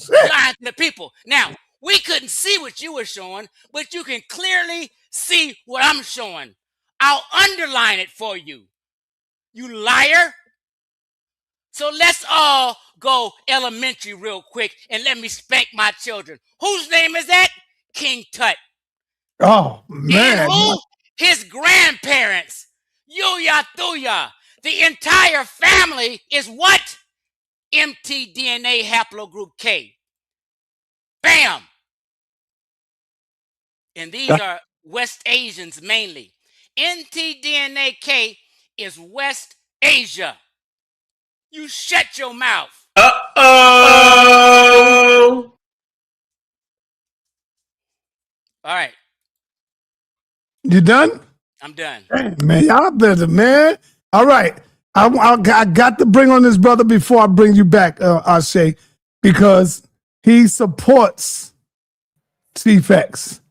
Lying to the people. Now, we couldn't see what you were showing, but you can clearly see what I'm showing. I'll underline it for you. You liar. So let's all go elementary real quick and let me spank my children. Whose name is that? King Tut.
Oh, man.
And who? His grandparents. Yuya Thuya. The entire family is what? mtDNA haplogroup K. Bam. And these are West Asians mainly. mtDNA K is West Asia. You shut your mouth. Uh-oh. All right.
You done?
I'm done.
Hey, man, y'all better, man. All right. I got to bring on this brother before I bring you back, Ashe, because he supports Chief X.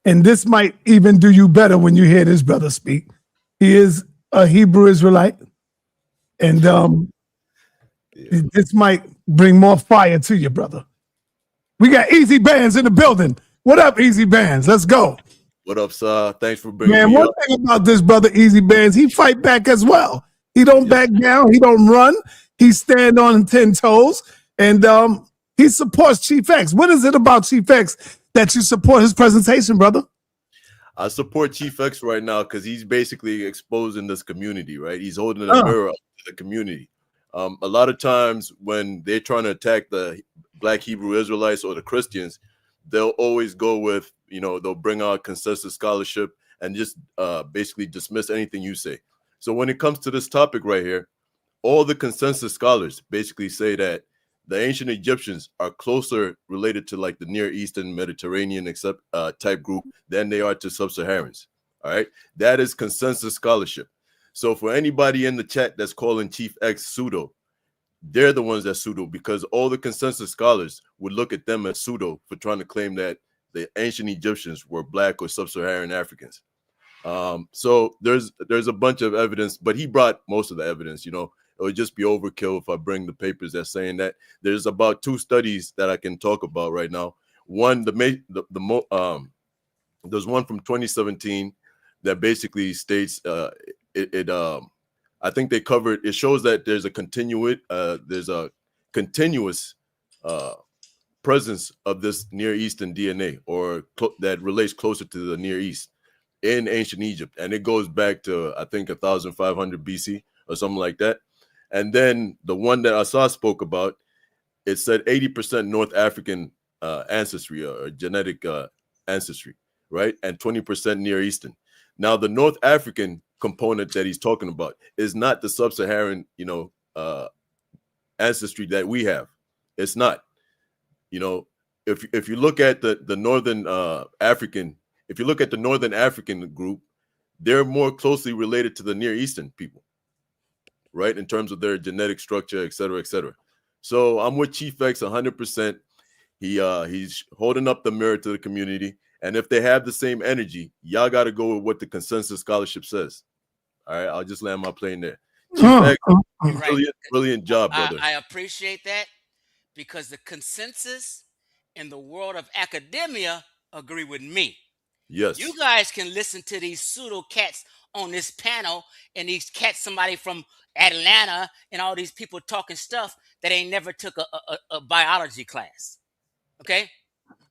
And this might even do you better when you hear this brother speak. He is a Hebrew Israelite. And this might bring more fire to you, brother. We got Easy Bands in the building. What up, Easy Bands? Let's go.
What up, sir? Thanks for bringing
Man,
me
one
up.
thing about this brother, Easy Bands, he fight back as well. He don't back down. He don't run. He stand on 10 toes. And he supports Chief X. What is it about Chief X that you support his presentation, brother?
I support Chief X right now because he's basically exposing this community, right? He's holding a mirror up to the community. A lot of times when they're trying to attack the Black Hebrew Israelites or the Christians, they'll always go with, they'll bring out consensus scholarship and just basically dismiss anything you say. So when it comes to this topic right here, all the consensus scholars basically say that the ancient Egyptians are closer related to like the Near Eastern Mediterranean type group than they are to sub-Saharans. All right. That is consensus scholarship. So for anybody in the chat that's calling Chief X pseudo, they're the ones that pseudo, because all the consensus scholars would look at them as pseudo for trying to claim that the ancient Egyptians were Black or sub-Saharan Africans. So there's a bunch of evidence, but he brought most of the evidence. It would just be overkill if I bring the papers that's saying that. There's about 2 studies that I can talk about right now. One, there's one from 2017 that basically states I think they covered. It shows that there's a continuous presence of this Near Eastern DNA, or that relates closer to the Near East in ancient Egypt, and it goes back to I think 1500 BC or something like that. And then the one that Osaze spoke about, it said 80% North African ancestry or genetic ancestry, right, and 20% Near Eastern. Now the North African component that he's talking about is not the sub-Saharan, ancestry that we have. It's not. If you look at the Northern African, if you look at the Northern African group, they're more closely related to the Near Eastern people, right, in terms of their genetic structure, et cetera, et cetera. So I'm with Chief X 100%. He's holding up the mirror to the community, and if they have the same energy, y'all got to go with what the consensus scholarship says. All right, I'll just land my plane there. Chief X, brilliant job, brother.
I appreciate that, because the consensus in the world of academia agree with me.
Yes.
You guys can listen to these pseudo cats on this panel, and these cats, somebody from Atlanta, and all these people talking stuff that ain't never took a biology class. Okay?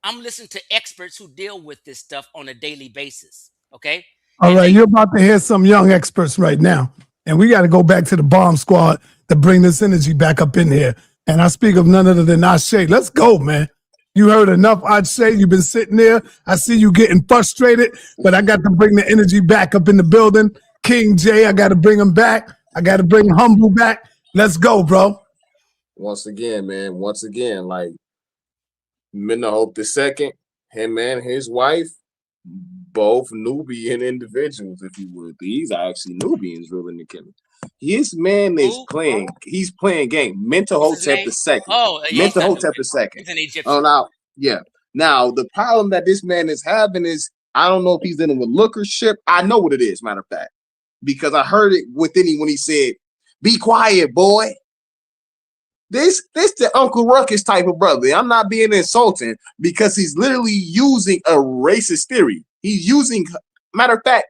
I'm listening to experts who deal with this stuff on a daily basis. Okay?
All right, you're about to hear some young experts right now. And we got to go back to the bomb squad to bring this energy back up in here. And I speak of none other than Ashe. Let's go, man. You heard enough, Ashe. You've been sitting there. I see you getting frustrated, but I got to bring the energy back up in the building. King J, I got to bring him back. I got to bring Humble back. Let's go, bro.
Once again, man. Like Hope II, him and his wife, both Nubian individuals, if you would. These are actually Nubians ruling the kingdom. His man is playing. He's playing game. Mentuhotep II.
Oh,
Mentuhotep II.
He's an Egyptian.
Oh, now, yeah. Now the problem that this man is having is, I don't know if he's dealing with lookership. I know what it is, matter of fact, because I heard it within him when he said, "Be quiet, boy." This the Uncle Ruckus type of brother. I'm not being insulting, because he's literally using a racist theory. He's using, matter of fact,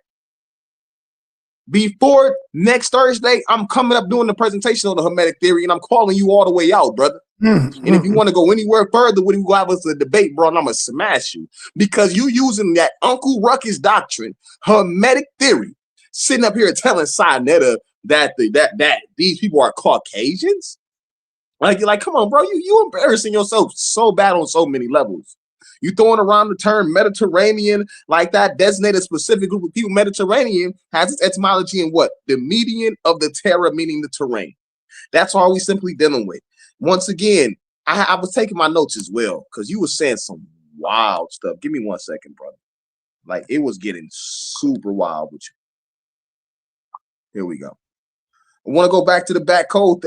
before next Thursday, I'm coming up doing the presentation on the Hermetic theory, and I'm calling you all the way out, brother. And if you want to go anywhere further, we go have us a debate, bro, and I'm gonna smash you, because you using that Uncle Ruckus doctrine, Hermetic theory, sitting up here telling sa.neter that these people are Caucasians. Like, you're like, come on, bro, you embarrassing yourself so bad on so many levels. You throwing around the term Mediterranean like that, designated a specific group of people. Mediterranean has its etymology in what? The median of the terra, meaning the terrain. That's all we simply dealing with. once again, I was taking my notes as well because you were saying some wild stuff. Give me 1 second, brother. Like it was getting super wild with you. Here we go. I want to go back to the back code,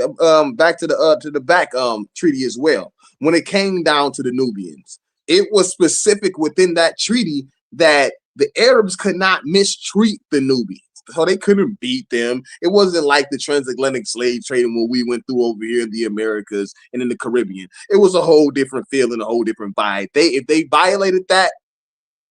back to the back treaty as well. When it came down to the Nubians, it was specific within that treaty that the Arabs could not mistreat the Nubians. So they couldn't beat them. It wasn't like the transatlantic slave trading when we went through over here in the Americas and in the Caribbean. It was a whole different feeling, a whole different vibe. If they violated that,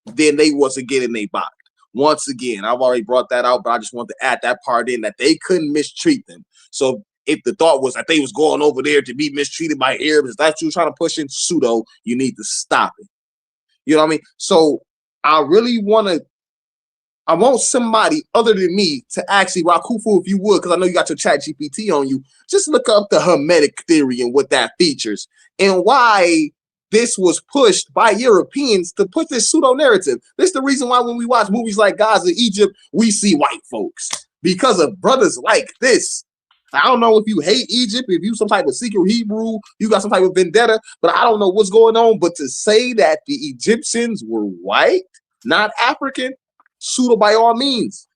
then they wasn't getting they box. Once again, I've already brought that out, but I just want to add that part in that they couldn't mistreat them. So if the thought was that they was going over there to be mistreated by Arabs, that's you trying to push in pseudo, you need to stop it. You know what I mean? So I really want somebody other than me to actually, Rakufu, if you would, because I know you got your chat GPT on you, just look up the Hermetic theory and what that features and why this was pushed by Europeans to put this pseudo narrative. This is the reason why when we watch movies like Gaza, Egypt, we see white folks because of brothers like this. I don't know if you hate Egypt, if you some type of secret Hebrew, you got some type of vendetta, but I don't know what's going on. But to say that the Egyptians were white, not African, pseudo by all means.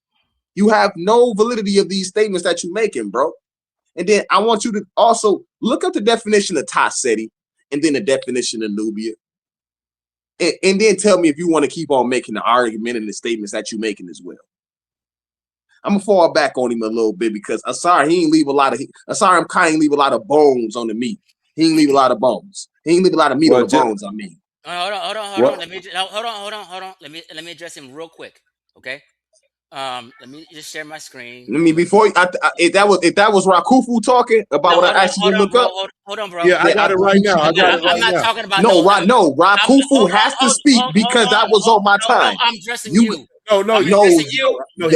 You have no validity of these statements that you're making, bro. And then I want you to also look up the definition of Tasseti and then the definition of Nubia. And then tell me if you want to keep on making the argument and the statements that you're making as well. I'm gonna fall back on him a little bit because Asar, he ain't leave a lot of Asar ain't leave a lot of bones on the meat. He ain't leave a lot of bones. He ain't leave a lot of meat on the bones, I mean.
Hold on. Hold on. Let me address him real quick. Okay. Let me just share my screen.
Let me before if that was Rakufu talking about what I actually look up.
Hold on, bro.
Yeah, I got it right now.
I'm not talking about
Rakufu has to speak because that was on my time.
I'm addressing you.
No,
I'm addressing you.
No.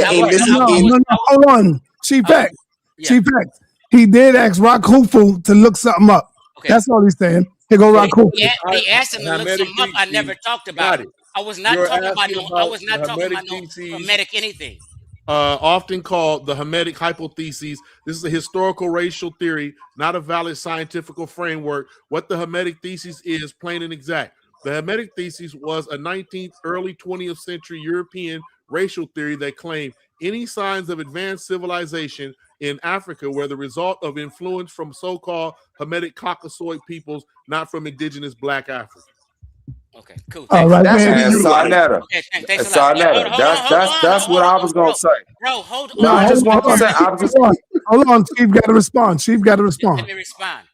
Hold on, Chief X. Chief X. He did ask Rakufu to look something up. Okay. That's all he's saying. Here go Rakufu.
He asked him to look something up. I never talked about it. I was not talking about no Hermetic anything.
Often called the Hermetic hypothesis. This is a historical racial theory, not a valid scientific framework. What the Hermetic thesis is, plain and exact. The Hermetic thesis was a 19th, early 20th century European racial theory that claimed any signs of advanced civilization in Africa were the result of influence from so-called Hermetic Caucasoid peoples, not from indigenous Black Africans.
Okay, cool.
All right, man.
Sa.neter.
That's what I was gonna say.
Bro, hold on.
No, I just want to say.
Hold on, Chief got to respond. Chief got to respond.
Let me respond.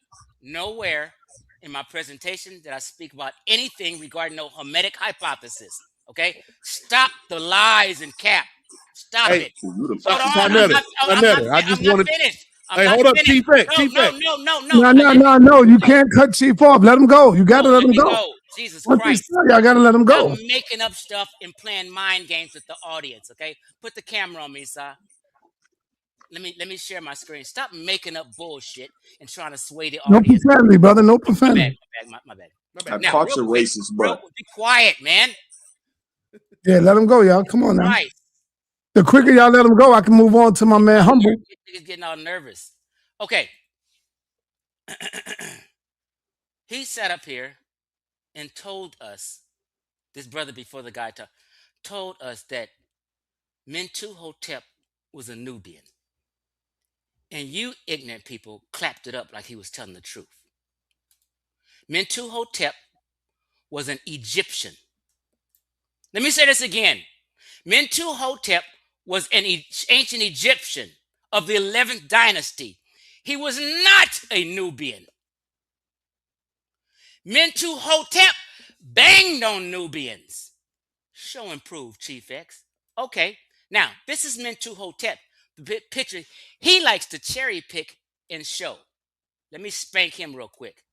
Nowhere in my presentation did I speak about anything regarding no Hermetic hypothesis. Okay, stop the lies and cap. Stop it. Hold on.
I just want to finish. Hey, hold up, Chief X.
No. You can't cut Chief off. Let him go. You got to let him go.
Jesus Christ.
I got to let him go.
I'm making up stuff and playing mind games with the audience, okay? Put the camera on me, sir. Let me share my screen. Stop making up bullshit and trying to sway the audience.
No profanity, brother. No profanity.
My bad.
I caught your racist, bro.
Be quiet, man.
Yeah, let him go, y'all. Come on now.
Right.
The quicker y'all let him go, I can move on to my man Humble.
He's getting all nervous. Okay. He sat up here and told us, this brother before the guy told us that Mentuhotep was a Nubian. And you ignorant people clapped it up like he was telling the truth. Mentuhotep was an Egyptian. Let me say this again. Mentuhotep was an ancient Egyptian of the 11th dynasty. He was not a Nubian. Mentuhotep banged on Nubians. Show and prove, Chief X. Okay, now this is Mentuhotep. The picture, he likes to cherry pick and show. Let me spank him real quick.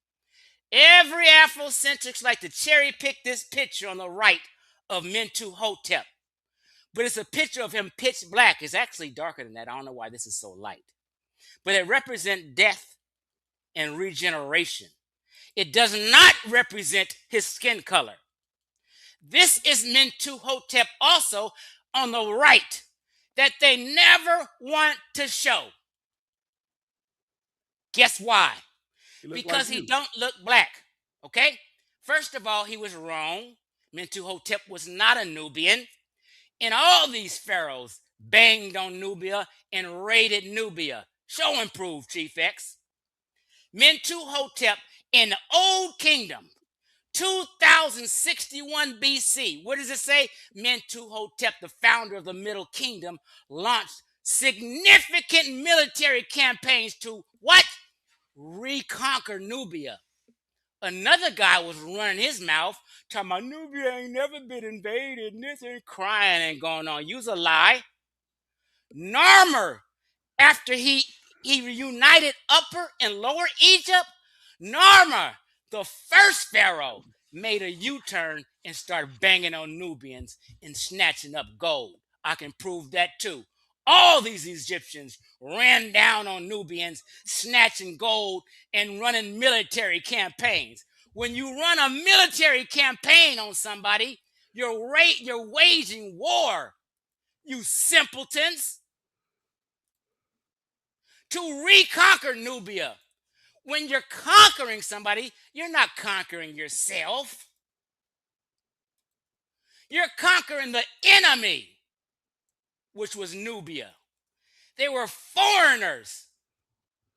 Every Afrocentrics like to cherry pick this picture on the right of Mentuhotep. But it's a picture of him pitch black. It's actually darker than that. I don't know why this is so light. But it represents death and regeneration. It does not represent his skin color. This is Mentuhotep also on the right that they never want to show. Guess why? Because
like
he don't look black. Okay? First of all, he was wrong. Mentuhotep was not a Nubian. And all these pharaohs banged on Nubia and raided Nubia. Show and prove, Chief X. Mentuhotep in the Old Kingdom, 2061 BC. What does it say? Mentuhotep, the founder of the Middle Kingdom, launched significant military campaigns to what? Reconquer Nubia. Another guy was running his mouth, talking about Nubia ain't never been invaded, and this ain't crying and going on. Use a lie. Narmer, after he reunited Upper and Lower Egypt, Narmer, the first pharaoh, made a U-turn and started banging on Nubians and snatching up gold. I can prove that too. All these Egyptians ran down on Nubians, snatching gold and running military campaigns. When you run a military campaign on somebody, you're waging war, you simpletons. To reconquer Nubia. When you're conquering somebody, you're not conquering yourself. You're conquering the enemy, which was Nubia. They were foreigners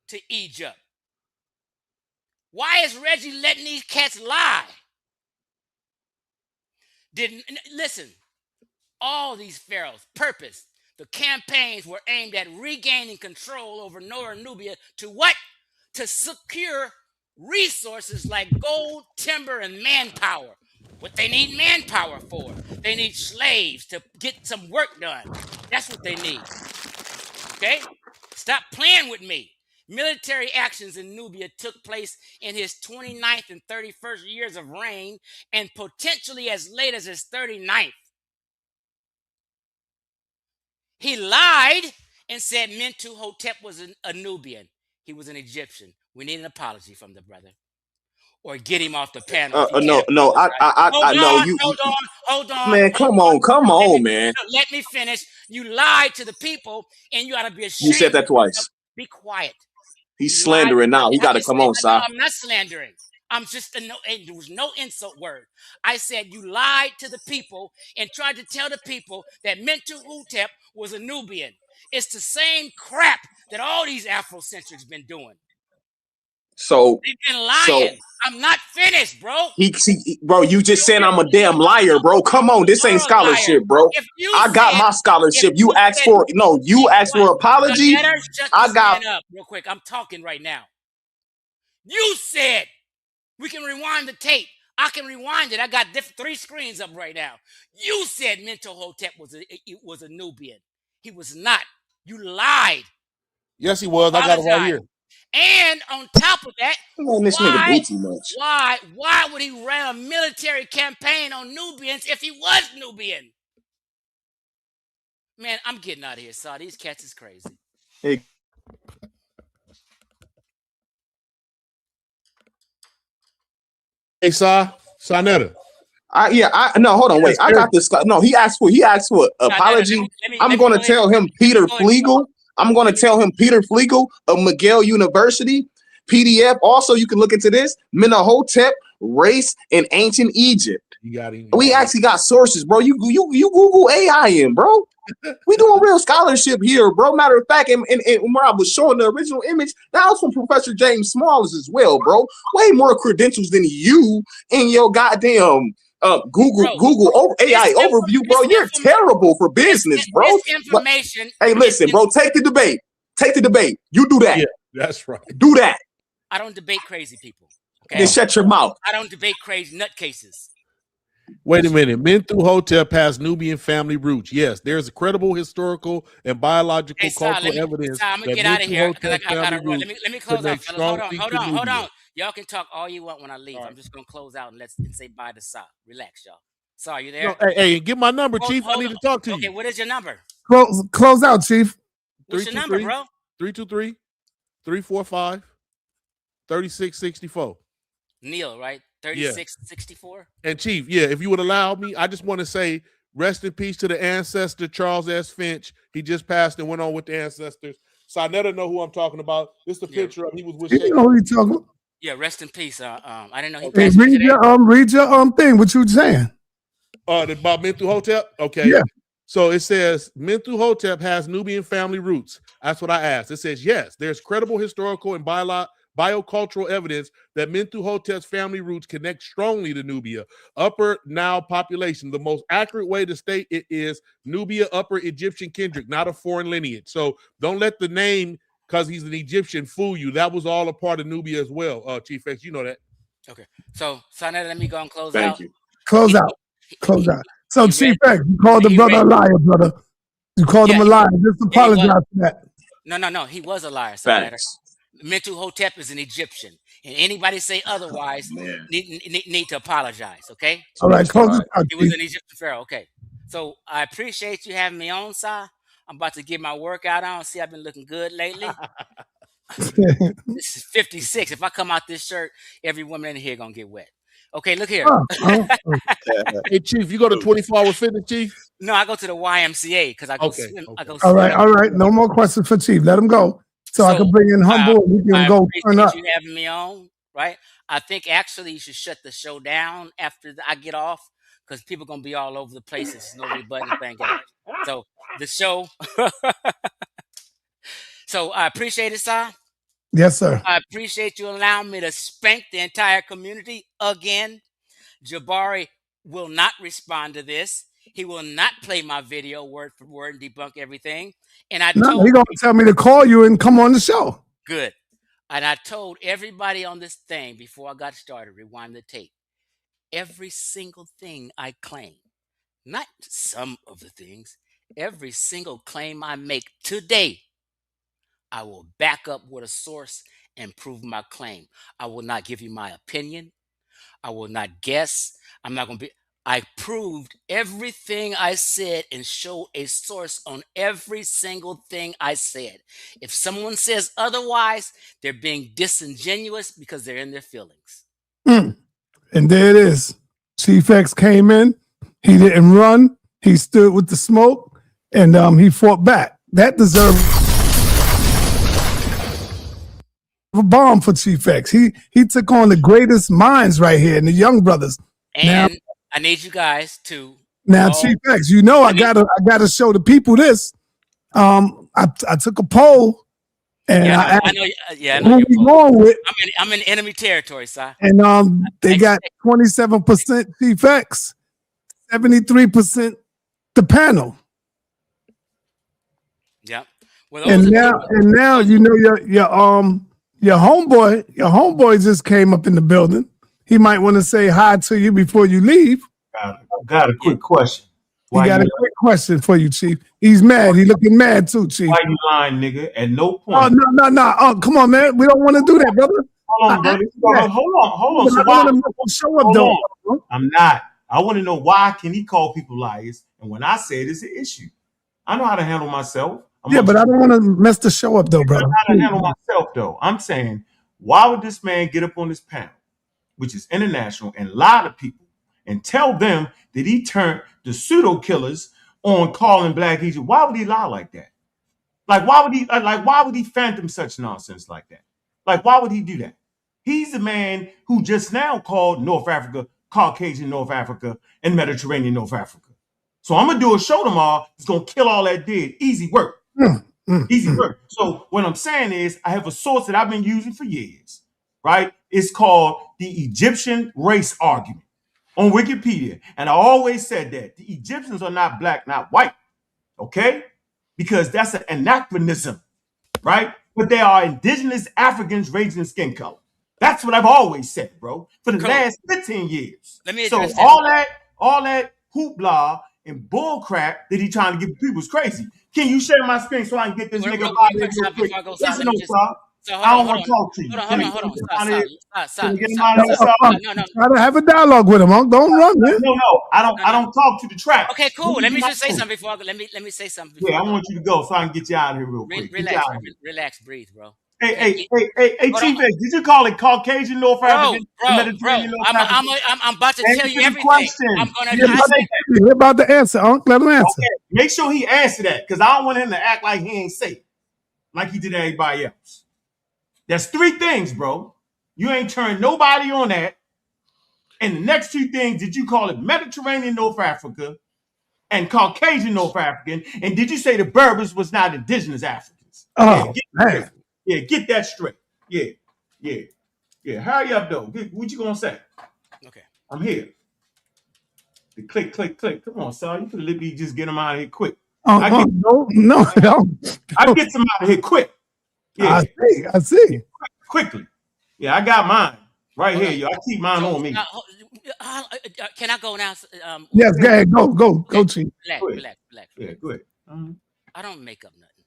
to Egypt. Why is Reggie letting these cats lie? Listen, all these pharaohs, purpose, the campaigns were aimed at regaining control over Northern Nubia to what? To secure resources like gold, timber, and manpower. What they need manpower for? They need slaves to get some work done. That's what they need. Okay? Stop playing with me. Military actions in Nubia took place in his 29th and 31st years of reign, and potentially as late as his 39th. He lied and said Mentuhotep was a Nubian. He was an Egyptian. We need an apology from the brother. Or get him off the panel. If
No,
Hold on.
Man, come on, man.
Let me finish. You lied to the people, and you ought to be ashamed.
You said that twice.
Be quiet.
He's slandering now. He got to come on,
No,
Si.
I'm not slandering. I'm just there was no insult word. I said you lied to the people and tried to tell the people that Mentuhotep was a Nubian. It's the same crap that all these Afrocentrics been doing.
So
they've been lying. I'm not finished, bro.
Bro, you just saying I'm a damn liar, bro. Come on, this ain't scholarship, bro. I got my scholarship. You asked for apology.
I got up real quick. I'm talking right now. You said we can rewind the tape. I can rewind it. I got 3 screens up right now. You said Mentuhotep was a Nubian. He was not. You lied.
Yes, he was. I got it right here.
And on top of that,
this nigga do too much.
Why would he run a military campaign on Nubians if he was Nubian? Man, I'm getting out of here, Saw. These cats is crazy.
Hey.
Hey, sa.neter.
No, hold on, wait. I got this. No, he asked for apology. I'm going to tell him Peter Flegel. I'm going to tell him Peter Flegel of McGill University. PDF. Also, you can look into this. Mentuhotep, race in ancient Egypt. We actually got sources, bro. You Google AI in, bro. We doing real scholarship here, bro. Matter of fact, and where I was showing the original image, that was from Professor James Smalls as well, bro. Way more credentials than you in your goddamn Google AI overview, bro. You're terrible for business, bro. Hey, listen, bro. Take the debate. You do that.
Yeah, that's right.
Do that.
I don't debate crazy people. Okay?
Then shut your mouth.
I don't debate crazy nutcases.
Wait a minute. Mentuhotep has Nubian family roots. Yes, there's a credible historical and biological cultural evidence.
I'm gonna get out of here because I gotta run. Let me close out, fellas. Hold on. Y'all can talk all you want when I leave. I'm just gonna close out and say bye to Sa. Relax, y'all. Sa, you there?
No, hey, get my number, Chief. I need to talk to you.
Okay, what is your number?
Close out, Chief.
What's your number, bro?
323-345-3664.
Neil, right? 3664.
And Chief, if you would allow me, I just want to say rest in peace to the ancestor Charles S. Finch. He just passed and went on with the ancestors. So I never know who I'm talking about. This is the picture of he was with.
You know who you talking about?
Yeah, rest in peace. I didn't know he
Hey,
passed away today.
read your thing. What you saying?
About Mentuhotep? Okay.
Yeah.
So it says Mentuhotep has Nubian family roots. That's what I asked. It says, yes, there's credible historical and biocultural evidence that Mentuhotep's family roots connect strongly to Nubia, Upper Nile population. The most accurate way to state it is Nubia, Upper Egyptian kindred, not a foreign lineage. So don't let the name, because he's an Egyptian, fool you. That was all a part of Nubia as well, Chief X. You know that.
Okay. So now let me go and close
Thank
out.
you.
Close out. Close out. So,
he
Chief
read-
X, you called the
he
brother
read-
a liar, brother. You called him a liar. Just
he
apologize
was.
for that.
No. He was a liar, sa.neter.
Facts.
Mentuhotep is an Egyptian, and anybody say otherwise
Man.
need to apologize. Okay.
All right, close it out,
He was
Chief.
an Egyptian pharaoh. Okay. So I appreciate you having me on, Sa. I'm about to get my workout on. See, I've been looking good lately. This is 56. If I come out this shirt, every woman in here gonna get wet. Okay, look here.
Hey, Chief, you go to 24-hour fitness, Chief?
No, I go to the YMCA because I go swim. I go
All
swim.
right. No more questions for Chief. Let him go. So I can bring in Humble and we can
I
go turn
appreciate
up.
you having me on. Right. I think actually you should shut the show down after I get off because people gonna be all over the place. It's no rebutting. Thank God. So the show. So I appreciate it, Si.
Yes, sir.
I appreciate you allowing me to spank the entire community again. Jabari will not respond to this. He will not play my video word for word and debunk everything. And I
No,
told
he gonna tell me to call you and come on the show.
good. And I told everybody on this thing before I got started, rewind the tape. Every single thing I claim, not some of the things, every single claim I make today, I will back up with a source and prove my claim. I will not give you my opinion. I will not guess. I'm not going to be. I proved everything I said and showed a source on every single thing I said. If someone says otherwise, they're being disingenuous because they're in their feelings.
And there it is. Chief X came in. He didn't run. He stood with the smoke, and he fought back. That deserved a bomb for Chief X. He took on the greatest minds right here, and the young brothers.
And I need you guys to
Chief X, you know I gotta show the people this. I took a poll, and I
know.
who we going with.
I'm in enemy territory, Si.
And they got 27% Chief X, 73% the panel.
Yeah. Well,
And now you know your homeboy just came up in the building. He might want to say hi to you before you leave.
Got a quick question.
He got a quick question for you, Chief. He's mad. He looking mad too, Chief.
Why you lying, nigga? At no point.
Oh no! Oh, come on, man. We don't want to do that, brother.
Hold on, brother. Hold on. So why?
Show up, though.
I'm not. I want to know why can he call people liars? And when I say it, it's an issue. I know how to handle myself.
But I don't want to mess the show up, though, brother.
I know how to handle myself, though. I'm saying, why would this man get up on this panel, which is international, and lie to people and tell them that he turned the pseudo killers on calling Black Egypt? Why would he lie like that? Like, why would he phantom such nonsense like that? Like, why would he do that? He's the man who just now called North Africa, Caucasian North Africa, and Mediterranean North Africa. So I'm gonna do a show tomorrow. It's gonna kill all that dead. Easy work. Easy work. So what I'm saying is, I have a source that I've been using for years, right? It's called the Egyptian race argument on Wikipedia. And I always said that the Egyptians are not black, not white, okay? Because that's an anachronism, right? But they are indigenous Africans raised in skin color. That's what I've always said, bro, for the last 15 years. So all that hoopla and bull crap that he's trying to give people is crazy. Can you share my screen so I can get this nigga out of here real quick? Listen, I don't want to talk to you.
Hold on.
Try to have a dialogue with him. Don't run, man.
No, I don't talk to the track.
Okay, cool. Let me just say something before I go. Let me say something.
Yeah, I want you to go so I can get you out of here real quick.
Relax, breathe, bro.
Hey, Chief X, did you call it Caucasian North African?
Bro, I'm about to tell you everything. I'm gonna
You're about to answer, Unc. Let him answer.
Okay, make sure he answer that, because I don't want him to act like he ain't safe, like he did everybody else. There's three things, bro. You ain't turned nobody on that. And the next two things, did you call it Mediterranean North Africa and Caucasian North African? And did you say the Berbers was not indigenous Africans?
Oh, man.
Get that straight. Yeah. Hurry up, though. What you gonna say?
Okay.
I'm here. The click. Come on, son. You can let me just get them out of here quick.
No.
I get them out of here quick. Yeah.
I see.
Quickly. Yeah, I got mine right here, yo. I keep mine on me.
Can I go now?
Yes, go ahead. Go, Chief.
Relax.
Yeah, go ahead.
I don't make up nothing.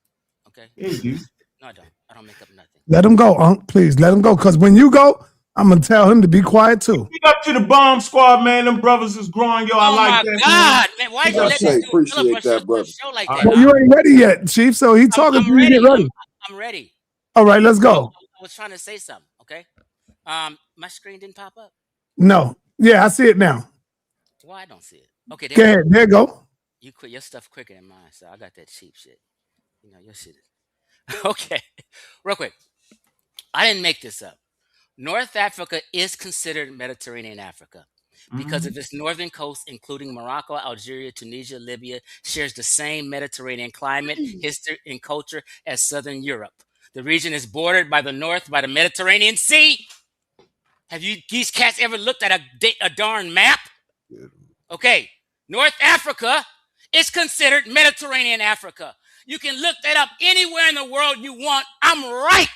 Okay.
Yeah, you do.
No, I don't. I don't make up nothing.
Let him go, Unc. Please let him go. Because when you go, I'm gonna tell him to be quiet too.
Big up to the bomb squad, man. Them brothers is growing, yo. I like that.
God, man, why you let this dude filibuster the show like that?
Well, you ain't ready yet, Chief. So he talking.
I'm ready.
Get ready.
I'm ready.
All right, let's go.
I was trying to say something. Okay. My screen didn't pop up.
No. Yeah, I see it now.
Why I don't see it? Okay.
Go ahead. There you go.
You quit your stuff quicker than mine, so I got that cheap shit. You know your shit is okay. Real quick. I didn't make this up. North Africa is considered Mediterranean Africa because of its northern coast, including Morocco, Algeria, Tunisia, Libya, shares the same Mediterranean climate, history, and culture as Southern Europe. The region is bordered by the north by the Mediterranean Sea. Have you these cats ever looked at a darn map? Okay, North Africa is considered Mediterranean Africa. You can look that up anywhere in the world you want. I'm right.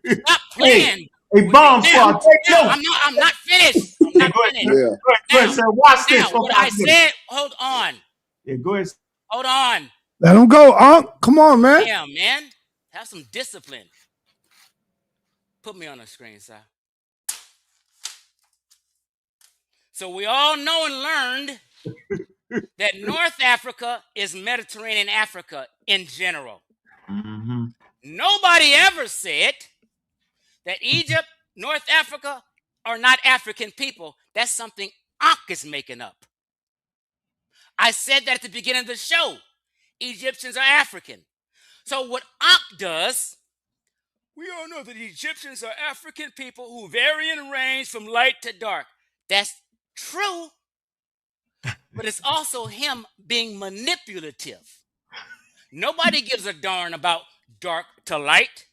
Stop playing.
Hey, bomb squad,
I'm not finished. I'm not finished.
Go ahead, sir. Watch this.
Now, what I said, hold on.
Yeah, go ahead.
Hold on.
Let him go, Unc. Come on, man.
Damn, man. Have some discipline. Put me on the screen, sir. So we all know and learned that North Africa is Mediterranean Africa in general. Nobody ever said that Egypt, North Africa are not African people. That's something Ankh is making up. I said that at the beginning of the show. Egyptians are African. So what Ankh does, we all know that Egyptians are African people who vary in range from light to dark. That's true, but it's also him being manipulative. Nobody gives a darn about dark to light.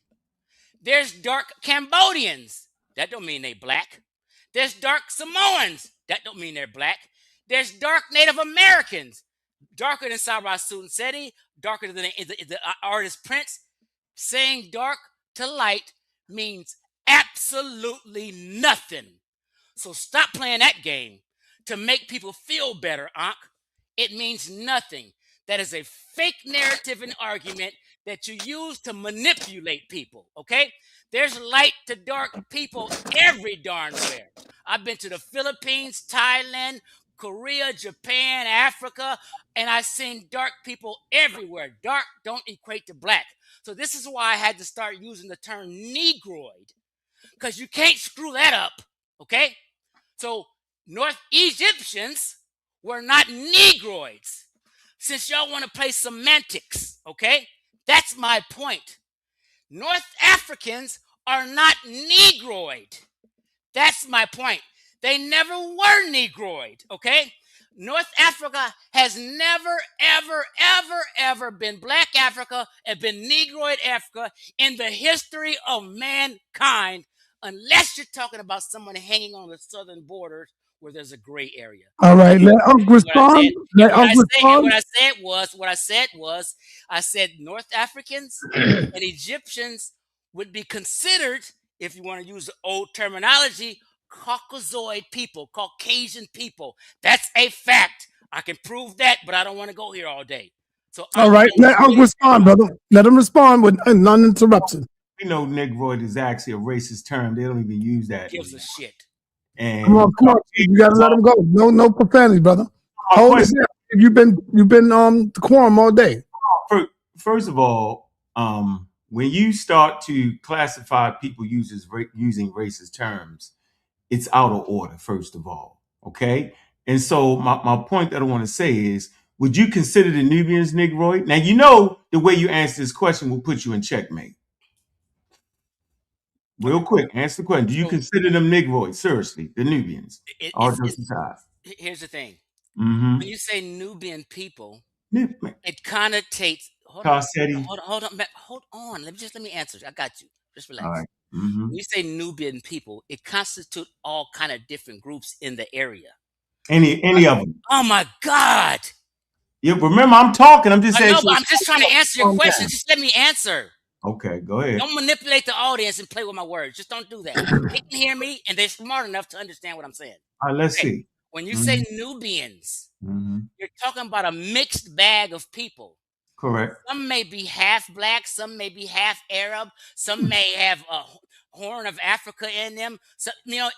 There's dark Cambodians. That don't mean they black. There's dark Samoans. That don't mean they're black. There's dark Native Americans. Darker than Sarah Seti, darker than the artist Prince. Saying dark to light means absolutely nothing. So stop playing that game to make people feel better, Ankh. It means nothing. That is a fake narrative and argument that you use to manipulate people, okay? There's light to dark people every darn where. I've been to the Philippines, Thailand, Korea, Japan, Africa, and I've seen dark people everywhere. Dark don't equate to black. So this is why I had to start using the term Negroid, because you can't screw that up, okay? So North Egyptians were not Negroids. Since y'all want to play semantics, okay? That's my point. North Africans are not Negroid. That's my point. They never were Negroid, okay? North Africa has never, ever been Black Africa and been Negroid Africa in the history of mankind, unless you're talking about someone hanging on the southern borders where there's a gray area.
All right, let Unc respond.
What I said was, I said North Africans and Egyptians would be considered, if you want to use the old terminology, Caucasoid people, Caucasian people. That's a fact. I can prove that, but I don't want to go here all day. So
all right, let Unc respond, brother. Let him respond with non-interruption.
You know, Negroid is actually a racist term. They don't even use that.
Gives a shit.
And
come on, you gotta let him go. No profanity, brother. Hold it down. You've been decorum all day.
First of all, when you start to classify people using racist terms, it's out of order, first of all. Okay? And so my point that I want to say is, would you consider the Nubians Negroid? Now, you know the way you answer this question will put you in checkmate. Real quick, answer the question. Do you consider them Negroids? Seriously, the Nubians.
Here's the thing.
Mm-hmm.
When you say Nubian people,
Nub-
it connotates. Hold
Tassetti.
on. Let me answer. I got you. Just relax.
All right. Mm-hmm.
When you say Nubian people, it constitutes all kind of different groups in the area.
Any of them.
Oh my God.
Yeah, remember, I'm talking. I'm just saying.
I know, but I'm just trying to answer your question. Just let me answer.
Okay, go ahead.
Don't manipulate the audience and play with my words. Just don't do that. They can hear me, and they're smart enough to understand what I'm saying.
All right, let's see.
When you say Nubians, you're talking about a mixed bag of people.
Correct.
Some may be half black, some may be half Arab, some may have a Horn of Africa in them. So,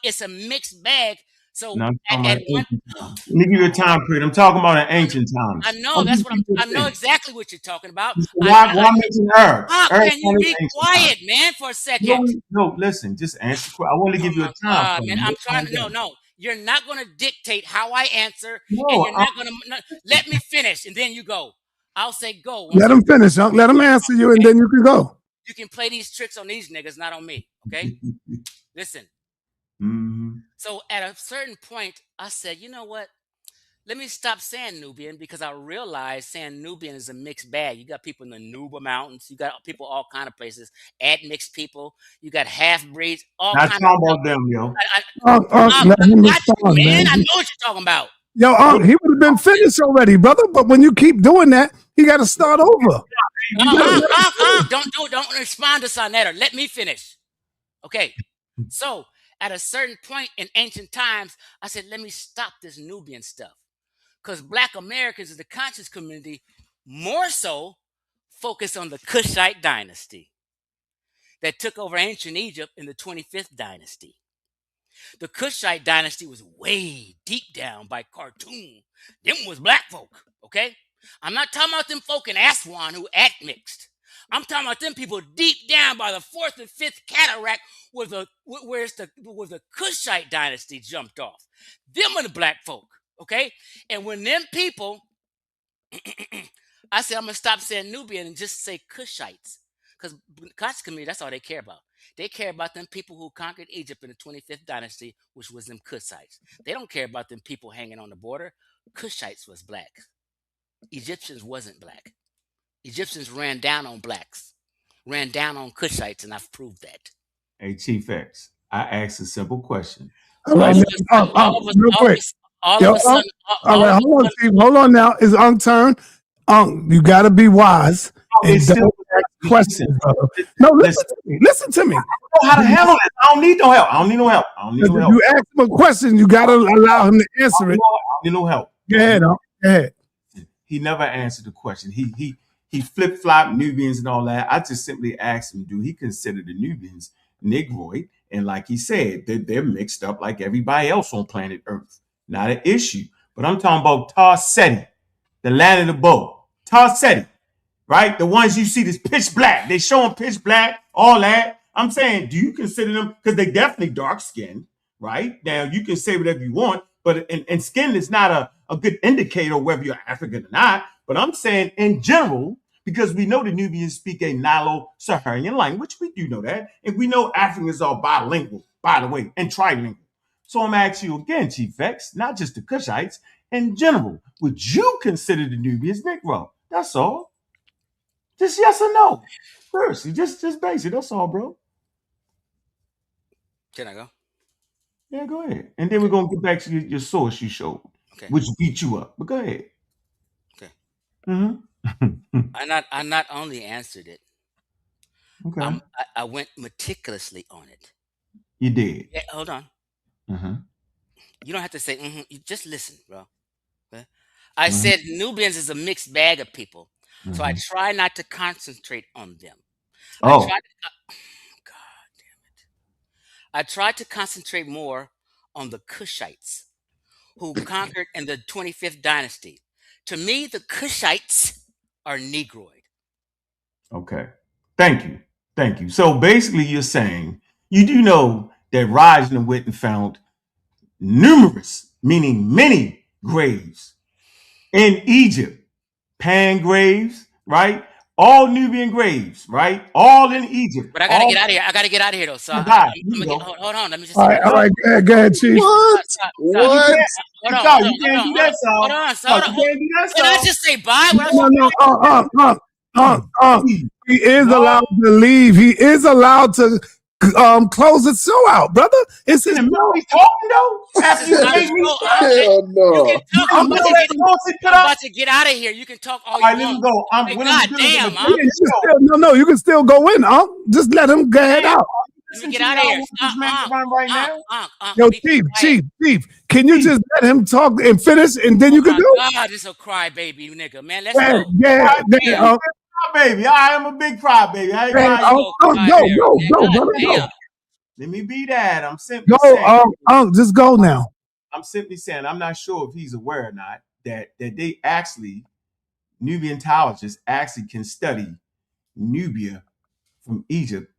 it's a mixed bag. So
No,
at one,
let me give you a time period. I'm talking about an ancient times.
I know that's what I know exactly what you're talking about.
Why mention Arab?
Can you be quiet, man, for a second?
No, listen. Just answer. I want to give you a time frame.
Man, I'm trying. No. You're not going to dictate how I answer,
No,
and you're not going to let me finish, and then you go. I'll say go.
Let him finish. Let him answer you, and then you can go.
You can play these tricks on these niggas, not on me. Okay? Listen. So at a certain point, I said, you know what? Let me stop saying Nubian, because I realized saying Nubian is a mixed bag. You got people in the Nuba Mountains. You got people all kind of places. Mixed people. You got half breeds. All
Not
kind
talking
of
about them, yo.
Let him respond, man.
I know what you're talking about.
Yo, he would have been finished already, brother. But when you keep doing that, he got to start over.
Don't respond to sa.neter. Let me finish. Okay. So at a certain point in ancient times, I said, let me stop this Nubian stuff. Because Black Americans in the conscious community more so focus on the Kushite dynasty that took over ancient Egypt in the 25th dynasty. The Kushite dynasty was way deep down by Khartoum. Them was black folk, okay? I'm not talking about them folk in Aswan who admixed. I'm talking about them people deep down by the 4th and 5th cataract where the Kushite dynasty jumped off. Them are the black folk, okay? And when them people, I said, I'm going to stop saying Nubian and just say Kushites. Because conscious community, that's all they care about. They care about them people who conquered Egypt in the 25th dynasty, which was them Kushites. They don't care about them people hanging on the border. Kushites was black. Egyptians wasn't black. Egyptians ran down on blacks, ran down on Kushites, and I've proved that.
Hey, Chief X, I asked a simple question.
All right, real quick. All right, hold on, Chief. Hold on now. It's turn. You got to be wise. And don't ask questions, brother. No, listen to me.
I know how to handle it. I don't need no help.
If you ask him a question, you got to allow him to answer it.
I don't need no help.
Go ahead.
He never answered the question. He flip-flopped Nubians and all that. I just simply asked him, do he consider the Nubians Negroid? And like he said, they're mixed up like everybody else on planet Earth. Not an issue. But I'm talking about Tassetti, the land of the bow. Tassetti, right? The ones you see that's pitch black. They show them pitch black, all that. I'm saying, do you consider them, because they definitely dark-skinned, right? Now, you can say whatever you want, but and skin is not a good indicator of whether you're African or not. But I'm saying in general, because we know the Nubians speak a Nilo-Saharan language. We do know that. And we know Africans are bilingual, by the way, and trilingual. So I'm asking you again, Chief X, not just the Kushites, in general, would you consider the Nubians Negro? That's all. Just yes or no. Seriously, just basic. That's all, bro.
Can I go?
Yeah, go ahead. And then we're going to get back to your source you showed, which beat you up. But go ahead.
Okay.
Mm-hmm.
I not only answered it,
okay.
I went meticulously on it.
You did?
Yeah, hold on.
Mm-hmm.
You don't have to say, you just listen, bro. Okay? I said Nubians is a mixed bag of people. So I try not to concentrate on them. God damn it. I tried to concentrate more on the Kushites who conquered in the 25th dynasty. To me, the Kushites are Negroid.
Okay. Thank you. So basically you're saying you do know that Raj and Witten found numerous, meaning many graves in Egypt, pan graves, right? all Nubian graves, right? All in Egypt.
But I gotta get out of here. I gotta get out of here though. So
hold
on. Let me just
All
say
right,
this.
go ahead, Chief.
What?
You
What?
can't do that, Saul.
Hold on.
You can't do that,
Can I
Saul.
just say bye?
He is allowed to leave. He is allowed to close his show out, brother. It's his
talking though. After you make me
Hell no.
I'm about to get out of here. You can talk all you
right, let
want.
me go.
God damn,
you can still go in, Just let him get out.
Let me get out of here.
Right now.
Yo, Chief, can you just let him talk and finish, and then you can go?
God, this a crybaby nigga, man. Let's go.
Yeah,
baby. I am a big cry baby. I ain't crying.
Go, brother, go.
Let me be that. I'm simply saying.
Just go now.
I'm simply saying I'm not sure if he's aware or not that they actually Nubianologists actually can study Nubia from Egypt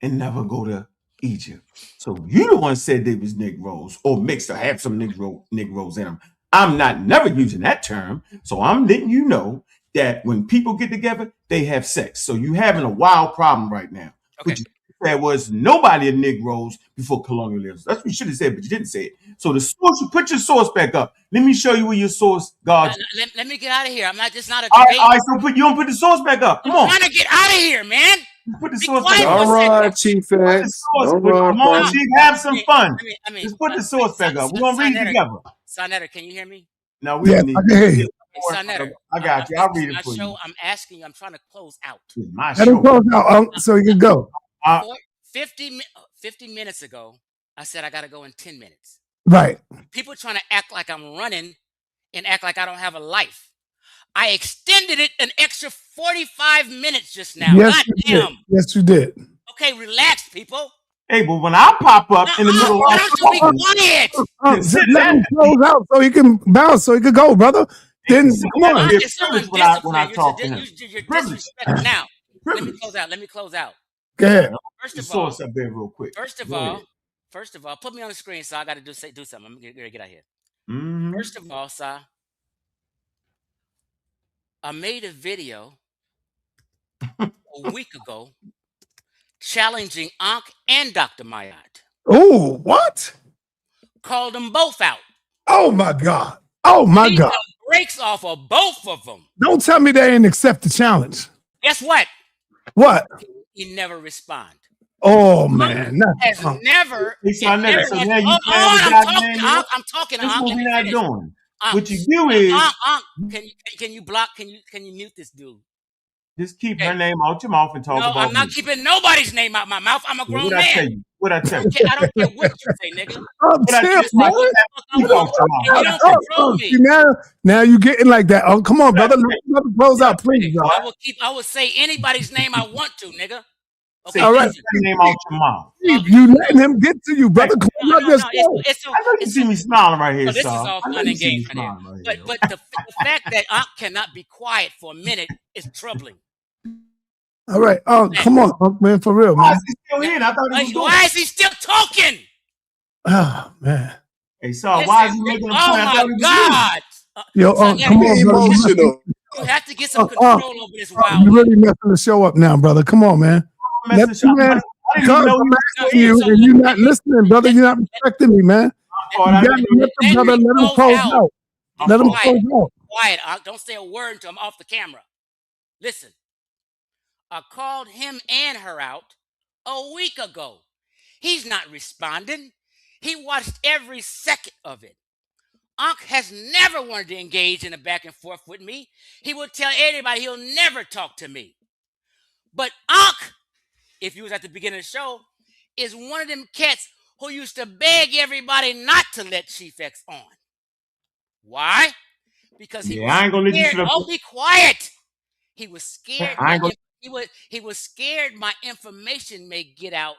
and never go to Egypt. So you the one said they was Negroes or mixed or have some Negroes in them. I'm not never using that term. So I'm letting you know that when people get together, they have sex. So you having a wild problem right now.
Okay.
What you said was nobody in Negroes before colonialism. That's what you should have said, but you didn't say it. So the source, you put your source back up. Let me show you where your source, God.
Let me get out of here. I'm not. It's not a
All
debate.
right, so you don't put the source back up. Come on.
I'm trying to get out of here, man.
Put the source back up.
All right, Chief X.
Come on, Chief. Have some fun. Just put the source back up. We're gonna read it together.
sa.neter, can you hear me?
No, we don't need.
I can hear you.
sa.neter,
I got you. I'll read it for you.
I'm asking you. I'm trying to close out.
Let him close out, so you can go.
50 minutes ago, I said I got to go in 10 minutes.
Right.
People trying to act like I'm running and act like I don't have a life. I extended it an extra 45 minutes just now.
Yes,
Goddamn.
Yes, you did.
Okay, relax, people.
Hey, but when I pop up in the middle of
be quiet.
Just let him close out so he can bounce, so he can go, brother. Then come on.
When I talk to him.
You're disrespectful. Now, let me close out.
Go ahead.
First of all,
up there real quick.
First of all, put me on the screen, so I got to do something. I'm gonna get out here.
Mm-hmm.
First of all, I made a video a week ago challenging Ankh and Dr. Mayat.
Oh, what?
Called them both out.
Oh my God. Oh my God.
Breaks off of both of them.
Don't tell me they didn't accept the challenge.
Guess what?
What?
He never respond.
Oh man.
Has never.
I'm
talking.
This is what we're not doing. What you do is
can you block? Can you mute this dude?
Just keep her name out your mouth and talk about.
No, I'm not keeping nobody's name out my mouth. I'm a grown man.
What I tell you?
I don't care what you say, nigga.
Now you getting like that. Oh, come on, brother. Let me close out, please.
I will say anybody's name I want to, nigga.
Okay, all right. Name out your mouth.
You letting him get to you, brother. I know
you see me smiling right here,
This is all fun and games right here. But the fact that Ankh cannot be quiet for a minute is troubling.
All right. Come on, man, for real, man.
Why is he still here? I thought he was
Why is he still talking?
Oh man.
Hey, Saul, why is he making a point?
Oh my God.
Yo, come on,
emotional.
You have to get some control over this wild.
You really messing the show up now, brother. Come on, man. Let me, man. Because I'm asking you, and you're not listening, brother. You're not respecting me, man. You gotta let the brother let him close out. Let him close out.
Quiet. Don't say a word until I'm off the camera. Listen. I called him and her out a week ago. He's not responding. He watched every second of it. Ankh has never wanted to engage in a back and forth with me. He will tell everybody he'll never talk to me. But Ankh, if you was at the beginning of the show, is one of them cats who used to beg everybody not to let Chief X on. Why? Because he was scared. Oh, be quiet. He was scared. He was scared my information may get out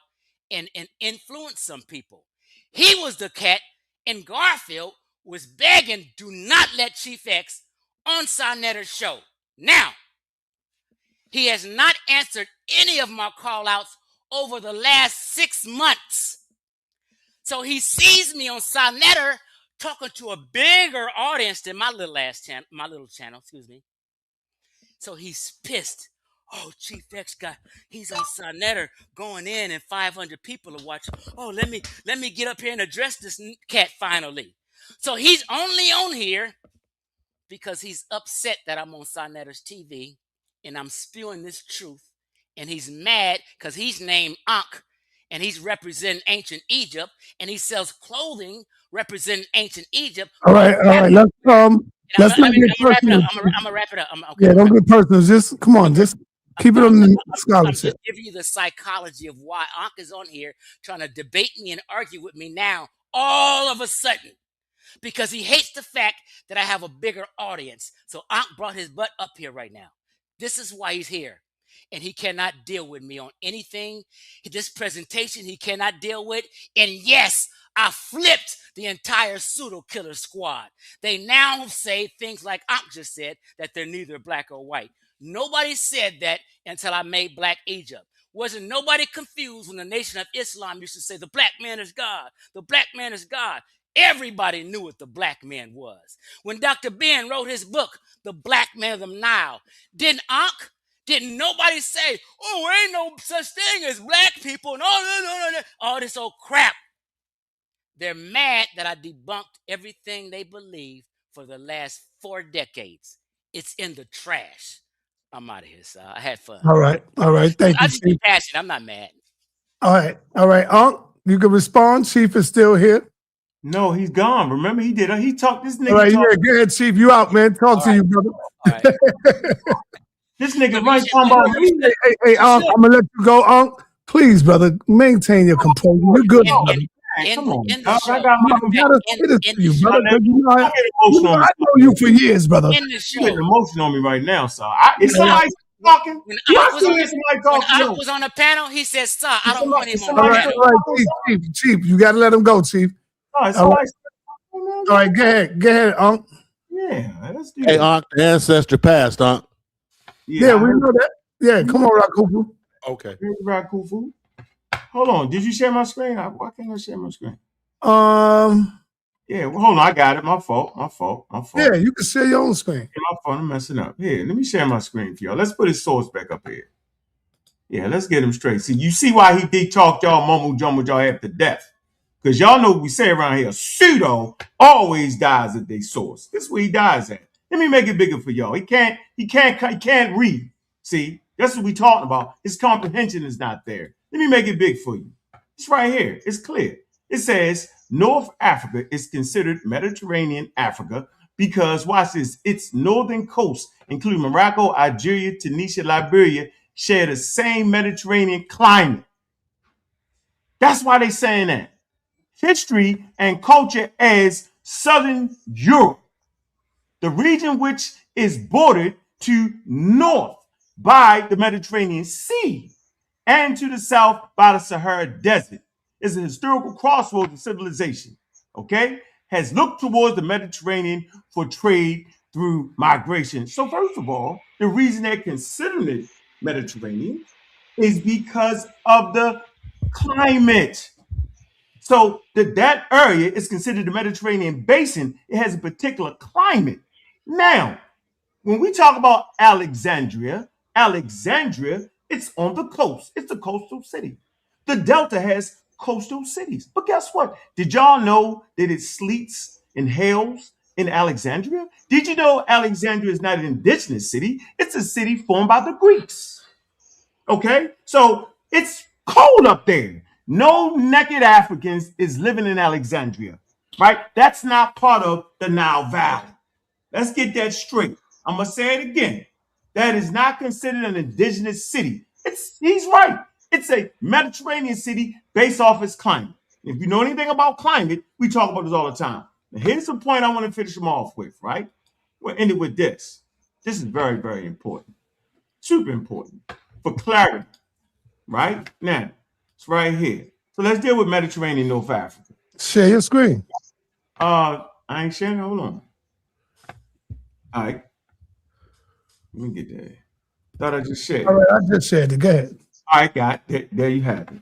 and influence some people. He was the cat in Garfield was begging, do not let Chief X on sa.neter's show. Now, he has not answered any of my call-outs over the last 6 months. So he sees me on sa.neter talking to a bigger audience than my little channel, excuse me. So he's pissed. Oh, Chief X he's on sa.neter going in and 500 people are watching. Oh, let me get up here and address this cat finally. So he's only on here because he's upset that I'm on sa.neter's TV and I'm spewing this truth. And he's mad because he's named Ankh and he's representing ancient Egypt and he sells clothing representing ancient Egypt.
All right. Let's not get personal.
I'm gonna wrap it up.
Yeah, don't get personal. Just come on, just keep it on the
I'm
scholarship.
just giving you the psychology of why Ankh is on here trying to debate me and argue with me now all of a sudden because he hates the fact that I have a bigger audience. So Ankh brought his butt up here right now. This is why he's here. And he cannot deal with me on anything. This presentation he cannot deal with. And yes, I flipped the entire pseudo killer squad. They now say things like Ankh just said, that they're neither black or white. Nobody said that until I made Black Egypt. Wasn't nobody confused when the Nation of Islam used to say the black man is God, the black man is God. Everybody knew what the black man was. When Dr. Ben wrote his book, The Black Man of the Nile, didn't nobody say, oh, ain't no such thing as black people and all this old crap. They're mad that I debunked everything they believed for the last 4 decades. It's in the trash. I'm out of here, sir. I had fun.
All right. Thank
I
you,
just be
Chief.
passionate. I'm not mad.
All right. Ankh, you can respond. Chief is still here.
No, he's gone. Remember, he talked. This nigga.
All right, yeah, go ahead, Chief. You out, man. Talk to you, brother.
All right.
This nigga right talking about me.
Hey, Ankh, I'm gonna let you go, Ankh. Please, brother, maintain your composure. You're good, brother.
Come on,
in
dog.
the
I got my
gotta say this to you, brother. 'Cause you know, I know you for years, brother.
In the show.
You getting emotional on me right now, sir. Is somebody talking?
When
Do I
Ankh was,
still
on,
hear somebody
when
talking?
Ankh was on the panel, he said, sir, I don't want him on
All
the
right,
panel.
Chief, you gotta let him go, Chief. All right, go ahead, Ankh.
Yeah, let's do
Hey,
it.
Ankh, the ancestor passed, Ankh.
Yeah, we know that. Yeah, come on, Rakufu.
Okay.
Rakufu. Hold on. Did you share my screen? Why can't I share my screen? Yeah, well, hold on. I got it. My fault.
Yeah, you can share your own screen.
My fault. I'm messing up. Here, let me share my screen for y'all. Let's put his source back up here. Yeah, let's get him straight. See, you see why he big talk y'all, mumble jumble y'all after death. Because y'all know what we say around here. Pseudo always dies at their source. This is where he dies at. Let me make it bigger for y'all. He can't read. See, that's what we talking about. His comprehension is not there. Let me make it big for you. It's right here. It's clear. It says North Africa is considered Mediterranean Africa because, watch this, its northern coast, including Morocco, Algeria, Tunisia, Liberia, share the same Mediterranean climate. That's why they're saying that. History and culture as Southern Europe, the region which is bordered to north by the Mediterranean Sea and to the south by the Sahara Desert, is a historical crossroads of civilization, okay? Has looked towards the Mediterranean for trade through migration. So first of all, the reason they're considering it Mediterranean is because of the climate. So that area is considered the Mediterranean basin. It has a particular climate. Now, when we talk about Alexandria, it's on the coast. It's a coastal city. The Delta has coastal cities. But guess what? Did y'all know that it sleets and hails in Alexandria? Did you know Alexandria is not an indigenous city? It's a city formed by the Greeks. Okay? So it's cold up there. No naked Africans is living in Alexandria, right? That's not part of the Nile Valley. Let's get that straight. I'm going to say it again. That is not considered an indigenous city. He's right. It's a Mediterranean city based off its climate. If you know anything about climate, we talk about this all the time. Now, here's the point I want to finish them off with, right? We'll end it with this. This is very, very important. Super important for clarity, right? Now, it's right here. So let's deal with Mediterranean North Africa.
Share your screen.
I ain't sharing. Hold on. All right. Let me get that. Thought I just shared.
All right, I just shared it. Go ahead.
All right, got it. There you have it.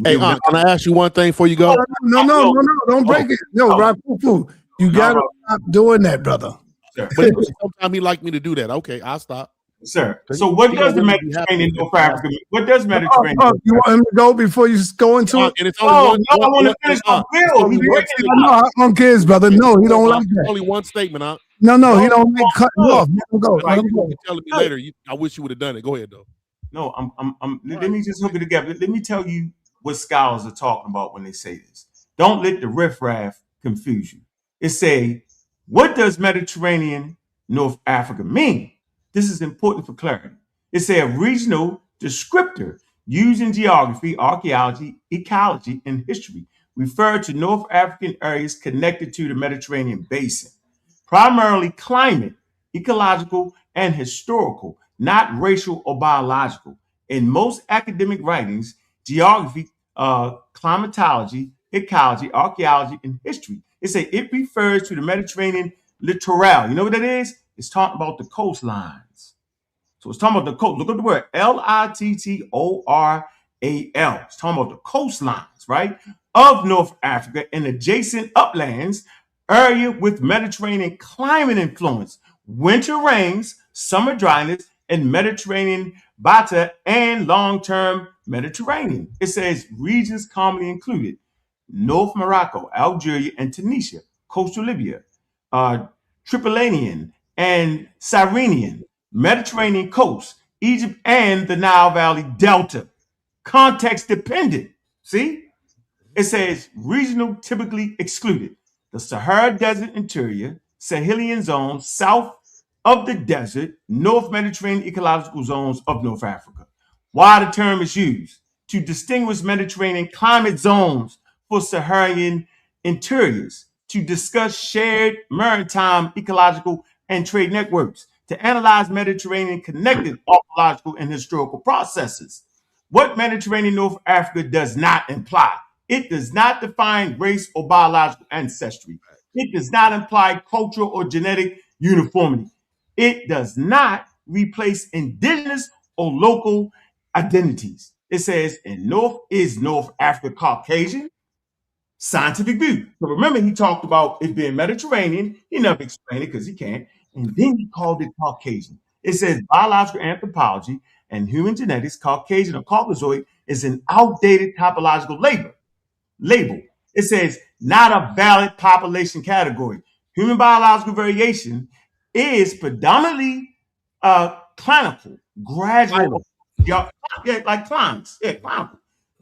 Hey, Ankh, can I ask you one thing before you go?
No, don't break it. No, Rakufu, you gotta stop doing that, brother.
But sometimes he like me to do that. Okay, I'll stop.
sir. So what does the Mediterranean North Africa mean? What does Mediterranean?
You want him to go before you go into it?
And it's only
No, I want to finish my bill. He's breaking it
No,
up.
I don't care, his brother. No, he don't like
It's
that.
only one statement, huh?
No, he don't like cutting off. Let him go. Let him go.
You're telling me later. I wish you would have done it. Go ahead, though.
No, let me just hook it together. Let me tell you what scholars are talking about when they say this. Don't let the riffraff confuse you. It say, what does Mediterranean North Africa mean? This is important for clarity. It's a regional descriptor used in geography, archaeology, ecology, and history, refer to North African areas connected to the Mediterranean basin, primarily climate, ecological, and historical, not racial or biological. In most academic writings, geography, climatology, ecology, archaeology, and history, it refers to the Mediterranean littoral. You know what that is? It's talking about the coastlines. So it's talking about the coast. Look at the word Littoral. It's talking about the coastlines, right, of North Africa and adjacent uplands, area with Mediterranean climate influence, winter rains, summer dryness, and Mediterranean bata and long-term Mediterranean. It says regions commonly included: North Morocco, Algeria, and Tunisia, coastal Libya, Tripolitanian and Cyrenian, Mediterranean coast, Egypt, and the Nile Valley Delta. Context dependent. See? It says regional typically excluded: the Sahara Desert interior, Sahelian zone, south of the desert, North Mediterranean ecological zones of North Africa. Why the term is used? To distinguish Mediterranean climate zones for Saharan interiors, to discuss shared maritime ecological and trade networks, to analyze Mediterranean connected archaeological and historical processes. What Mediterranean North Africa does not imply: it does not define race or biological ancestry. It does not imply cultural or genetic uniformity. It does not replace indigenous or local identities. It says, in North Africa Caucasian? Scientific view. So remember, he talked about it being Mediterranean. He never explained it because he can't. And then he called it Caucasian. It says biological anthropology and human genetics, Caucasian or Caucasoid, is an outdated topological label. It says not a valid population category. Human biological variation is predominantly clinical, gradual, like climates, clinical,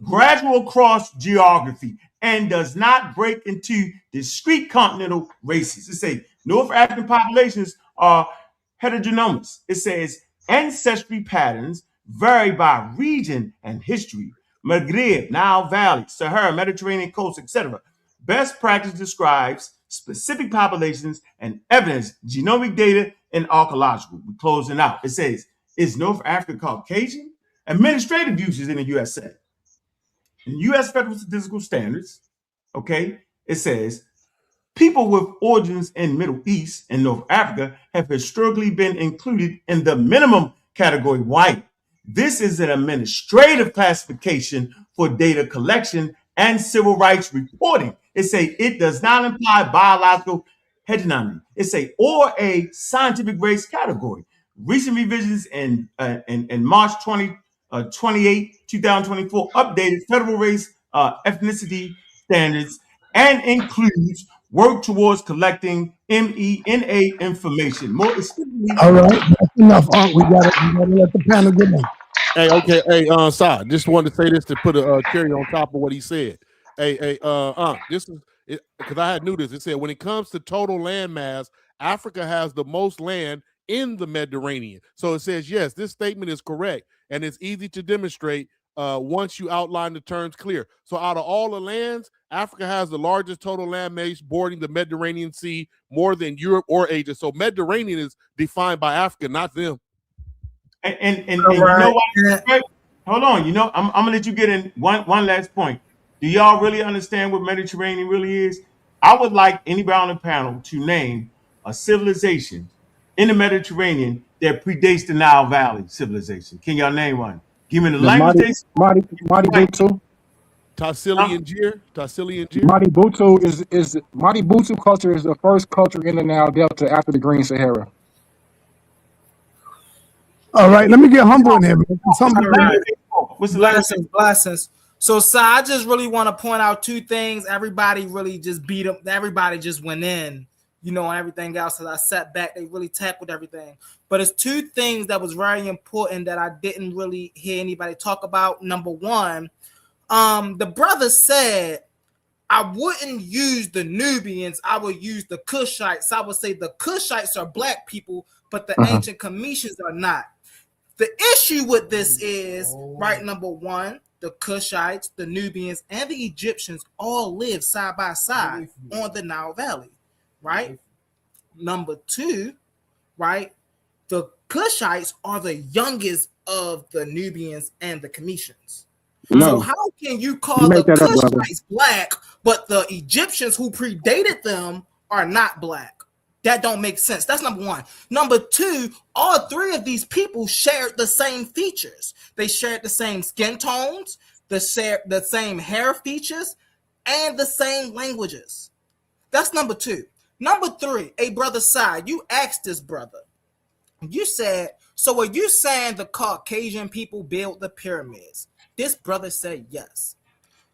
gradual across geography, and does not break into discrete continental races. It says North African populations are heterogeneous. It says ancestry patterns vary by region and history. Maghreb, Nile Valley, Sahara, Mediterranean coast, etc. Best practice describes specific populations and evidence, genomic data, and archaeological. We're closing out. It says, is North Africa Caucasian? Administrative uses in the USA. In U.S. Federal Statistical Standards, okay, it says, people with origins in Middle East and North Africa have historically been included in the minimum category white. This is an administrative classification for data collection and civil rights reporting. It say it does not imply biological hegemony. It say or a scientific race category. Recent revisions in March 28, 2024 updated federal race ethnicity standards and includes work towards collecting MENA information. More explicitly,
all right, that's enough. We gotta let the panel get in.
Hey, okay, hey, Sa, just wanted to say this to put a cherry on top of what he said. Hey, this is because I had knew this. It said when it comes to total land mass, Africa has the most land in the Mediterranean. So it says yes, this statement is correct, and it's easy to demonstrate once you outline the terms clear. So out of all the lands, Africa has the largest total land mass bordering the Mediterranean Sea, more than Europe or Asia. So Mediterranean is defined by Africa, not them.
And you know what? Hold on. You know, I'm gonna let you get in one last point. Do y'all really understand what Mediterranean really is? I would like anybody on the panel to name a civilization in the Mediterranean that predates the Nile Valley civilization. Can y'all name one? Give me the language.
Madi Butu.
Tassilian Jir.
Madi Butu culture is the first culture in the Nile Delta after the Green Sahara.
All right, let me get humble in here, man. Humble.
What's the
blessings. So, I just really want to point out two things. Everybody really just beat up. Everybody just went in, and everything else. As I sat back, they really tackled everything. But it's two things that was very important that I didn't really hear anybody talk about. Number one, the brother said, I wouldn't use the Nubians. I would use the Kushites. I would say the Kushites are black people, but the ancient Cometians are not. The issue with this is, right, number one, the Kushites, the Nubians, and the Egyptians all live side by side on the Nile Valley, right? Number two, right, the Kushites are the youngest of the Nubians and the Cometians. So how can you call the Kushites black, but the Egyptians who predated them are not black? That don't make sense. That's number one. Number two, all three of these people shared the same features. They shared the same skin tones, the same hair features, and the same languages. That's number two. Number three, brother Sai, you asked this brother. You said, so are you saying the Caucasian people built the pyramids? This brother said yes.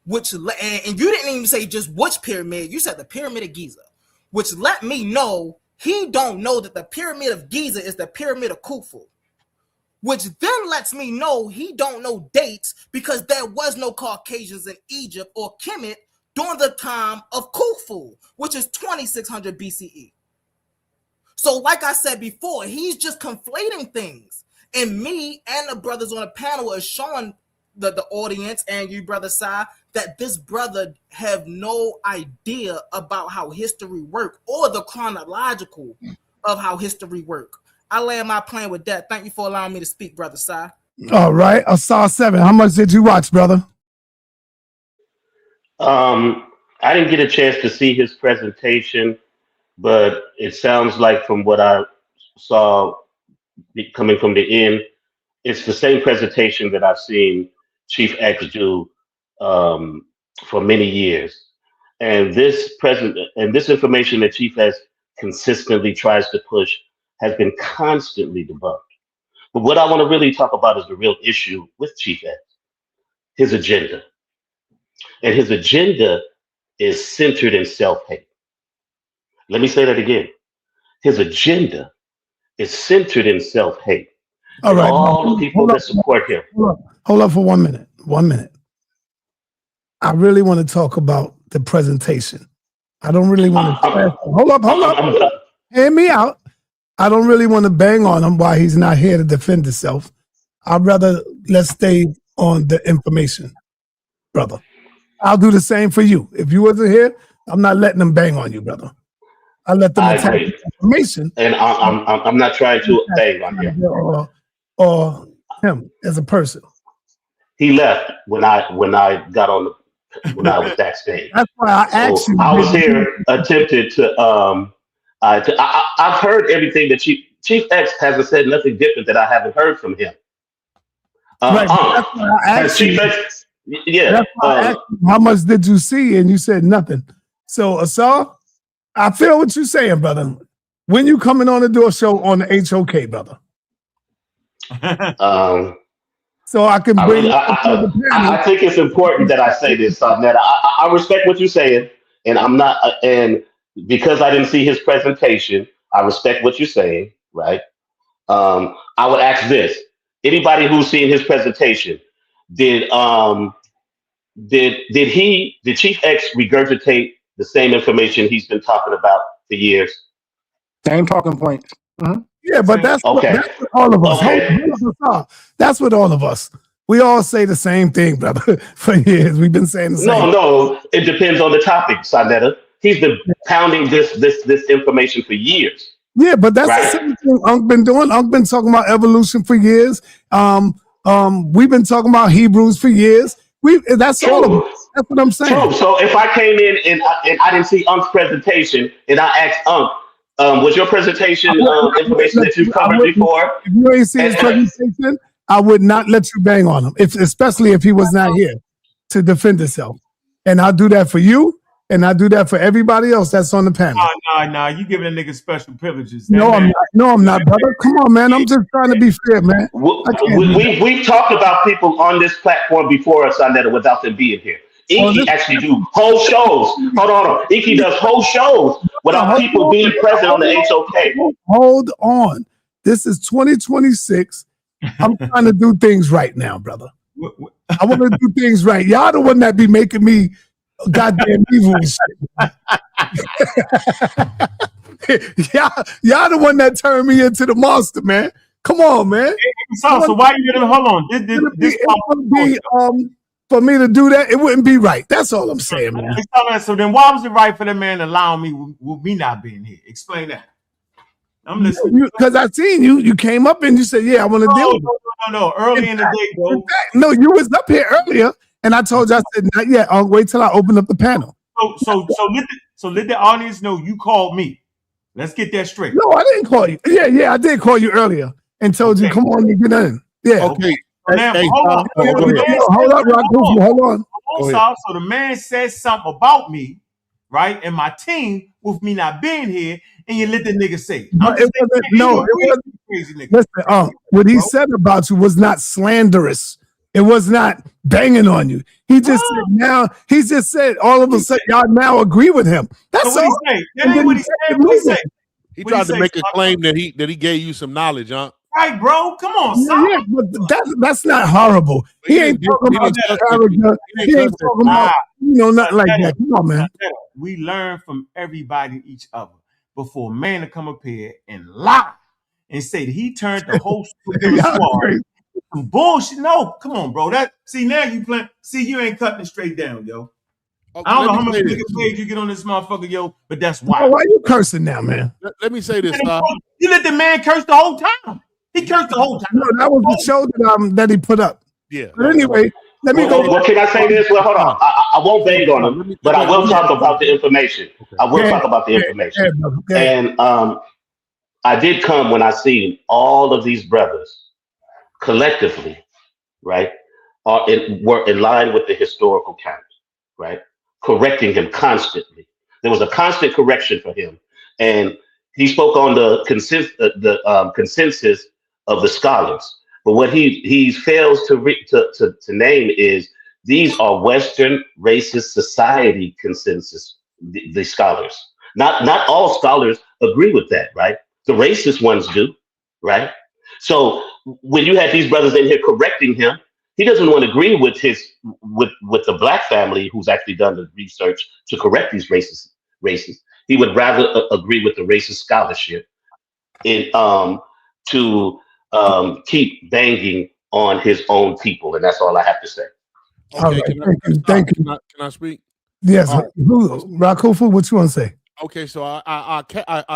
And you didn't even say just which pyramid. You said the Pyramid of Giza, which let me know he don't know that the Pyramid of Giza is the Pyramid of Khufu, which then lets me know he don't know dates because there was no Caucasians in Egypt or Kemet during the time of Khufu, which is 2600 BCE. So like I said before, he's just conflating things. And me and the brothers on the panel are showing the audience and you, Brother Sai, that this brother have no idea about how history work or the chronological of how history work. I land my plane with that. Thank you for allowing me to speak, Brother Sai.
All right, Osaze 7. How much did you watch, brother?
I didn't get a chance to see his presentation, but it sounds like from what I saw coming from the end, it's the same presentation that I've seen Chief X do for many years. And this information that Chief X consistently tries to push has been constantly debunked. But what I want to really talk about is the real issue with Chief X, his agenda. And his agenda is centered in self-hate. Let me say that again. His agenda is centered in self-hate.
All right.
All the people that support him.
Hold up for 1 minute. 1 minute. I really want to talk about the presentation. I don't really want to. Hold up. Hear me out. I don't really want to bang on him while he's not here to defend himself. I'd rather let's stay on the information, brother. I'll do the same for you. If you wasn't here, I'm not letting them bang on you, brother. I let them attack the information.
And I'm not trying to bang on him.
Or him as a person.
He left when I got on when I was backstage.
That's why I asked you.
I was here attempted to I've heard everything that Chief X hasn't said nothing different that I haven't heard from him.
Right, that's why I asked
Chief
you.
X, yeah.
That's why I asked you, how much did you see? And you said nothing. So Asar, I feel what you're saying, brother. When you coming on to do a show on the HOK, brother? So I can bring.
I think it's important that I say this, sa.neter. I respect what you're saying, and I'm not. And because I didn't see his presentation, I respect what you're saying, right? I would ask this: anybody who's seen his presentation, did Chief X regurgitate the same information he's been talking about for years?
Same talking points. Mm-hmm.
Yeah, but that's what all of us.
Okay.
That's what all of us. We all say the same thing, brother. For years, we've been saying the same.
No, it depends on the topic, sa.neter. He's been pounding this information for years.
Yeah, but that's the same thing Unc been doing. Unc been talking about evolution for years. We've been talking about Hebrews for years. That's all of us. That's what I'm saying.
True. So if I came in and I didn't see Unc's presentation, and I asked Unc, was your presentation information that you've covered before?
If you ain't seen his presentation, I would not let you bang on him, especially if he was not here to defend himself. And I'll do that for you, and I do that for everybody else that's on the panel.
Nah. You giving a nigga special privileges.
No, I'm not. No, I'm not, brother. Come on, man. I'm just trying to be fair, man.
We've talked about people on this platform before us, sa.neter, without them being here. Inky actually do whole shows. Hold on. Inky does whole shows without people being present on the HOK.
Hold on. This is 2026. I'm trying to do things right now, brother. I want to do things right. Y'all the one that be making me goddamn evil and shit. y'all the one that turned me into the monster, man. Come on, man.
So why you gonna hold on? This
would be for me to do that. It wouldn't be right. That's all I'm saying, man.
So then, why was it right for the man allowing me with me not being here? Explain that. I'm listening.
Because I seen you. You came up and you said, "Yeah, I want to deal with it."
No. Early in the day, bro.
No, you was up here earlier, and I told you, I said, "Not yet. I'll wait till I open up the panel."
So let the audience know you called me. Let's get that straight.
No, I didn't call you. Yeah, I did call you earlier and told you, "Come on and get in." Yeah.
Okay.
Now, hold up,
Rakufu. Hold on.
So the man said something about me, right, and my team with me not being here, and you let the nigga say it. Crazy nigga.
Listen, what he said about you was not slanderous. It was not banging on you. He just said now. He just said all of a sudden y'all now agree with him. That's all.
That ain't what he said. What he said?
He tried to make a claim that he gave you some knowledge, huh?
Right, bro. Come on, son.
Yeah, but that's not horrible. He ain't talking about that character. He ain't talking about nothing like that. Come on, man.
We learn from everybody, each other. Before a man to come up here and lie and say that he turned the whole squad some bullshit. No, come on, bro. Now you playing. See, you ain't cutting it straight down, yo. I don't know how much nigga paid you get on this motherfucker, yo, but that's why.
Why you cursing now, man?
Let me say this.
You let the man curse the whole time. He cursed the whole time.
No, that was the show that he put up.
Yeah.
But anyway, let me go.
Well, can I say this? Well, hold on. I won't bang on him, but I will talk about the information. I will talk about the information. And I did come when I seen all of these brothers collectively, right, were in line with the historical count, right, correcting him constantly. There was a constant correction for him, and he spoke on the consensus of the scholars. But what he fails to name is these are Western racist society consensus. The scholars, not all scholars agree with that, right? The racist ones do, right? So when you have these brothers in here correcting him, he doesn't want to agree with with the black family who's actually done the research to correct these races. He would rather agree with the racist scholarship to keep banging on his own people, and that's all I have to say.
Okay,
all right, thank you.
Can I speak?
Yes, Rakufu, what you want to say?
Okay, so I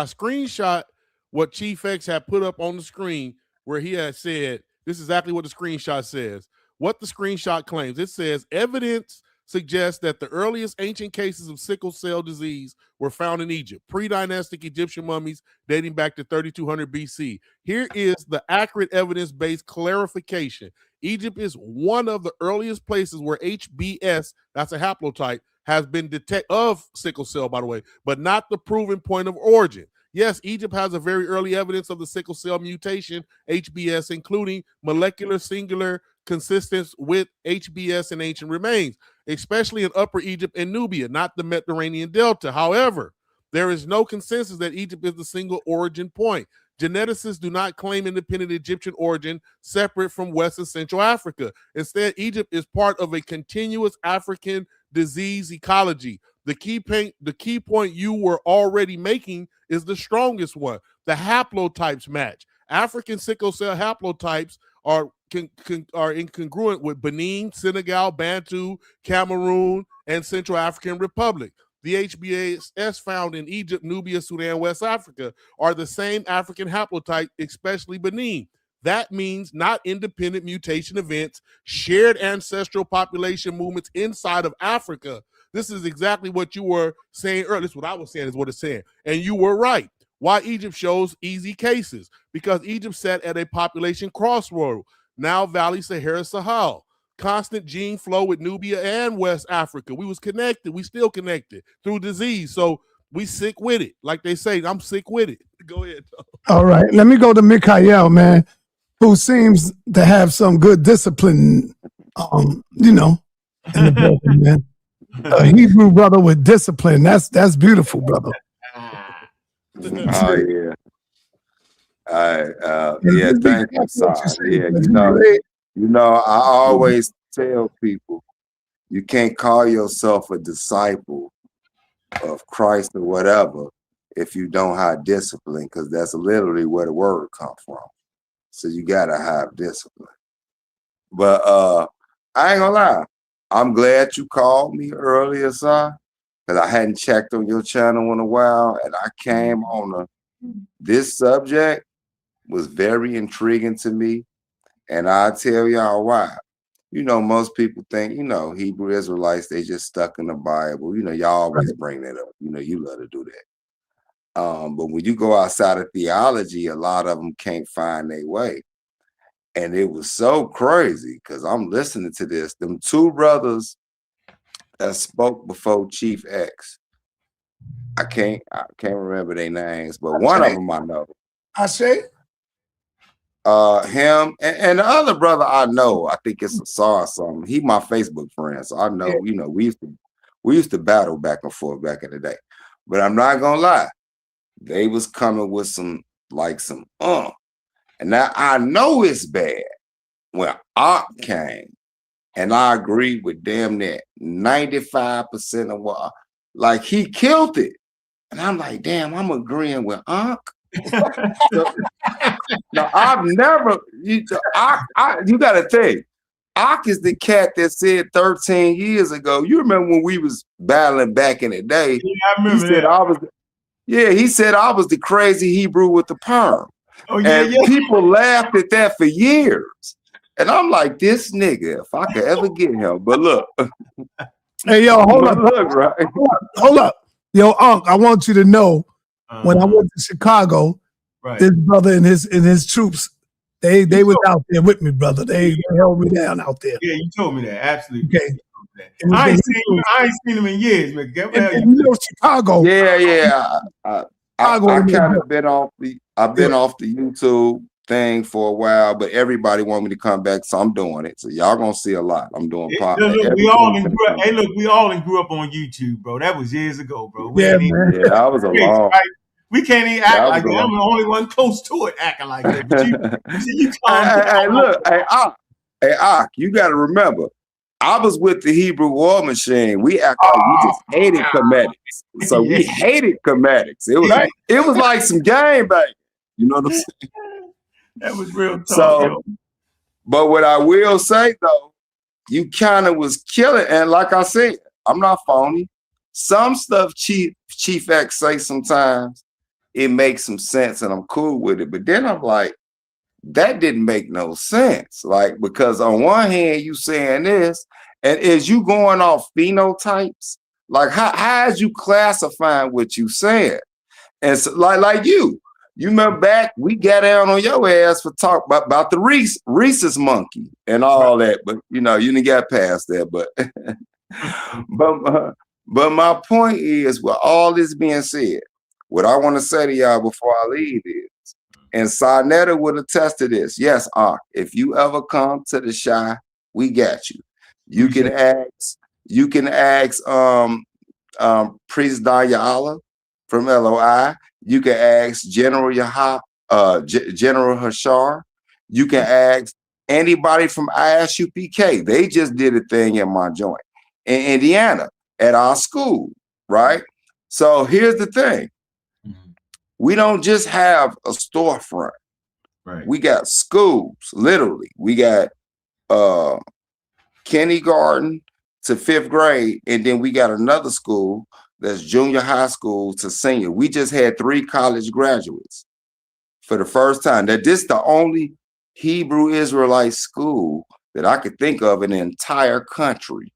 screenshot what Chief X had put up on the screen where he had said, this is exactly what the screenshot says. What the screenshot claims, it says, evidence suggests that the earliest ancient cases of sickle cell disease were found in Egypt, pre-dynastic Egyptian mummies dating back to 3200 BC. Here is the accurate evidence-based clarification. Egypt is one of the earliest places where HBS, that's a haplotype, has been detected of sickle cell, by the way, but not the proven point of origin. Yes, Egypt has a very early evidence of the sickle cell mutation, HBS, including molecular singular consistence with HBS in ancient remains, especially in Upper Egypt and Nubia, not the Mediterranean Delta. However, there is no consensus that Egypt is the single origin point. Geneticists do not claim independent Egyptian origin separate from West and Central Africa. Instead, Egypt is part of a continuous African disease ecology. The key point you were already making is the strongest one. The haplotypes match. African sickle cell haplotypes are incongruent with Benin, Senegal, Bantu, Cameroon, and Central African Republic. The HBS found in Egypt, Nubia, Sudan, West Africa are the same African haplotype, especially Benin. That means not independent mutation events, shared ancestral population movements inside of Africa. This is exactly what you were saying earlier. This is what I was saying, is what it's saying. And you were right. Why Egypt shows easy cases? Because Egypt sat at a population crossroad, Nile Valley, Sahara, Sahel. constant gene flow with Nubia and West Africa. We was connected. We still connected through disease. So we sick with it. Like they say, I'm sick with it. Go ahead.
All right, let me go to Mikhail, man, who seems to have some good discipline, you know, in the building, man. A Hebrew brother with discipline. That's beautiful, brother.
Oh yeah. Yeah, thank you, son. Yeah, you know, I always tell people you can't call yourself a disciple of Christ or whatever if you don't have discipline, because that's literally where the word comes from. So you gotta have discipline. But I ain't gonna lie, I'm glad you called me earlier, son, because I hadn't checked on your channel in a while, and I came on this subject was very intriguing to me, and I'll tell y'all why. You know, most people think, you know, Hebrew Israelites, they just stuck in the Bible. You know, y'all always bring that up. You know, you love to do that. But when you go outside of theology, a lot of them can't find their way. And it was so crazy because I'm listening to this. Them two brothers that spoke before Chief X. I can't remember their names, but one of them I know.
I say?
Him and the other brother I know, I think it's Osaze or something. He my Facebook friend, so I know. You know, we used to battle back and forth back in the day. But I'm not gonna lie, they was coming with some and now I know it's bad when Art came, and I agree with damn near 95% of what, like, he killed it, and I'm like, damn, I'm agreeing with Art. Now I've never you gotta think. Ak is the cat that said 13 years ago. You remember when we was battling back in the day?
Yeah, I remember that.
He said I was the crazy Hebrew with the perm.
Oh, yeah,
and people laughed at that for years. And I'm like, this nigga, if I could ever get him. But look.
Hey, yo, hold up.
Look, right?
Hold up. Yo, Unc, I want you to know when I went to Chicago, this brother and his troops, they was out there with me, brother. They held me down out there.
Yeah, you told me that. Absolutely.
Okay.
I ain't seen him in years, man.
And you know, Chicago.
Yeah. I kind of I've been off the YouTube thing for a while, but everybody want me to come back, so I'm doing it. So y'all gonna see a lot. I'm doing
we all grew up on YouTube, bro. That was years ago, bro.
That was a long.
Right? We can't even act like that. I'm the only one close to it acting like that. But you
Hey, Ak, you got to remember, I was with the Hebrew War Machine. We act like we just hated comedics. So we hated comedics. It was like some game bang. You know what I'm saying?
That was real tough.
So, but what I will say though, you kind of was killing. And like I said, I'm not phony. Some stuff Chief X say sometimes, it makes some sense and I'm cool with it. But then I'm like, that didn't make no sense. Like, because on one hand, you saying this, and is you going off phenotypes? Like, how is you classifying what you said? And so, like you remember back, we got down on your ass for talk about the rhesus monkey and all that. But, you know, you didn't get past that. But, but my point is, with all this being said, what I want to say to y'all before I leave is, and sa.neter would attest to this. Yes, if you ever come to the Shy, we got you. You can ask Priest Dayala from LOI. You can ask General General Hashar. You can ask anybody from ISUPK. They just did a thing at my joint in Indiana at our school, right? So here's the thing. We don't just have a storefront. Right. We got schools, literally. We got kindergarten to 5th grade, and then we got another school that's junior high school to senior. We just had 3 college graduates for the first time. That this the only Hebrew Israelite school that I could think of in the entire country.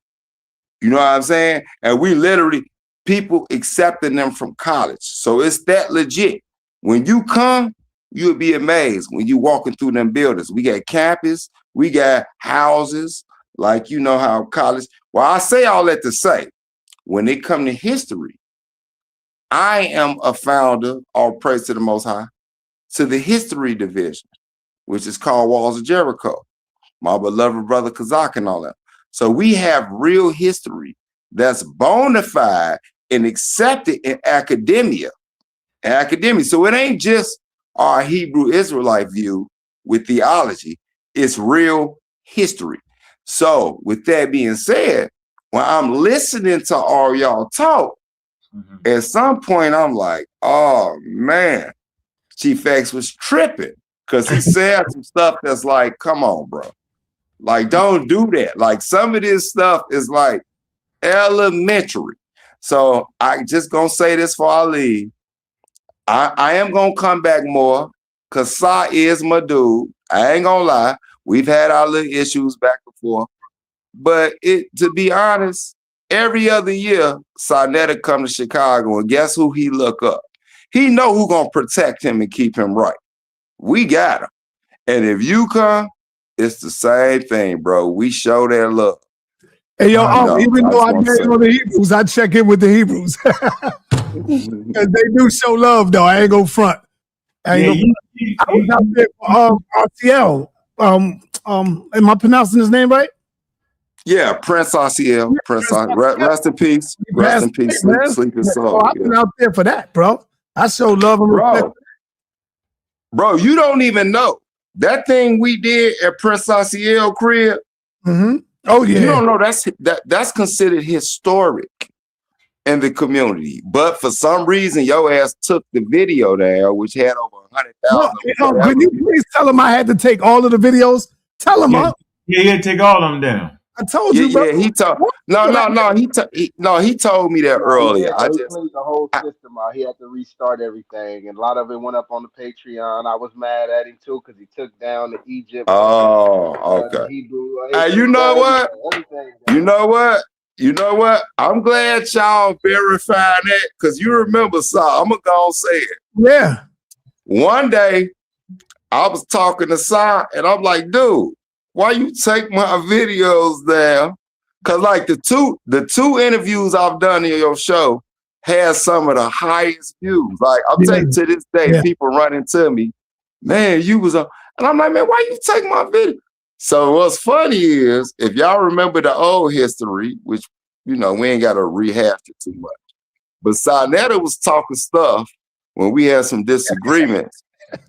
You know what I'm saying? And we literally, people accepting them from college. So it's that legit. When you come, you'll be amazed when you walking through them buildings. We got campus, we got houses, Like, you know how college, well, I say all that to say, when it come to history, I am a founder, all praise to the Most High, to the history division, which is called Walls of Jericho. My beloved brother Kazak and all that. So we have real history that's bona fide and accepted in academia. So it ain't just our Hebrew Israelite view with theology, it's real history. So with that being said, when I'm listening to all y'all talk, at some point I'm like, oh man, Chief X was tripping because he said some stuff that's like, come on, bro. Like, don't do that. Like, some of this stuff is like elementary. So I just gonna say this before I leave. I am gonna come back more because Sa is my dude. I ain't gonna lie. We've had our little issues back and forth. But to be honest, every other year, sa.neter come to Chicago, and guess who he look up? He know who gonna protect him and keep him right. We got him. And if you come, it's the same thing, bro. We show that love.
Hey, yo, even though I get on the Hebrews, I check in with the Hebrews. Because they do show love, though. I ain't gonna front. I was out there for RTL. Am I pronouncing his name right?
Yeah, Prince RCL. Rest in peace. Rest in peace. Sleep his soul.
I've been out there for that, bro. I show love and respect.
Bro, you don't even know. That thing we did at Prince RCL crib.
Oh, yeah.
You don't know that's considered historic in the community. But for some reason, your ass took the video down, which had over 100,000.
Can you please tell him I had to take all of the videos? Tell him,
he had to take all of them down.
I told you, bro.
Yeah, he told. He told me that earlier.
He cleaned the whole system out. He had to restart everything, and a lot of it went up on the Patreon. I was mad at him too because he took down the Egypt.
Oh, okay.
The Hebrew.
Hey, you know what? You know what? I'm glad y'all verified that because you remember, Sa. I'm gonna go and say it.
Yeah.
One day, I was talking to Sa, and I'm like, dude, why you take my videos down? Cause like the two interviews I've done in your show has some of the highest views. Like I'm telling you, to this day, people running to me, man, you was on, and I'm like, man, why you take my video? So what's funny is, if y'all remember the old history, which we ain't got to rehash it too much, but sa.neter was talking stuff when we had some disagreements,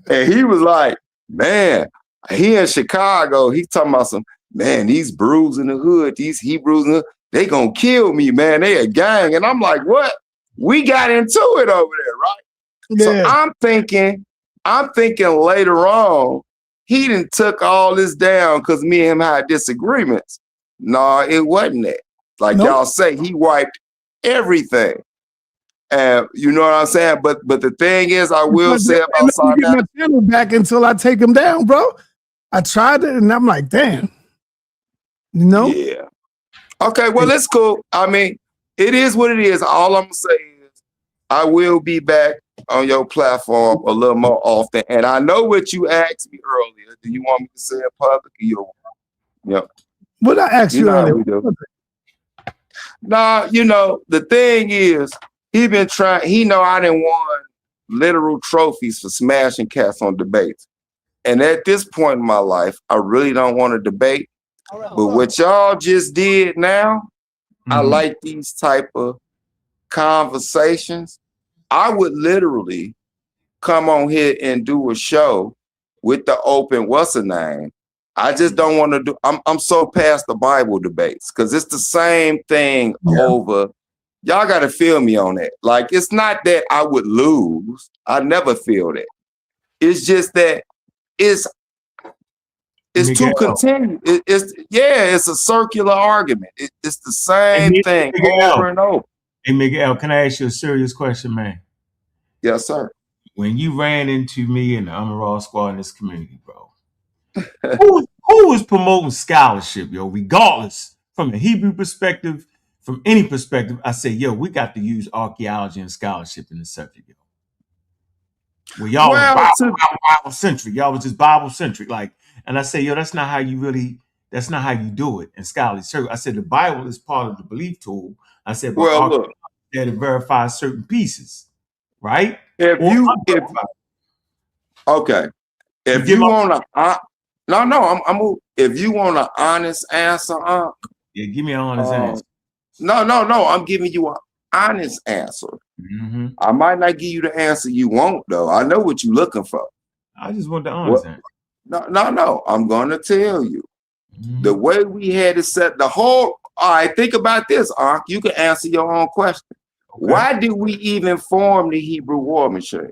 and he was like, man, he in Chicago, he talking about some, man, these brews in the hood, these Hebrews in the hood, they gonna kill me, man. They a gang. And I'm like, what? We got into it over there, right? Yeah. So I'm thinking later on, he done took all this down because me and him had disagreements. No, it wasn't that. Like y'all say, he wiped everything. And you know what I'm saying? But the thing is, I will say about sa.neter,
get my channel back until I take him down, bro. I tried it, and I'm like, damn.
Yeah. Okay, well, it's cool. I mean, it is what it is. All I'm gonna say is I will be back on your platform a little more often. And I know what you asked me earlier. Do you want me to say it publicly or
what I asked you earlier?
Nah, the thing is, he been trying, he know I done won literal trophies for smashing cats on debates. And at this point in my life, I really don't want to debate. But what y'all just did now, I like these type of conversations. I would literally come on here and do a show with the open what's the name. I just don't want to do, I'm so past the Bible debates because it's the same thing over. Y'all got to feel me on that. Like, it's not that I would lose. I never feel that. It's just that it's too continued. It's a circular argument. It's the same thing over and over.
Hey, Miguel, can I ask you a serious question, man?
Yes, sir.
When you ran into me in the Amaral squad in this community, bro, who is promoting scholarship, yo? Regardless, from a Hebrew perspective, from any perspective, I say, yo, we got to use archaeology and scholarship in the subject, yo. Well, y'all was Bible-centric. Y'all was just Bible-centric. Like, and I say, yo, that's not how you really That's not how you do it in scholarly circle. I said the Bible is part of the belief tool. I said, but
Well, look,
that it verifies certain pieces, right?
if you want to, if you want an honest answer,
yeah, give me an honest answer.
No, I'm giving you an honest answer.
Mm-hmm.
I might not give you the answer you want, though. I know what you're looking for.
I just want the honest answer.
No. I'm gonna tell you.
Mm-hmm.
The way we had it set, the whole. All right, think about this, Ankh. You can answer your own question. Okay. Why did we even form the Hebrew war machine?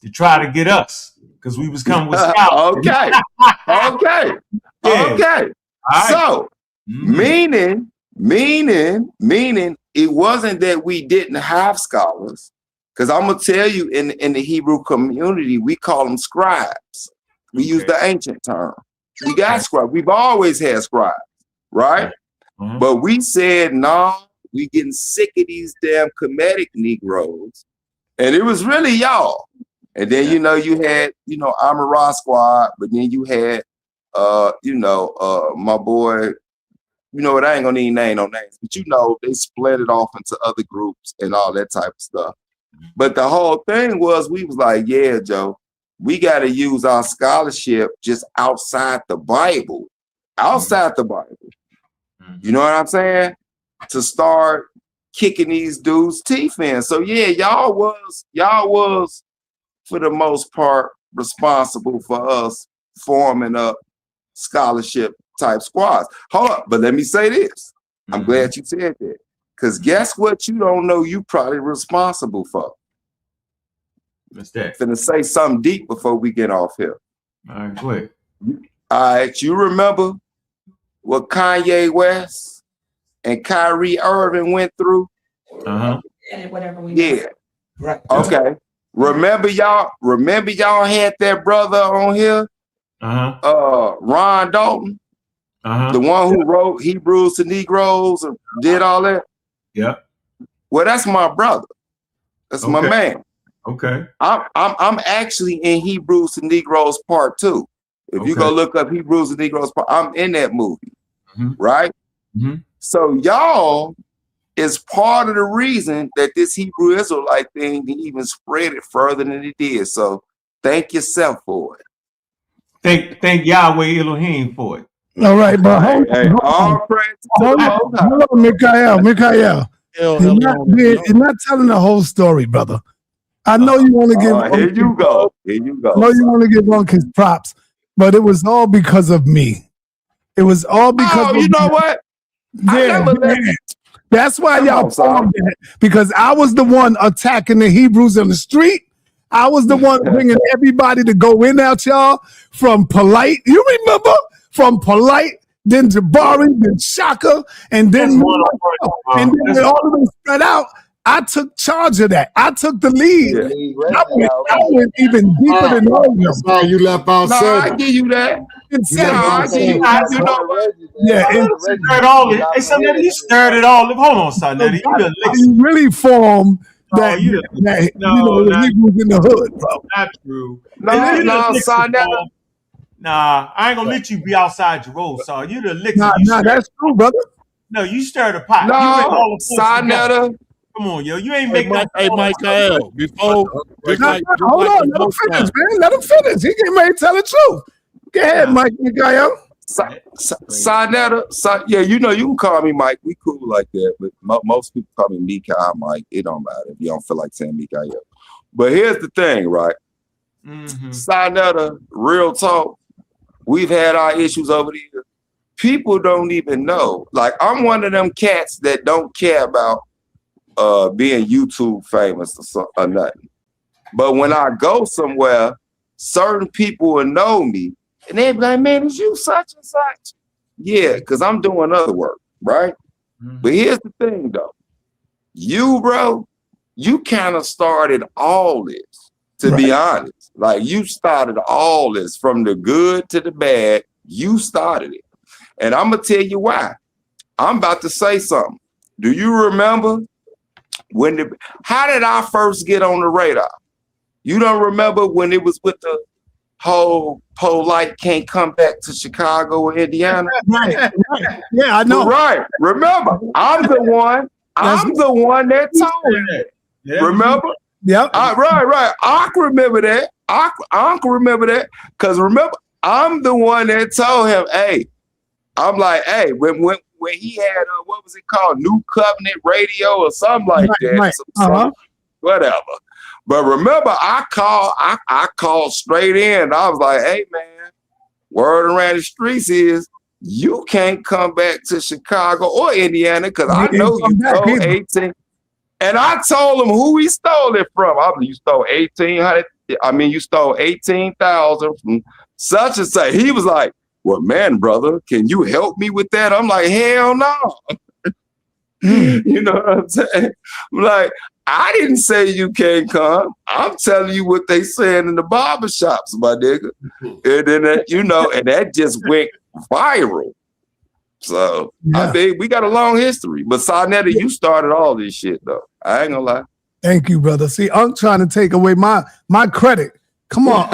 To try to get us, because we was coming with scouts.
Okay. Yeah. Okay. Right. So, meaning, it wasn't that we didn't have scholars, because I'm gonna tell you, in the Hebrew community, we call them scribes. We use the ancient term. We got scribes. We've always had scribes, right? Mm-hmm. But we said, no, we getting sick of these damn Kemetic Negroes. And it was really y'all. And then, you had, Amara Squad, but then you had, my boy, what, I ain't gonna need no names, but they split it off into other groups and all that type of stuff. But the whole thing was, we was like, yeah, Joe, we got to use our scholarship just outside the Bible, the Bible. You know what I'm saying? To start kicking these dudes' teeth in. So yeah, y'all was for the most part responsible for us forming up scholarship type squads. Hold up, but let me say this. I'm glad you said that. Because guess what you don't know you probably responsible for?
What's that?
Finna say something deep before we get off here.
All right, go ahead.
All right, you remember what Kanye West and Kyrie Irving went through?
Uh-huh.
Yeah. Right. Okay. Remember y'all had that brother on here?
Uh-huh.
Ron Dalton.
Uh-huh.
The one who wrote Hebrews to Negroes and did all that?
Yeah.
Well, that's my brother. That's my man.
Okay.
I'm actually in Hebrews to Negroes Part 2. If you go look up Hebrews to Negroes Part, I'm in that movie. Right?
Mm-hmm.
So y'all is part of the reason that this Hebrew Israelite thing didn't even spread it further than it did. So thank yourself for
it. Thank Yahweh Elohim for it.
All right, but hold on, Mikael. You're not telling the whole story, brother. I know you want to give.
Here you go.
I know you want to give Unc his props, but it was all because of me. It was all because.
Oh, you know what?
Yeah, that's why y'all formed that, because I was the one attacking the Hebrews on the street. I was the one bringing everybody to go in out, y'all, from Polite. You remember? From Polite, then Jabari, then Shaka, and then when all of them spread out, I took charge of that. I took the lead.
Yeah.
I went even deeper than all of them.
That's how you left out.
I give you that.
You know what? Yeah,
you stirred it all. Hold on, sa.neter.
You really formed that. You know, the Hebrews in the hood, bro.
Not true.
No, sa.neter.
Nah, I ain't gonna let you be outside your role, so you the licks.
Nah, that's true, brother.
No, you stirred the pot.
No, sa.neter.
Come on, yo, you ain't making.
Hey, Michael, before.
Hold on, let him finish, man. Let him finish. He getting ready to tell the truth. Go ahead, Michael.
Sa.neter. Yeah, you can call me Mike. We cool like that, but most people call me Mikael Mike. It don't matter if you don't feel like saying Mikael. But here's the thing, right? Sa.neter, real talk. We've had our issues over the years. People don't even know. Like, I'm one of them cats that don't care about being YouTube famous or nothing. But when I go somewhere, certain people will know me, and they be like, man, is you such and such? Yeah, because I'm doing other work, right? But here's the thing, though. You, bro, you kind of started all this, to be honest. Like, you started all this from the good to the bad. You started it. And I'm going to tell you why. I'm about to say something. Do you remember how did I first get on the radar? You don't remember when it was with whole Polite can't come back to Chicago or Indiana?
Right. Yeah, I know.
Right. Remember, I'm the one that told him that.
Yeah.
Remember?
Yep.
Right. I can remember that. I can remember that. Because remember, I'm the one that told him, hey, I'm like, hey, when he had what was it called? New Covenant Radio or something like that.
Right.
Some, whatever. But remember, I called straight in. I was like, hey man, word around the streets is you can't come back to Chicago or Indiana because I know you stole 18. And I told him who he stole it from. You stole 1,800. I mean, you stole 18,000 from such and such. He was like, well, man, brother, can you help me with that? I'm like, hell no. You know what I'm saying? I'm like, I didn't say you can't come. I'm telling you what they saying in the barbershops, my nigga. And then, and that just went viral. So, I think we got a long history. But sa.neter, you started all this shit, though. I ain't gonna lie.
Thank you, brother. See, I'm trying to take away my credit. Come on.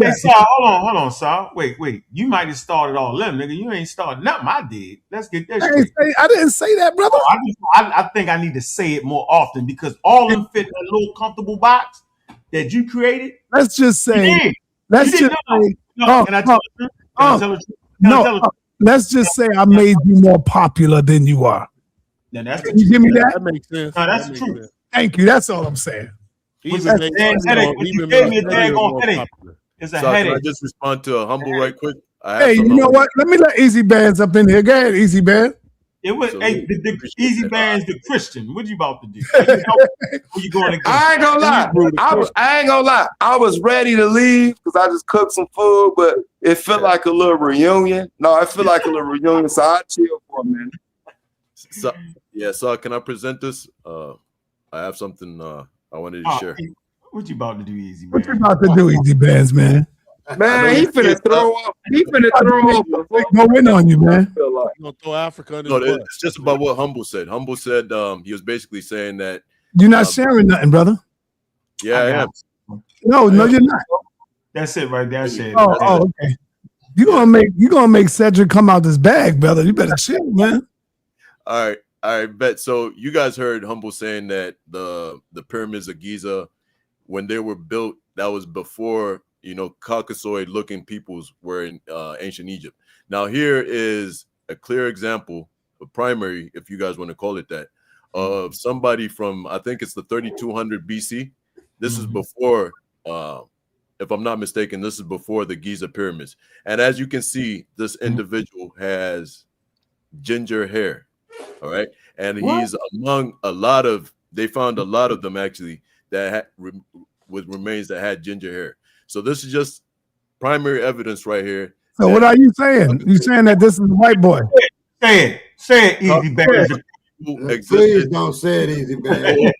Hey, Saul, hold on, Saul. Wait. You might have started all them, nigga. You ain't started nothing. I did. Let's get that straight.
I didn't say that, brother.
I think I need to say it more often because all of them fit in that little comfortable box that you created.
Let's just say.
Let's just
say I made you more popular than you are.
Now that's
Can you give me that?
That makes sense.
No, that's true.
Thank you. That's all I'm saying.
It's a headache.
Can I just respond to a humble right quick?
Hey, you know what? Let me let Easy Bands up in here. Go ahead, Easy Band.
It was the Easy Band's the Christian. What you about to do? Who you going to go?
I ain't gonna lie. I ain't gonna lie. I was ready to leave because I just cooked some food, but it felt like a little reunion. No, I feel like a little reunion, so I chill for a minute.
So can I present this? I have something I wanted to share.
What you about to do, Easy Man?
What you about to do, Easy Bands, man?
Man, he finna throw up. He finna throw up.
Go in on you, man.
You gonna throw Africa under
No,
the bus.
it's just about what Humble said. Humble said he was basically saying that
You're not sharing nothing, brother.
Yeah, I am.
No, you're not.
That's it right there. That's it.
Oh, okay. You gonna make Cedric come out this bag, brother. You better chill, man.
All right, bet. So you guys heard Humble saying that the pyramids of Giza, when they were built, that was before Caucasoid looking peoples were in ancient Egypt. Now here is a clear example, a primary, if you guys want to call it that, of somebody from, I think it's the 3200 BC. This is before, if I'm not mistaken, this is before the Giza pyramids. And as you can see, this individual has ginger hair. All right. And he's among a lot of, they found a lot of them actually that with remains that had ginger hair. So this is just primary evidence right here.
So what are you saying? You saying that this is a white boy?
Say it, Easy Band.
Please don't say it, Easy Band.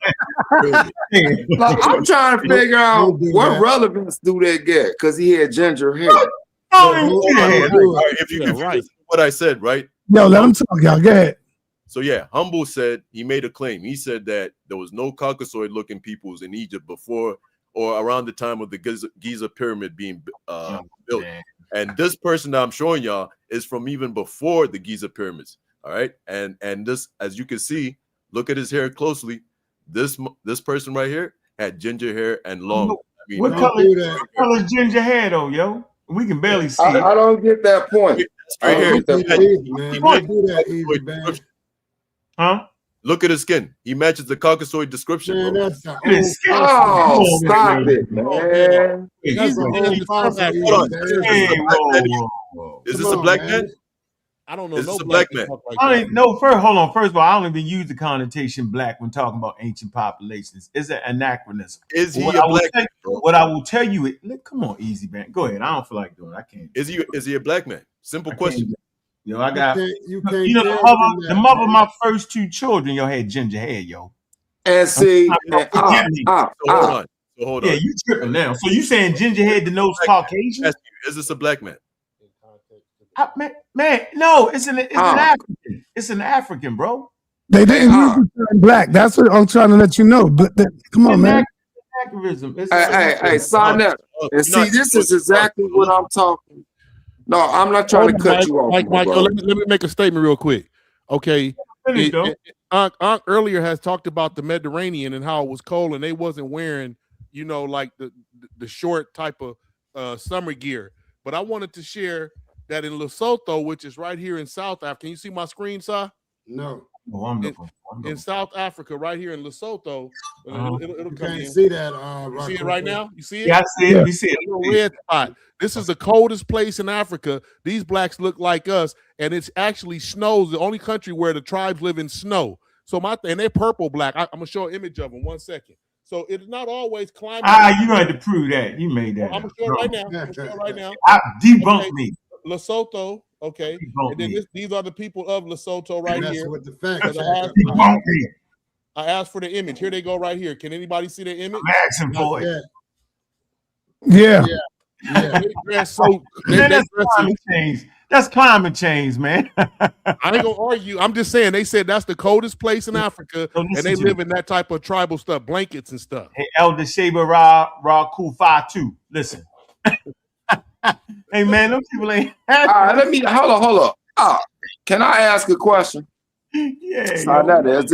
I'm trying to figure out what relevance do they get because he had ginger hair.
If you listen to what I said, right?
Yo, let him talk, y'all. Go ahead.
So yeah, Humble said, he made a claim. He said that there was no Caucasoid looking peoples in Egypt before or around the time of the Giza pyramid being built. And this person that I'm showing y'all is from even before the Giza pyramids. All right. And this, as you can see, look at his hair closely. This person right here had ginger hair and long.
What color is ginger hair though, yo? We can barely see.
I don't get that point.
Right here.
Huh?
Look at his skin. He matches the Caucasoid description.
Man, that's stop it, man.
Is this a black man?
I don't know.
Is this a black man?
Hold on. First of all, I don't even use the connotation black when talking about ancient populations. It's an anachronism.
Is he a black man?
What I will tell you, come on, Easy Man. Go ahead. I don't feel like doing it. I can't.
Is he a black man? Simple question.
Yo, I got the mother of my first two children, yo, had ginger hair, yo.
And see,
hold on.
Yeah, you tripping now. So you saying ginger hair denotes Caucasian?
Is this a black man?
Man, no, it's an African. It's an African, bro.
They didn't use the term black. That's what I'm trying to let you know. But come on, man.
Activism. It's
Hey, sa.neter. And see, this is exactly what I'm talking. No, I'm not trying to cut you off,
Mike,
bro.
let me make a statement real quick. Okay. Unc earlier has talked about the Mediterranean and how it was cold and they wasn't wearing, like the short type of summer gear. But I wanted to share that in Lesotho, which is right here in South Africa. Can you see my screen, Si?
No.
In South Africa, right here in Lesotho, it'll
You
come
can't
in.
see that.
You see it right now? You see it?
Yeah, I see it. You see it.
A little red spot. This is the coldest place in Africa. These blacks look like us, and it's actually snows. The only country where the tribes live in snow. So and they're purple black. I'm gonna show an image of them. 1 second. So it's not always climate.
You gonna have to prove that. You made that.
I'm gonna show it right now. I'm gonna show it right now.
Debunk me.
Lesotho, okay. And then these are the people of Lesotho right
That's
here.
what the facts.
I asked for the image. Here they go right here. Can anybody see the image?
I'm asking for it.
Yeah.
They dress so.
That's climate change. That's climate change, man.
I ain't gonna argue. I'm just saying they said that's the coldest place in Africa, and they live in that type of tribal stuff, blankets and stuff.
Hey, Elder Shaba Ra Kufa too. Listen. Hey man, them people ain't.
All right, hold on. Can I ask a question?
Yeah.
sa.neter,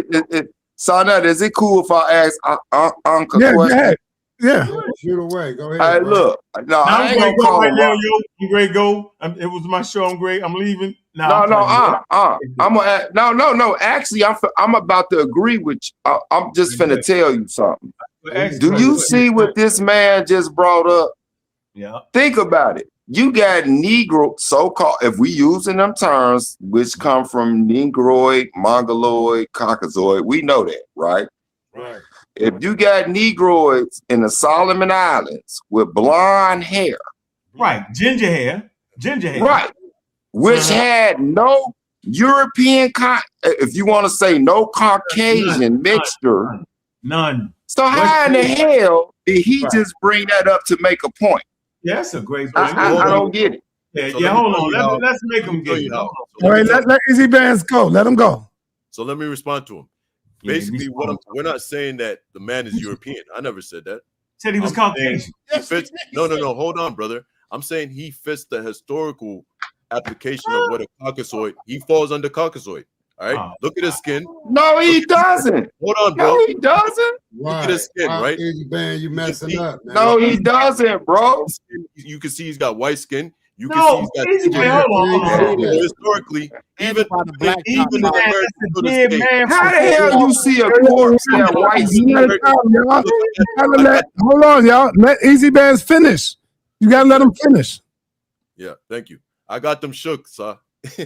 is it cool if I ask Unc a question?
Yeah.
Shoot away. Go ahead.
Hey, look. No, I ain't gonna call him.
You ready to go? It was my show. I'm great. I'm leaving.
No. I'm gonna. No. Actually, I'm about to agree with you. I'm just finna tell you something. Do you see what this man just brought up?
Yeah.
Think about it. You got Negro, so-called, if we using them terms, which come from Negroid, Mongoloid, Caucasoid, we know that, right?
Right.
If you got Negroids in the Solomon Islands with blonde hair.
Right, ginger hair.
Right. Which had no European, if you want to say no Caucasian mixture.
None.
So how in the hell did he just bring that up to make a point?
Yeah, that's a great point.
I don't get it.
Yeah, hold on. Let's make him get it.
All right, let Easy Bands go. Let him go.
So let me respond to him. Basically, we're not saying that the man is European. I never said that.
Said he was Caucasian.
No. Hold on, brother. I'm saying he fits the historical application of what a Caucasoid. He falls under Caucasoid. All right. Look at his skin.
No, he doesn't.
Hold on, bro.
No, he doesn't.
Look at his skin, right?
Easy Band, you messing up, man.
No, he doesn't, bro.
You can see he's got white skin. You can
No,
see he's got
hold on.
historically, even
by the black
even the American
how the hell you see a corpse that white skin?
Hold on, y'all. Let Easy Bands finish. You gotta let him finish.
Yeah, thank you. I got them shook, sir.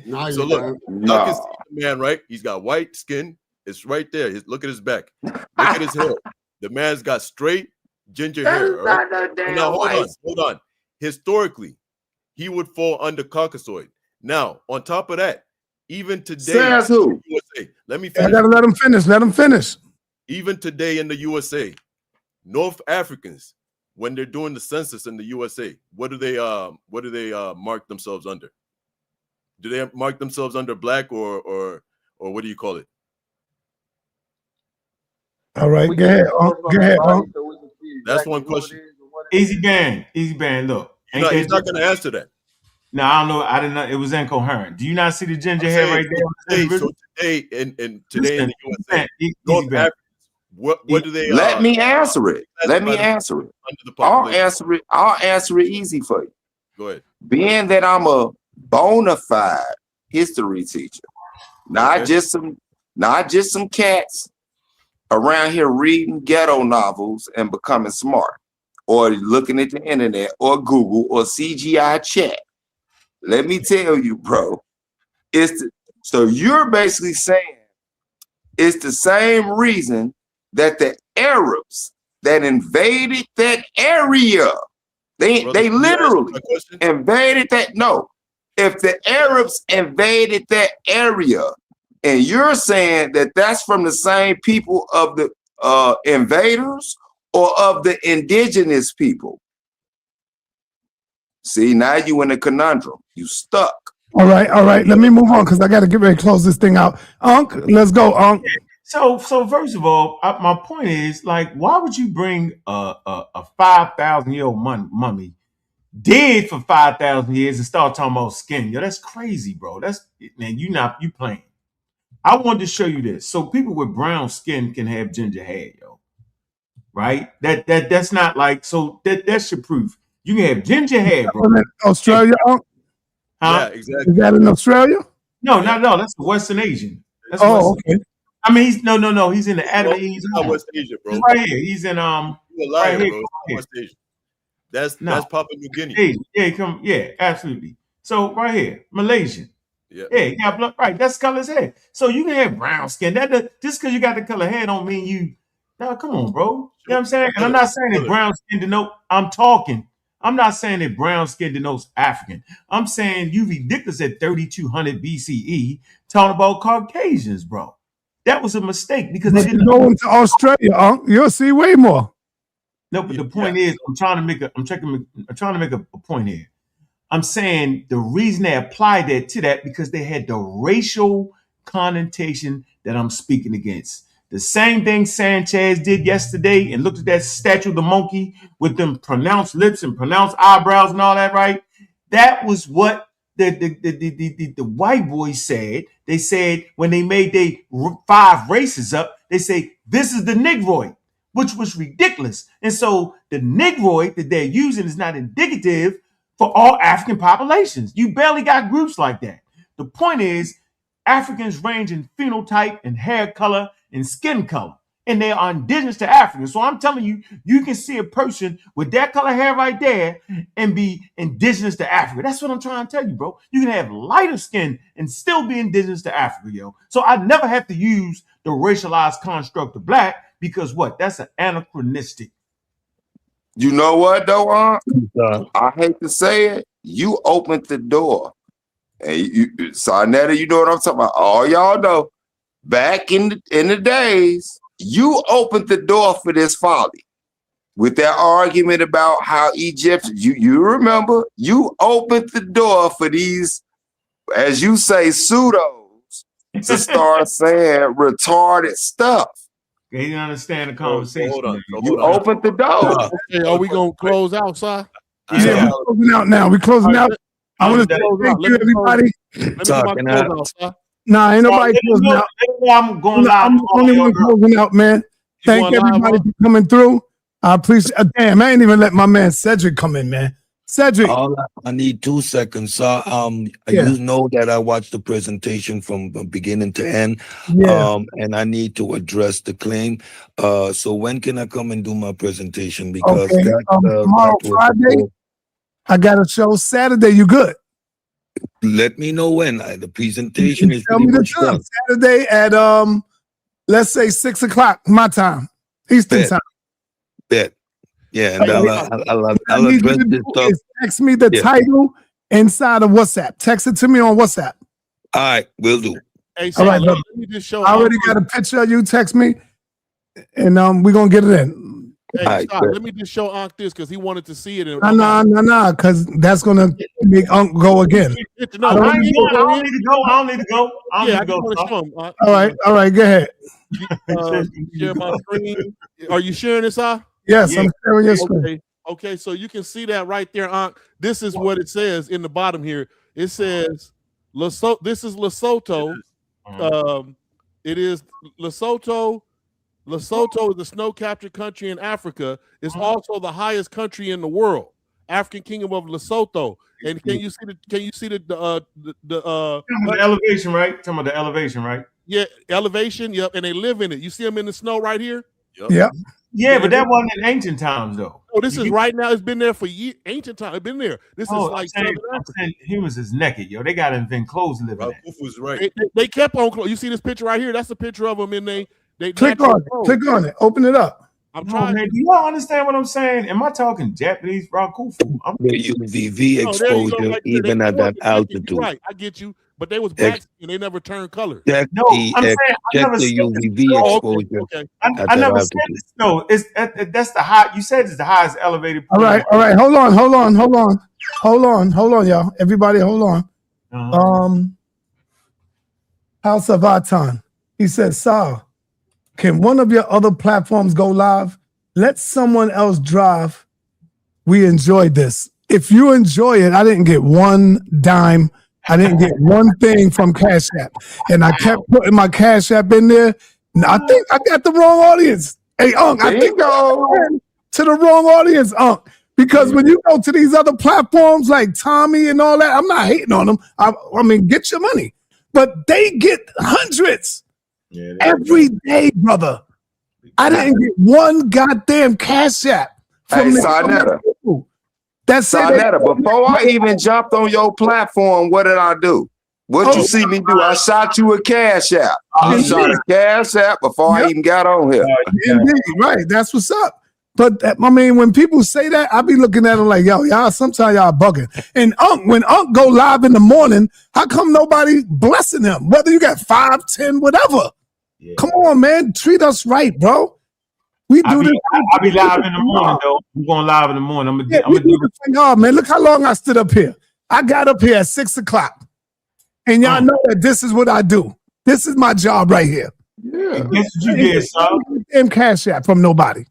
No,
So look, you can see the man, right? He's got white skin. It's right there. Look at his back. Look at his hair. The man's got straight ginger hair. Right? Now hold on. Historically, he would fall under Caucasoid. Now, on top of that, even today,
Says who?
USA, let me finish.
I gotta let him finish. Let him finish.
Even today in the USA, North Africans, when they're doing the census in the USA, what do they mark themselves under? Do they mark themselves under black or what do you call it?
All right, go ahead. Go ahead.
That's one question.
Easy Band. Look,
No, he's not going to answer that.
No, I don't know. I didn't know. It was incoherent. Do you not see the ginger hair right there?
Today in the USA, North Africans, what do they?
Let me answer it. I'll answer it easy for you.
Go ahead.
Being that I'm a bona fide history teacher, not just some cats around here reading ghetto novels and becoming smart, or looking at the internet or Google or CGI chat. Let me tell you, bro. So you're basically saying it's the same reason that the Arabs that invaded that area, they literally invaded that. No, if the Arabs invaded that area, and you're saying that that's from the same people of the invaders or of the indigenous people. See, now you in a conundrum. You stuck.
All right. Let me move on because I got to get ready to close this thing out. Unc, let's go, Unc.
So first of all, my point is like, why would you bring a 5,000-year-old mummy dead for 5,000 years and start talking about skin? Yo, that's crazy, bro. That's man, you playing. I wanted to show you this. So people with brown skin can have ginger hair, yo. Right? That's not like so that's your proof. You can have ginger hair, bro.
In Australia?
Huh?
Yeah, exactly.
Is that in Australia?
No, no. That's a Western Asian. That's
okay.
I mean, he's no. He's in the He's
not West Asia, bro.
He's right here. He's in
You're a liar,
right here.
bro. It's not West Asia. That's Papua New Guinea.
Yeah, absolutely. So right here, Malaysian.
Yeah,
he got blood. Right, that's color his hair. So you can have brown skin. Just because you got the color hair don't mean you. No, come on, bro. You know what I'm saying? And I'm not saying that brown skin denote. I'm not saying that brown skin denotes African. I'm saying you ridiculous at 3200 BCE talking about Caucasians, bro. That was a mistake because they didn't
go into Australia. You'll see way more.
No, but the point is, I'm trying to make a point here. I'm saying the reason they applied that to that because they had the racial connotation that I'm speaking against. The same thing Sanchez did yesterday and looked at that statue of the monkey with them pronounced lips and pronounced eyebrows and all that, right? That was what the white boys said. They said when they made their 5 races up, they say, this is the Negroid, which was ridiculous. And so the Negroid that they're using is not indicative for all African populations. You barely got groups like that. The point is, Africans range in phenotype and hair color and skin color, and they are indigenous to Africa. So I'm telling you, you can see a person with that color hair right there and be indigenous to Africa. That's what I'm trying to tell you, bro. You can have lighter skin and still be indigenous to Africa, yo. So I never have to use the racialized construct of black because what? That's an anachronistic.
You know what though, I hate to say it. You opened the door. And you sa.neter, you know what I'm talking about. All y'all know, back in the days, you opened the door for this folly. With that argument about how Egyptians, you remember, you opened the door for these, as you say, pseudos to start saying retarded stuff.
They didn't understand the conversation.
Hold on.
You opened the door.
Okay, are we gonna close out, Si?
Yeah, we're closing out now. We're closing out. I want to thank you, everybody. Nah, ain't nobody closing out.
I'm going live.
I'm the only one closing out, man. Thank everybody for coming through. I appreciate. Damn, I ain't even let my man Cedric come in, man. Cedric,
I need 2 seconds. So, you know that I watched the presentation from beginning to end.
Yeah.
And I need to address the claim. So when can I come and do my presentation? Because
okay. Tomorrow, Friday, I got a show. Saturday, you good?
Let me know when. The presentation is
tell me the time. Saturday at let's say 6 o'clock my time, Eastern time.
Bet. Yeah, and I'll address this stuff.
Text me the title inside of WhatsApp. Text it to me on WhatsApp.
All right, will do.
Hey,
all right,
let me just show.
I already got a picture of you. Text me, and we're gonna get it in.
Hey,
right,
let me just show Unc this because he wanted to see it.
No, because that's gonna make Unc go again.
I don't need to go.
All right, go ahead.
Share my screen. Are you sharing this,
Yes, I'm sharing your screen.
Okay, so you can see that right there, Unc. This is what it says in the bottom here. It says Lesotho. This is Lesotho. It is Lesotho. Lesotho is the snow-captured country in Africa. It's also the highest country in the world. African Kingdom of Lesotho. And can you see the
elevation, right? Talking about the elevation, right?
Yeah, elevation. Yep, and they live in it. You see them in the snow right here.
Yep.
Yeah, but that wasn't in ancient times, though.
Oh, this is right now. It's been there for ancient times. It's been there. This is like
I'm saying humans is naked, yo. They got to invent clothes to live in.
Was right.
They kept on clothes. You see this picture right here? That's a picture of them in they
click on it. Click on it. Open it up.
I'm trying.
Man, do y'all understand what I'm saying? Am I talking Japanese rakufu?
The UVV exposure, even at that altitude.
Right, I get you. But they was black and they never turned color.
Check the UVV exposure.
Okay.
I never said this. No, that's the high. You said it's the highest elevated.
All right. Hold on, y'all. Everybody, hold on. House of Atan. He said, Saul, can one of your other platforms go live? Let someone else drive. We enjoyed this. If you enjoy it, I didn't get one dime. I didn't get one thing from Cash App. And I kept putting my Cash App in there. I think I got the wrong audience. Hey, Unc, I think to the wrong audience, Unc. Because when you go to these other platforms like Tommy and all that, I'm not hating on them. I mean, get your money. But they get hundreds every day, brother. I didn't get one goddamn Cash App from the
sa.neter.
people. That's
sa.neter. Before I even jumped on your platform, what did I do? What you see me do? I shot you a Cash App. I shot a Cash App before I even got on here.
Indeed, right. That's what's up. But I mean, when people say that, I be looking at them like, yo, y'all, sometimes y'all bugging. And when Unc go live in the morning, how come nobody blessing him? Whether you got 5, 10, whatever. Yeah. Come on, man. Treat us right, bro. We do this.
I'll be live in the morning, though. I'm going live in the morning. I'm gonna do
this thing hard, man. Look how long I stood up here. I got up here at 6 o'clock. And y'all know that this is what I do. This is my job right here.
Yeah. Guess what you did, son?
Damn Cash App from nobody.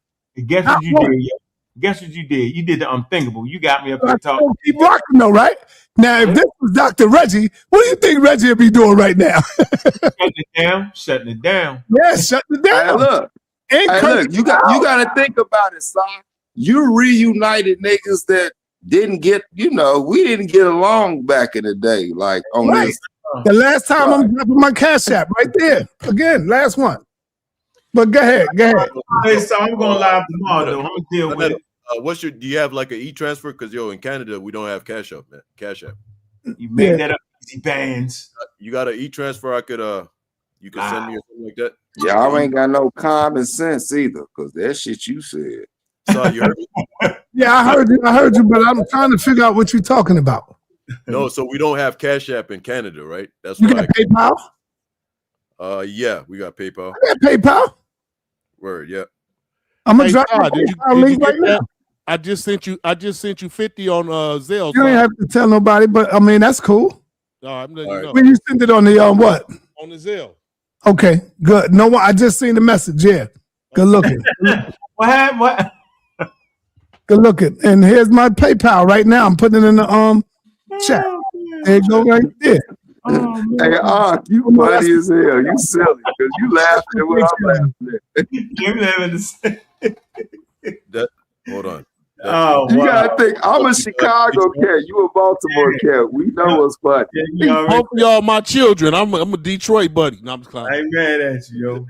Guess what you did, yo? Guess what you did? You did the unthinkable. You got me up here talking.
Keep rocking though, right? Now, if this was Dr. Reggie, what do you think Reggie would be doing right now?
Shutting it down. Shutting it down.
Yeah, shutting it down.
Hey, look. You got to think about it, son. You reunited niggas that didn't get, we didn't get along back in the day. Like on this.
The last time I'm dropping my Cash App right there. Again, last one. But go ahead.
Hey, so I'm going live tomorrow, though. I'm gonna deal with it.
Do you have like an e-transfer? Because in Canada we don't have Cash App, man. Cash App.
You made that up, easy bands.
You got an e-transfer? You can send me or something like that.
Y'all ain't got no common sense either, because that shit you said.
So you heard me?
Yeah, I heard you, but I'm trying to figure out what you're talking about.
No, so we don't have Cash App in Canada, right? That's
you got PayPal.
Yeah, we got PayPal.
I got PayPal.
Word, yeah.
I'm gonna drop my PayPal link right now.
I just sent you 50 on Zelle.
You don't have to tell nobody, but I mean that's cool.
No, I'm letting you know.
When you send it on the what?
On the Zelle.
Okay, good. No one. I just seen the message. Yeah, good looking.
What?
Good looking. And here's my PayPal right now. I'm putting it in the chat. There you go, right there.
Hey, you funny as hell. You silly because you laughing at what I'm laughing
at. Hold on.
You gotta think. I'm a Chicago cat. You a Baltimore cat. We know what's funny.
Both of y'all my children. I'm a Detroit buddy. No, I'm just
I ain't mad at you, yo.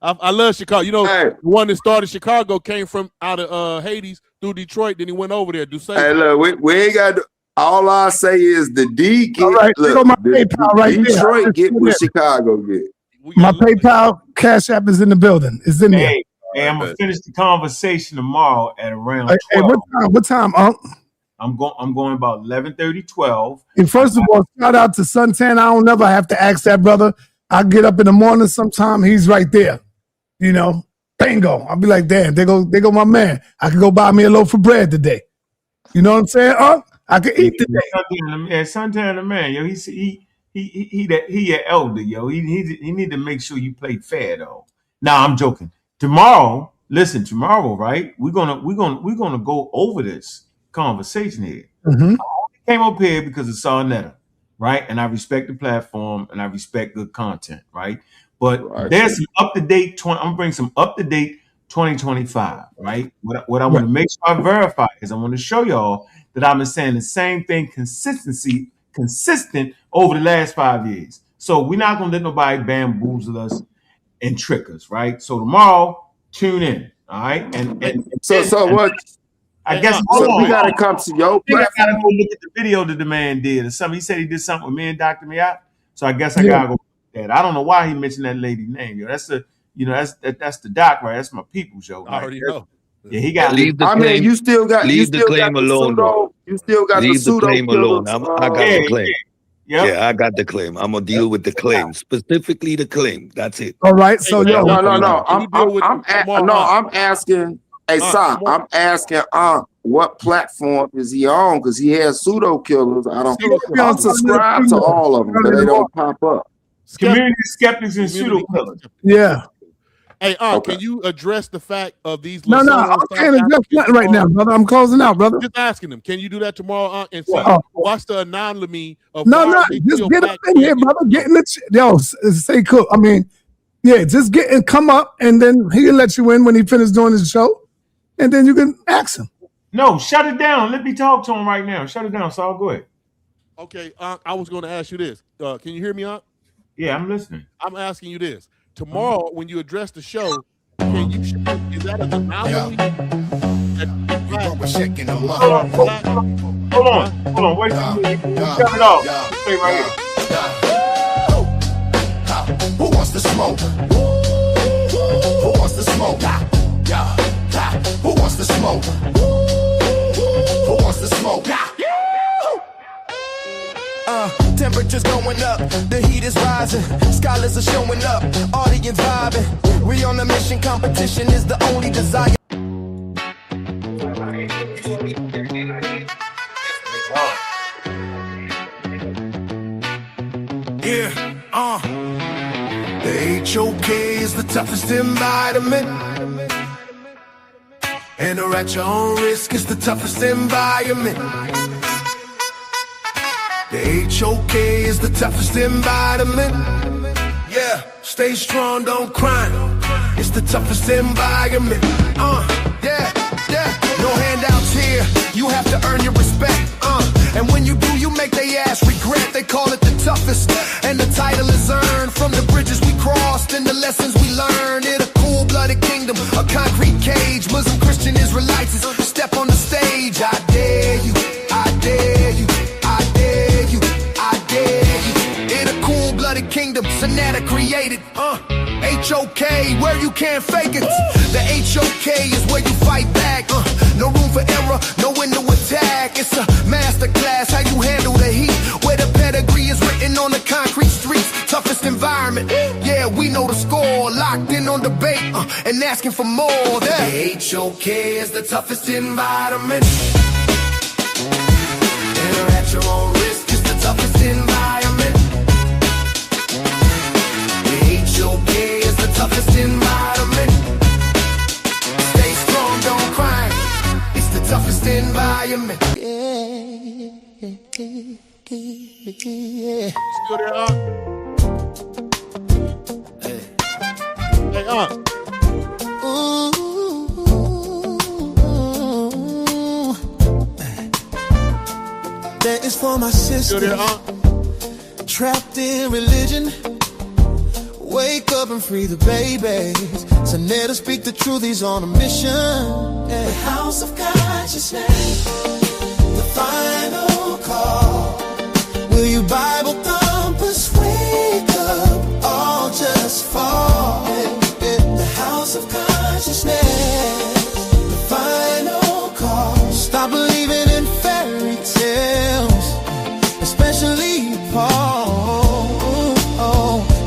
I love Chicago. The one that started Chicago came from out of Hades through Detroit. Then he went over there.
Hey, look, we ain't got. All I say is the D get.
Right,
look,
my PayPal right
Detroit
there.
Get what Chicago get.
My PayPal Cash App is in the building. It's in there.
Hey, I'm gonna finish the conversation tomorrow at around 12.
Hey, what time, Unc?
I'm going about 11:30, 12.
And first of all, shout out to Suntan. I don't never have to ask that brother. I get up in the morning sometime, he's right there. Bingo. I'll be like, damn, they go my man. I can go buy me a loaf of bread today. You know what I'm saying, Unc? I can eat today.
Yeah, Suntan the man, yo. He an elder, yo. He need to make sure you play fair, though. Nah, I'm joking. Tomorrow, right? We're gonna go over this conversation here.
Mm-hmm.
I only came up here because of sa.neter, right? And I respect the platform and I respect good content, right? But there's some up to date. I'm gonna bring some up to date 2025, right? What I want to make sure I verify is I want to show y'all that I've been saying the same thing consistent over the last 5 years. So we're not gonna let nobody bamboozle us and trick us, right? So tomorrow, tune in, all right? And
so what?
I guess
so we gotta come to your
I gotta go look at the video that the man did or something. He said he did something with me and Dr. Miat. So I guess I gotta go look at that. I don't know why he mentioned that lady's name, yo. That's the doc, right? That's my people's, yo.
I already know.
Yeah, he got.
You still got.
Leave the claim alone, bro.
You still got
leave the claim alone. I got the claim.
Yep.
Yeah, I got the claim. I'm gonna deal with the claim, specifically the claim. That's it.
All right. So
no. I'm asking. Hey, son, I'm asking. What platform is he on? Because he has pseudo killers. I'm subscribed to all of them, but they don't pop up.
Community skeptics and pseudo killers.
Yeah.
Hey,
Okay.
can you address the fact of these?
No, I can't address nothing right now, brother. I'm closing out, brother.
Just asking them. Can you do that tomorrow, and see what's the anomaly of
No,
why
no,
they
just
feel
get up
black
in
can't
here,
get
brother. Get in the yo, say cook. I mean, yeah, just get and come up, and then he'll let you in when he finishes doing his show, and then you can ask him.
No, shut it down. Let me talk to him right now. Shut it down, Saul. Go ahead.
Okay, I was going to ask you this. Can you hear me, Aunt?
Yeah, I'm listening.
I'm asking you this. Tomorrow, when you address the show, can you? Is that an anomaly?
Hold on. Wait a minute. Shut it off. Stay right here.
Who wants to smoke? Who wants to smoke? Who wants to smoke? Who wants to smoke?
Temperatures going up, the heat is rising. Scholars are showing up, audience vibing. We on a mission, competition is the only desire.
Yeah, the HOK is the toughest environment. And or at your own risk is the toughest environment. The HOK is the toughest environment. Yeah, stay strong, don't cry. It's the toughest environment. Yeah. No handouts here. You have to earn your respect. And when you do, you make they ass regret. They call it the toughest. And the title is earned from the bridges we crossed and the lessons we learned. In a cool-blooded kingdom, a concrete cage. Muslim, Christian, Israelites step on the stage. I dare you. I dare you. I dare you. I dare you. In a cool-blooded kingdom, sa.neter created. HOK, where you can't fake it. The HOK is where you fight back. No room for error, no window attack. It's a masterclass, how you handle the heat. Where the pedigree is written on the concrete streets. Toughest environment, yeah, we know the score. Locked in on debate and asking for more. The HOK is the toughest environment. Enter at your own risk, it's the toughest environment. The HOK is the toughest environment. Stay strong, don't cry. It's the toughest environment.
Still there, Hey,
That is for my sister. Trapped in religion. Wake up and free the babies. sa.neter speak the truth, he's on a mission. The house of consciousness. The final call. Will you Bible thumpers wake up? All just fall. The house of consciousness. The final call. Stop believing in fairy tales, especially Paul.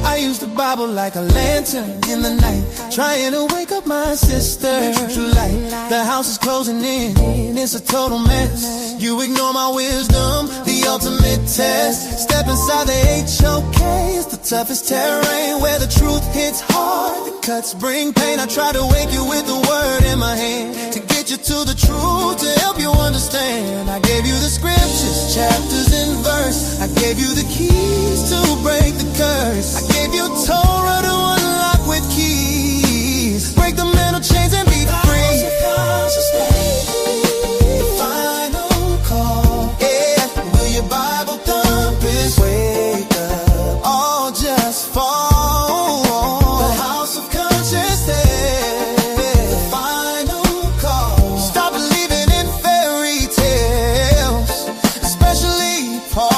I use the Bible like a lantern in the night, trying to wake up my sister. True light, the house is closing in, it's a total mess. You ignore my wisdom, the ultimate test. Step inside the HOK, it's the toughest terrain, where the truth hits hard, the cuts bring pain. I try to wake you with the word in my hand, to get you to the truth, to help you understand. I gave you the scriptures, chapters and verse. I gave you the keys to break the curse. I gave you Torah to unlock with keys. Break the mental chains and be free. The final call. Yeah, will your Bible thumpers wake up? All just fall. The house of consciousness. The final call. Stop believing in fairy tales, especially Paul.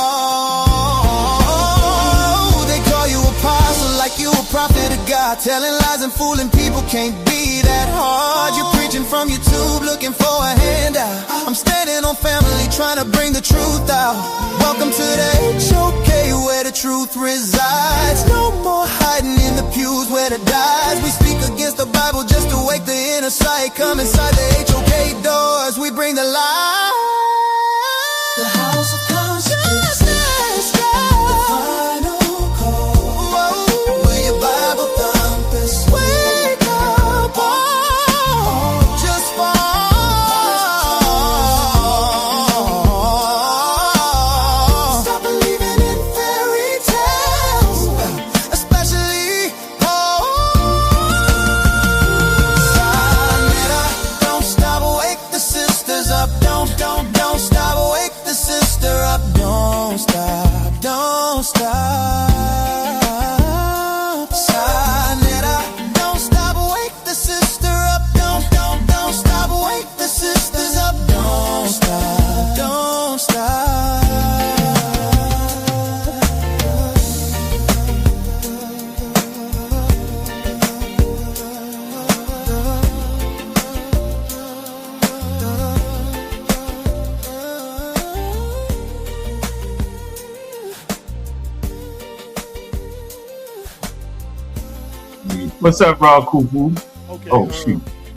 They call you apostle like you a prophet of God, telling lies and fooling people can't be that hard. You're preaching from YouTube, looking for a handout. I'm standing on family, trying to bring the truth out. Welcome to the HOK, where the truth resides. No more hiding in the pews where the dies. We speak against the Bible just to wake the inner sight. Come inside the HOK doors, we bring the light. The house of consciousness, the final call. Will your Bible thumpers wake up?
What's up, Raw Kufu?
Okay.
Oh shoot.